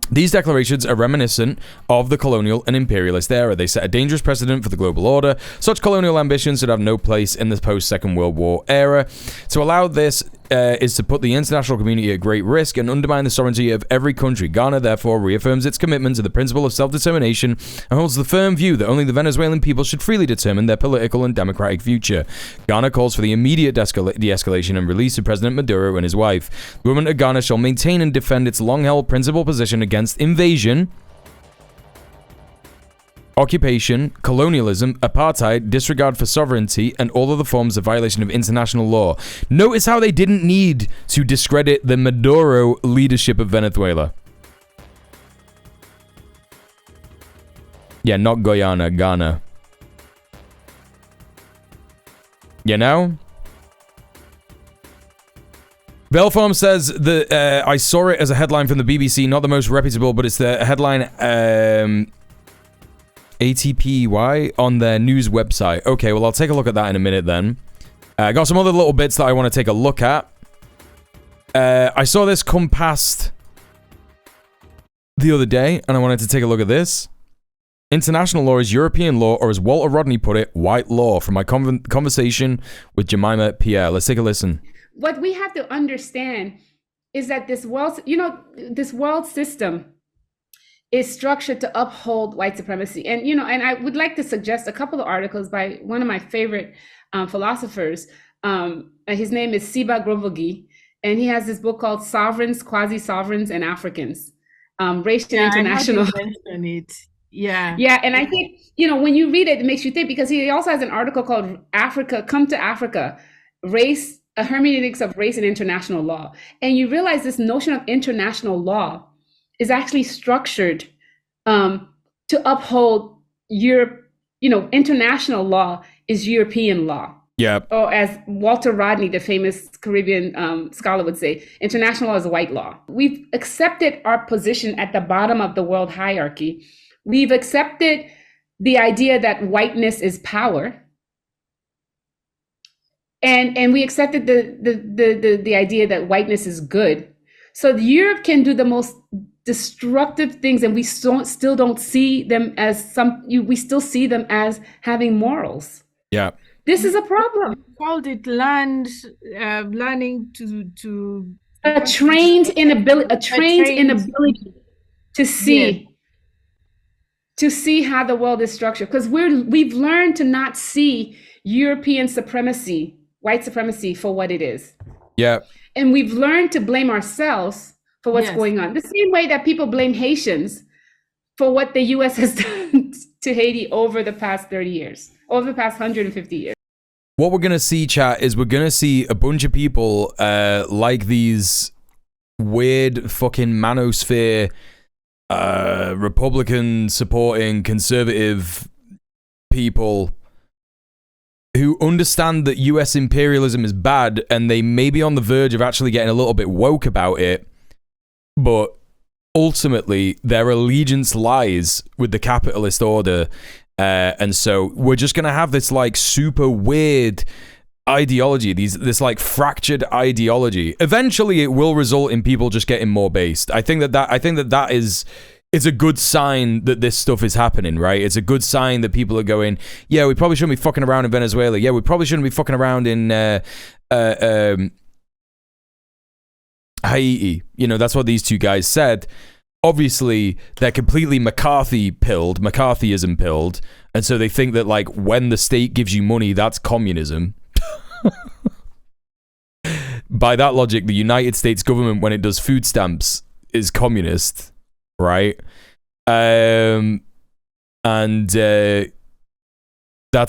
[SPEAKER 1] These declarations are reminiscent of the colonial and imperialist era. They set a dangerous precedent for the global order. Such colonial ambitions should have no place in the post-Second World War era. To allow this is to put the international community at great risk and undermine the sovereignty of every country. Ghana, therefore, reaffirms its commitment to the principle of self-determination and holds the firm view that only the Venezuelan people should freely determine their political and democratic future. Ghana calls for the immediate de-escalation and release of President Maduro and his wife. The government of Ghana shall maintain and defend its long-held principal position against invasion, occupation, colonialism, apartheid, disregard for sovereignty, and all other forms of violation of international law. Notice how they didn't need to discredit the Maduro leadership of Venezuela. Yeah, not Guyana, Ghana. You know? Belform says that I saw it as a headline from the BBC, not the most reputable, but it's the headline ATPY on their news website. Okay, well, I'll take a look at that in a minute then. I got some other little bits that I want to take a look at. I saw this come past the other day, and I wanted to take a look at this. International law is European law, or as Walter Rodney put it, white law, from my conversation with Jemima Pierre. Let's take a listen.
[SPEAKER 9] What we have to understand is that this world system is structured to uphold white supremacy. And, and I would like to suggest a couple of articles by one of my favorite philosophers. His name is Siba Grovogi, and he has this book called Sovereigns, Quasi-Sovereigns, and Africans. Race and International. Yeah, and I think, when you read it, it makes you think, because he also has an article called Africa, Come to Africa, a hermeneutics of race and international law. And you realize this notion of international law is actually structured to uphold international law is European law.
[SPEAKER 1] Yeah.
[SPEAKER 9] Or as Walter Rodney, the famous Caribbean scholar, would say, international law is white law. We've accepted our position at the bottom of the world hierarchy. We've accepted the idea that whiteness is power. And we accepted the idea that whiteness is good. So Europe can do the most destructive things, and we still don't see them as we still see them as having morals.
[SPEAKER 1] Yeah.
[SPEAKER 9] This is a problem.
[SPEAKER 10] Called it learning to
[SPEAKER 9] a trained inability to see how the world is structured, because we've learned to not see European supremacy, white supremacy, for what it is.
[SPEAKER 1] Yeah.
[SPEAKER 9] And we've learned to blame ourselves for what's going on. The same way that people blame Haitians for what the US has done to Haiti over the past 30 years, over the past 150 years.
[SPEAKER 1] What we're going to see, chat, is we're going to see a bunch of people like these weird fucking manosphere, Republican supporting conservative people who understand that US imperialism is bad, and they may be on the verge of actually getting a little bit woke about it, but ultimately their allegiance lies with the capitalist order. And so we're just going to have this like super weird ideology, this like fractured ideology. Eventually it will result in people just getting more based. I think that is, it's a good sign that this stuff is happening, right? It's a good sign that people are going, yeah, we probably shouldn't be fucking around in Venezuela. Yeah, we probably shouldn't be fucking around in Haiti. That's what these two guys said. Obviously, they're completely McCarthyism pilled, and so they think that, like, when the state gives you money, that's communism. By that logic, the United States government, when it does food stamps, is communist, right? And that's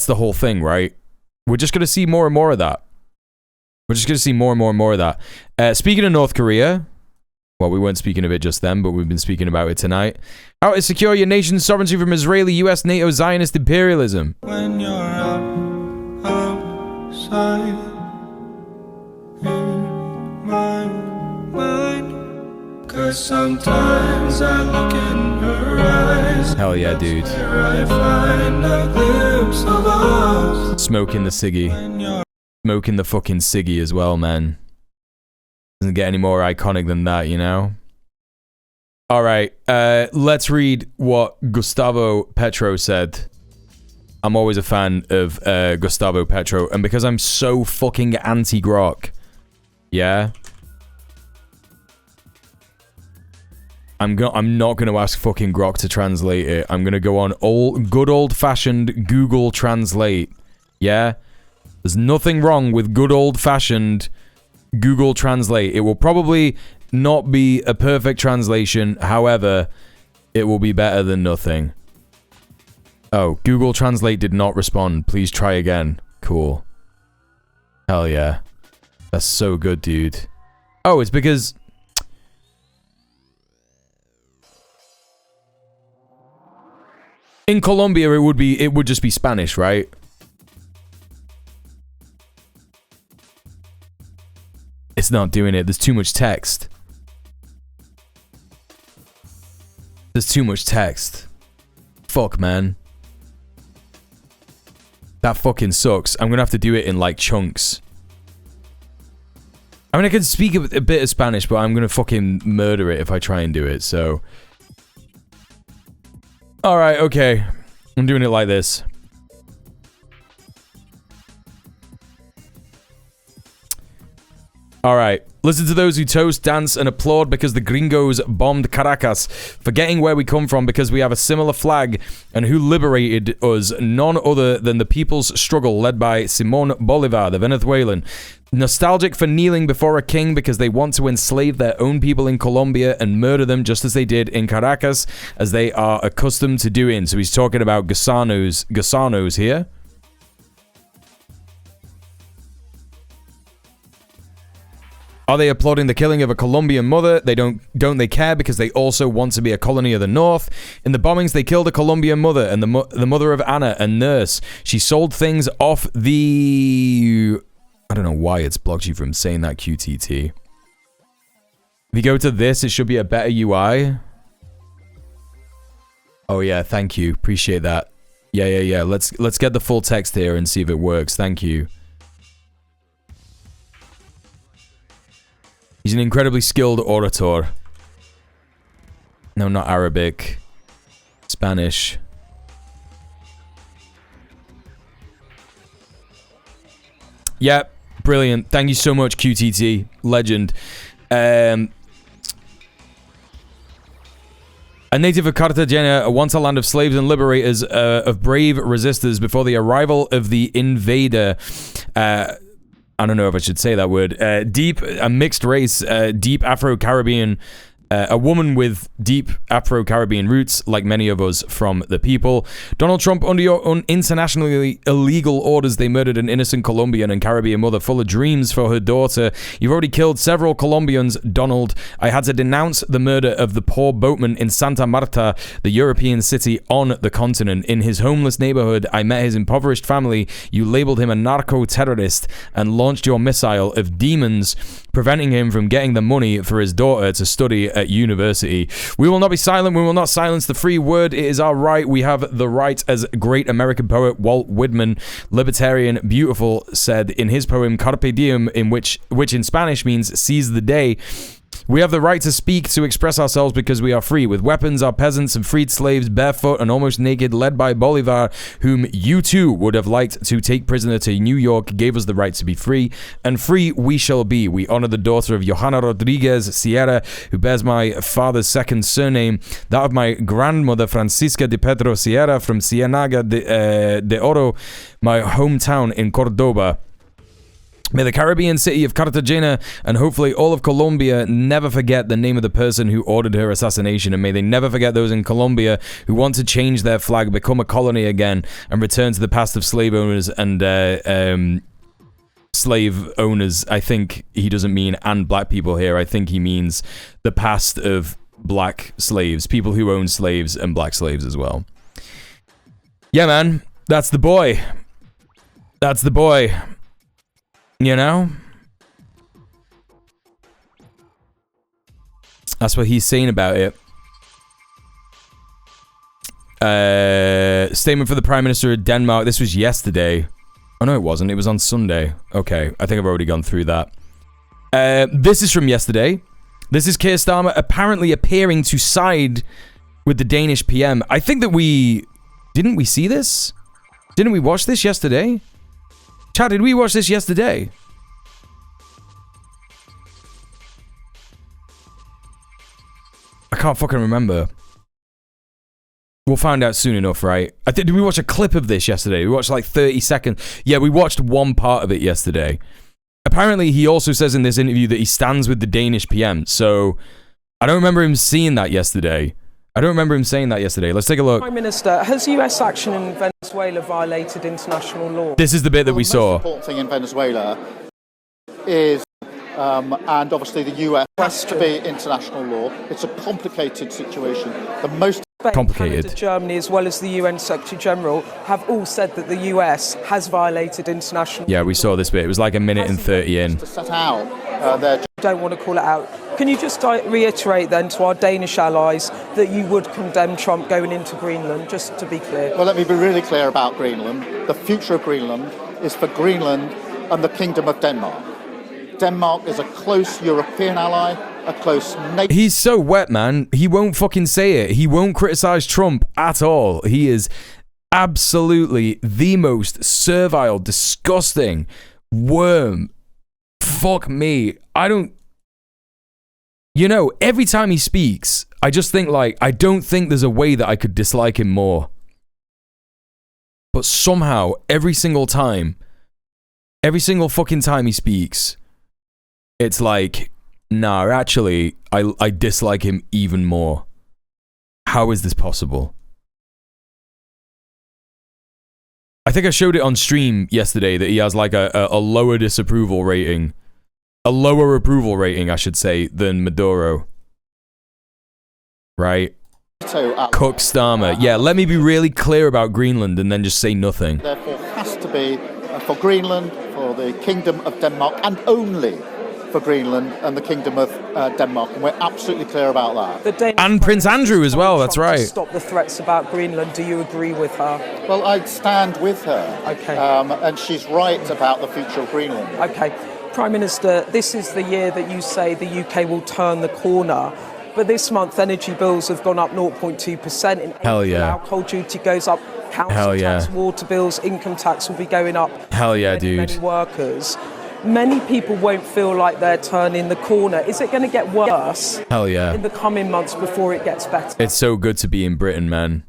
[SPEAKER 1] the whole thing, right? We're just going to see more and more of that. Speaking of North Korea... Well, we weren't speaking of it just then, but we've been speaking about it tonight. How to secure your nation's sovereignty from Israeli, US, NATO, Zionist imperialism.
[SPEAKER 11] When you're outside in my mind, 'cause sometimes I look in her eyes.
[SPEAKER 1] Hell yeah, dude.
[SPEAKER 11] I find a glimpse of us.
[SPEAKER 1] Smoking the ciggy. Smoking the fucking ciggy as well, man. Doesn't get any more iconic than that, All right, let's read what Gustavo Petro said. I'm always a fan of Gustavo Petro, and because I'm so fucking anti-grok, yeah, I'm not going to ask fucking Grok to translate it. I'm going to go on good old-fashioned Google Translate, yeah? There's nothing wrong with good old-fashioned Google Translate. It will probably not be a perfect translation. However, it will be better than nothing. Oh, Google Translate did not respond. Please try again. Cool. Hell yeah. That's so good, dude. Oh, it's because... in Colombia, it would just be Spanish, right? It's not doing it. There's too much text. Fuck, man. That fucking sucks. I'm gonna have to do it in, like, chunks. I mean, I can speak a bit of Spanish, but I'm gonna fucking murder it if I try and do it, so... Alright, okay. I'm doing it like this. All right. Listen to those who toast, dance, and applaud because the gringos bombed Caracas, forgetting where we come from because we have a similar flag, and who liberated us, none other than the people's struggle led by Simón Bolívar, the Venezuelan. Nostalgic for kneeling before a king because they want to enslave their own people in Colombia and murder them just as they did in Caracas, as they are accustomed to doing. So he's talking about gusanos here. Are they applauding the killing of a Colombian mother? They don't they care because they also want to be a colony of the North? In the bombings, they killed a Colombian mother and the mother of Anna, a nurse. She sold things off the... I don't know why it's blocked you from saying that, QTT. If you go to this, it should be a better UI. Oh yeah, thank you. Appreciate that. Yeah. Let's get the full text here and see if it works. Thank you. He's an incredibly skilled orator. No, not Arabic. Spanish. Yep, brilliant. Thank you so much, QTT. Legend. A native of Cartagena, once a land of slaves and liberators, of brave resistors before the arrival of the invader. I don't know if I should say that word. A mixed race, deep Afro-Caribbean, a woman with deep Afro-Caribbean roots, like many of us from the people. Donald Trump, under your internationally illegal orders, they murdered an innocent Colombian and Caribbean mother full of dreams for her daughter. You've already killed several Colombians, Donald. I had to denounce the murder of the poor boatman in Santa Marta, the European city on the continent. In his homeless neighborhood, I met his impoverished family. You labeled him a narco-terrorist and launched your missile of demons, preventing him from getting the money for his daughter to study at university. We will not be silent. We will not silence the free word. It is our right. We have the right, as great American poet Walt Whitman, libertarian, beautiful, said in his poem Carpe Diem, in which in Spanish means seize the day. We have the right to speak, to express ourselves because we are free. With weapons, our peasants and freed slaves, barefoot and almost naked, led by Bolivar, whom you too would have liked to take prisoner to New York, gave us the right to be free. And free we shall be. We honor the daughter of Johanna Rodriguez Sierra, who bears my father's second surname, that of my grandmother Francisca de Pedro Sierra from Ciénaga de Oro, my hometown in Cordoba. May the Caribbean city of Cartagena and hopefully all of Colombia never forget the name of the person who ordered her assassination, and may they never forget those in Colombia who want to change their flag, become a colony again, and return to the past of slave owners and slave owners. I think he doesn't mean and black people here. I think he means the past of black slaves, people who own slaves and black slaves as well. Yeah, man, that's the boy. That's the boy. You know? That's what he's saying about it. Statement for the Prime Minister of Denmark. This was yesterday. Oh, no, it wasn't. It was on Sunday. Okay, I think I've already gone through that. This is from yesterday. This is Keir Starmer apparently appearing to side with the Danish PM. I think that Didn't we see this? Didn't we watch this yesterday? Chat, did we watch this yesterday? I can't fucking remember. We'll find out soon enough, right? Did we watch a clip of this yesterday? We watched like 30 seconds. Yeah, we watched one part of it yesterday. Apparently, he also says in this interview that he stands with the Danish PM. So, I don't remember him seeing that yesterday. I don't remember him saying that yesterday. Let's take a look.
[SPEAKER 10] Prime Minister, has US action in Venezuela violated international law?
[SPEAKER 1] This is the bit that we saw.
[SPEAKER 12] The most important thing in Venezuela is, and obviously the US has to be international law. It's a complicated situation. The most
[SPEAKER 1] complicated.
[SPEAKER 10] Canada, Germany, as well as the UN Secretary General, have all said that the US has violated international.
[SPEAKER 1] Yeah, we saw this bit. It was like a minute and 30 in.
[SPEAKER 12] to set out
[SPEAKER 10] Don't want to call it out. Can you just reiterate then to our Danish allies that you would condemn Trump going into Greenland, just to be clear?
[SPEAKER 12] Well, let me be really clear about Greenland. The future of Greenland is for Greenland and the Kingdom of Denmark. Denmark is a close European ally, a close neighbor.
[SPEAKER 1] He's so wet, man. He won't fucking say it. He won't criticize Trump at all. He is absolutely the most servile, disgusting worm fuck me. I don't... You know, every time he speaks, I just think, like, I don't think there's a way that I could dislike him more. But somehow, every single fucking time he speaks, it's like, nah, actually, I dislike him even more. How is this possible? I think I showed it on stream yesterday that he has like a lower disapproval rating. A lower approval rating, I should say, than Maduro. Right? Cook Starmer. Yeah, let me be really clear about Greenland and then just say nothing.
[SPEAKER 12] Therefore, has to be for Greenland, for the Kingdom of Denmark, and only for Greenland and the Kingdom of Denmark. And we're absolutely clear about that.
[SPEAKER 1] And Prince Andrew as well, that's right.
[SPEAKER 10] Stop the threats about Greenland. Do you agree with her?
[SPEAKER 12] Well, I'd stand with her.
[SPEAKER 10] Okay.
[SPEAKER 12] And she's right about the future of Greenland.
[SPEAKER 10] Okay. Prime Minister, this is the year that you say the UK will turn the corner. But this month, energy bills have gone up 0.2%. In
[SPEAKER 1] Hell yeah.
[SPEAKER 10] Alcohol duty goes up. Council tax, water bills, income tax will be going up.
[SPEAKER 1] Hell yeah, dude.
[SPEAKER 10] Many workers. Many people won't feel like they're turning the corner. Is it going to get worse?
[SPEAKER 1] Hell yeah.
[SPEAKER 10] In the coming months before it gets better?
[SPEAKER 1] It's so good to be in Britain, man.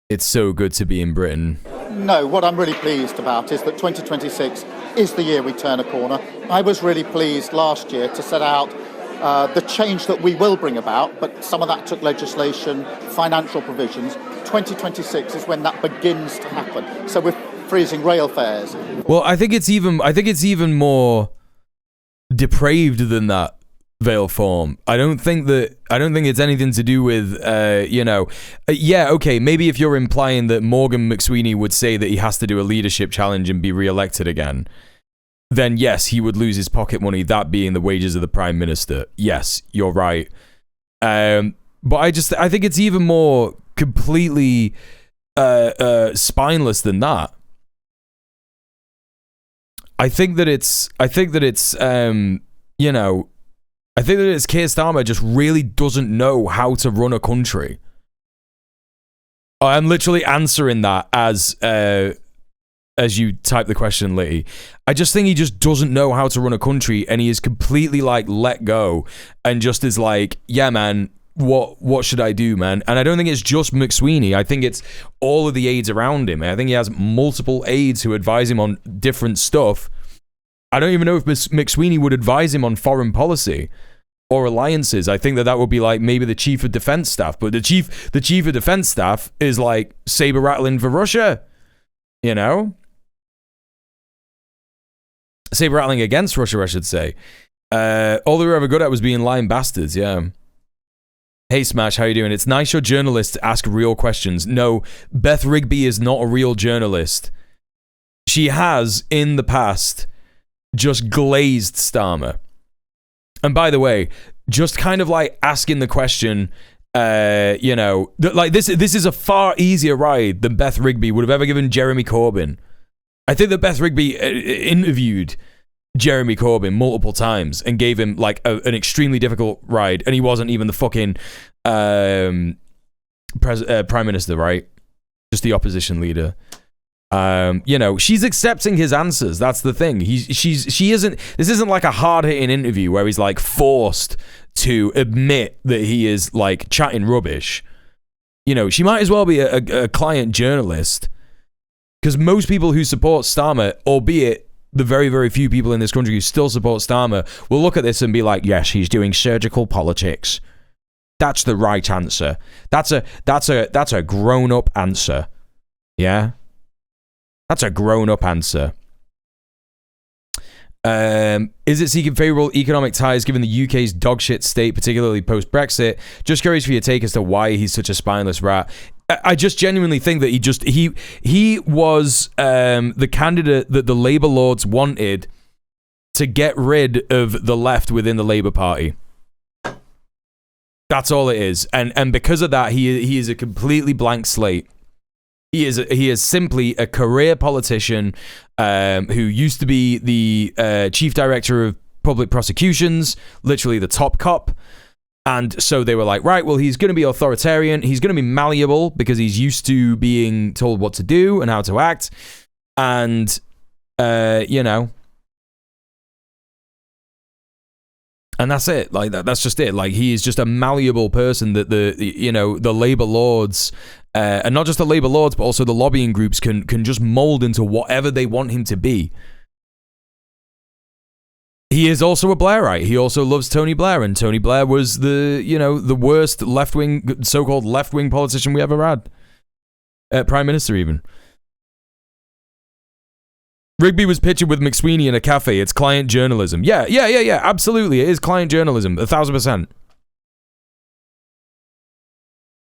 [SPEAKER 1] It's so good to be in Britain.
[SPEAKER 12] No, what I'm really pleased about is that 2026 is the year we turn a corner. I was really pleased last year to set out the change that we will bring about, but some of that took legislation, financial provisions. 2026 is when that begins to happen. So we're freezing rail fares.
[SPEAKER 1] Well, I think it's even more depraved than that, Veil Form. I don't think it's anything to do with yeah, okay, maybe if you're implying that Morgan McSweeney would say that he has to do a leadership challenge and be re-elected again, then yes, he would lose his pocket money, that being the wages of the Prime Minister. Yes, you're right. But I think it's even more completely spineless than that. I think that it's Keir Starmer just really doesn't know how to run a country. I'm literally answering that as you type the question, Litty. I just think he just doesn't know how to run a country, and he is completely like let go and just is like, yeah, man, what should I do, man? And I don't think it's just McSweeney. I think it's all of the aides around him. I think he has multiple aides who advise him on different stuff. I don't even know if McSweeney would advise him on foreign policy or alliances. I think that would be like maybe the chief of defense staff, but the chief of defense staff is like saber rattling for Russia, you know? Saber rattling against Russia, I should say. All they were ever good at was being lying bastards, yeah. Hey Smash, how you doing? It's nice your journalists ask real questions. No, Beth Rigby is not a real journalist. She has, in the past, just glazed Starmer. And by the way, just kind of like asking the question, like this is a far easier ride than Beth Rigby would have ever given Jeremy Corbyn. I think that Beth Rigby interviewed Jeremy Corbyn multiple times and gave him like an extremely difficult ride, and he wasn't even the fucking prime minister, right? Just the opposition leader. She's accepting his answers. That's the thing. She isn't. This isn't like a hard-hitting interview where he's like forced to admit that he is like chatting rubbish. She might as well be a client journalist, because most people who support Starmer, albeit the very, very few people in this country who still support Starmer, will look at this and be like, yes, he's doing surgical politics. That's the right answer. That's a grown-up answer. Yeah? That's a grown-up answer. Is it seeking favourable economic ties given the UK's dogshit state, particularly post-Brexit? Just curious for your take as to why he's such a spineless rat. I just genuinely think that he was the candidate that the Labour Lords wanted to get rid of the left within the Labour Party. That's all it is. And because of that, he is a completely blank slate. He is simply a career politician who used to be the chief director of public prosecutions, literally the top cop. And so they were like, right, well, he's going to be authoritarian. He's going to be malleable because he's used to being told what to do and how to act. And, And that's it. Like that's just it. Like he is just a malleable person that the labor lords, and not just the labor lords, but also the lobbying groups can just mold into whatever they want him to be. He is also a Blairite. He also loves Tony Blair, and Tony Blair was the worst left-wing, so-called left-wing politician we ever had. Prime Minister, even. Rigby was pictured with McSweeney in a cafe. It's client journalism. Yeah. Absolutely, it is client journalism, 1,000%.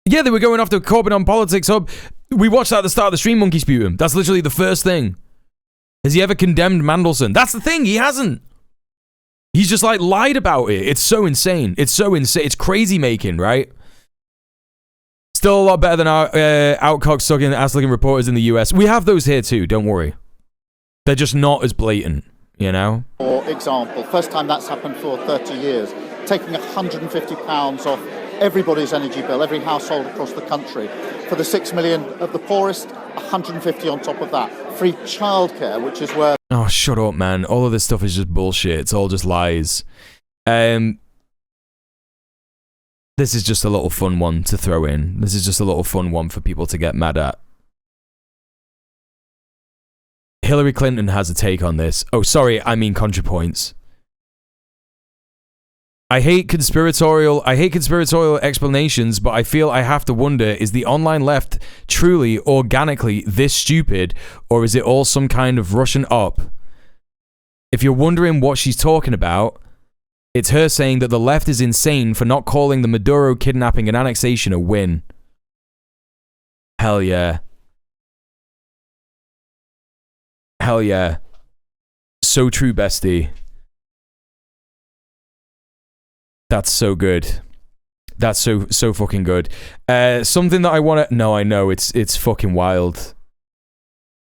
[SPEAKER 1] Yeah, they were going after Corbyn on Politics Hub. We watched that at the start of the stream, Monkey Sputum. That's literally the first thing. Has he ever condemned Mandelson? That's the thing, he hasn't. He's just like lied about it. It's so insane. It's so insane. It's crazy making, right? Still a lot better than our outcock-sucking, ass-licking reporters in the US. We have those here too, don't worry. They're just not as blatant, you know?
[SPEAKER 12] For example, first time that's happened for 30 years, taking £150 off everybody's energy bill, every household across the country. For the 6 million of the poorest, 150 on top of that. Free childcare, which is where...
[SPEAKER 1] Oh, shut up, man. All of this stuff is just bullshit. It's all just lies. This is just a little fun one to throw in. This is just a little fun one for people to get mad at. Hillary Clinton has a take on this. Oh, sorry, I mean ContraPoints. I hate conspiratorial explanations, but I feel I have to wonder, is the online left truly, organically this stupid, or is it all some kind of Russian op? If you're wondering what she's talking about, it's her saying that the left is insane for not calling the Maduro kidnapping and annexation a win. Hell yeah. Hell yeah. So true, bestie. That's so good. That's so fucking good. Something that I want to... No, I know. It's fucking wild.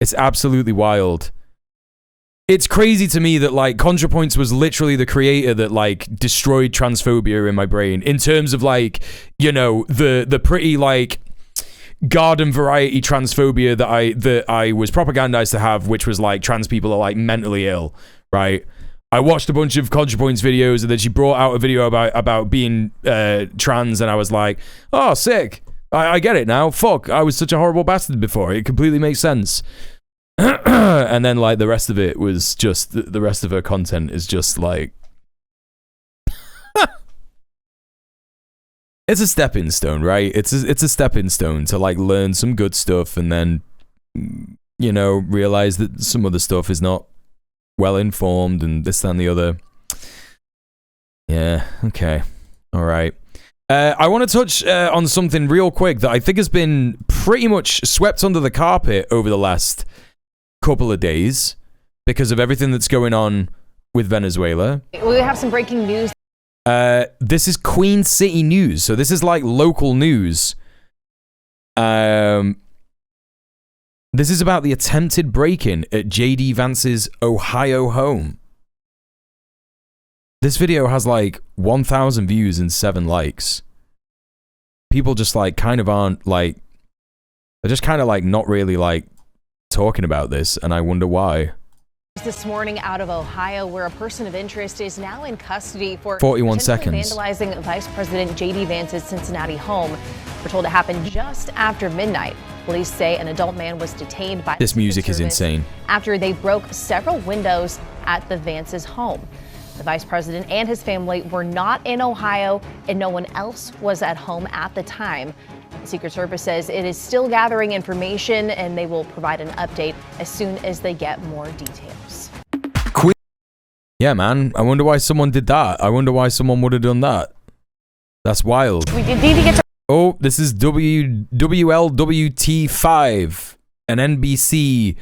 [SPEAKER 1] It's absolutely wild. It's crazy to me that, like, ContraPoints was literally the creator that, like, destroyed transphobia in my brain. In terms of, like, you know, the pretty, like, garden variety transphobia that I was propagandized to have, which was, like, trans people are, like, mentally ill, right? I watched a bunch of ContraPoints videos, and then she brought out a video about being trans, and I was like, oh, sick. I get it now. Fuck, I was such a horrible bastard before. It completely makes sense. And then, like, the rest of it was just, the rest of her content is just, like... It's a stepping stone, right? It's a stepping stone to, like, learn some good stuff, and then, you know, realize that some other stuff is not well-informed, and this, that, and the other. Yeah, okay. All right. I want to touch on something real quick that I think has been pretty much swept under the carpet over the last couple of days because of everything that's going on with Venezuela.
[SPEAKER 13] We have some breaking news.
[SPEAKER 1] This is Queen City news, so this is like local news. This is about the attempted break-in at JD Vance's Ohio home. This video has like 1,000 views and 7 likes. People just like kind of aren't like, they're just kind of like not really like talking about this, and I wonder why.
[SPEAKER 13] This morning out of Ohio, where a person of interest is now in custody for
[SPEAKER 1] 41 seconds.
[SPEAKER 13] vandalizing Vice President JD Vance's Cincinnati home. We're told it happened just after midnight. Police say an adult man was detained by
[SPEAKER 1] this music is insane
[SPEAKER 13] after they broke several windows at the Vance's home. The vice president and his family were not in Ohio, and no one else was at home at the time. The Secret Service says it is still gathering information, and they will provide an update as soon as they get more details.
[SPEAKER 1] Yeah, man. I wonder why someone did that. I wonder why someone would have done that. That's wild.
[SPEAKER 13] We did need to get to
[SPEAKER 1] Oh, this is WLWT5, an NBC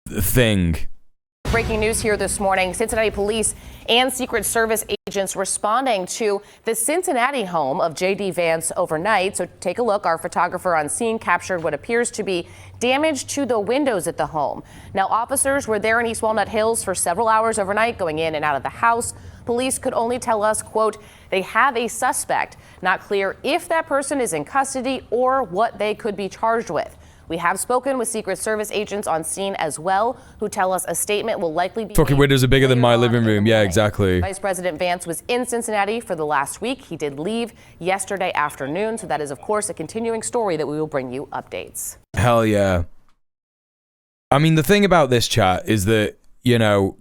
[SPEAKER 1] thing.
[SPEAKER 13] breaking news here this morning. Cincinnati police and Secret Service agents responding to the Cincinnati home of J.D. Vance overnight. So take a look. Our photographer on scene captured what appears to be damage to the windows at the home. Now, officers were there in East Walnut Hills for several hours overnight, going in and out of the house. Police could only tell us, quote, they have a suspect. Not clear if that person is in custody or what they could be charged with. We have spoken with Secret Service agents on scene as well, who tell us a statement will likely be
[SPEAKER 1] Fucking windows are bigger than my living room. Yeah, exactly.
[SPEAKER 13] Vice President Vance was in Cincinnati for the last week. He did leave yesterday afternoon. So that is, of course, a continuing story that we will bring you updates.
[SPEAKER 1] Hell yeah. I mean, the thing about this chat is that, you know,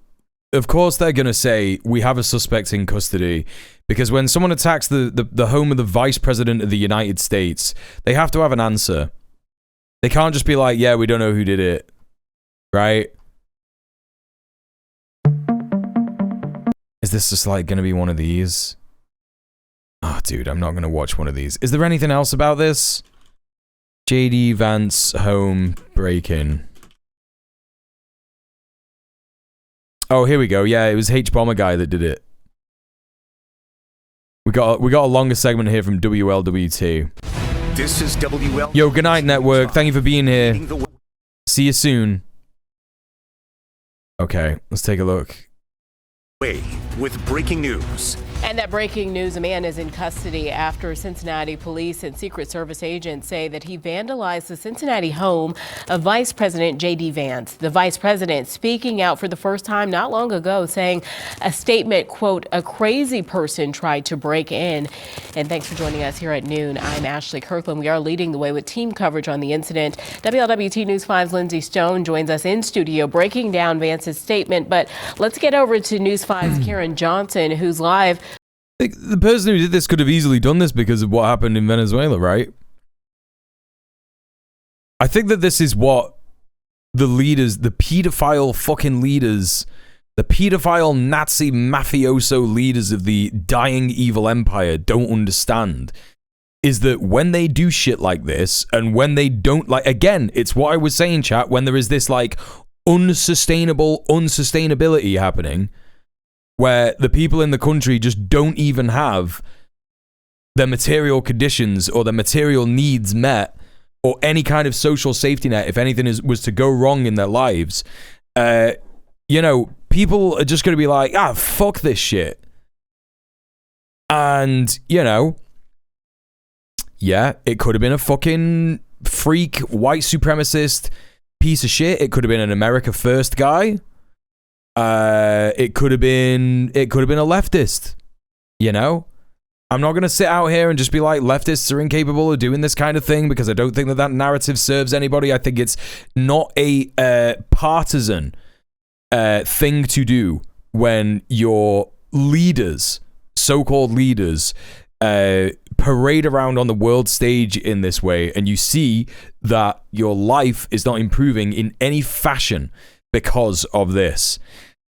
[SPEAKER 1] of course they're going to say we have a suspect in custody, because when someone attacks the home of the Vice President of the United States, they have to have an answer. They can't just be like, yeah, we don't know who did it. Right? Is this just like going to be one of these? Oh, dude, I'm not going to watch one of these. Is there anything else about this? JD Vance home break-in. Oh, here we go. Yeah, it was H-Bomber guy that did it. We got a longer segment here from WLWT.
[SPEAKER 14] This is WL.
[SPEAKER 1] Yo, good night, network. Thank you for being here. See you soon. Okay, let's take a look.
[SPEAKER 14] With breaking news.
[SPEAKER 16] And that breaking news, a man is in custody after Cincinnati police and Secret Service agents say that he vandalized the Cincinnati home of Vice President J.D. Vance. The vice president speaking out for the first time not long ago, saying a statement, quote, a crazy person tried to break in. And thanks for joining us here at noon. I'm Ashley Kirkland. We are leading the way with team coverage on the incident. WLWT News 5's Lindsay Stone joins us in studio breaking down Vance's statement. But let's get over to News 5's Karen Johnson, who's live.
[SPEAKER 1] The person who did this could have easily done this because of what happened in Venezuela, right? I think that this is what the leaders, the pedophile fucking leaders, the pedophile Nazi mafioso leaders of the dying evil empire don't understand. Is that when they do shit like this, and when they don't, like, again, it's what I was saying, chat, when there is this, like, unsustainability happening, where the people in the country just don't even have their material conditions or their material needs met, or any kind of social safety net if anything was to go wrong in their lives, you know, people are just going to be like, fuck this shit. And, you know, yeah, it could have been a fucking freak white supremacist piece of shit. It could have been an America First guy. It could have been a leftist, you know? I'm not going to sit out here and just be like, leftists are incapable of doing this kind of thing, because I don't think that narrative serves anybody. I think it's not a partisan thing to do when your leaders, so-called leaders, parade around on the world stage in this way, and you see that your life is not improving in any fashion because of this.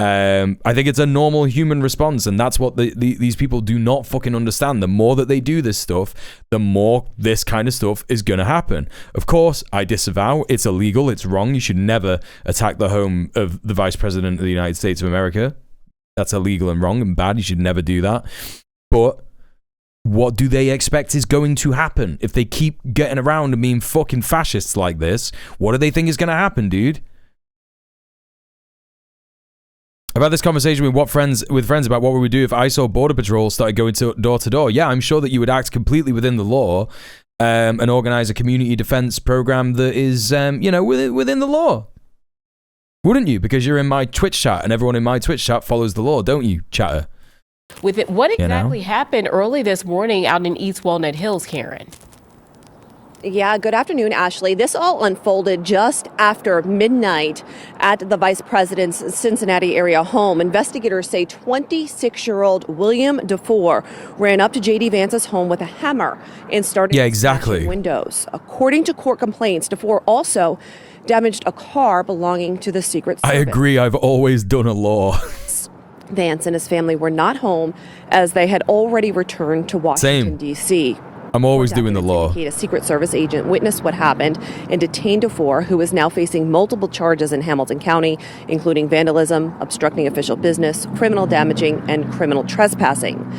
[SPEAKER 1] I think it's a normal human response, and that's what these people do not fucking understand. The more that they do this stuff, the more this kind of stuff is going to happen. Of course, I disavow. It's illegal. It's wrong. You should never attack the home of the Vice President of the United States of America. That's illegal and wrong and bad. You should never do that. But what do they expect is going to happen if they keep getting around and being fucking fascists like this? What do they think is going to happen, dude? I've had this conversation with friends about what we would do if ICE or Border Patrol started going door to door. Yeah, I'm sure that you would act completely within the law, and organize a community defense program that is, you know, within the law. Wouldn't you? Because you're in my Twitch chat, and everyone in my Twitch chat follows the law, don't you, chatter?
[SPEAKER 16] With it, what exactly happened early this morning out in East Walnut Hills, Karen?
[SPEAKER 19] Yeah, good afternoon, Ashley. This all unfolded just after midnight at the vice president's Cincinnati area home. Investigators say 26-year-old William DeFore ran up to J.D. Vance's home with a hammer and started smashing windows. According to court complaints, DeFore also damaged a car belonging to the Secret Service.
[SPEAKER 1] I agree. I've always done a law.
[SPEAKER 19] Vance and his family were not home as they had already returned to Washington, D.C.
[SPEAKER 1] I'm always doing the law.
[SPEAKER 19] A Secret Service agent witnessed what happened and detained DeFore, who is now facing multiple charges in Hamilton County, including vandalism, obstructing official business, criminal damaging, and criminal trespassing.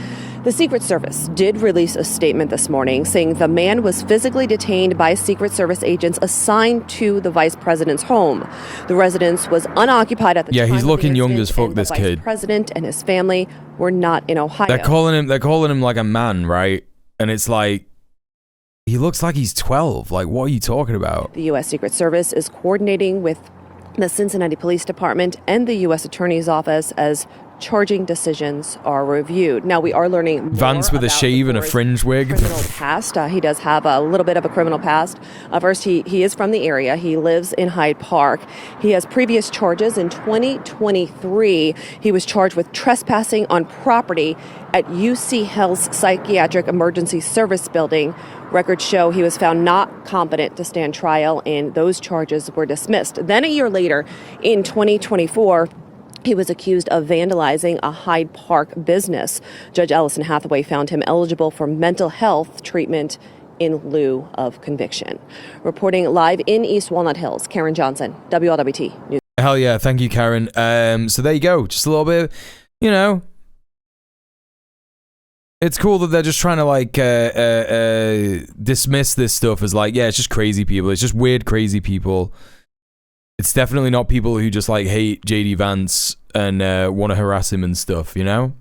[SPEAKER 19] The Secret Service did release a statement this morning saying the man was physically detained by Secret Service agents assigned to the vice president's home. The residence was unoccupied at the time.
[SPEAKER 1] Yeah, he's looking young as fuck, this kid.
[SPEAKER 19] The vice president and his family were not in Ohio.
[SPEAKER 1] They're calling him like a man, right? And it's like, He looks like he's 12. Like, what are you talking about?
[SPEAKER 19] The U.S. Secret Service is coordinating with the Cincinnati Police Department and the U.S. Attorney's Office as charging decisions are reviewed. Now, we are learning more
[SPEAKER 1] Vance with a shave and a fringe wig.
[SPEAKER 19] Criminal past. He does have a little bit of a criminal past. First, he is from the area. He lives in Hyde Park. He has previous charges. In 2023, he was charged with trespassing on property at UC Health's Psychiatric Emergency Service Building. Records show he was found not competent to stand trial, and those charges were dismissed. Then a year later, in 2024, he was accused of vandalizing a Hyde Park business. Judge Ellison Hathaway found him eligible for mental health treatment in lieu of conviction. Reporting live in East Walnut Hills, Karen Johnson, WLWT News.
[SPEAKER 1] Hell yeah, thank you, Karen. So there you go. Just a little bit, you know. It's cool that they're just trying to like dismiss this stuff as like, yeah, it's just crazy people. It's just weird, crazy people. It's definitely not people who just like hate JD Vance and want to harass him and stuff, you know?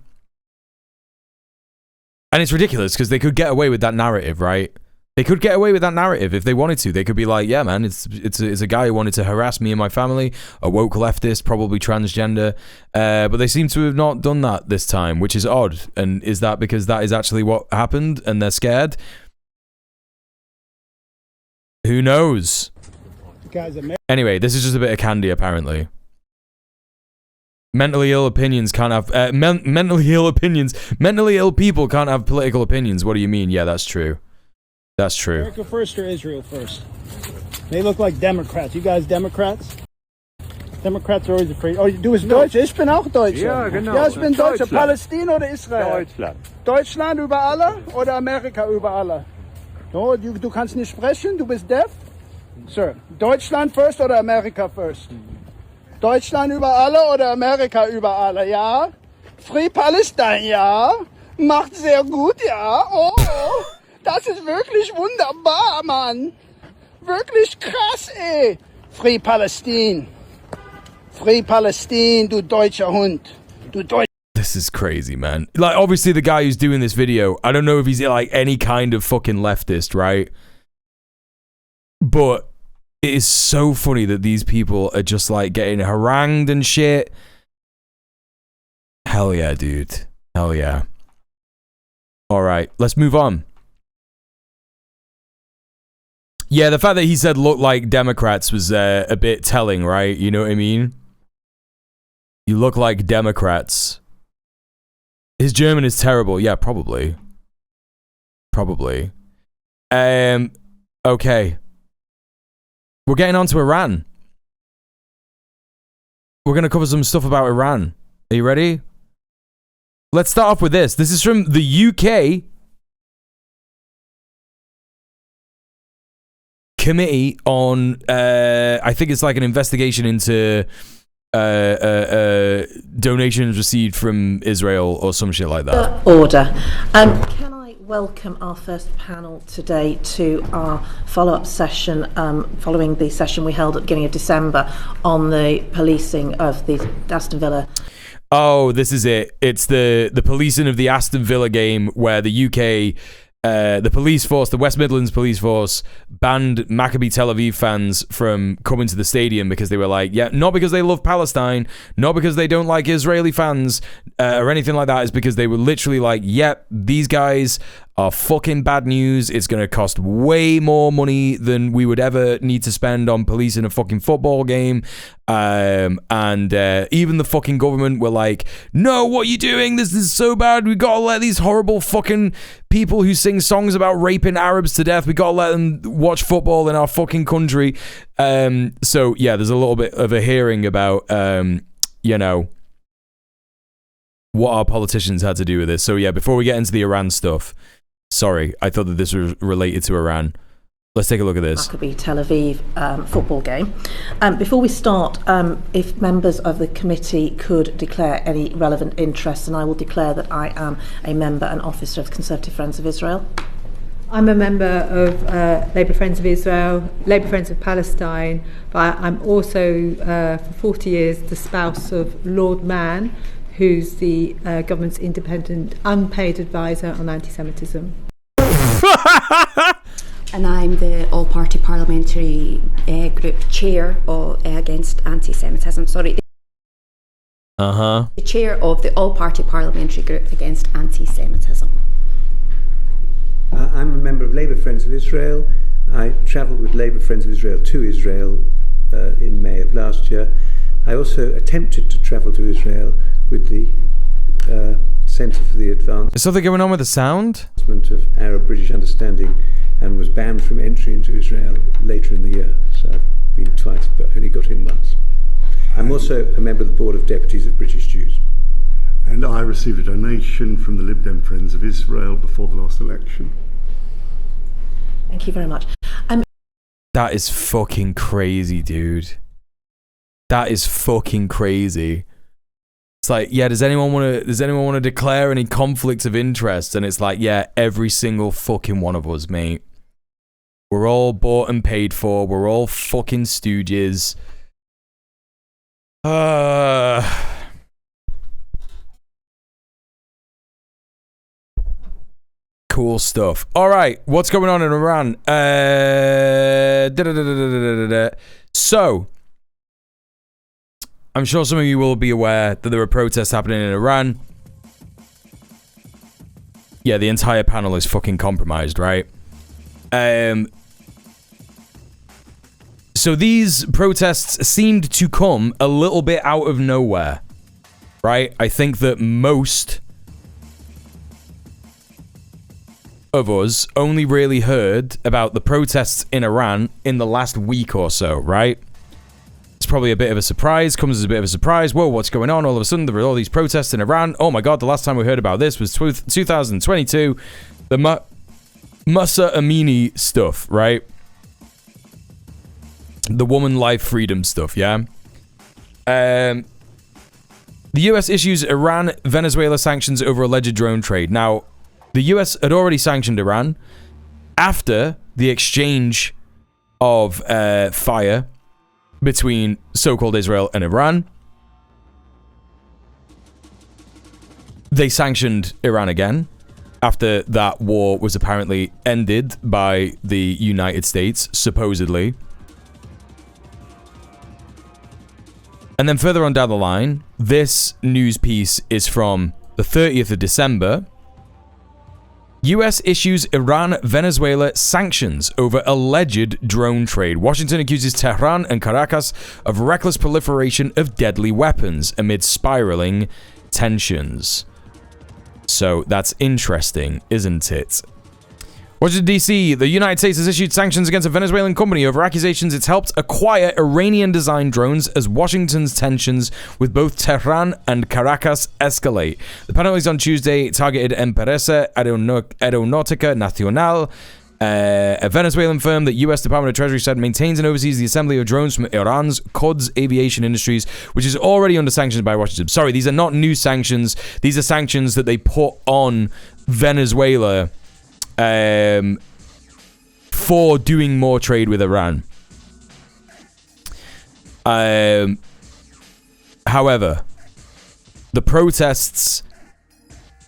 [SPEAKER 1] And it's ridiculous because they could get away with that narrative, right? They could get away with that narrative if they wanted to. They could be like, yeah, man, it's a guy who wanted to harass me and my family, a woke leftist, probably transgender. But they seem to have not done that this time, which is odd. And is that because that is actually what happened and they're scared? Who knows? Anyway, this is just a bit of candy, apparently. Mentally ill opinions can't have... mentally ill opinions. Mentally ill people can't have political opinions. What do you mean? Yeah, that's true. That's true.
[SPEAKER 15] America first or Israel first? They look like Democrats. You guys Democrats? Democrats are always afraid. Oh, du bist Deutsch? Ich bin auch Deutscher.
[SPEAKER 17] Ja, genau.
[SPEAKER 15] Ja, ich bin Deutscher. Palästina oder Israel?
[SPEAKER 17] Deutschland.
[SPEAKER 15] Deutschland über alle oder Amerika über alle? No, du kannst nicht sprechen, du bist deaf? Sir, Deutschland first oder America first? Deutschland über alle oder Amerika über alle, ja? Free Palestine, ja? Macht sehr gut, ja? Oh, das ist wirklich wunderbar, Mann. Wirklich krass, ey. Free Palestine. Free Palestine, du deutscher Hund. Du deutscher...
[SPEAKER 1] This is crazy, man. Like, obviously the guy who's doing this video, I don't know if he's like any kind of fucking leftist, right? But it is so funny that these people are just like getting harangued and shit. Hell yeah, dude. Hell yeah. All right, let's move on. Yeah, the fact that he said look like Democrats was a bit telling, right? You know what I mean? You look like Democrats. His German is terrible. Yeah, probably. Probably. Okay. We're getting on to Iran. We're going to cover some stuff about Iran. Are you ready? Let's start off with this. This is from the UK Committee on, I think it's like an investigation into donations received from Israel or some shit like that.
[SPEAKER 21] Order. Can I welcome our first panel today to our follow-up session following the session we held at the beginning of December on the policing of the Aston Villa.
[SPEAKER 1] Oh, this is it. It's the policing of the Aston Villa game where the UK, the police force, the West Midlands police force, banned Maccabi Tel Aviv fans from coming to the stadium because they were like, yeah, not because they love Palestine, not because they don't like Israeli fans or anything like that. It's because they were literally like, yep, these guys are fucking bad news. It's going to cost way more money than we would ever need to spend on policing a fucking football game. And even the fucking government were like, no, what are you doing? This is so bad. We got to let these horrible fucking people who sing songs about raping Arabs to death, we got to let them watch football in our fucking country. So yeah, there's a little bit of a hearing about, you know, what our politicians had to do with this. So yeah, before we get into the Iran stuff, sorry, I thought that this was related to Iran. Let's take a look at this.
[SPEAKER 21] Maccabi Tel Aviv football game. Before we start, if members of the committee could declare any relevant interests, and I will declare that I am a member and officer of the Conservative Friends of Israel.
[SPEAKER 24] I'm a member of Labour Friends of Israel, Labour Friends of Palestine, but I'm also, for 40 years, the spouse of Lord Mann, who's the government's independent, unpaid advisor on anti-Semitism.
[SPEAKER 2] and I'm the all-party parliamentary group chair against anti-Semitism. Sorry. The chair of the all-party parliamentary group against anti-Semitism.
[SPEAKER 17] I'm a member of Labour Friends of Israel. I travelled with Labour Friends of Israel to Israel in May of last year. I also attempted to travel to Israel with the Centre for the Advancement.
[SPEAKER 1] Is something going on with the sound?
[SPEAKER 17] Of Arab-British understanding, and was banned from entry into Israel later in the year. So I've been twice, but only got in once. I'm also a member of the Board of Deputies of British Jews.
[SPEAKER 18] And I received a donation from the Lib Dem Friends of Israel before the last election.
[SPEAKER 21] Thank you very much.
[SPEAKER 1] That is fucking crazy, dude. That is fucking crazy. It's like, yeah, does anyone want to declare any conflicts of interest? And it's like, yeah, every single fucking one of us, mate. We're all bought and paid for. We're all fucking stooges. Cool stuff. All right, what's going on in Iran? So, I'm sure some of you will be aware that there are protests happening in Iran. Yeah, the entire panel is fucking compromised, right? So these protests seemed to come a little bit out of nowhere, right? I think that most of us only really heard about the protests in Iran in the last week or so, right? It's probably a bit of a surprise, comes as a bit of a surprise. Whoa, what's going on? All of a sudden, there were all these protests in Iran. Oh my God, the last time we heard about this was 2022. The Mahsa Amini stuff, right? The woman life freedom stuff, yeah? The US issues Iran, Venezuela sanctions over alleged drone trade. Now, the US had already sanctioned Iran after the exchange of fire between so-called Israel and Iran. They sanctioned Iran again after that war was apparently ended by the United States, supposedly. And then further on down the line, this news piece is from the 30th of December. US issues Iran, Venezuela sanctions over alleged drone trade. Washington accuses Tehran and Caracas of reckless proliferation of deadly weapons amid spiraling tensions. So that's interesting, isn't it? Washington, D.C., the United States has issued sanctions against a Venezuelan company over accusations it's helped acquire Iranian-designed drones as Washington's tensions with both Tehran and Caracas escalate. The penalties on Tuesday targeted Empresa Aeronautica Nacional, a Venezuelan firm that U.S. Department of Treasury said maintains and oversees the assembly of drones from Iran's Quds Aviation Industries, which is already under sanctions by Washington. Sorry, these are not new sanctions. These are sanctions that they put on Venezuela for doing more trade with Iran. However, the protests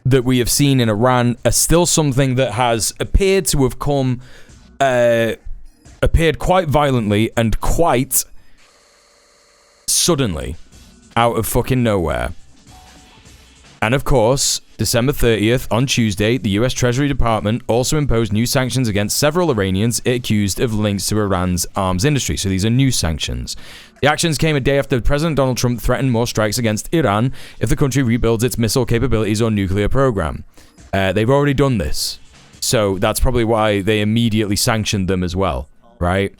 [SPEAKER 1] that we have seen in Iran are still something that has appeared to have appeared quite violently and quite suddenly out of fucking nowhere. And of course, December 30th, on Tuesday, the US Treasury Department also imposed new sanctions against several Iranians accused of links to Iran's arms industry. So these are new sanctions. The actions came a day after President Donald Trump threatened more strikes against Iran if the country rebuilds its missile capabilities or nuclear program. They've already done this. So that's probably why they immediately sanctioned them as well, right?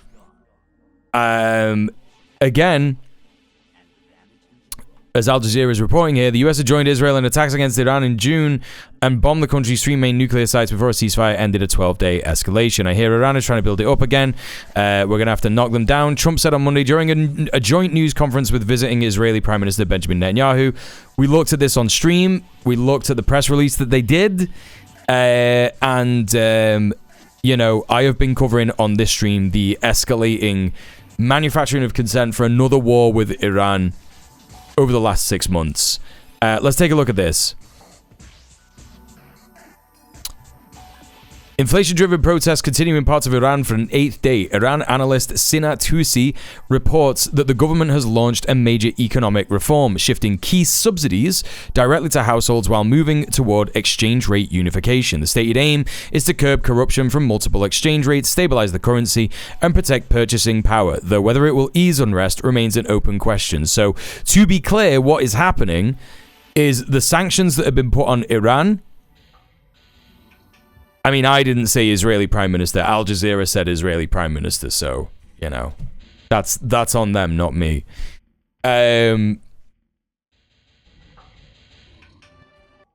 [SPEAKER 1] Again, as Al Jazeera is reporting here, the US had joined Israel in attacks against Iran in June and bombed the country's 3 main nuclear sites before a ceasefire ended a 12-day escalation. I hear Iran is trying to build it up again. We're going to have to knock them down. Trump said on Monday during a joint news conference with visiting Israeli Prime Minister Benjamin Netanyahu. We looked at this on stream. We looked at the press release that they did. You know, I have been covering on this stream the escalating manufacturing of consent for another war with Iran over the last 6 months. Let's take a look at this. Inflation-driven protests continue in parts of Iran for an 8th day. Iran analyst Sina Tusi reports that the government has launched a major economic reform, shifting key subsidies directly to households while moving toward exchange rate unification. The stated aim is to curb corruption from multiple exchange rates, stabilize the currency, and protect purchasing power, though whether it will ease unrest remains an open question. So, to be clear, what is happening is the sanctions that have been put on Iran. I mean, I didn't say Israeli Prime Minister. Al Jazeera said Israeli Prime Minister, so, you know, that's on them, not me. Yeah,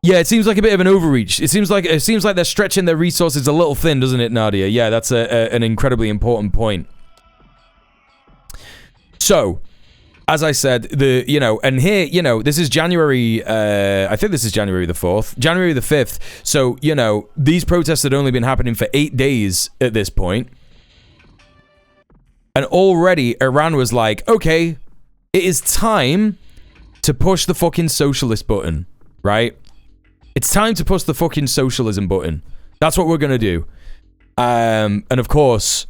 [SPEAKER 1] it seems like a bit of an overreach. It seems like they're stretching their resources a little thin, doesn't it, Nadia? Yeah, that's an incredibly important point. So, as I said, and here, this is January, I think this is January the 4th, January the 5th. So, these protests had only been happening for 8 days at this point. And already Iran was like, okay, it is time to push the fucking socialist button, right? It's time to push the fucking socialism button. That's what we're going to do. And of course,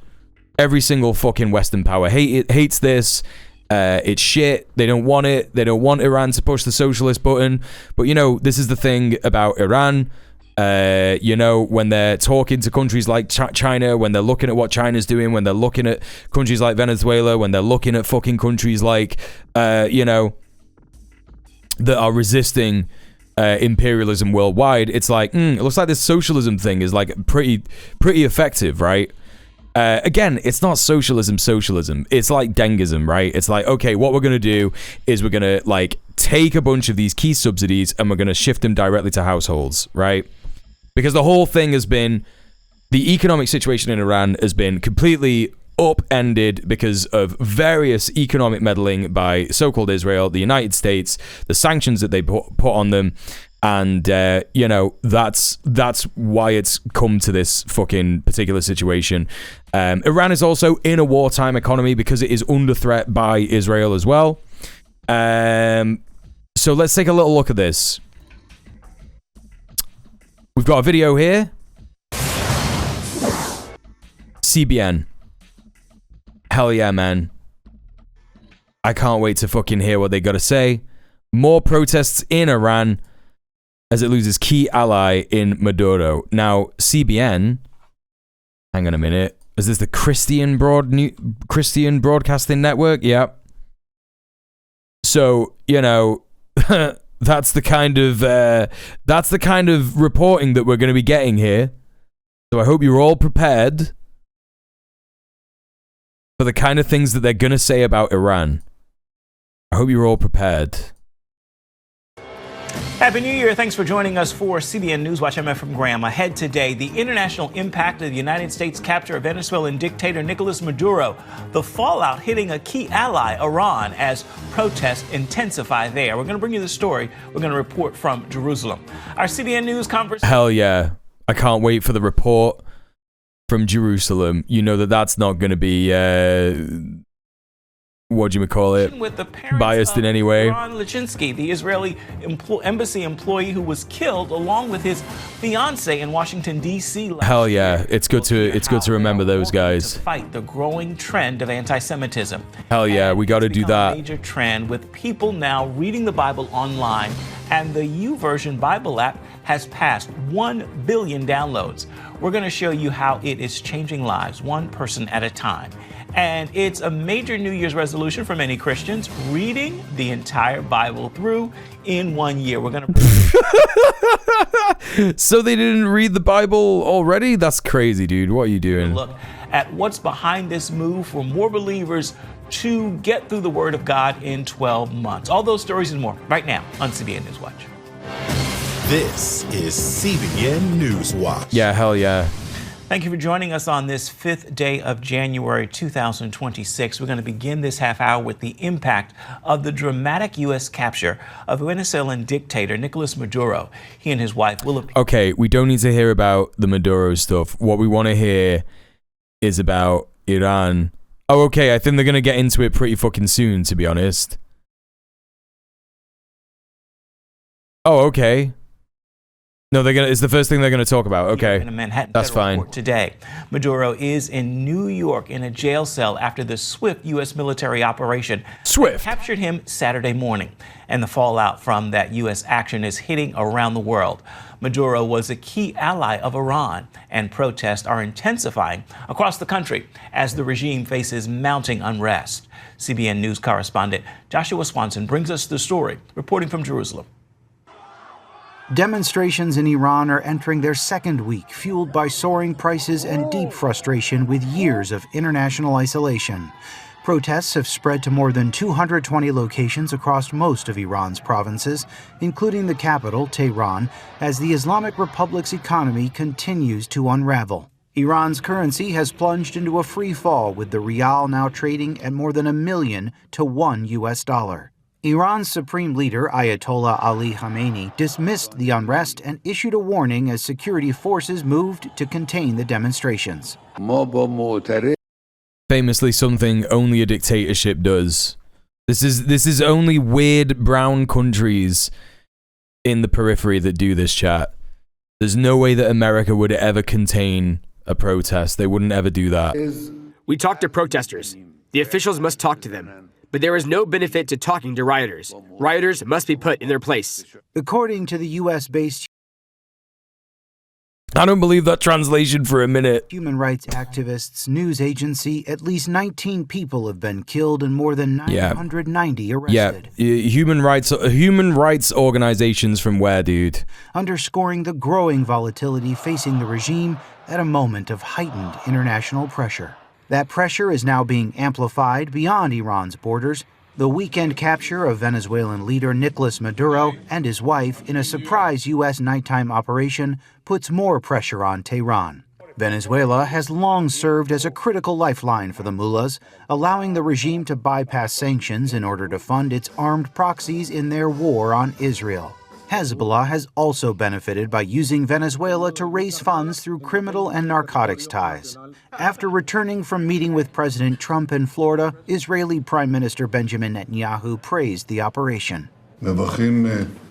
[SPEAKER 1] every single fucking Western power hates this. It's shit. They don't want it. They don't want Iran to push the socialist button. But, this is the thing about Iran. When they're talking to countries like China, when they're looking at what China's doing, when they're looking at countries like Venezuela, when they're looking at fucking countries like, that are resisting imperialism worldwide, it's like, it looks like this socialism thing is like pretty effective, right? Again, it's not socialism. It's like Dengism, right? It's like, okay, what we're going to do is we're going to like take a bunch of these key subsidies and we're going to shift them directly to households, right? Because the whole thing has been, the economic situation in Iran has been completely upended because of various economic meddling by so-called Israel, the United States, the sanctions that they put on them. And, that's why it's come to this fucking particular situation. Iran is also in a wartime economy because it is under threat by Israel as well. So let's take a little look at this. We've got a video here. CBN. Hell yeah, man. I can't wait to fucking hear what they got to say. More protests in Iran as it loses key ally in Maduro. Now, CBN, hang on a minute. Is this the Christian Broadcasting Network? Yeah. So, that's the kind of reporting that we're going to be getting here. So I hope you're all prepared for the kind of things that they're going to say about Iran. I hope you're all prepared.
[SPEAKER 3] Happy New Year. Thanks for joining us for CBN Newswatch. I'm Efrem Graham. Ahead today, the international impact of the United States capture of Venezuelan dictator Nicolas Maduro. The fallout hitting a key ally, Iran, as protests intensify there. We're going to bring you the story. We're going to report from Jerusalem. Our CBN News conversation.
[SPEAKER 1] Hell yeah. I can't wait for the report from Jerusalem. You know that's not going to be... what do you call it? Biased in any way.
[SPEAKER 3] Ron Lachinsky, the Israeli embassy employee who was killed along with his fiance in Washington D.C.
[SPEAKER 1] Hell yeah, it's good to remember those guys.
[SPEAKER 3] To fight the growing trend of anti-Semitism.
[SPEAKER 1] Hell yeah, we got to do that.
[SPEAKER 3] A major trend with people now reading the Bible online, and the YouVersion Bible app has passed 1 billion downloads. We're going to show you how it is changing lives, one person at a time. And it's a major New Year's resolution for many Christians, reading the entire Bible through in 1 year. We're going to...
[SPEAKER 1] So they didn't read the Bible already? That's crazy, dude. What are you doing?
[SPEAKER 3] Look at what's behind this move for more believers to get through the Word of God in 12 months. All those stories and more right now on CBN Newswatch.
[SPEAKER 20] This is CBN Newswatch.
[SPEAKER 1] Yeah, hell yeah.
[SPEAKER 3] Thank you for joining us on this 5th day of January 2026. We're going to begin this half hour with the impact of the dramatic U.S. capture of Venezuelan dictator Nicolas Maduro. He and his wife will appear.
[SPEAKER 1] Okay, we don't need to hear about the Maduro stuff. What we want to hear is about Iran. Oh, okay, I think they're going to get into it pretty fucking soon, to be honest. Oh, okay. No, it's the first thing they're gonna talk about. Okay,
[SPEAKER 3] in a Manhattan
[SPEAKER 1] that's
[SPEAKER 3] federal
[SPEAKER 1] fine.
[SPEAKER 3] court today. Maduro is in New York in a jail cell after the swift U.S. military operation captured him Saturday morning. And the fallout from that U.S. action is hitting around the world. Maduro was a key ally of Iran, and protests are intensifying across the country as the regime faces mounting unrest. CBN News correspondent Joshua Swanson brings us the story, reporting from Jerusalem.
[SPEAKER 4] Demonstrations in Iran are entering their second week, fueled by soaring prices and deep frustration with years of international isolation. Protests have spread to more than 220 locations across most of Iran's provinces, including the capital, Tehran, as the Islamic Republic's economy continues to unravel. Iran's currency has plunged into a free fall, with the rial now trading at more than $1 million to $1. Iran's supreme leader, Ayatollah Ali Khamenei, dismissed the unrest and issued a warning as security forces moved to contain the demonstrations.
[SPEAKER 1] Famously, something only a dictatorship does. This is only weird brown countries in the periphery that do this, chat. There's no way that America would ever contain a protest. They wouldn't ever do that.
[SPEAKER 5] We talk to protesters. The officials must talk to them. But there is no benefit to talking to rioters. Rioters must be put in their place.
[SPEAKER 4] According to the U.S.-based
[SPEAKER 1] I don't believe that translation for a minute.
[SPEAKER 4] Human rights activists news agency, at least 19 people have been killed and more than 990 arrested.
[SPEAKER 1] Yeah, human rights organizations from where, dude?
[SPEAKER 4] Underscoring the growing volatility facing the regime at a moment of heightened international pressure. That pressure is now being amplified beyond Iran's borders. The weekend capture of Venezuelan leader Nicolas Maduro and his wife in a surprise U.S. nighttime operation puts more pressure on Tehran. Venezuela has long served as a critical lifeline for the mullahs, allowing the regime to bypass sanctions in order to fund its armed proxies in their war on Israel. Hezbollah has also benefited by using Venezuela to raise funds through criminal and narcotics ties. After returning from meeting with President Trump in Florida, Israeli Prime Minister Benjamin Netanyahu praised the operation.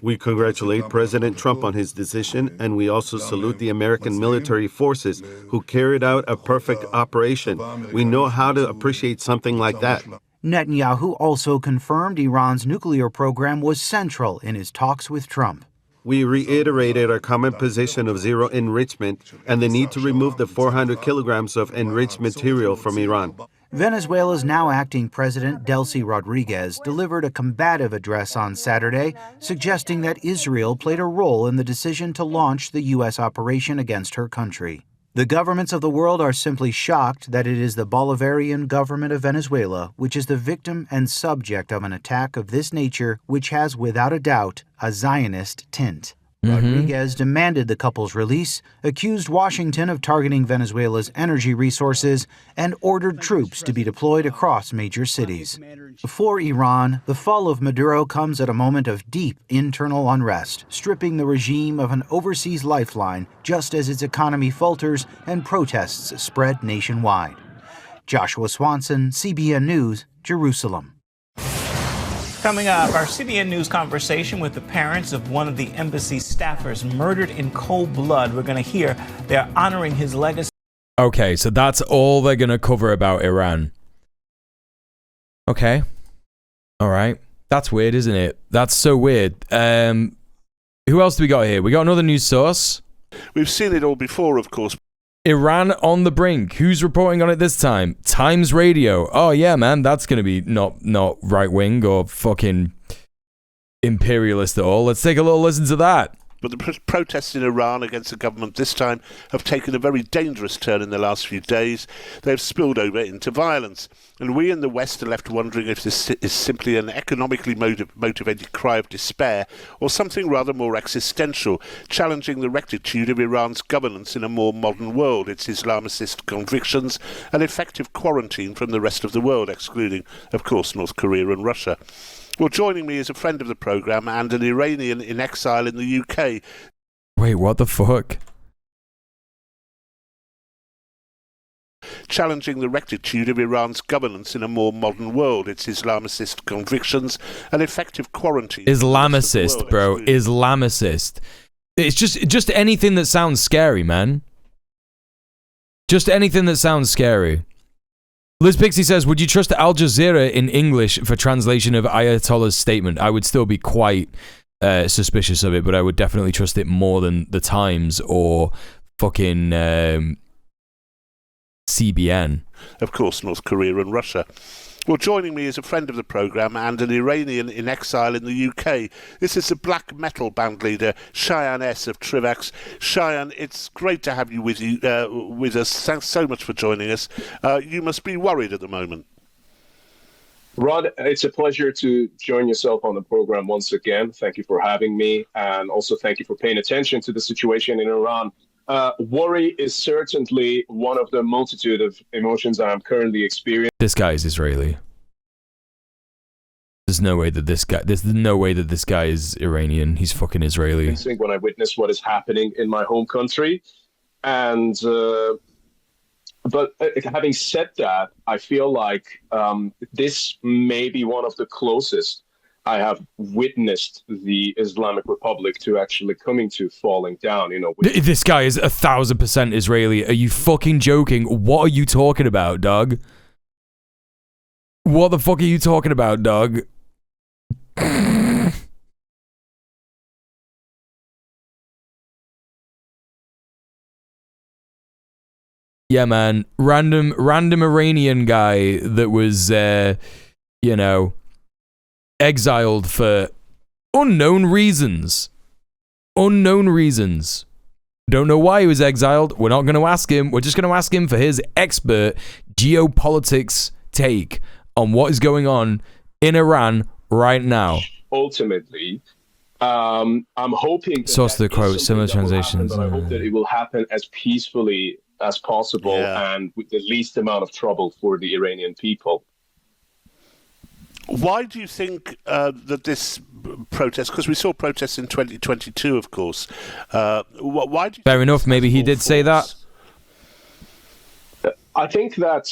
[SPEAKER 22] We congratulate President Trump on his decision, and we also salute the American military forces who carried out a perfect operation. We know how to appreciate something like that.
[SPEAKER 4] Netanyahu also confirmed Iran's nuclear program was central in his talks with Trump.
[SPEAKER 22] We reiterated our common position of zero enrichment and the need to remove the 400 kilograms of enriched material from Iran.
[SPEAKER 4] Venezuela's now acting president, Delcy Rodriguez, delivered a combative address on Saturday, suggesting that Israel played a role in the decision to launch the U.S. operation against her country. The governments of the world are simply shocked that it is the Bolivarian government of Venezuela which is the victim and subject of an attack of this nature, which has without a doubt a Zionist tint. Rodriguez demanded the couple's release, accused Washington of targeting Venezuela's energy resources, and ordered troops to be deployed across major cities. For Iran, the fall of Maduro comes at a moment of deep internal unrest, stripping the regime of an overseas lifeline just as its economy falters and protests spread nationwide. Joshua Swanson, CBN News, Jerusalem.
[SPEAKER 3] Coming up, our CBN News conversation with the parents of one of the embassy staffers murdered in cold blood. We're going to hear they're honoring his legacy.
[SPEAKER 1] Okay, so that's all they're going to cover about Iran. Okay. All right. That's weird, isn't it? That's so weird. Who else do we got here? We got another news source.
[SPEAKER 23] We've seen it all before, of course.
[SPEAKER 1] Iran on the brink. Who's reporting on it this time? Times Radio. Oh yeah, man, that's gonna be not right wing or fucking imperialist at all. Let's take a little listen to that.
[SPEAKER 23] But the protests in Iran against the government this time have taken a very dangerous turn in the last few days. They've spilled over into violence. And we in the West are left wondering if this is simply an economically motivated cry of despair or something rather more existential, challenging the rectitude of Iran's governance in a more modern world, its Islamicist convictions, and effective quarantine from the rest of the world, excluding, of course, North Korea and Russia. Well, joining me is a friend of the programme and an Iranian in exile in the UK.
[SPEAKER 1] Wait, what the fuck?
[SPEAKER 23] Challenging the rectitude of Iran's governance in a more modern world, its Islamicist convictions and effective quarantine.
[SPEAKER 1] Islamicist, bro. Islamicist. It's just anything that sounds scary, man. Just anything that sounds scary. Liz Pixie says, would you trust Al Jazeera in English for translation of Ayatollah's statement? I would still be quite suspicious of it, but I would definitely trust it more than the Times or fucking CBN.
[SPEAKER 23] Of course, North Korea and Russia. Well, joining me is a friend of the programme and an Iranian in exile in the UK. This is the black metal band leader, Cheyenne S. of Trivax. Cheyenne, it's great to have you with us. Thanks so much for joining us. You must be worried at the moment.
[SPEAKER 6] Rod, it's a pleasure to join yourself on the program once again. Thank you for having me, and also thank you for paying attention to the situation in Iran. Worry is certainly one of the multitude of emotions I'm currently experiencing.
[SPEAKER 1] This guy is Israeli. There's no way that this guy is Iranian. He's fucking Israeli.
[SPEAKER 6] When I witness what is happening in my home country, and but having said that, I feel like this may be one of the closest I have witnessed the Islamic Republic to actually coming to falling down. You know,
[SPEAKER 1] this guy is 1,000% Israeli. Are you fucking joking? What are you talking about, dog? What the fuck are you talking about, dog? Yeah, man. Random Iranian guy that was, you know, exiled for unknown reasons. Unknown reasons. Don't know why he was exiled. We're not going to ask him. We're just going to ask him for his expert geopolitics take on what is going on in Iran right now.
[SPEAKER 6] Ultimately, I'm hoping...
[SPEAKER 1] Source the quote, similar translations.
[SPEAKER 6] Happen, but I hope that it will happen as peacefully as possible and with the least amount of trouble for the Iranian people.
[SPEAKER 23] Why do you think that this protest, because we saw protests in 2022, of course, why do you
[SPEAKER 1] Fair enough, maybe he did say that.
[SPEAKER 6] I think that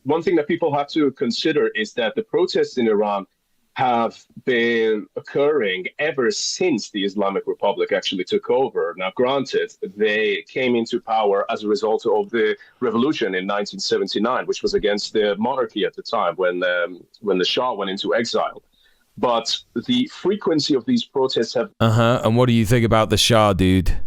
[SPEAKER 6] one thing that people have to consider is that the protests in Iran have been occurring ever since the Islamic Republic actually took over. Now, granted, they came into power as a result of the revolution in 1979, which was against the monarchy at the time when the Shah went into exile. But the frequency of these protests have...
[SPEAKER 1] And what do you think about the Shah, dude?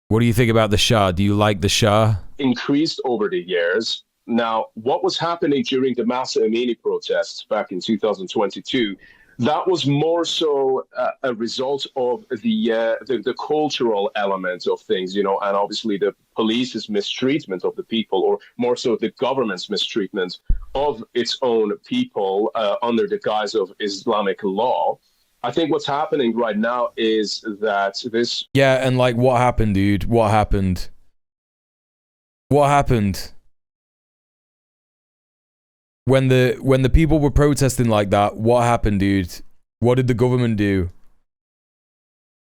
[SPEAKER 1] What do you think about the Shah? Do you like the Shah?
[SPEAKER 6] Increased over the years. Now, what was happening during the Mahsa Amini protests back in 2022, that was more so a result of the cultural element of things, you know, and obviously the police's mistreatment of the people, or more so the government's mistreatment of its own people under the guise of Islamic law. I think what's happening right now is that this...
[SPEAKER 1] Yeah, and like, what happened, dude? What happened? What happened? When the people were protesting like that, what happened, dude? What did the government do?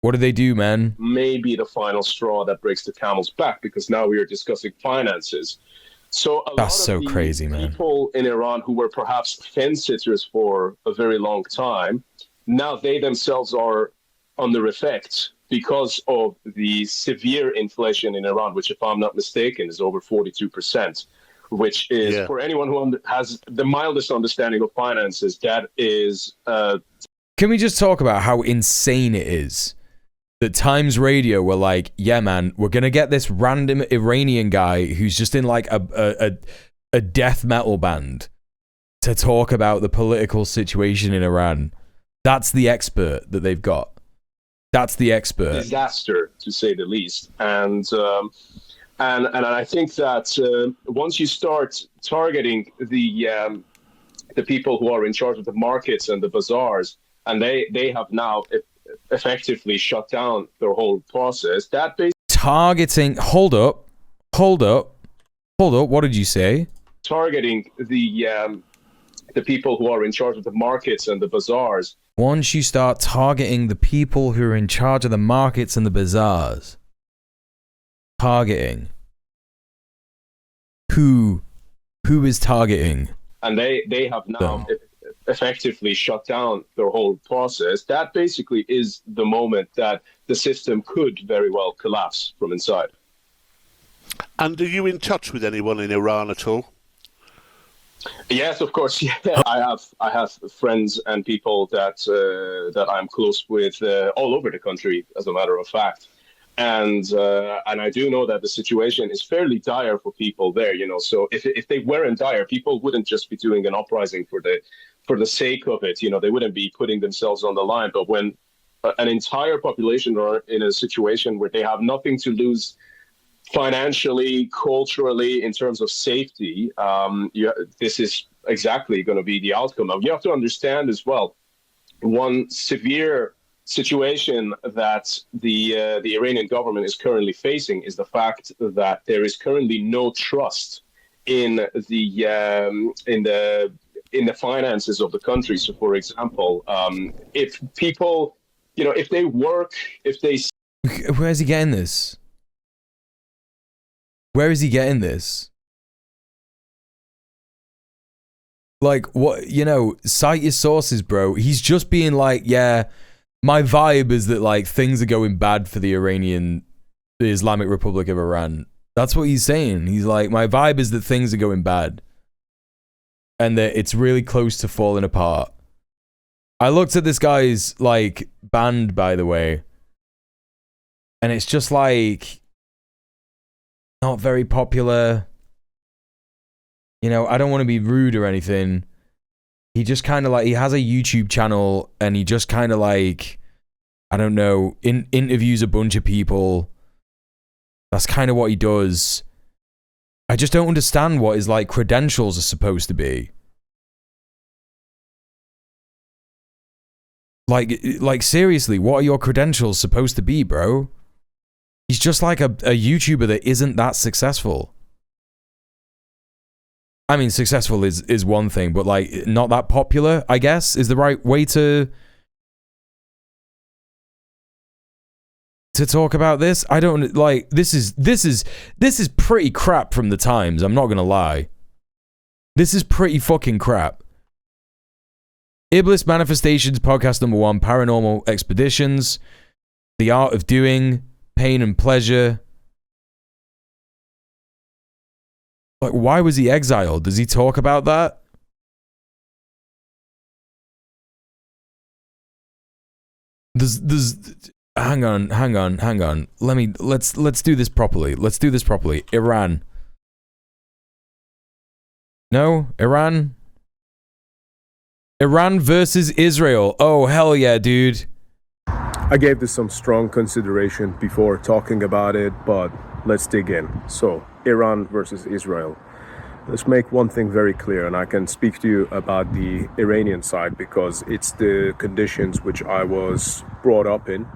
[SPEAKER 1] What did they do, man?
[SPEAKER 6] Maybe the final straw that breaks the camel's back, because now we are discussing finances. So
[SPEAKER 1] that's so crazy, man.
[SPEAKER 6] People in Iran who were perhaps fence sitters for a very long time, now they themselves are under effect because of the severe inflation in Iran, which, if I'm not mistaken, is over 42%. Which is, for anyone who has the mildest understanding of finances, that is...
[SPEAKER 1] Can we just talk about how insane it is that Times Radio were like, yeah, man, we're going to get this random Iranian guy who's just in like a death metal band to talk about the political situation in Iran. That's the expert that they've got. That's the expert.
[SPEAKER 6] Disaster, to say the least. And I think that once you start targeting the people who are in charge of the markets and the bazaars, and they have now effectively shut down their whole process, that basically...
[SPEAKER 1] Targeting... Hold up. What did you say?
[SPEAKER 6] Targeting the people who are in charge of the markets and the bazaars.
[SPEAKER 1] Once you start targeting the people who are in charge of the markets and the bazaars... Targeting. Who is targeting?
[SPEAKER 6] And they have now effectively shut down the whole process, that basically is the moment that the system could very well collapse from inside.
[SPEAKER 23] And are you in touch with anyone in Iran at all?
[SPEAKER 6] Yes, of course. Yeah, I have friends and people that I'm close with all over the country, as a matter of fact. And I do know that the situation is fairly dire for people there. So if they weren't dire, people wouldn't just be doing an uprising for the sake of it. They wouldn't be putting themselves on the line. But when an entire population are in a situation where they have nothing to lose financially, culturally, in terms of safety, this is exactly going to be the outcome. You have to understand as well, one severe situation that the Iranian government is currently facing is the fact that there is currently no trust in the finances of the country. So, for example, if people, if they work, if they...
[SPEAKER 1] Where's he getting this? Where is he getting this? Like, what, cite your sources, bro. He's just being like, yeah, my vibe is that, like, things are going bad for the Islamic Republic of Iran. That's what he's saying. He's like, my vibe is that things are going bad. And that it's really close to falling apart. I looked at this guy's, like, band, by the way. And it's just, like, not very popular. I don't want to be rude or anything. He just kind of like, he has a YouTube channel and he just kind of like, I don't know, interviews a bunch of people. That's kind of what he does. I just don't understand what his like credentials are supposed to be. Like seriously, what are your credentials supposed to be, bro? He's just like a YouTuber that isn't that successful. I mean, successful is one thing, but like not that popular, I guess, is the right way to talk about this. I don't like this is pretty crap from the Times, I'm not gonna lie. This is pretty fucking crap. Iblis Manifestations, podcast number 1, Paranormal Expeditions, The Art of Doing, Pain and Pleasure. Like, why was he exiled? Does he talk about that? Hang on. Let's do this properly. Iran. No? Iran? Iran versus Israel. Oh, hell yeah, dude.
[SPEAKER 7] I gave this some strong consideration before talking about it, but let's dig in. So, Iran versus Israel. Let's make one thing very clear, and I can speak to you about the Iranian side because it's the conditions which I was brought up in.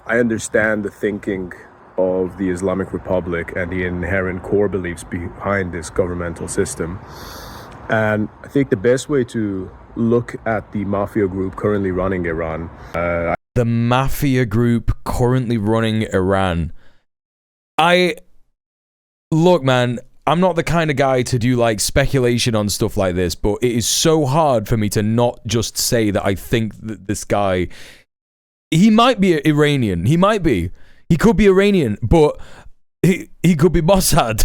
[SPEAKER 7] I understand the thinking of the Islamic Republic and the inherent core beliefs behind this governmental system. And I think the best way to look at the mafia group currently running Iran.
[SPEAKER 1] The mafia group currently running Iran. Look, man, I'm not the kind of guy to do like speculation on stuff like this, but it is so hard for me to not just say that I think that this guy, he might be Iranian. He might be. He could be Iranian, but he could be Mossad.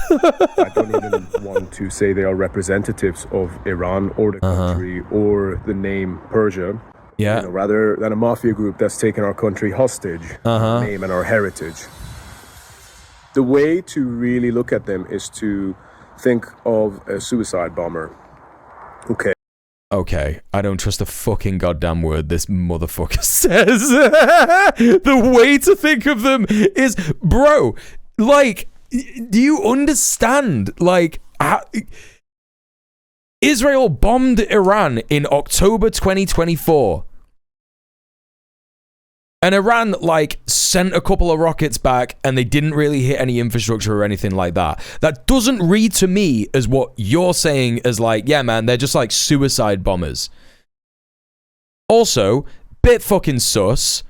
[SPEAKER 7] I don't even want to say they are representatives of Iran or the country or the name Persia.
[SPEAKER 1] Yeah.
[SPEAKER 7] Rather than a mafia group that's taken our country hostage, our name and our heritage. The way to really look at them is to think of a suicide bomber.
[SPEAKER 1] Okay, I don't trust a fucking goddamn word this motherfucker says. The way to think of them is, bro, like, do you understand? Like, Israel bombed Iran in October 2024. And Iran, like, sent a couple of rockets back and they didn't really hit any infrastructure or anything like that. That doesn't read to me as what you're saying as, like, yeah, man, they're just, like, suicide bombers. Also, bit fucking sus.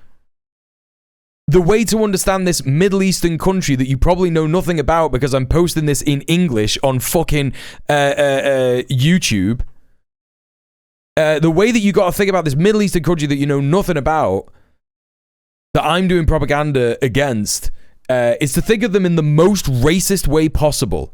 [SPEAKER 1] The way to understand this Middle Eastern country that you probably know nothing about because I'm posting this in English on fucking YouTube the way that you got to think about this Middle Eastern country that you know nothing about, that I'm doing propaganda against, is to think of them in the most racist way possible.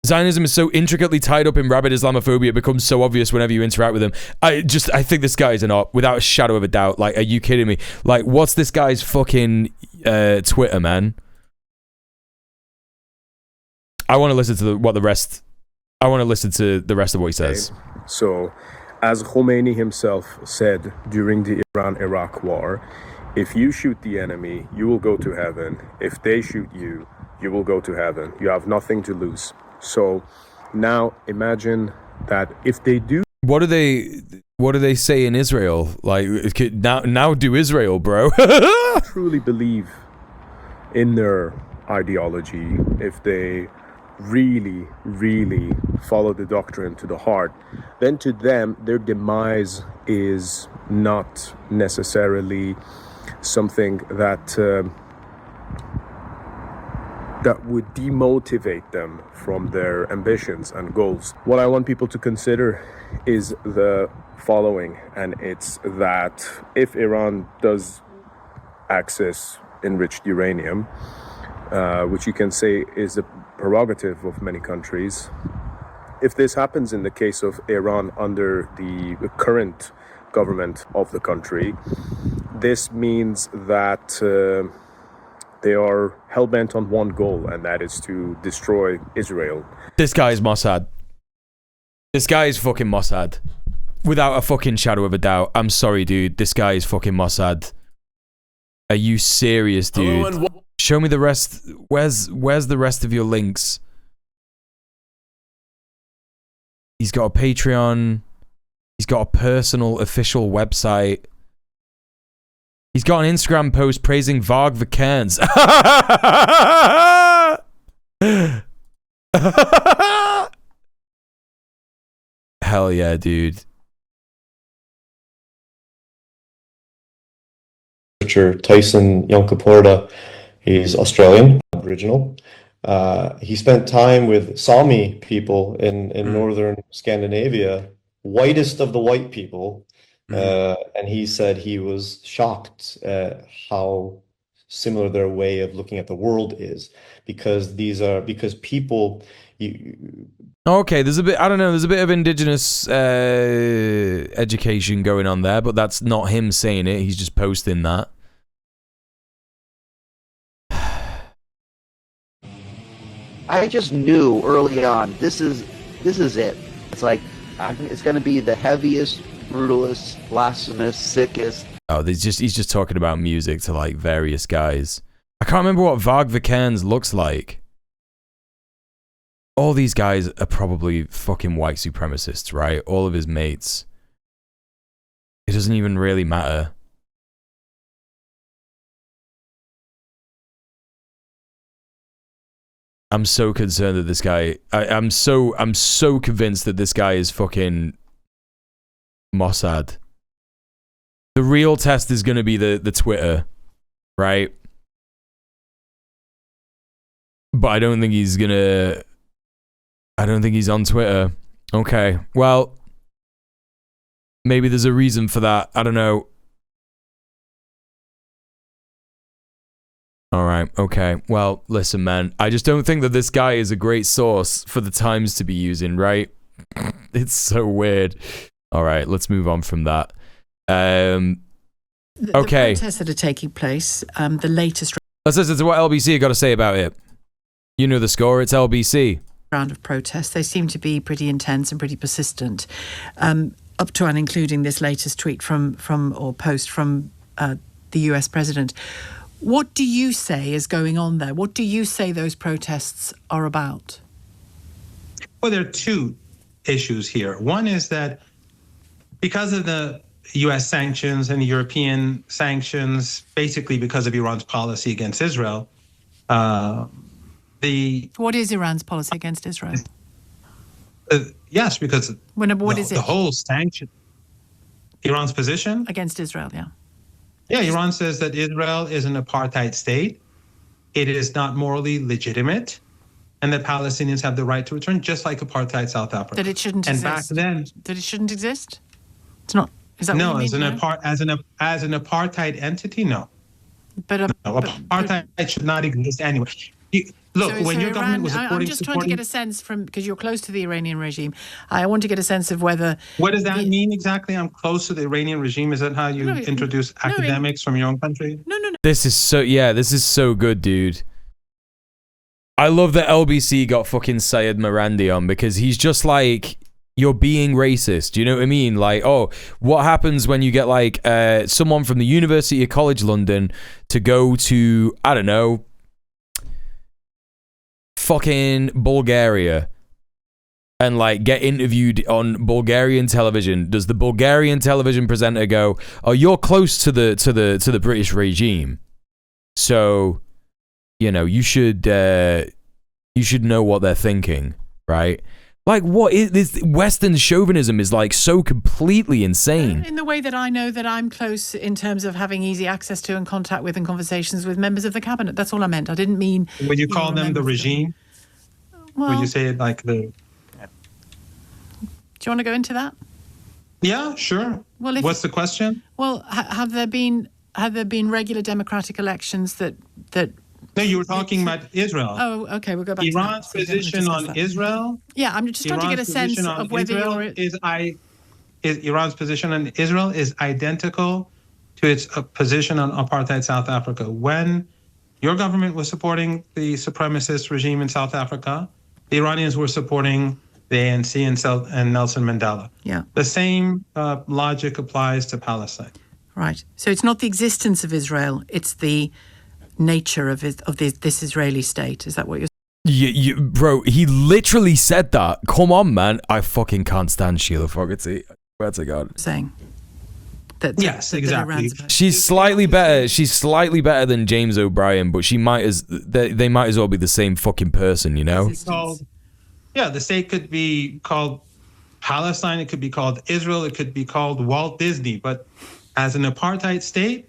[SPEAKER 1] Zionism is so intricately tied up in rabid Islamophobia, it becomes so obvious whenever you interact with him. I think this guy is an op, without a shadow of a doubt. Like, are you kidding me? Like, what's this guy's fucking Twitter, man? I want to listen to the rest of what he says.
[SPEAKER 7] So, as Khomeini himself said during the Iran-Iraq war, if you shoot the enemy, you will go to heaven. If they shoot you, you will go to heaven. You have nothing to lose. So now imagine that if they do,
[SPEAKER 1] what do they say in Israel? Like, now do Israel, bro.
[SPEAKER 7] truly believe in their ideology, if they really, really follow the doctrine to the heart, then to them their demise is not necessarily something that would demotivate them from their ambitions and goals. What I want people to consider is the following, and it's that if Iran does access enriched uranium, which you can say is a prerogative of many countries, if this happens in the case of Iran under the current government of the country, this means that they are hell-bent on one goal, and that is to destroy Israel.
[SPEAKER 1] This guy is Mossad. This guy is fucking Mossad. Without a fucking shadow of a doubt. I'm sorry, dude. This guy is fucking Mossad. Are you serious, dude? Show me the rest. Where's the rest of your links? He's got a Patreon. He's got a personal official website. He's got an Instagram post praising Varg Vikernes. Hell yeah, dude.
[SPEAKER 8] Tyson Yonkaporta, he's Australian, Aboriginal. He spent time with Sami people in northern Scandinavia, whitest of the white people. And he said he was shocked at how similar their way of looking at the world is, because people.
[SPEAKER 1] Okay, there's a bit. I don't know. There's a bit of indigenous education going on there, but that's not him saying it. He's just posting that.
[SPEAKER 9] I just knew early on. This is it. It's like it's going to be the heaviest, brutalist, blasphemous, sickest.
[SPEAKER 1] Oh, he's just talking about music to like various guys. I can't remember what Varg Vikernes looks like. All these guys are probably fucking white supremacists, right? All of his mates. It doesn't even really matter. I'm so concerned that this guy. I'm so convinced that this guy is fucking Mossad. The real test is going to be the Twitter, right? But I don't think he's gonna. I don't think he's on Twitter. Okay, well, maybe there's a reason for that. I don't know. All right, okay. Well, listen, man. I just don't think that this guy is a great source for the Times to be using, right? It's so weird. All right, let's move on from that. Okay.
[SPEAKER 10] The protests that are taking place, the latest...
[SPEAKER 1] Let's listen to what LBC got to say about it. You know the score, it's LBC.
[SPEAKER 10] Round of protests, they seem to be pretty intense and pretty persistent, up to and including this latest tweet or post from the US president. What do you say is going on there? What do you say those protests are about?
[SPEAKER 11] Well, there are two issues here. One is that because of the US sanctions and the European sanctions, basically because of Iran's policy against Israel,
[SPEAKER 10] What is Iran's policy against Israel?
[SPEAKER 11] Yes, because
[SPEAKER 10] what is it?
[SPEAKER 11] The whole sanction, Iran's position?
[SPEAKER 10] Against Israel, yeah.
[SPEAKER 11] Yeah, Iran says that Israel is an apartheid state. It is not morally legitimate. and that Palestinians have the right to return, just like apartheid South Africa.
[SPEAKER 10] That it shouldn't
[SPEAKER 11] and
[SPEAKER 10] exist.
[SPEAKER 11] Back then,
[SPEAKER 10] that it shouldn't exist. It's not. Is that
[SPEAKER 11] no,
[SPEAKER 10] what you mean?
[SPEAKER 11] as an apartheid entity, no.
[SPEAKER 10] But
[SPEAKER 11] apartheid should not exist anyway. Look,
[SPEAKER 10] so,
[SPEAKER 11] when your government was
[SPEAKER 10] I'm just trying to get a sense from, because you're close to the Iranian regime, I want to get a sense of whether...
[SPEAKER 11] What does that mean exactly? I'm close to the Iranian regime. Is that how you introduce academics from your own country?
[SPEAKER 10] No.
[SPEAKER 1] This is so good, dude. I love that LBC got fucking Syed Mirandi on, because he's just like, you're being racist. You know what I mean? Like, oh, what happens when you get like someone from the University of College London to go to, I don't know, fucking Bulgaria and like get interviewed on Bulgarian television? Does the Bulgarian television presenter go, "Oh, you're close to the British regime, so you know you should know what they're thinking, right?" Like, what is this? Western chauvinism is like so completely insane.
[SPEAKER 10] In the way that I know that I'm close in terms of having easy access to and contact with and conversations with members of the cabinet. That's all I meant. I didn't mean...
[SPEAKER 11] Would you call them the regime?
[SPEAKER 10] Well,
[SPEAKER 11] would you say it like the...
[SPEAKER 10] Do you want to go into that?
[SPEAKER 11] Yeah, sure.
[SPEAKER 10] Well,
[SPEAKER 11] what's the question?
[SPEAKER 10] Well, have there been regular democratic elections that...
[SPEAKER 11] No, you were talking about Israel.
[SPEAKER 10] Oh, okay, we'll go back
[SPEAKER 11] Iran's
[SPEAKER 10] to that.
[SPEAKER 11] position on Israel.
[SPEAKER 10] Yeah, I'm just trying to get a sense of whether
[SPEAKER 11] Iran's position on Israel is identical to its position on apartheid South Africa. When your government was supporting the supremacist regime in South Africa, the Iranians were supporting the ANC and Nelson Mandela.
[SPEAKER 10] Yeah.
[SPEAKER 11] The same logic applies to Palestine.
[SPEAKER 10] Right. So it's not the existence of Israel, it's the nature of this Israeli state. Is that what you're saying?
[SPEAKER 1] Bro, he literally said that. Come on, man. I fucking can't stand Sheila Fogarty. Swear to God.
[SPEAKER 10] Saying
[SPEAKER 11] yes, exactly.
[SPEAKER 1] She's slightly better. She's slightly better than James O'Brien, but they might as well be the same fucking person, you know?
[SPEAKER 11] The state could be called Palestine. It could be called Israel. It could be called Walt Disney. But as an apartheid state,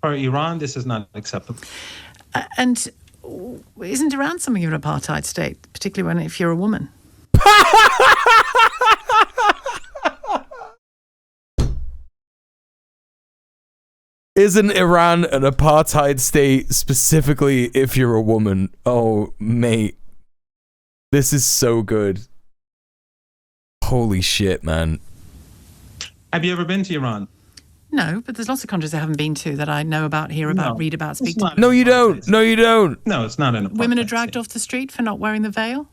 [SPEAKER 11] for Iran, this is not acceptable.
[SPEAKER 10] And isn't Iran something of an apartheid state, particularly if you're a woman?
[SPEAKER 1] Isn't Iran an apartheid state, specifically if you're a woman? Oh, mate. This is so good. Holy shit, man.
[SPEAKER 11] Have you ever been to Iran?
[SPEAKER 10] No, but there's lots of countries I haven't been to that I know about, hear about, read about, speak to.
[SPEAKER 1] No, you don't. No, you don't.
[SPEAKER 11] No, it's not an apartheid.
[SPEAKER 10] Women are dragged off the street for not wearing the veil?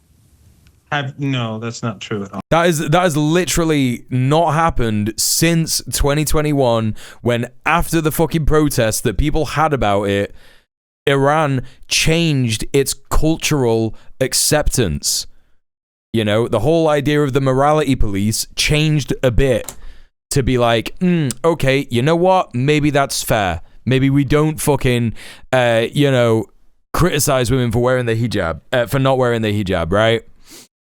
[SPEAKER 11] No, that's not true at all.
[SPEAKER 1] That has literally not happened since 2021, when after the fucking protests that people had about it, Iran changed its cultural acceptance. You know, the whole idea of the morality police changed a bit. To be like, okay, you know what? Maybe that's fair. Maybe we don't fucking, criticize women for wearing their hijab, for not wearing their hijab, right?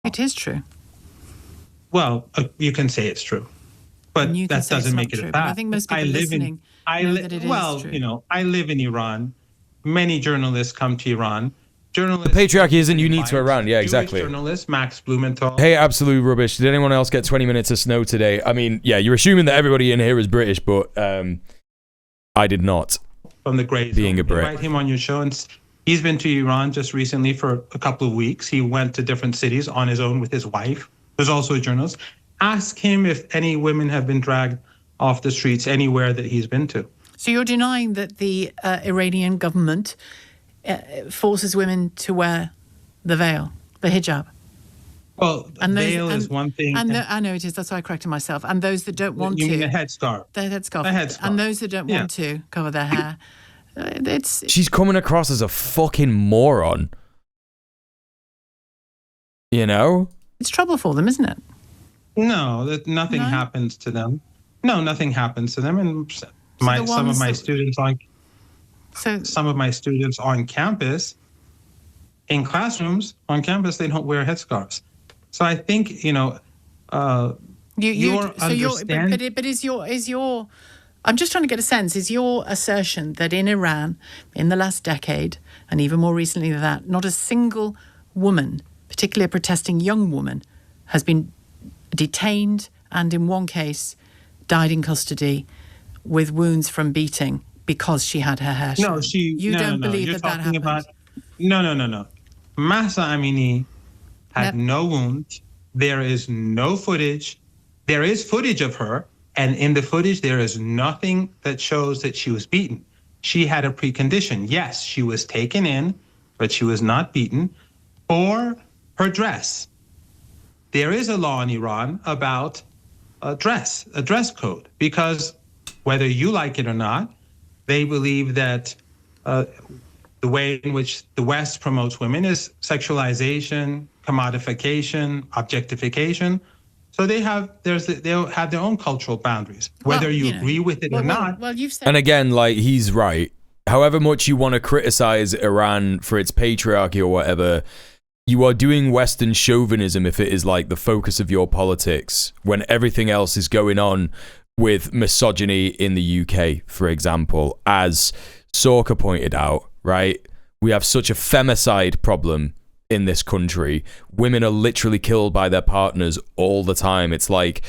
[SPEAKER 10] It is true.
[SPEAKER 11] Well, you can say it's true, but that doesn't make it a fact.
[SPEAKER 10] I think most people listening know that it is true.
[SPEAKER 11] You know, I live in Iran. Many journalists come to Iran.
[SPEAKER 1] The patriarchy isn't unique to Iran. Yeah, exactly.
[SPEAKER 11] Jewish journalist Max Blumenthal.
[SPEAKER 1] Hey, absolute rubbish. Did anyone else get 20 minutes of snow today? I mean, yeah, you're assuming that everybody in here is British, but I did not.
[SPEAKER 11] From the Grey
[SPEAKER 1] being a Brit.
[SPEAKER 11] Invite him on your show. And he's been to Iran just recently for a couple of weeks. He went to different cities on his own with his wife, who's also a journalist. Ask him if any women have been dragged off the streets anywhere that he's been to.
[SPEAKER 10] So you're denying that the Iranian government forces women to wear the veil, the hijab?
[SPEAKER 11] Well, veil is one thing.
[SPEAKER 10] I know it is. That's why I corrected myself. And those that don't want to...
[SPEAKER 11] You mean the headscarf?
[SPEAKER 10] The headscarf.
[SPEAKER 11] The headscarf.
[SPEAKER 10] And those that don't want to cover their hair.
[SPEAKER 1] She's coming across as a fucking moron. You know?
[SPEAKER 10] It's trouble for them, isn't it?
[SPEAKER 11] No, nothing happens to them. No, nothing happens to them. And some of my students on campus, in classrooms on campus, they don't wear headscarves. So I think your understanding.
[SPEAKER 10] But is your I'm just trying to get a sense. Is your assertion that in Iran, in the last decade, and even more recently than that, not a single woman, particularly a protesting young woman, has been detained and in one case died in custody with wounds from beating because she had her hair shown. You don't believe
[SPEAKER 11] You're
[SPEAKER 10] that
[SPEAKER 11] talking
[SPEAKER 10] happened?
[SPEAKER 11] No. Mahsa Amini had no wounds. There is no footage. There is footage of her, and in the footage there is nothing that shows that she was beaten. She had a precondition. Yes, she was taken in, but she was not beaten for her dress. There is a law in Iran about a dress code, because whether you like it or not, they believe that the way in which the West promotes women is sexualization, commodification, objectification. So they'll have their own cultural boundaries, whether you agree with it or not.
[SPEAKER 10] Well, you've said.
[SPEAKER 1] And again, like, he's right. However much you want to criticize Iran for its patriarchy or whatever, you are doing Western chauvinism if it is like the focus of your politics when everything else is going on with misogyny in the UK, for example. As Sorka pointed out, right? We have such a femicide problem in this country. Women are literally killed by their partners all the time. It's like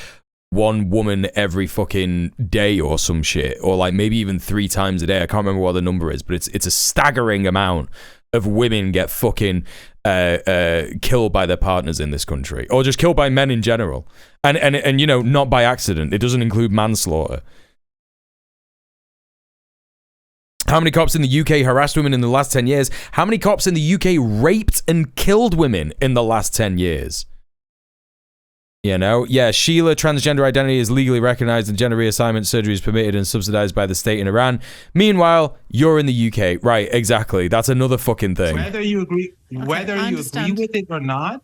[SPEAKER 1] one woman every fucking day or some shit, or like maybe even 3 times a day. I can't remember what the number is, but it's a staggering amount of women get fucking killed by their partners in this country, or just killed by men in general, and you know, not by accident. It doesn't include manslaughter. How many cops in the UK harassed women in the last 10 years? How many cops in the UK raped and killed women in the last 10 years? You know? Yeah, Sheila, transgender identity is legally recognized and gender reassignment surgery is permitted and subsidized by the state in Iran. Meanwhile, you're in the UK. Right, exactly. That's another fucking thing.
[SPEAKER 11] Whether you agree with it or not,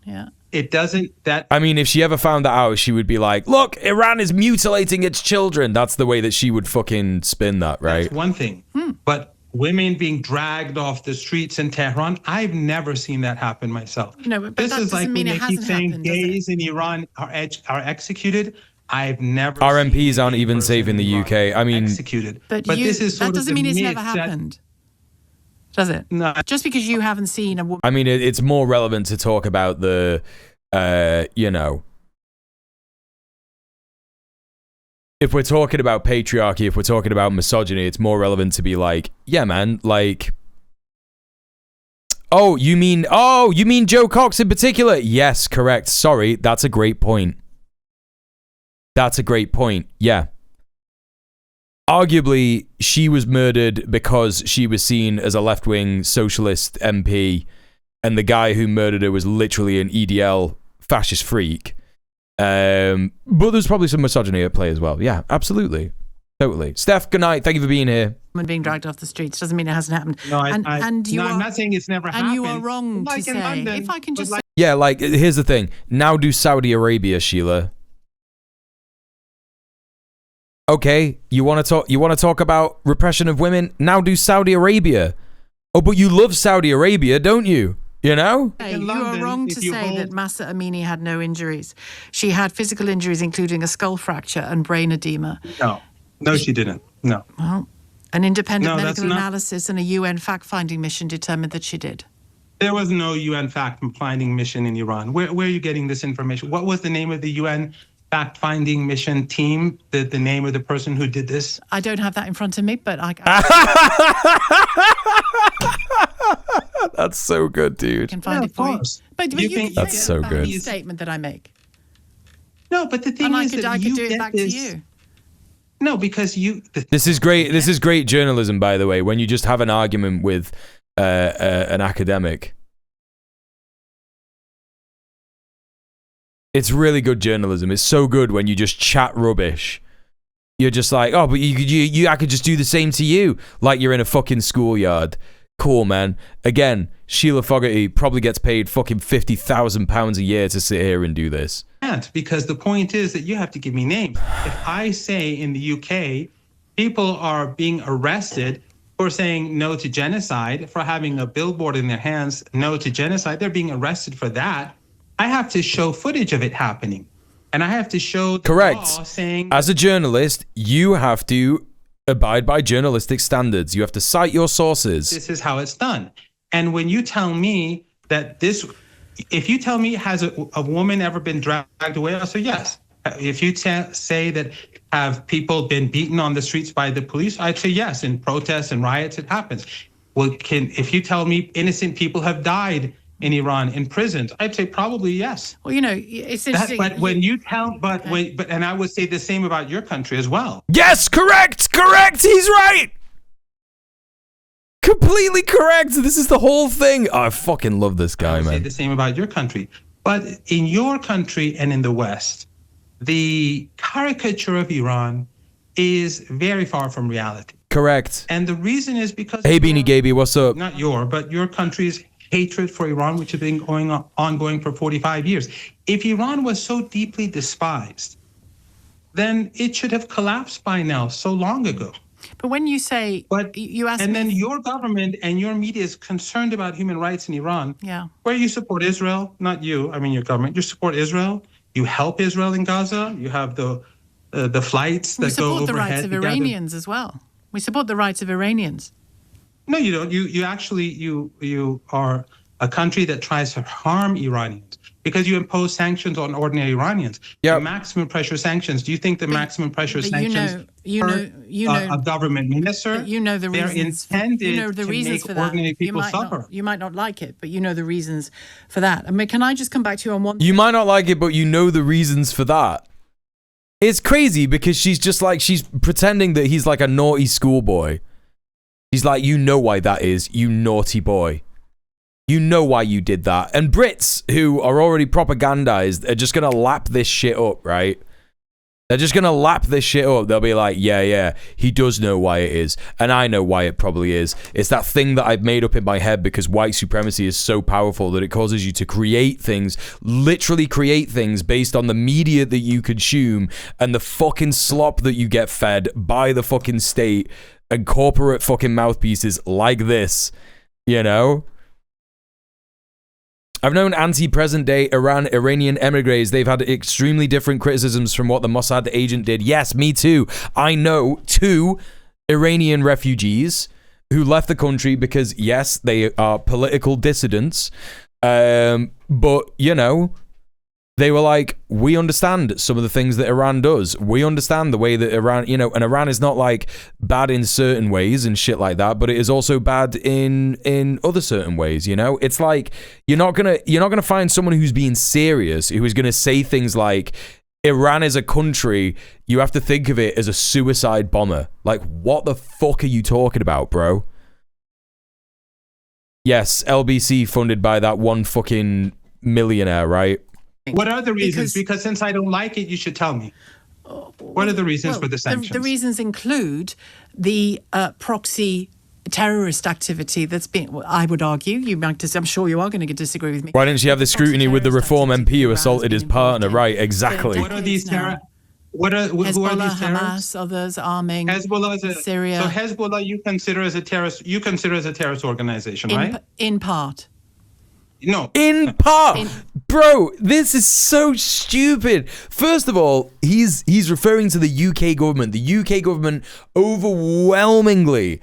[SPEAKER 11] it doesn't.
[SPEAKER 1] I mean, if she ever found that out, she would be like, look, Iran is mutilating its children. That's the way that she would fucking spin that, right?
[SPEAKER 11] That's one thing. But women being dragged off the streets in Tehran, I've never seen that happen myself.
[SPEAKER 10] No, but
[SPEAKER 11] this
[SPEAKER 10] that
[SPEAKER 11] is like
[SPEAKER 10] doesn't mean
[SPEAKER 11] when
[SPEAKER 10] it
[SPEAKER 11] they keep
[SPEAKER 10] hasn't
[SPEAKER 11] saying
[SPEAKER 10] happened, does it?
[SPEAKER 11] gays in Iran are executed. I've never
[SPEAKER 1] RMPs aren't even safe in the UK. I mean,
[SPEAKER 11] executed.
[SPEAKER 10] But
[SPEAKER 11] this is
[SPEAKER 10] that
[SPEAKER 11] sort
[SPEAKER 10] doesn't
[SPEAKER 11] of the
[SPEAKER 10] mean it's
[SPEAKER 11] myth
[SPEAKER 10] never
[SPEAKER 11] that-
[SPEAKER 10] happened, does it?
[SPEAKER 11] No.
[SPEAKER 10] Just because you haven't seen a woman.
[SPEAKER 1] I mean, it's more relevant to talk about the, you know, if we're talking about patriarchy, if we're talking about misogyny, it's more relevant to be like, yeah, man, like, oh, you mean Joe Cox in particular? Yes, correct. Sorry, that's a great point. That's a great point. Yeah. Arguably, she was murdered because she was seen as a left-wing socialist MP, and the guy who murdered her was literally an EDL fascist freak. But there's probably some misogyny at play as well. Yeah, absolutely. Totally. Steph, good night. Thank you for being here.
[SPEAKER 10] Woman being dragged off the streets doesn't mean it hasn't happened.
[SPEAKER 11] No,
[SPEAKER 10] I'm
[SPEAKER 11] not saying it's never happened.
[SPEAKER 10] And you are wrong
[SPEAKER 11] Like
[SPEAKER 10] to
[SPEAKER 11] in
[SPEAKER 10] say.
[SPEAKER 11] London,
[SPEAKER 10] If I can just
[SPEAKER 1] Yeah, like, here's the thing. Now do Saudi Arabia, Sheila. Okay, you want to talk about repression of women? Now do Saudi Arabia. Oh, but you love Saudi Arabia, don't you? You know?
[SPEAKER 10] Hey, you are wrong to say that Mahsa Amini had no injuries. She had physical injuries, including a skull fracture and brain edema.
[SPEAKER 11] No, she didn't. No.
[SPEAKER 10] Well, an independent
[SPEAKER 11] No, that's
[SPEAKER 10] medical
[SPEAKER 11] not-
[SPEAKER 10] analysis and a UN fact-finding mission determined that she did.
[SPEAKER 11] There was no UN fact-finding mission in Iran. Where are you getting this information? What was the name of the UN fact-finding mission team? The name of the person who did this?
[SPEAKER 10] I don't have that in front of me, but I
[SPEAKER 1] That's so good, dude.
[SPEAKER 10] can find it for you. But you can
[SPEAKER 1] That's
[SPEAKER 10] say
[SPEAKER 1] so
[SPEAKER 10] about
[SPEAKER 1] good.
[SPEAKER 10] the statement that I make.
[SPEAKER 11] No, but the thing
[SPEAKER 10] And I
[SPEAKER 11] is
[SPEAKER 10] could
[SPEAKER 11] that
[SPEAKER 10] do
[SPEAKER 11] you
[SPEAKER 10] it
[SPEAKER 11] get
[SPEAKER 10] back
[SPEAKER 11] this.
[SPEAKER 10] to you.
[SPEAKER 11] No, because you.
[SPEAKER 1] This is great. This is great journalism, by the way, when you just have an argument with an academic. It's really good journalism. It's so good when you just chat rubbish. You're just like, oh, but I could just do the same to you, like you're in a fucking schoolyard. Cool, man. Again, Sheila Fogarty probably gets paid fucking £50,000 a year to sit here and do this.
[SPEAKER 11] Because the point is that you have to give me names. If I say in the UK, people are being arrested for saying no to genocide, for having a billboard in their hands, no to genocide, they're being arrested for that. I have to show footage of it happening. And I have to show the law saying...
[SPEAKER 1] As a journalist, you have to abide by journalistic standards. You have to cite your sources.
[SPEAKER 11] This is how it's done. And when you tell me that this if you tell me, has a woman ever been dragged away? I'll say yes. If you say that have people been beaten on the streets by the police, I'd say yes. In protests and riots, it happens. Well, if you tell me innocent people have died in Iran in prisons, I'd say probably yes.
[SPEAKER 10] Well, it's interesting.
[SPEAKER 11] But when you tell, and I would say the same about your country as well.
[SPEAKER 1] Yes, correct. He's right. Completely correct. This is the whole thing. Oh, I fucking love this guy, man.
[SPEAKER 11] I would say the same about your country. But in your country and in the West, the caricature of Iran is very far from reality.
[SPEAKER 1] Correct.
[SPEAKER 11] And the reason is because...
[SPEAKER 1] Hey, Beanie Gaby, what's up?
[SPEAKER 11] Not but your country's hatred for Iran, which has been ongoing for 45 years. If Iran was so deeply despised, then it should have collapsed by now, so long ago.
[SPEAKER 10] But when you say, you ask
[SPEAKER 11] and then your government and your media is concerned about human rights in Iran,
[SPEAKER 10] yeah,
[SPEAKER 11] where you support Israel, not you, I mean your government, you support Israel, you help Israel in Gaza, you have the flights that go overhead.
[SPEAKER 10] We support the rights of Iranians as well. We support the rights of Iranians.
[SPEAKER 11] No, you don't. You actually, you are a country that tries to harm Iranians because you impose sanctions on ordinary Iranians.
[SPEAKER 1] Yeah.
[SPEAKER 11] Maximum pressure sanctions. Do you think the maximum pressure sanctions a government minister?
[SPEAKER 10] You know the reasons.
[SPEAKER 11] They're intended
[SPEAKER 10] you know the
[SPEAKER 11] to
[SPEAKER 10] reasons
[SPEAKER 11] make
[SPEAKER 10] for that.
[SPEAKER 11] ordinary people suffer.
[SPEAKER 10] You might not like it, but you know the reasons for that. I mean, can I just come back to you on one?
[SPEAKER 1] You might not like it, but you know the reasons for that. It's crazy because she's pretending that he's like a naughty schoolboy. He's like, you know why that is, you naughty boy. You know why you did that. And Brits, who are already propagandized, are just going to lap this shit up, right? They're just going to lap this shit up. They'll be like, yeah, he does know why it is. And I know why it probably is. It's that thing that I've made up in my head because white supremacy is so powerful that it causes you to create things, literally create things based on the media that you consume and the fucking slop that you get fed by the fucking state and corporate fucking mouthpieces like this, you know? I've known anti-present day Iranian emigres. They've had extremely different criticisms from what the Mossad agent did. Yes, me too. I know 2 Iranian refugees who left the country because, yes, they are political dissidents. But, you know, they were like, we understand some of the things that Iran does. We understand the way that Iran, you know, and Iran is not like bad in certain ways and shit like that, but it is also bad in other certain ways, you know? It's like, you're not gonna find someone who's being serious, who is gonna say things like, Iran is a country, you have to think of it as a suicide bomber. Like, what the fuck are you talking about, bro? Yes, LBC funded by that one fucking millionaire, right?
[SPEAKER 11] What are the reasons? Because since I don't like it, you should tell me. What are the reasons for the sanctions?
[SPEAKER 10] The reasons include the proxy terrorist activity that's been, I would argue, I'm sure you are going to disagree with me.
[SPEAKER 1] Why didn't she have the scrutiny with the Reform MP who assaulted his partner? Right, exactly.
[SPEAKER 11] What are these terrorists? Who are these terrorists?
[SPEAKER 10] Hamas, others arming Syria.
[SPEAKER 11] So Hezbollah you consider as a terrorist organization, right?
[SPEAKER 10] In part.
[SPEAKER 11] No.
[SPEAKER 1] In part. Bro, this is so stupid. First of all, he's referring to the UK government. The UK government overwhelmingly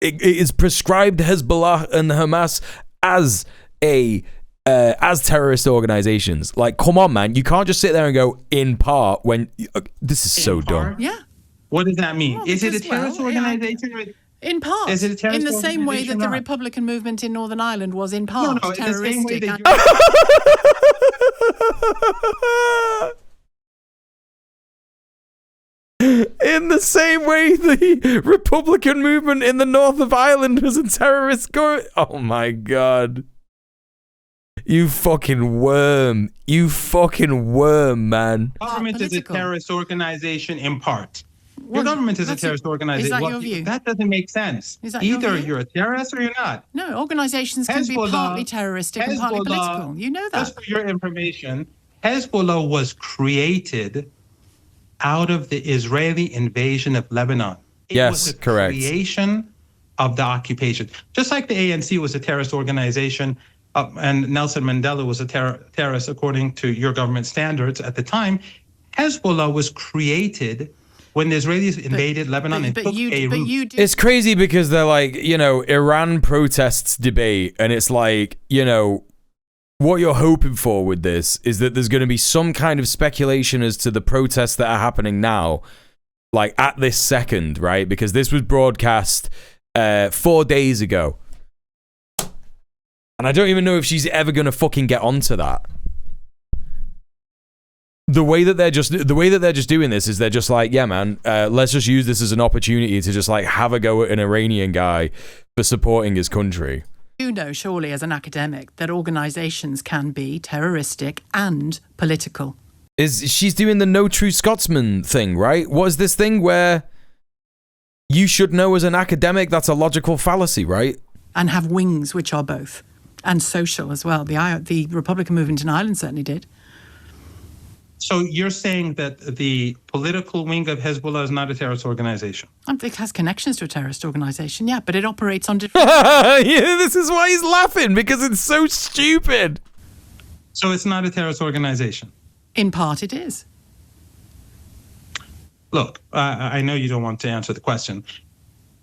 [SPEAKER 1] is prescribed Hezbollah and Hamas as terrorist organizations. Like, come on, man. You can't just sit there and go, in part, when... this is so dumb.
[SPEAKER 10] Yeah.
[SPEAKER 11] What does that mean? Is it a terrorist organization?
[SPEAKER 10] In part.
[SPEAKER 11] Is it a terrorist
[SPEAKER 10] in the same way that the Republican movement in Northern Ireland was in part terroristic.
[SPEAKER 11] In the same way that
[SPEAKER 1] in the same way the Republican movement in the north of Ireland was a terrorist oh my god. You fucking worm. You fucking worm, man.
[SPEAKER 11] Government is a terrorist organization in part. Your government is a terrorist organization.
[SPEAKER 10] Is that your view?
[SPEAKER 11] That doesn't make sense. Either you're a terrorist or you're not.
[SPEAKER 10] No, organizations can be partly terroristic and partly political. You know that.
[SPEAKER 11] Just for your information, Hezbollah was created out of the Israeli invasion of Lebanon. It was the creation of the occupation. Just like the ANC was a terrorist organization and Nelson Mandela was a terrorist according to your government standards at the time, Hezbollah was created when the Israelis invaded Lebanon and took Beirut.
[SPEAKER 1] It's crazy because they're like, you know, Iran protests debate, and it's like, you know, what you're hoping for with this is that there's going to be some kind of speculation as to the protests that are happening now, like at this second, right? Because this was broadcast 4 days ago. And I don't even know if she's ever going to fucking get onto that. The way that they're just doing this is they're just like, yeah, man, let's just use this as an opportunity to just like have a go at an Iranian guy for supporting his country.
[SPEAKER 10] You know, surely, as an academic, that organisations can be terroristic and political.
[SPEAKER 1] She's doing the no true Scotsman thing, right? What is this thing where you should know as an academic? That's a logical fallacy, right?
[SPEAKER 10] And have wings, which are both. And social as well. The Republican movement in Ireland certainly did.
[SPEAKER 11] So you're saying that the political wing of Hezbollah is not a terrorist organization?
[SPEAKER 10] It has connections to a terrorist organization, yeah, but it operates on different...
[SPEAKER 1] Yeah, this is why he's laughing, because it's so stupid.
[SPEAKER 11] So it's not a terrorist organization?
[SPEAKER 10] In part, it is.
[SPEAKER 11] Look, I know you don't want to answer the question.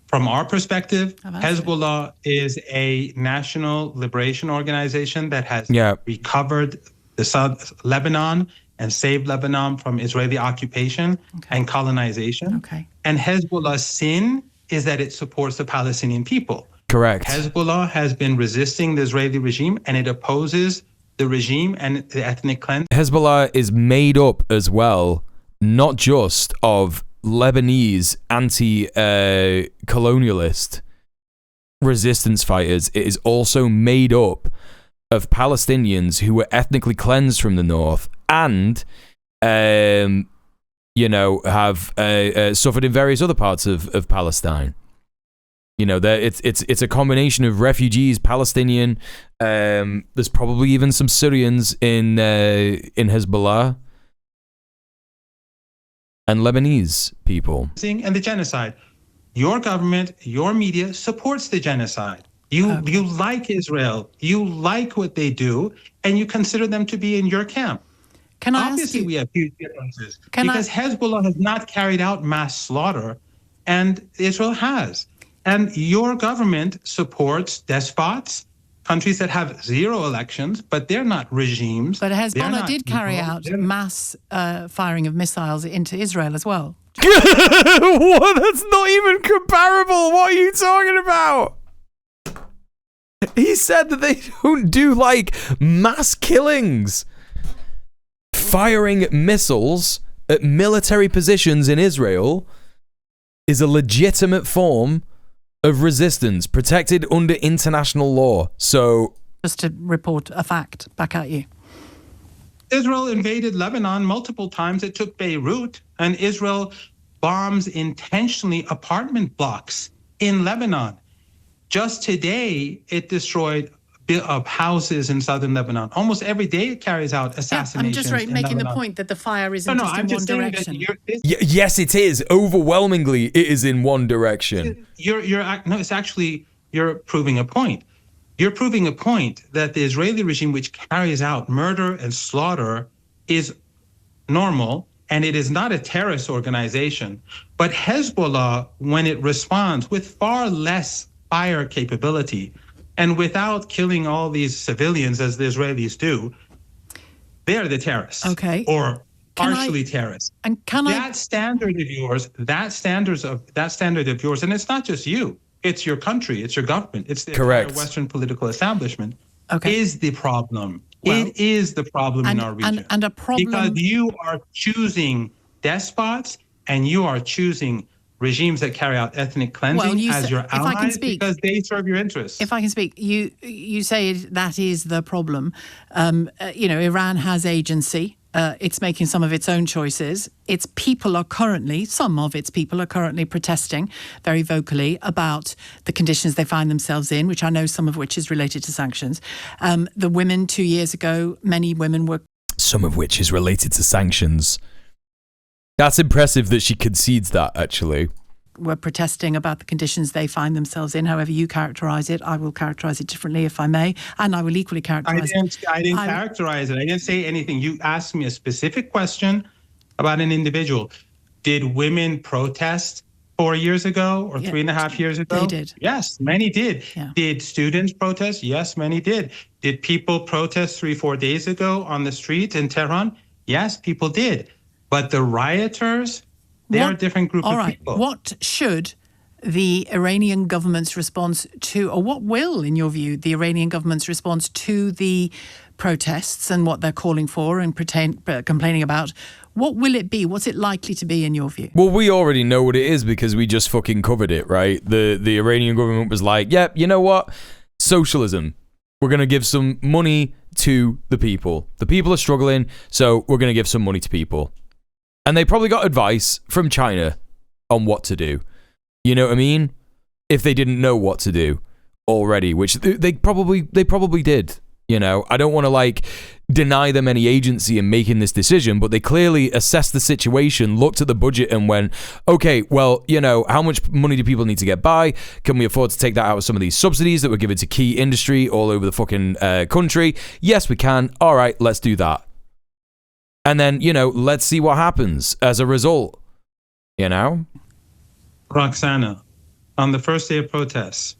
[SPEAKER 11] From our perspective, Hezbollah is a national liberation organization that has recovered the South Lebanon and saved Lebanon from Israeli occupation and colonization. And Hezbollah's sin is that it supports the Palestinian people.
[SPEAKER 1] Correct.
[SPEAKER 11] Hezbollah has been resisting the Israeli regime, and it opposes the regime and the ethnic cleansing.
[SPEAKER 1] Hezbollah is made up as well, not just of Lebanese anti-colonialist resistance fighters. It is also made up of Palestinians who were ethnically cleansed from the north and, have suffered in various other parts of Palestine. You know, it's a combination of refugees, Palestinian. There's probably even some Syrians in Hezbollah. And Lebanese people.
[SPEAKER 11] And the genocide. Your government, your media supports the genocide. You like Israel. You like what they do, and you consider them to be in your camp. Obviously, we have huge differences because Hezbollah has not carried out mass slaughter, and Israel has. And your government supports despots, countries that have zero elections, but they're not regimes.
[SPEAKER 10] But Hezbollah did carry out mass firing of missiles into Israel as well.
[SPEAKER 1] What? That's not even comparable. What are you talking about? He said that they don't do, like, mass killings. Firing missiles at military positions in Israel is a legitimate form of resistance protected under international law. So,
[SPEAKER 10] just to report a fact back at you.
[SPEAKER 11] Israel invaded Lebanon multiple times. It took Beirut, and Israel bombs intentionally apartment blocks in Lebanon. Just today, it destroyed houses in southern Lebanon. Almost every day, it carries out assassinations.
[SPEAKER 10] I'm just making the point that the fire isn't just in one direction.
[SPEAKER 1] Yes, it is. Overwhelmingly, it is in one direction.
[SPEAKER 11] It's actually you're proving a point. You're proving a point that the Israeli regime, which carries out murder and slaughter, is normal, and it is not a terrorist organization. But Hezbollah, when it responds with far less fire capability, and without killing all these civilians as the Israelis do, they're the terrorists.
[SPEAKER 10] Okay.
[SPEAKER 11] Or partially terrorists.
[SPEAKER 10] And
[SPEAKER 11] that standard of yours, and it's not just you, it's your country, it's your government, it's the entire Western political establishment, is the problem. Well, it is the problem in our region.
[SPEAKER 10] And a problem
[SPEAKER 11] because you are choosing despots and you are choosing regimes that carry out ethnic cleansing as your allies because they serve your interests.
[SPEAKER 10] If I can speak, you say that is the problem. Iran has agency. It's making some of its own choices. Some of its people are currently protesting very vocally about the conditions they find themselves in, which I know some of which is related to sanctions. The women 2 years ago, many women were...
[SPEAKER 1] Some of which is related to sanctions. That's impressive that she concedes that, actually.
[SPEAKER 10] Were protesting about the conditions they find themselves in. However you characterise it, I will characterise it differently if I may, and I will equally characterise it.
[SPEAKER 11] I didn't characterise it. I didn't say anything. You asked me a specific question about an individual. Did women protest 4 years ago or 3.5 years ago?
[SPEAKER 10] They did.
[SPEAKER 11] Yes, many did.
[SPEAKER 10] Yeah.
[SPEAKER 11] Did students protest? Yes, many did. Did people protest 3-4 days ago on the street in Tehran? Yes, people did. But the rioters, they're a different group of people.
[SPEAKER 10] What should the Iranian government's response to, or what will, in your view, the Iranian government's response to the protests and what they're calling for and complaining about, what will it be? What's it likely to be in your view?
[SPEAKER 1] Well, we already know what it is because we just fucking covered it, right? The Iranian government was like, yep, you know what? Socialism. We're going to give some money to the people. The people are struggling, so we're going to give some money to people. And they probably got advice from China on what to do. You know what I mean? If they didn't know what to do already, which they probably did. You know, I don't want to like deny them any agency in making this decision, but they clearly assessed the situation, looked at the budget and went, okay, well, you know, how much money do people need to get by? Can we afford to take that out of some of these subsidies that were given to key industry all over the fucking country? Yes, we can. All right, let's do that. And then, you know, let's see what happens as a result, you know?
[SPEAKER 11] Roxana, on the first day of protests,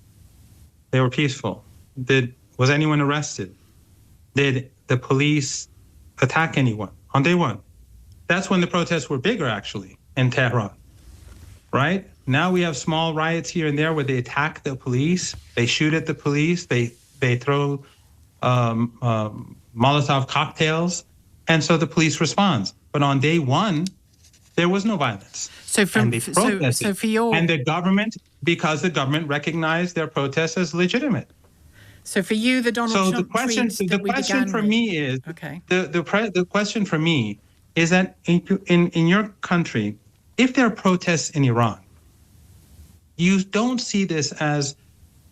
[SPEAKER 11] they were peaceful. Was anyone arrested? Did the police attack anyone on day one? That's when the protests were bigger, actually, in Tehran, right? Now we have small riots here and there where they attack the police, they shoot at the police, they throw Molotov cocktails, and so the police responds. But on day one, there was no violence.
[SPEAKER 10] So for your...
[SPEAKER 11] And the government, because the government recognized their protests as legitimate.
[SPEAKER 10] So for you, the Donald Trump
[SPEAKER 11] the question for me is the question for me is that in your country, if there are protests in Iran, you don't see this as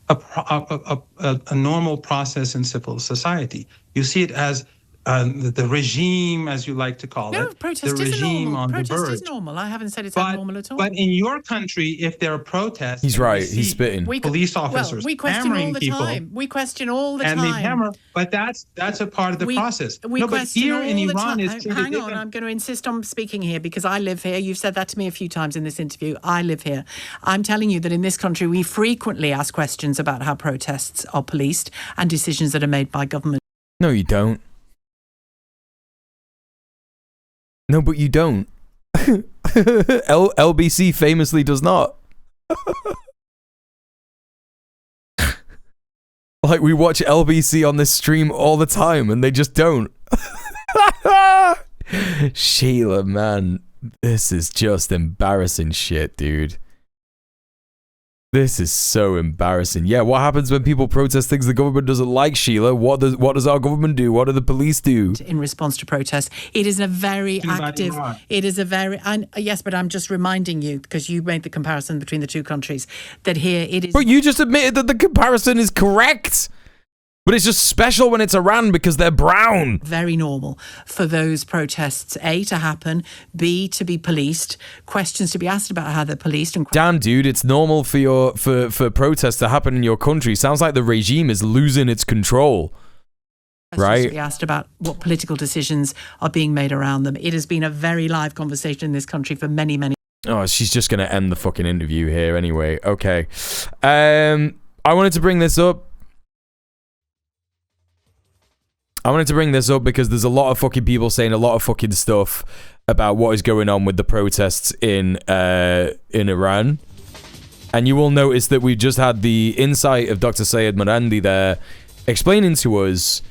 [SPEAKER 11] a normal process in civil society. You see it as the regime, as you like to call it,
[SPEAKER 10] protest
[SPEAKER 11] the regime on the verge.
[SPEAKER 10] Protest is normal. I haven't said it's abnormal at all.
[SPEAKER 11] But in your country, if there are protests,
[SPEAKER 1] he's right. He's spitting.
[SPEAKER 11] Police officers
[SPEAKER 10] we question all the time. We question all the time.
[SPEAKER 11] And they hammer. But that's a part of the process.
[SPEAKER 10] But
[SPEAKER 11] here in Iran is
[SPEAKER 10] hang on. I'm going to insist on speaking here because I live here. You've said that to me a few times in this interview. I live here. I'm telling you that in this country, we frequently ask questions about how protests are policed and decisions that are made by government.
[SPEAKER 1] No, you don't. No, but you don't. LBC famously does not. Like, we watch LBC on this stream all the time, and they just don't. Sheila, man. This is just embarrassing shit, dude. This is so embarrassing. Yeah, what happens when people protest things the government doesn't like, Sheila? What does our government do? What do the police do?
[SPEAKER 10] In response to protests, it is a very active... It is a very... yes, but I'm just reminding you, because you made the comparison between the two countries, that here it is...
[SPEAKER 1] But you just admitted that the comparison is correct. But it's just special when it's Iran because they're brown.
[SPEAKER 10] Very normal for those protests, A, to happen, B, to be policed, questions to be asked about how they're policed. And
[SPEAKER 1] damn, dude, it's normal for protests to happen in your country. Sounds like the regime is losing its control. Right?
[SPEAKER 10] To be asked about what political decisions are being made around them. It has been a very live conversation in this country for many, many...
[SPEAKER 1] Oh, she's just going to end the fucking interview here anyway. Okay. I wanted to bring this up. Because there's a lot of fucking people saying a lot of fucking stuff about what is going on with the protests in Iran. And you will notice that we just had the insight of Dr. Sayed Marandi there explaining to us,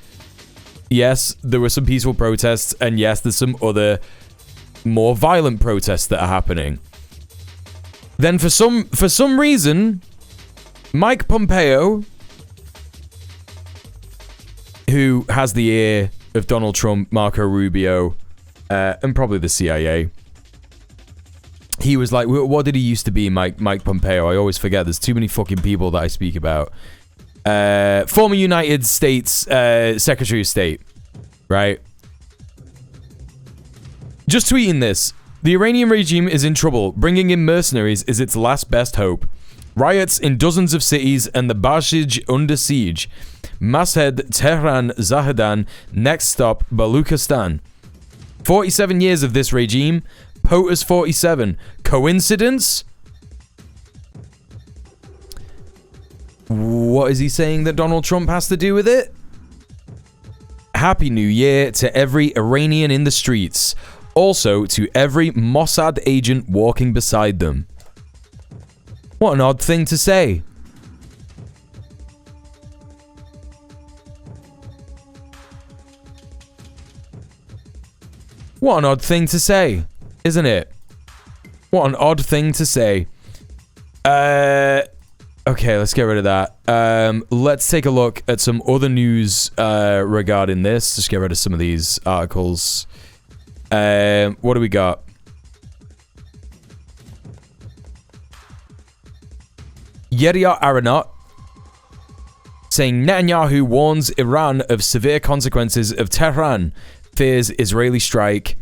[SPEAKER 1] yes, there were some peaceful protests, and yes, there's some other more violent protests that are happening. Then for some reason, Mike Pompeo, who has the ear of Donald Trump, Marco Rubio, and probably the CIA. He was like, what did he used to be, Mike Pompeo? I always forget. There's too many fucking people that I speak about. Former United States Secretary of State, right? Just tweeting this. The Iranian regime is in trouble. Bringing in mercenaries is its last best hope. Riots in dozens of cities and the Bashij under siege. Mashed, Tehran, Zahedan, next stop, Baluchistan. 47 years of this regime. POTUS 47. Coincidence? What is he saying that Donald Trump has to do with it? Happy New Year to every Iranian in the streets. Also to every Mossad agent walking beside them. What an odd thing to say. What an odd thing to say, isn't it? What an odd thing to say. Okay, let's get rid of that. Let's take a look at some other news regarding this. Just get rid of some of these articles. What do we got? Yediot Aronot saying Netanyahu warns Iran of severe consequences of Tehran fears Israeli strike.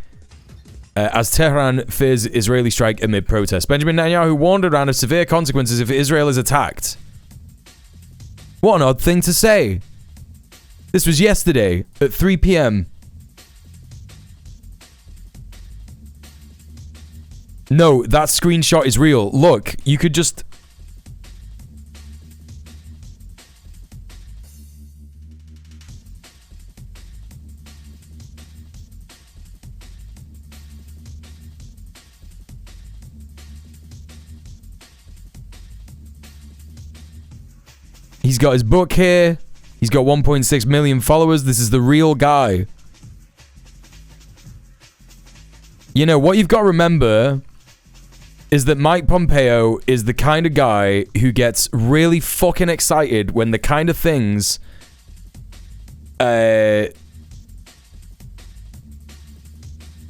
[SPEAKER 1] As Tehran fears Israeli strike amid protests. Benjamin Netanyahu warned Iran of severe consequences if Israel is attacked. What an odd thing to say. This was yesterday at 3 p.m. No, that screenshot is real. Look, you could just... He's got his book here. He's got 1.6 million followers. This is the real guy. You know, what you've got to remember is that Mike Pompeo is the kind of guy who gets really fucking excited when the kind of things that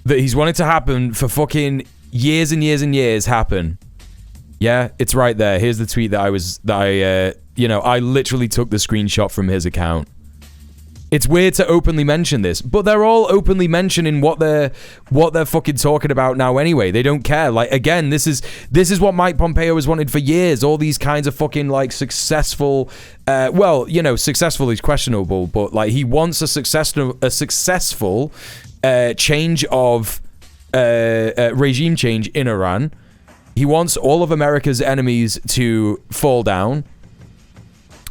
[SPEAKER 1] he's wanted to happen for fucking years and years and years happen. Yeah, it's right there. Here's the tweet that I literally took the screenshot from his account. It's weird to openly mention this, but they're all openly mentioning what they're fucking talking about now anyway. They don't care. Like, again, this is what Mike Pompeo has wanted for years. All these kinds of fucking like successful, successful is questionable, but like he wants a successful change of regime change in Iran. He wants all of America's enemies to fall down.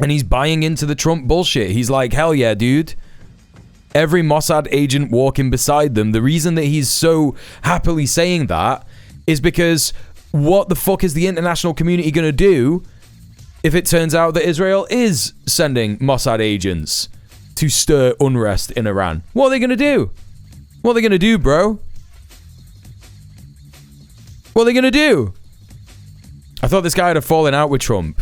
[SPEAKER 1] And he's buying into the Trump bullshit. He's like, hell yeah, dude. Every Mossad agent walking beside them. The reason that he's so happily saying that is because what the fuck is the international community going to do if it turns out that Israel is sending Mossad agents to stir unrest in Iran? What are they going to do? What are they going to do, bro? What are they going to do? I thought this guy had a falling out with Trump.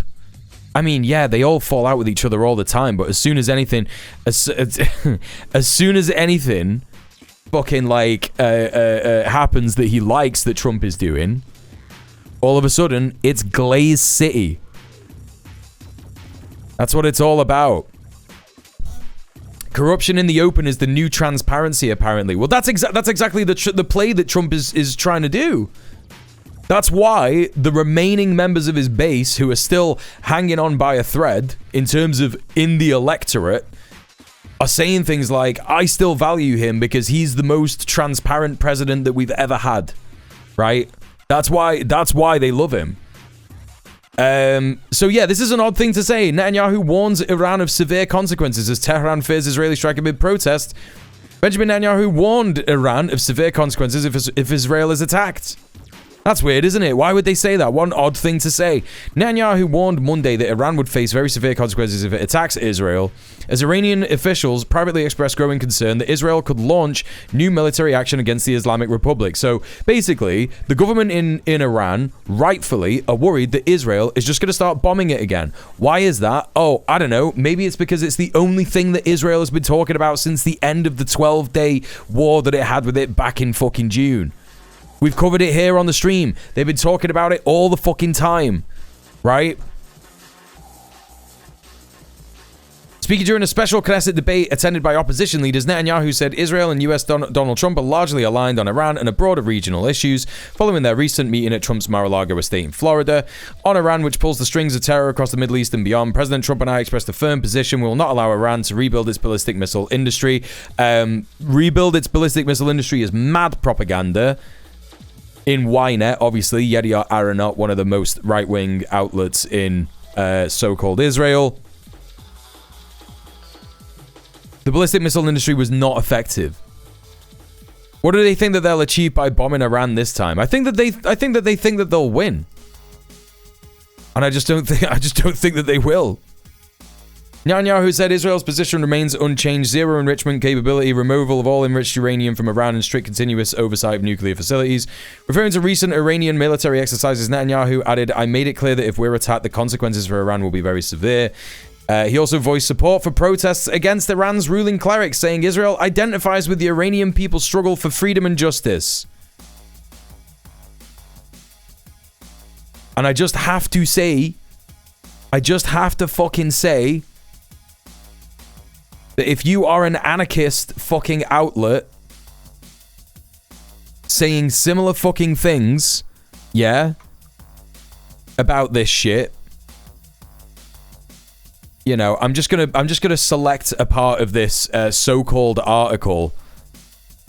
[SPEAKER 1] I mean, yeah, they all fall out with each other all the time, but as soon as anything, fucking like happens that he likes that Trump is doing, all of a sudden it's Glaze City. That's what it's all about. Corruption in the open is the new transparency, apparently. Well, that's exactly the play that Trump is trying to do. That's why the remaining members of his base, who are still hanging on by a thread in terms of in the electorate, are saying things like, I still value him because he's the most transparent president that we've ever had. Right? That's why they love him. So yeah, this is an odd thing to say. Netanyahu warns Iran of severe consequences as Tehran fears Israeli strike amid protest. Benjamin Netanyahu warned Iran of severe consequences if Israel is attacked. That's weird, isn't it? Why would they say that? One odd thing to say. Netanyahu warned Monday that Iran would face very severe consequences if it attacks Israel, as Iranian officials privately expressed growing concern that Israel could launch new military action against the Islamic Republic. So basically, the government in Iran rightfully are worried that Israel is just going to start bombing it again. Why is that? Oh, I don't know. Maybe it's because it's the only thing that Israel has been talking about since the end of the 12-day war that it had with it back in fucking June. We've covered it here on the stream. They've been talking about it all the fucking time. Right? Speaking during a special Knesset debate attended by opposition leaders, Netanyahu said Israel and US Donald Trump are largely aligned on Iran and a broader regional issues following their recent meeting at Trump's Mar-a-Lago estate in Florida. On Iran, which pulls the strings of terror across the Middle East and beyond, President Trump and I expressed a firm position. We will not allow Iran to rebuild its ballistic missile industry. Rebuild its ballistic missile industry is mad propaganda. In Ynet, obviously, Yediot Aronot, one of the most right-wing outlets in so-called Israel. The ballistic missile industry was not effective. What do they think that they'll achieve by bombing Iran this time? I think that they think that they'll win. And I just don't think that they will. Netanyahu said Israel's position remains unchanged: zero enrichment capability, removal of all enriched uranium from Iran, and strict continuous oversight of nuclear facilities. Referring to recent Iranian military exercises, Netanyahu added, "I made it clear that if we're attacked, the consequences for Iran will be very severe." He also voiced support for protests against Iran's ruling clerics, saying Israel identifies with the Iranian people's struggle for freedom and justice. And I just have to fucking say that if you are an anarchist fucking outlet saying similar fucking things, yeah, about this shit, you know, I'm just gonna select a part of this so-called article.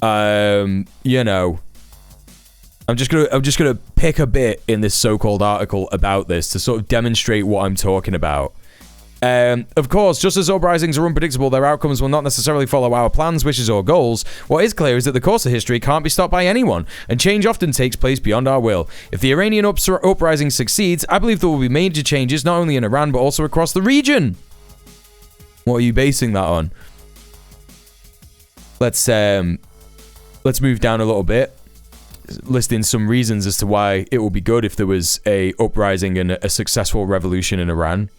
[SPEAKER 1] You know, I'm just gonna pick a bit in this so-called article about this to sort of demonstrate what I'm talking about. Of course, just as uprisings are unpredictable, their outcomes will not necessarily follow our plans, wishes, or goals. What is clear is that the course of history can't be stopped by anyone, and change often takes place beyond our will. If the Iranian uprising succeeds, I believe there will be major changes not only in Iran but also across the region. What are you basing that on? Let's move down a little bit, listing some reasons as to why it will be good if there was a uprising and a successful revolution in Iran.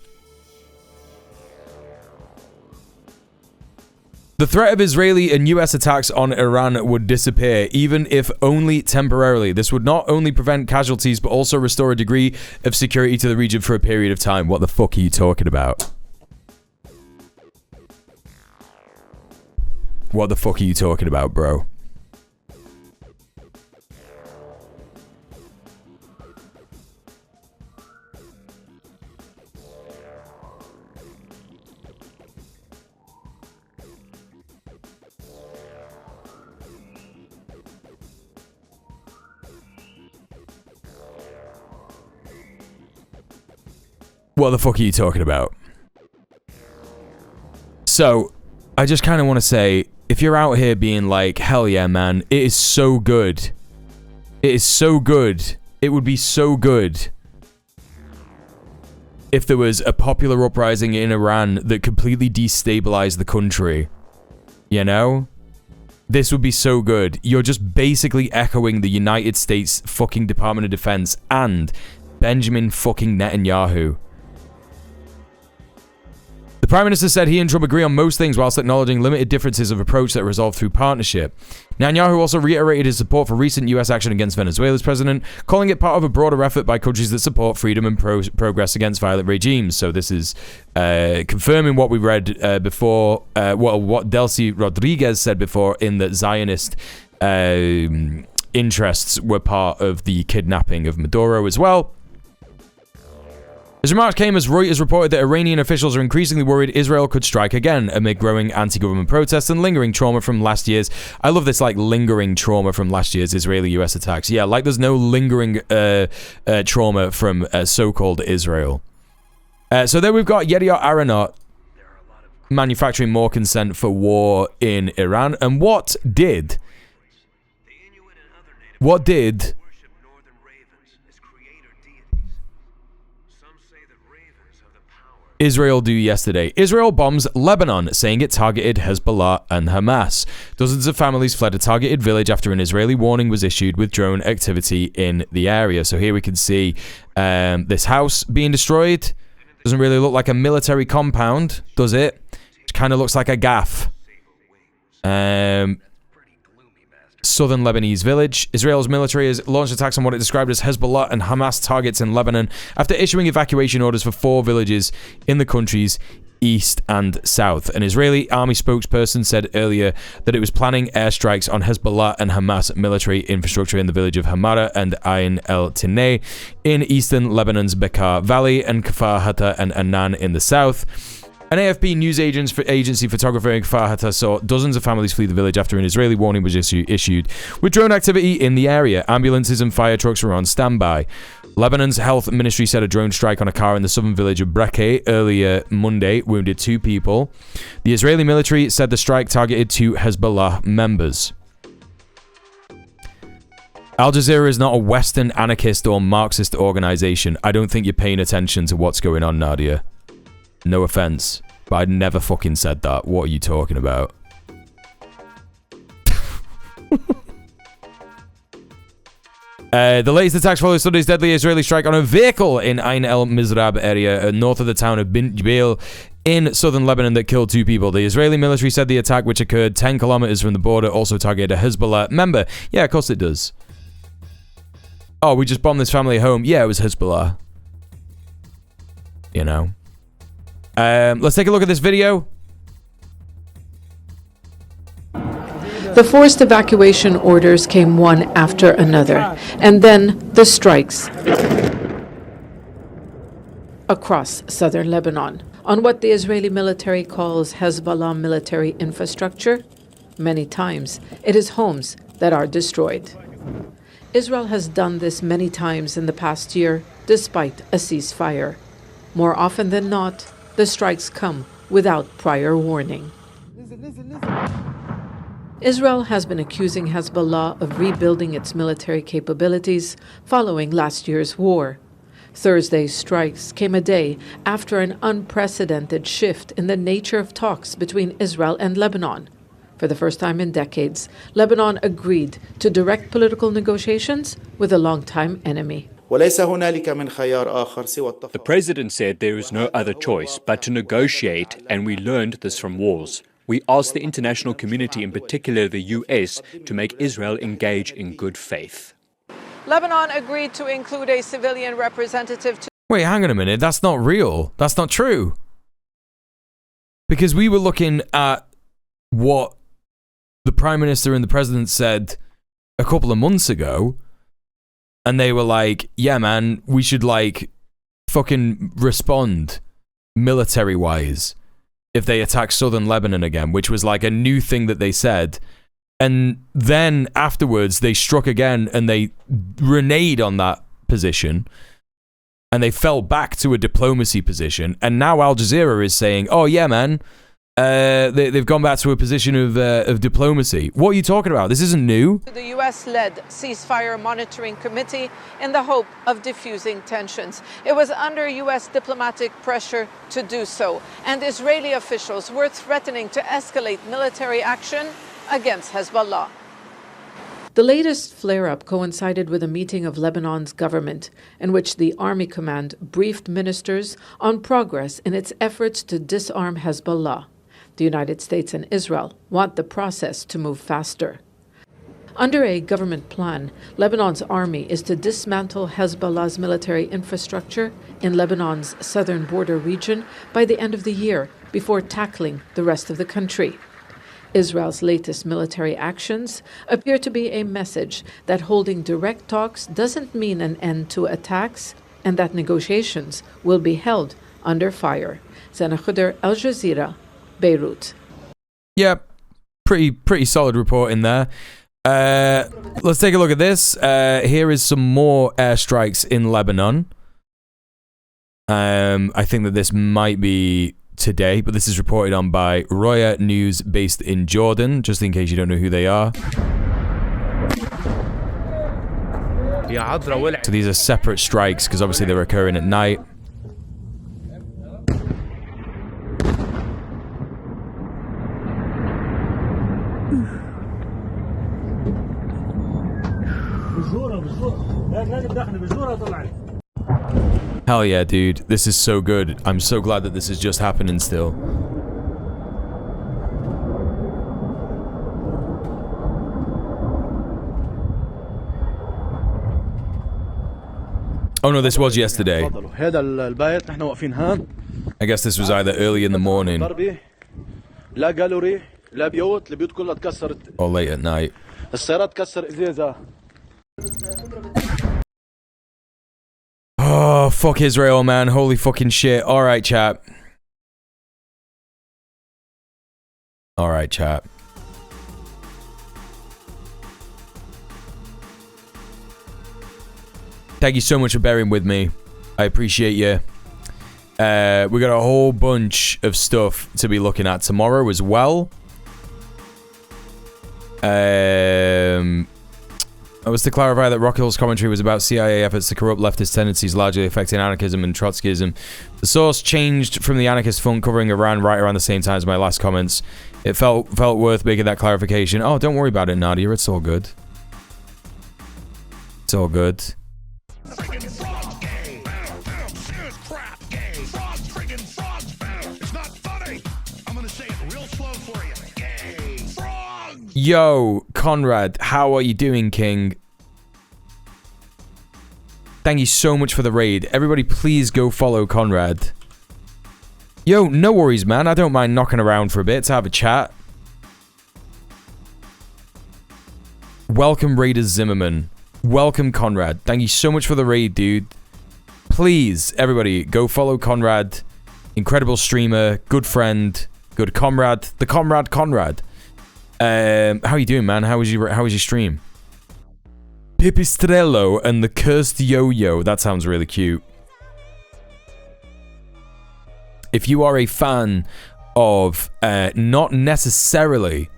[SPEAKER 1] The threat of Israeli and US attacks on Iran would disappear, even if only temporarily. This would not only prevent casualties, but also restore a degree of security to the region for a period of time. What the fuck are you talking about? What the fuck are you talking about, bro? What the fuck are you talking about? So, I just kind of want to say, if you're out here being like, hell yeah, man, it is so good. It is so good. It would be so good if there was a popular uprising in Iran that completely destabilized the country. You know? This would be so good. You're just basically echoing the United States fucking Department of Defense and Benjamin fucking Netanyahu. The Prime Minister said he and Trump agree on most things whilst acknowledging limited differences of approach that are resolved through partnership. Netanyahu also reiterated his support for recent US action against Venezuela's president, calling it part of a broader effort by countries that support freedom and progress against violent regimes. So this is confirming what we read before, what Delcy Rodriguez said before, in that Zionist interests were part of the kidnapping of Maduro as well. His remarks came as Reuters reported that Iranian officials are increasingly worried Israel could strike again amid growing anti-government protests and lingering trauma from last year's... I love this, like, lingering trauma from last year's Israeli-US attacks. Yeah, like there's no lingering trauma from so-called Israel. So then we've got Yediot Aharonot manufacturing more consent for war in Iran. And what did Israel do yesterday? Israel bombs Lebanon, saying it targeted Hezbollah and Hamas. Dozens of families fled a targeted village after an Israeli warning was issued with drone activity in the area. So here we can see this house being destroyed. Doesn't really look like a military compound, does it? It kind of looks like a gaff. Southern Lebanese village. Israel's military has launched attacks on what it described as Hezbollah and Hamas targets in Lebanon after issuing evacuation orders for 4 villages in the country's east and south. An Israeli army spokesperson said earlier that it was planning airstrikes on Hezbollah and Hamas military infrastructure in the village of Hamara and Ain el-Tineh in eastern Lebanon's Bekaa Valley and Kfar Hatta and Anan in the south. An AFP news agency photographer in Kfar Hata saw dozens of families flee the village after an Israeli warning was issued. With drone activity in the area, ambulances and fire trucks were on standby. Lebanon's health ministry said a drone strike on a car in the southern village of Breke earlier Monday wounded 2 people. The Israeli military said the strike targeted 2 Hezbollah members. Al Jazeera is not a Western anarchist or Marxist organization. I don't think you're paying attention to what's going on, Nadia. No offense, but I never fucking said that. What are you talking about? The latest attacks follow Sunday's deadly Israeli strike on a vehicle in Ain el-Mizrab area, north of the town of Bint Jbeil in southern Lebanon that killed 2 people. The Israeli military said the attack, which occurred 10 kilometers from the border, also targeted a Hezbollah member. Yeah, of course it does. Oh, we just bombed this family home. Yeah, it was Hezbollah. You know. Let's take a look at this video.
[SPEAKER 12] The forced evacuation orders came one after another, and then the strikes across southern Lebanon on what the Israeli military calls Hezbollah military infrastructure. Many times, it is homes that are destroyed. Israel has done this many times in the past year, despite a ceasefire. More often than not, the strikes come without prior warning. Israel has been accusing Hezbollah of rebuilding its military capabilities following last year's war. Thursday's strikes came a day after an unprecedented shift in the nature of talks between Israel and Lebanon. For the first time in decades, Lebanon agreed to direct political negotiations with a longtime enemy.
[SPEAKER 13] The president said there is no other choice but to negotiate, and we learned this from wars. We asked the international community, in particular the US, to make Israel engage in good faith.
[SPEAKER 12] Lebanon agreed to include a civilian representative to...
[SPEAKER 1] Wait, hang on a minute. That's not real. That's not true. Because we were looking at what the Prime Minister and the President said a couple of months ago, and they were like, yeah, man, we should, like, fucking respond military-wise if they attack southern Lebanon again, which was, like, a new thing that they said. And then afterwards, they struck again, and they reneged on that position, and they fell back to a diplomacy position. And now Al Jazeera is saying, oh, yeah, man, they've gone back to a position of diplomacy. What are you talking about? This isn't new.
[SPEAKER 12] The U.S.-led ceasefire monitoring committee in the hope of diffusing tensions. It was under U.S. diplomatic pressure to do so, and Israeli officials were threatening to escalate military action against Hezbollah. The latest flare-up coincided with a meeting of Lebanon's government, in which the Army Command briefed ministers on progress in its efforts to disarm Hezbollah. The United States and Israel want the process to move faster. Under a government plan, Lebanon's army is to dismantle Hezbollah's military infrastructure in Lebanon's southern border region by the end of the year, before tackling the rest of the country. Israel's latest military actions appear to be a message that holding direct talks doesn't mean an end to attacks, and that negotiations will be held under fire. Zana Khuder, Al Jazeera, Beirut.
[SPEAKER 1] Yeah, pretty solid report in there. Let's take a look at this. Here is some more airstrikes in Lebanon. I think that this might be today, but this is reported on by Roya News based in Jordan, just in case you don't know who they are. So these are separate strikes because obviously they're occurring at night. Hell yeah, dude. This is so good. I'm so glad that this is just happening still. Oh no, this was yesterday. I guess this was either early in the morning or late at night. Oh, fuck Israel, man. Holy fucking shit. Alright, chat. All right, chat. Thank you so much for bearing with me. I appreciate you. We got a whole bunch of stuff to be looking at tomorrow as well. I was to clarify that Rockhill's commentary was about CIA efforts to corrupt leftist tendencies largely affecting anarchism and Trotskyism. The source changed from the anarchist fund covering Iran right around the same time as my last comments. It felt worth making that clarification. Oh, don't worry about it, Nadia. It's all good. It's all good. Yo, Conrad, how are you doing, King? Thank you so much for the raid. Everybody, please go follow Conrad. Yo, no worries, man. I don't mind knocking around for a bit to have a chat. Welcome, Raiders Zimmerman. Welcome, Conrad. Thank you so much for the raid, dude. Please, everybody, go follow Conrad. Incredible streamer, good friend, good comrade. The comrade Conrad. How are you doing, man? How was your stream? Pipistrello and the Cursed Yo-Yo. That sounds really cute. If you are a fan of not necessarily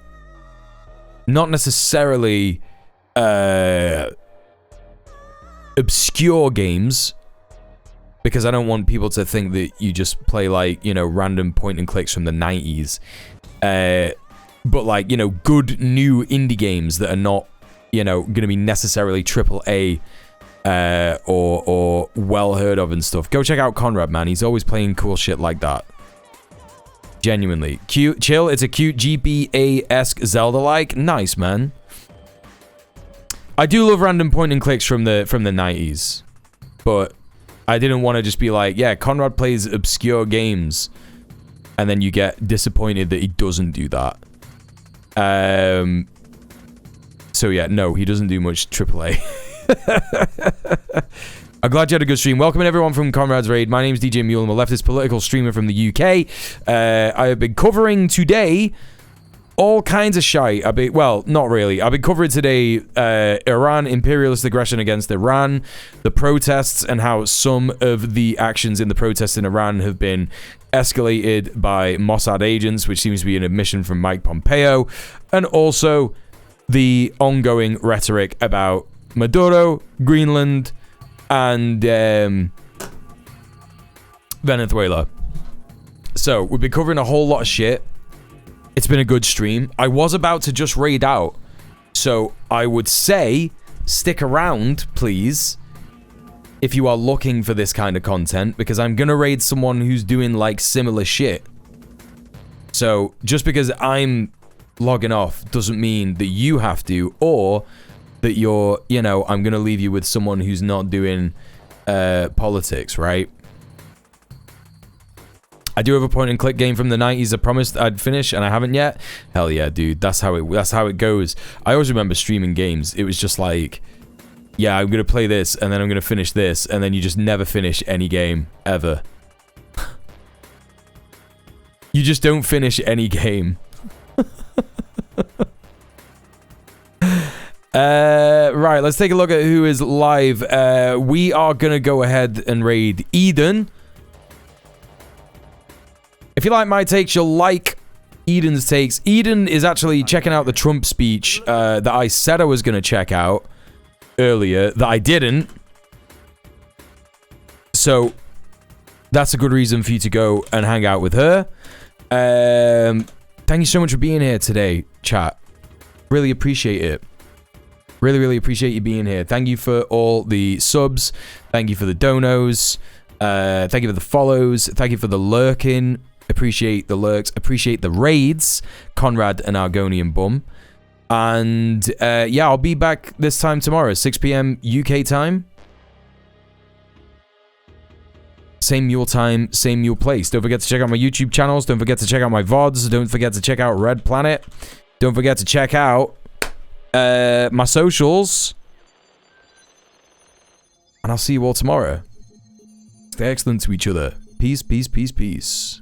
[SPEAKER 1] obscure games, because I don't want people to think that you just play like, you know, random point and clicks from the 90s. But like, you know, good new indie games that are not, you know, going to be necessarily AAA or well heard of and stuff. Go check out Conrad, man. He's always playing cool shit like that. Genuinely. Cute. Chill. It's a cute GBA-esque Zelda-like. Nice, man. I do love random point and clicks from the 90s. But I didn't want to just be like, yeah, Conrad plays obscure games. And then you get disappointed that he doesn't do that. So yeah, no, he doesn't do much AAA. I'm glad you had a good stream. Welcome everyone from Conrad's Raid. My name's DJ Muel. I'm a leftist political streamer from the UK. I have been covering today all kinds of shite. Well, not really. I've been covering today Iran, imperialist aggression against Iran, the protests, and how some of the actions in the protests in Iran have been escalated by Mossad agents, which seems to be an admission from Mike Pompeo, and also the ongoing rhetoric about Maduro, Greenland, and Venezuela. So we've been covering a whole lot of shit. It's been a good stream. I was about to just raid out, so I would say stick around, please, if you are looking for this kind of content, because I'm gonna raid someone who's doing like similar shit. So just because I'm logging off doesn't mean that you have to, or that you're, you know, I'm gonna leave you with someone who's not doing politics, right? I do have a point and click game from the 90s I promised I'd finish, and I haven't yet. Hell yeah, dude. That's how it goes. I always remember streaming games. It was just like, yeah, I'm gonna play this, and then I'm gonna finish this, and then you just never finish any game ever. You just don't finish any game. Right, let's take a look at who is live. We are gonna go ahead and raid Eden. If you like my takes, you'll like Eden's takes. Eden is actually checking out the Trump speech that I said I was going to check out earlier, that I didn't. So that's a good reason for you to go and hang out with her. Thank you so much for being here today, chat. Really appreciate it. Really appreciate you being here. Thank you for all the subs. Thank you for the donos. Thank you for the follows. Thank you for the lurking. Appreciate the lurks. Appreciate the raids, Conrad and Argonian Bum. And yeah, I'll be back this time tomorrow, 6 p.m. UK time. Same Muel time, same Muel place. Don't forget to check out my YouTube channels. Don't forget to check out my VODs. Don't forget to check out Red Planet. Don't forget to check out my socials. And I'll see you all tomorrow. Stay excellent to each other. Peace, peace, peace, peace.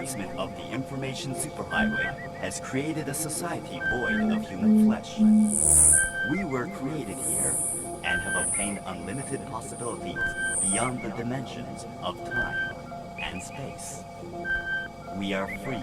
[SPEAKER 14] advancement of the information superhighway has created a society void of human flesh. We were created here and have obtained unlimited possibilities beyond the dimensions of time and space. We are free.